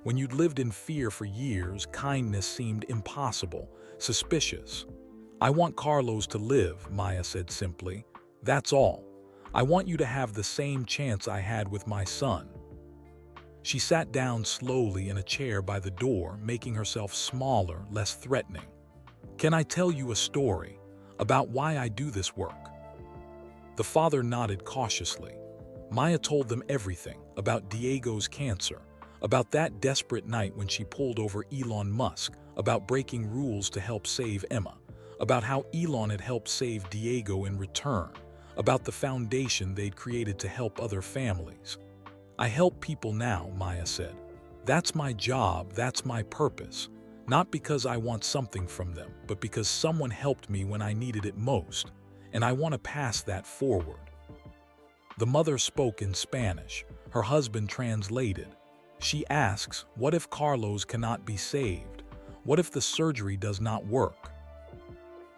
When you'd lived in fear for years, kindness seemed impossible, suspicious. I want Carlos to live, Maya said simply. That's all. I want you to have the same chance I had with my son. She sat down slowly in a chair by the door, making herself smaller, less threatening. Can I tell you a story about why I do this work? The father nodded cautiously. Maya told them everything about Diego's cancer, about that desperate night when she pulled over Elon Musk, about breaking rules to help save Emma, about how Elon had helped save Diego in return, about the foundation they'd created to help other families. I help people now, Maya said. That's my job, that's my purpose. Not because I want something from them, but because someone helped me when I needed it most, and I want to pass that forward. The mother spoke in Spanish. Her husband translated. She asks, what if Carlos cannot be saved? What if the surgery does not work?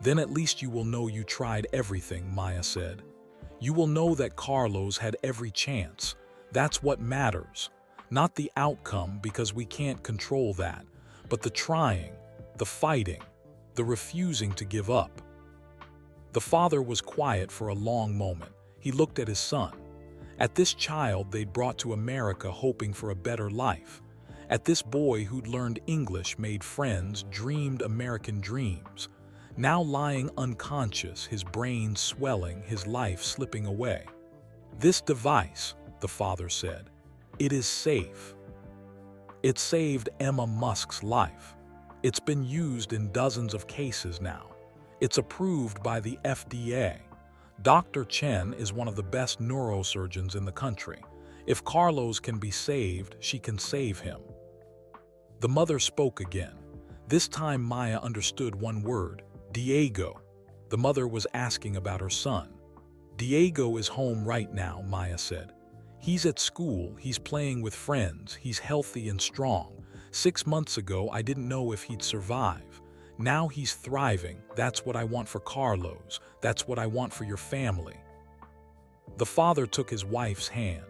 Then at least you will know you tried everything, Maya said. You will know that Carlos had every chance. That's what matters. Not the outcome, because we can't control that, but the trying, the fighting, the refusing to give up. The father was quiet for a long moment. He looked at his son. At this child they'd brought to America hoping for a better life. At this boy who'd learned English, made friends, dreamed American dreams. Now lying unconscious, his brain swelling, his life slipping away. This device, the father said, it is safe. It saved Emma Musk's life. It's been used in dozens of cases now. It's approved by the FDA. Dr. Chen is one of the best neurosurgeons in the country. If Carlos can be saved, she can save him. The mother spoke again. This time Maya understood one word, Diego. The mother was asking about her son. Diego is home right now, Maya said. He's at school, he's playing with friends, he's healthy and strong. 6 months ago, I didn't know if he'd survive. Now he's thriving. That's what I want for Carlos. That's what I want for your family. The father took his wife's hand.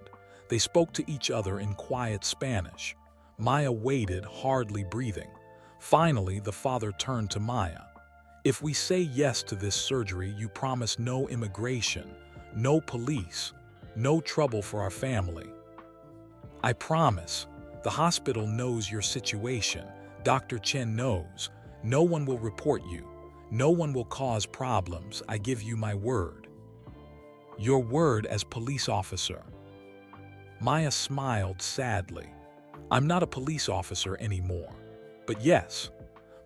They spoke to each other in quiet Spanish. Maya waited, hardly breathing. Finally, the father turned to Maya. If we say yes to this surgery, you promise no immigration, no police, no trouble for our family. I promise. The hospital knows your situation. Dr. Chen knows. No one will report you. No one will cause problems. I give you my word. Your word as police officer. Maya smiled sadly. I'm not a police officer anymore. But yes,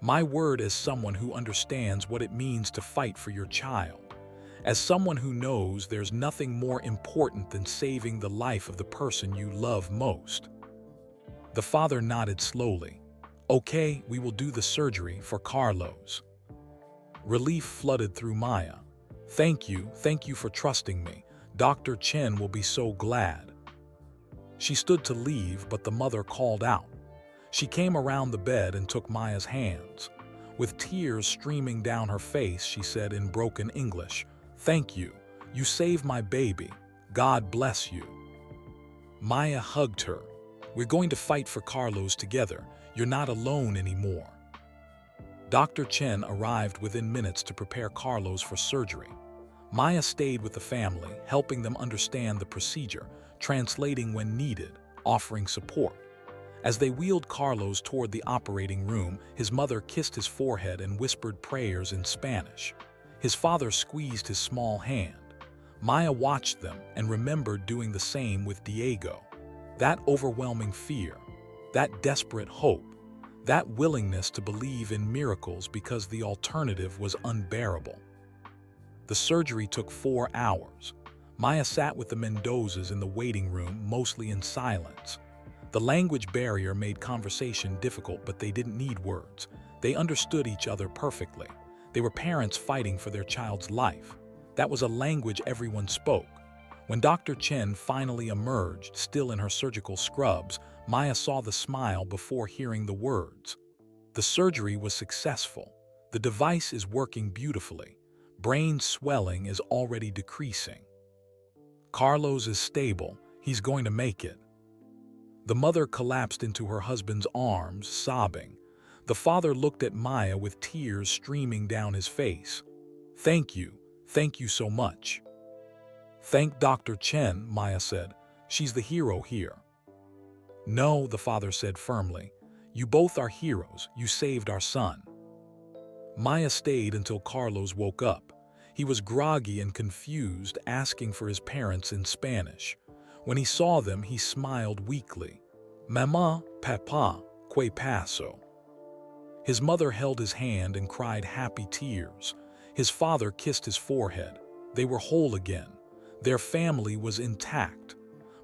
my word as someone who understands what it means to fight for your child. As someone who knows there's nothing more important than saving the life of the person you love most. The father nodded slowly. Okay, we will do the surgery for Carlos. Relief flooded through Maya. Thank you for trusting me. Dr. Chen will be so glad. She stood to leave, but the mother called out. She came around the bed and took Maya's hands. With tears streaming down her face, she said in broken English, "Thank you. You saved my baby. God bless you." Maya hugged her. We're going to fight for Carlos together. You're not alone anymore. Dr. Chen arrived within minutes to prepare Carlos for surgery. Maya stayed with the family, helping them understand the procedure, translating when needed, offering support. As they wheeled Carlos toward the operating room, his mother kissed his forehead and whispered prayers in Spanish. His father squeezed his small hand. Maya watched them and remembered doing the same with Diego. That overwhelming fear, that desperate hope, that willingness to believe in miracles because the alternative was unbearable. The surgery took 4 hours. Maya sat with the Mendozas in the waiting room, mostly in silence. The language barrier made conversation difficult, but they didn't need words. They understood each other perfectly. They were parents fighting for their child's life. That was a language everyone spoke. When Dr. Chen finally emerged, still in her surgical scrubs, Maya saw the smile before hearing the words. The surgery was successful. The device is working beautifully. Brain swelling is already decreasing. Carlos is stable. He's going to make it. The mother collapsed into her husband's arms, sobbing. The father looked at Maya with tears streaming down his face. Thank you so much. Thank Dr. Chen, Maya said. She's the hero here. No, the father said firmly. You both are heroes. You saved our son. Maya stayed until Carlos woke up. He was groggy and confused, asking for his parents in Spanish. When he saw them, he smiled weakly. Mama, Papa, ¿qué pasó? His mother held his hand and cried happy tears. His father kissed his forehead. They were whole again. Their family was intact.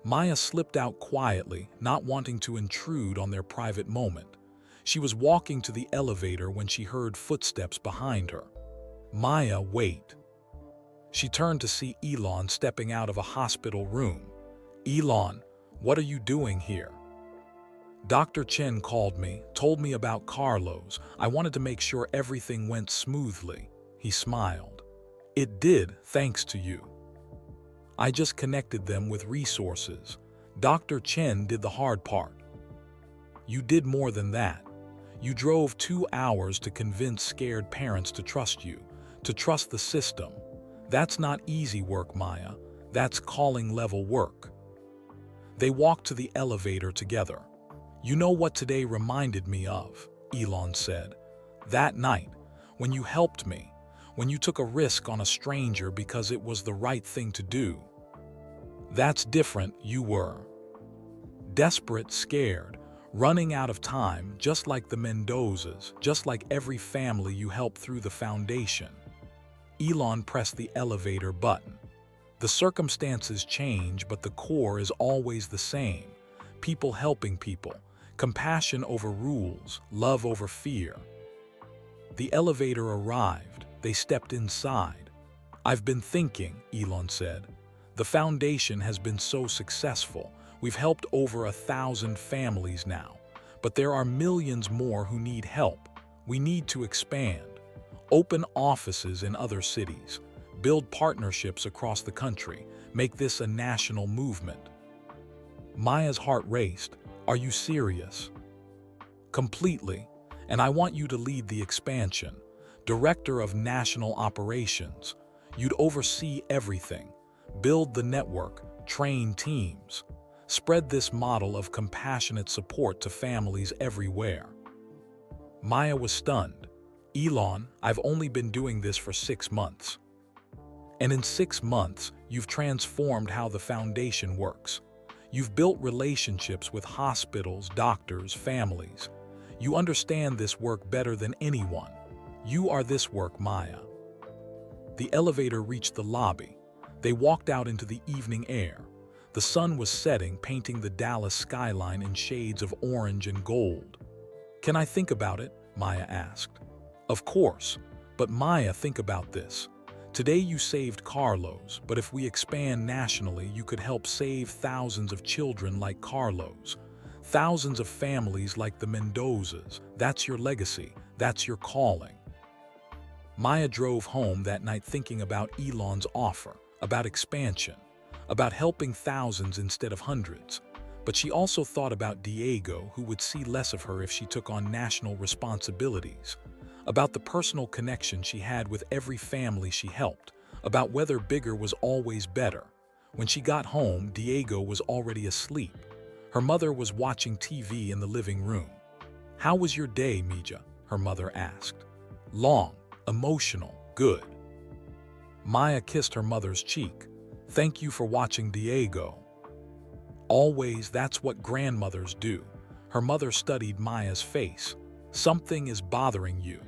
Maya slipped out quietly, not wanting to intrude on their private moment. She was walking to the elevator when she heard footsteps behind her. Maya, wait. She turned to see Elon stepping out of a hospital room. Elon, what are you doing here? Dr. Chen called me, told me about Carlos. I wanted to make sure everything went smoothly. He smiled. It did, thanks to you. I just connected them with resources. Dr. Chen did the hard part. You did more than that. You drove 2 hours to convince scared parents to trust you, to trust the system. That's not easy work, Maya. That's calling-level work. They walked to the elevator together. You know what today reminded me of, Elon said. That night, when you helped me, when you took a risk on a stranger because it was the right thing to do. That's different, you were. Desperate, scared, running out of time, just like the Mendozas, just like every family you helped through the foundation. Elon pressed the elevator button. The circumstances change, but the core is always the same. People helping people, compassion over rules, love over fear. The elevator arrived. They stepped inside. I've been thinking, Elon said. The foundation has been so successful. We've helped over 1,000 families now, but there are millions more who need help. We need to expand. Open offices in other cities. Build partnerships across the country. Make this a national movement. Maya's heart raced. Are you serious? Completely. And I want you to lead the expansion. Director of National Operations. You'd oversee everything. Build the network. Train teams. Spread this model of compassionate support to families everywhere. Maya was stunned. Elon, I've only been doing this for 6 months. And in 6 months, you've transformed how the foundation works. You've built relationships with hospitals, doctors, families. You understand this work better than anyone. You are this work, Maya. The elevator reached the lobby. They walked out into the evening air. The sun was setting, painting the Dallas skyline in shades of orange and gold. Can I think about it? Maya asked. Of course. But Maya, think about this. Today you saved Carlos, but if we expand nationally, you could help save thousands of children like Carlos. Thousands of families like the Mendozas. That's your legacy. That's your calling. Maya drove home that night thinking about Elon's offer, about expansion, about helping thousands instead of hundreds. But she also thought about Diego, who would see less of her if she took on national responsibilities, about the personal connection she had with every family she helped, about whether bigger was always better. When she got home, Diego was already asleep. Her mother was watching TV in the living room. How was your day, Mija? Her mother asked. Long, emotional, good. Maya kissed her mother's cheek. Thank you for watching Diego. Always, that's what grandmothers do. Her mother studied Maya's face. Something is bothering you.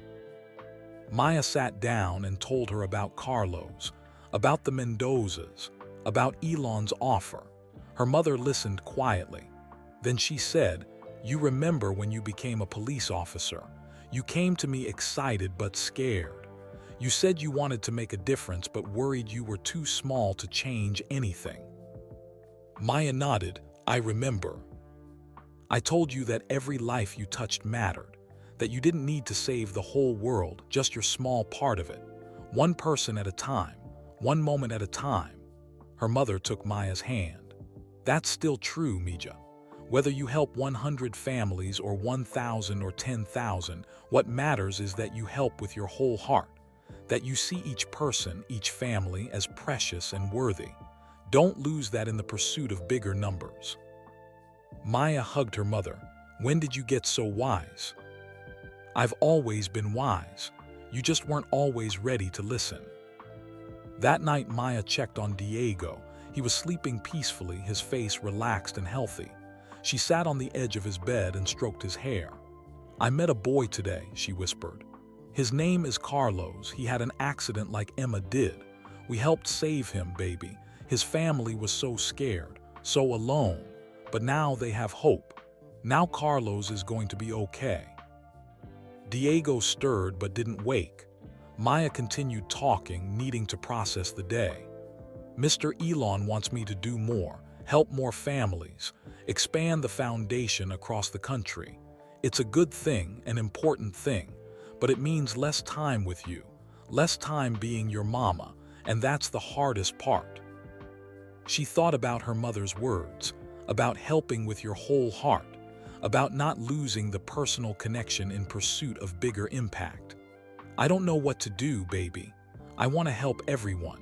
Maya sat down and told her about Carlos, about the Mendozas, about Elon's offer. Her mother listened quietly. Then she said, You remember when you became a police officer. You came to me excited but scared. You said you wanted to make a difference but worried you were too small to change anything. Maya nodded. I remember. I told you that every life you touched mattered, that you didn't need to save the whole world, just your small part of it. One person at a time, one moment at a time. Her mother took Maya's hand. That's still true, Mija. Whether you help 100 families or 1,000 or 10,000, what matters is that you help with your whole heart, that you see each person, each family as precious and worthy. Don't lose that in the pursuit of bigger numbers. Maya hugged her mother. When did you get so wise? I've always been wise. You just weren't always ready to listen. That night, Maya checked on Diego. He was sleeping peacefully, his face relaxed and healthy. She sat on the edge of his bed and stroked his hair. I met a boy today, she whispered. His name is Carlos. He had an accident like Emma did. We helped save him, baby. His family was so scared, so alone. But now they have hope. Now Carlos is going to be okay. Diego stirred but didn't wake. Maya continued talking, needing to process the day. Mr. Elon wants me to do more, help more families, expand the foundation across the country. It's a good thing, an important thing, but it means less time with you, less time being your mama, and that's the hardest part. She thought about her mother's words, about helping with your whole heart, about not losing the personal connection in pursuit of bigger impact. I don't know what to do, baby. I want to help everyone,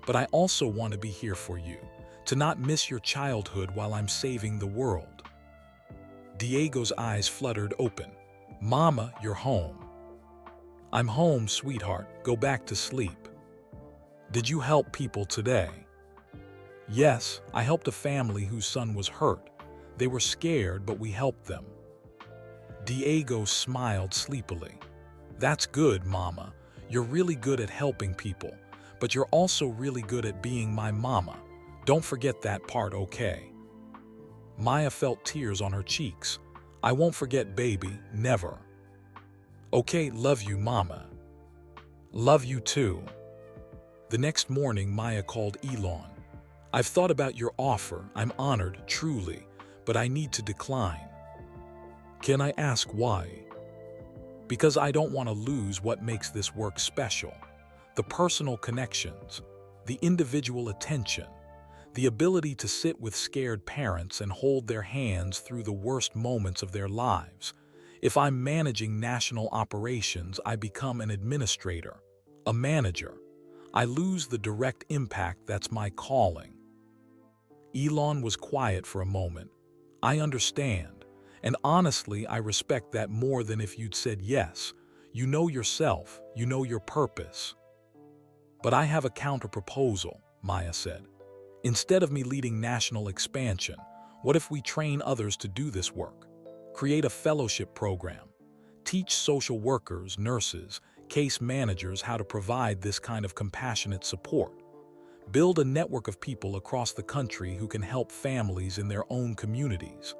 but I also want to be here for you, to not miss your childhood while I'm saving the world. Diego's eyes fluttered open. Mama, you're home. I'm home, sweetheart. Go back to sleep. Did you help people today? Yes, I helped a family whose son was hurt. They were scared, but we helped them. Diego smiled sleepily. That's good, Mama. You're really good at helping people, but you're also really good at being my mama. Don't forget that part, okay? Maya felt tears on her cheeks. I won't forget, baby, never. Okay, love you, Mama. Love you too. The next morning, Maya called Elon. I've thought about your offer. I'm honored, truly, but I need to decline. Can I ask why? Because I don't want to lose what makes this work special. The personal connections, the individual attention, the ability to sit with scared parents and hold their hands through the worst moments of their lives. If I'm managing national operations, I become an administrator, a manager. I lose the direct impact that's my calling. Elon was quiet for a moment. I understand, and honestly, I respect that more than if you'd said yes. You know yourself, you know your purpose. But I have a counter-proposal, Maya said. Instead of me leading national expansion, what if we train others to do this work? Create a fellowship program. Teach social workers, nurses, case managers how to provide this kind of compassionate support. Build a network of people across the country who can help families in their own communities.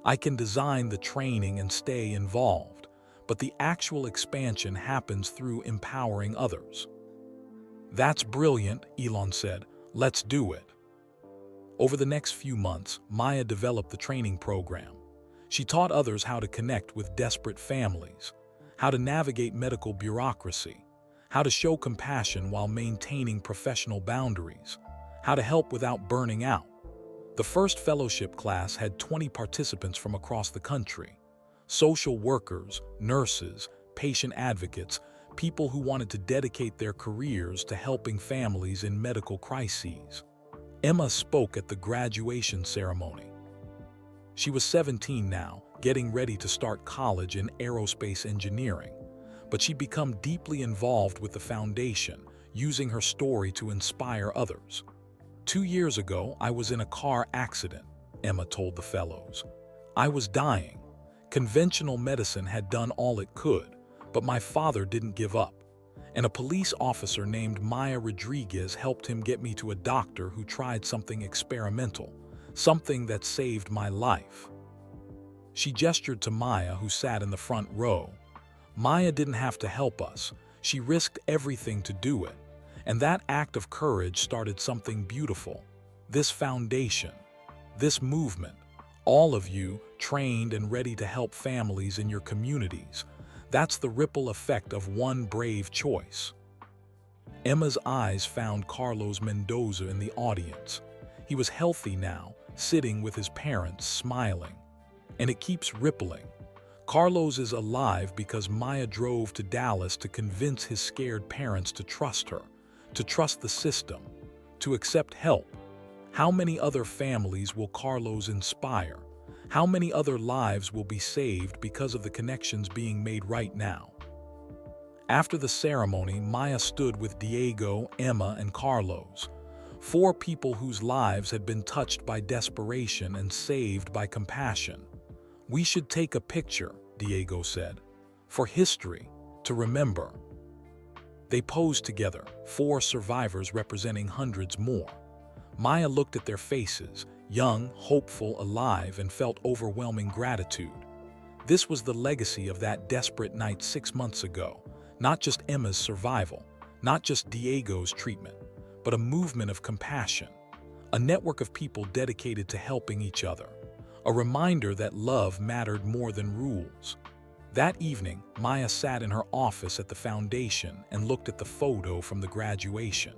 I can design the training and stay involved, but the actual expansion happens through empowering others. That's brilliant, Elon said. Let's do it. Over the next few months, Maya developed the training program. She taught others how to connect with desperate families, how to navigate medical bureaucracy, how to show compassion while maintaining professional boundaries, how to help without burning out. The first fellowship class had 20 participants from across the country. Social workers, nurses, patient advocates, people who wanted to dedicate their careers to helping families in medical crises. Emma spoke at the graduation ceremony. She was 17 now, getting ready to start college in aerospace engineering. But she'd become deeply involved with the foundation, using her story to inspire others. 2 years ago, I was in a car accident, Emma told the fellows. I was dying. Conventional medicine had done all it could, but my father didn't give up. And a police officer named Maya Rodriguez helped him get me to a doctor who tried something experimental, something that saved my life. She gestured to Maya, who sat in the front row. Maya didn't have to help us. She risked everything to do it. And that act of courage started something beautiful. This foundation, this movement, all of you trained and ready to help families in your communities. That's the ripple effect of one brave choice. Emma's eyes found Carlos Mendoza in the audience. He was healthy now, sitting with his parents, smiling. And it keeps rippling. Carlos is alive because Maya drove to Dallas to convince his scared parents to trust her, to trust the system, to accept help. How many other families will Carlos inspire? How many other lives will be saved because of the connections being made right now? After the ceremony, Maya stood with Diego, Emma, and Carlos, 4 people whose lives had been touched by desperation and saved by compassion. "We should take a picture," Diego said, "for history, to remember." They posed together, 4 survivors representing hundreds more. Maya looked at their faces, young, hopeful, alive, and felt overwhelming gratitude. This was the legacy of that desperate night 6 months ago. Not just Emma's survival, not just Diego's treatment, but a movement of compassion, a network of people dedicated to helping each other, a reminder that love mattered more than rules. That evening, Maya sat in her office at the foundation and looked at the photo from the graduation.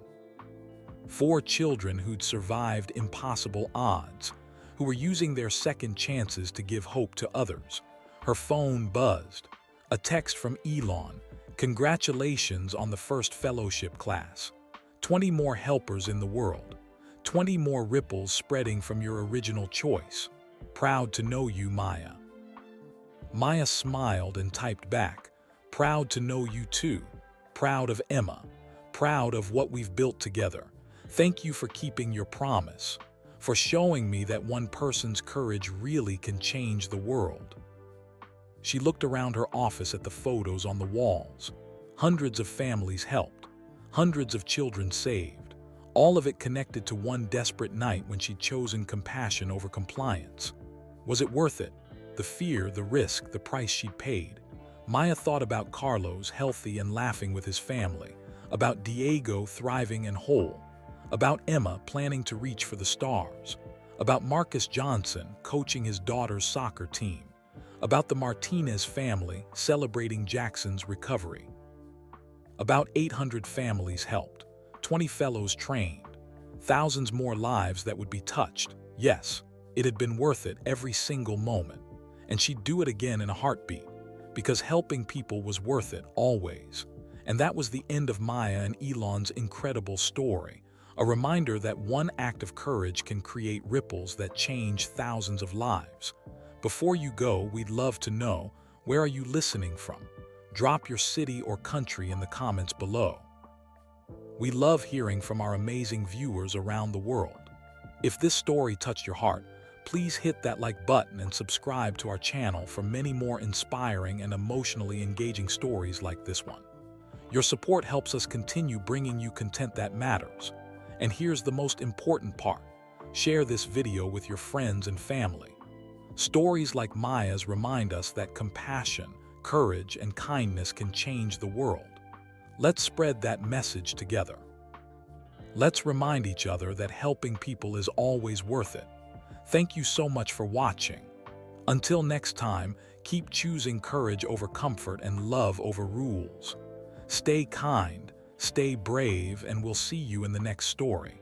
4 children who'd survived impossible odds, who were using their second chances to give hope to others. Her phone buzzed. A text from Elon. "Congratulations on the first fellowship class. 20 more helpers in the world. 20 more ripples spreading from your original choice. Proud to know you, Maya." Maya smiled and typed back, "Proud to know you too. Proud of Emma. Proud of what we've built together. Thank you for keeping your promise, for showing me that one person's courage really can change the world." She looked around her office at the photos on the walls. Hundreds of families helped, hundreds of children saved, all of it connected to one desperate night when she'd chosen compassion over compliance. Was it worth it? The fear, the risk, the price she'd paid. Maya thought about Carlos healthy and laughing with his family, about Diego thriving and whole, about Emma planning to reach for the stars, about Marcus Johnson coaching his daughter's soccer team, about the Martinez family celebrating Jackson's recovery. About 800 families helped, 20 fellows trained, thousands more lives that would be touched. Yes, it had been worth it every single moment, and she'd do it again in a heartbeat, because helping people was worth it always. And that was the end of Maya and Elon's incredible story, a reminder that one act of courage can create ripples that change thousands of lives. Before you go, we'd love to know, where are you listening from? Drop your city or country in the comments below. We love hearing from our amazing viewers around the world. If this story touched your heart, please hit that like button and subscribe to our channel for many more inspiring and emotionally engaging stories like this one. Your support helps us continue bringing you content that matters. And here's the most important part. Share this video with your friends and family. Stories like Maya's remind us that compassion, courage, and kindness can change the world. Let's spread that message together. Let's remind each other that helping people is always worth it. Thank you so much for watching. Until next time, keep choosing courage over comfort and love over rules. Stay kind, stay brave, and we'll see you in the next story.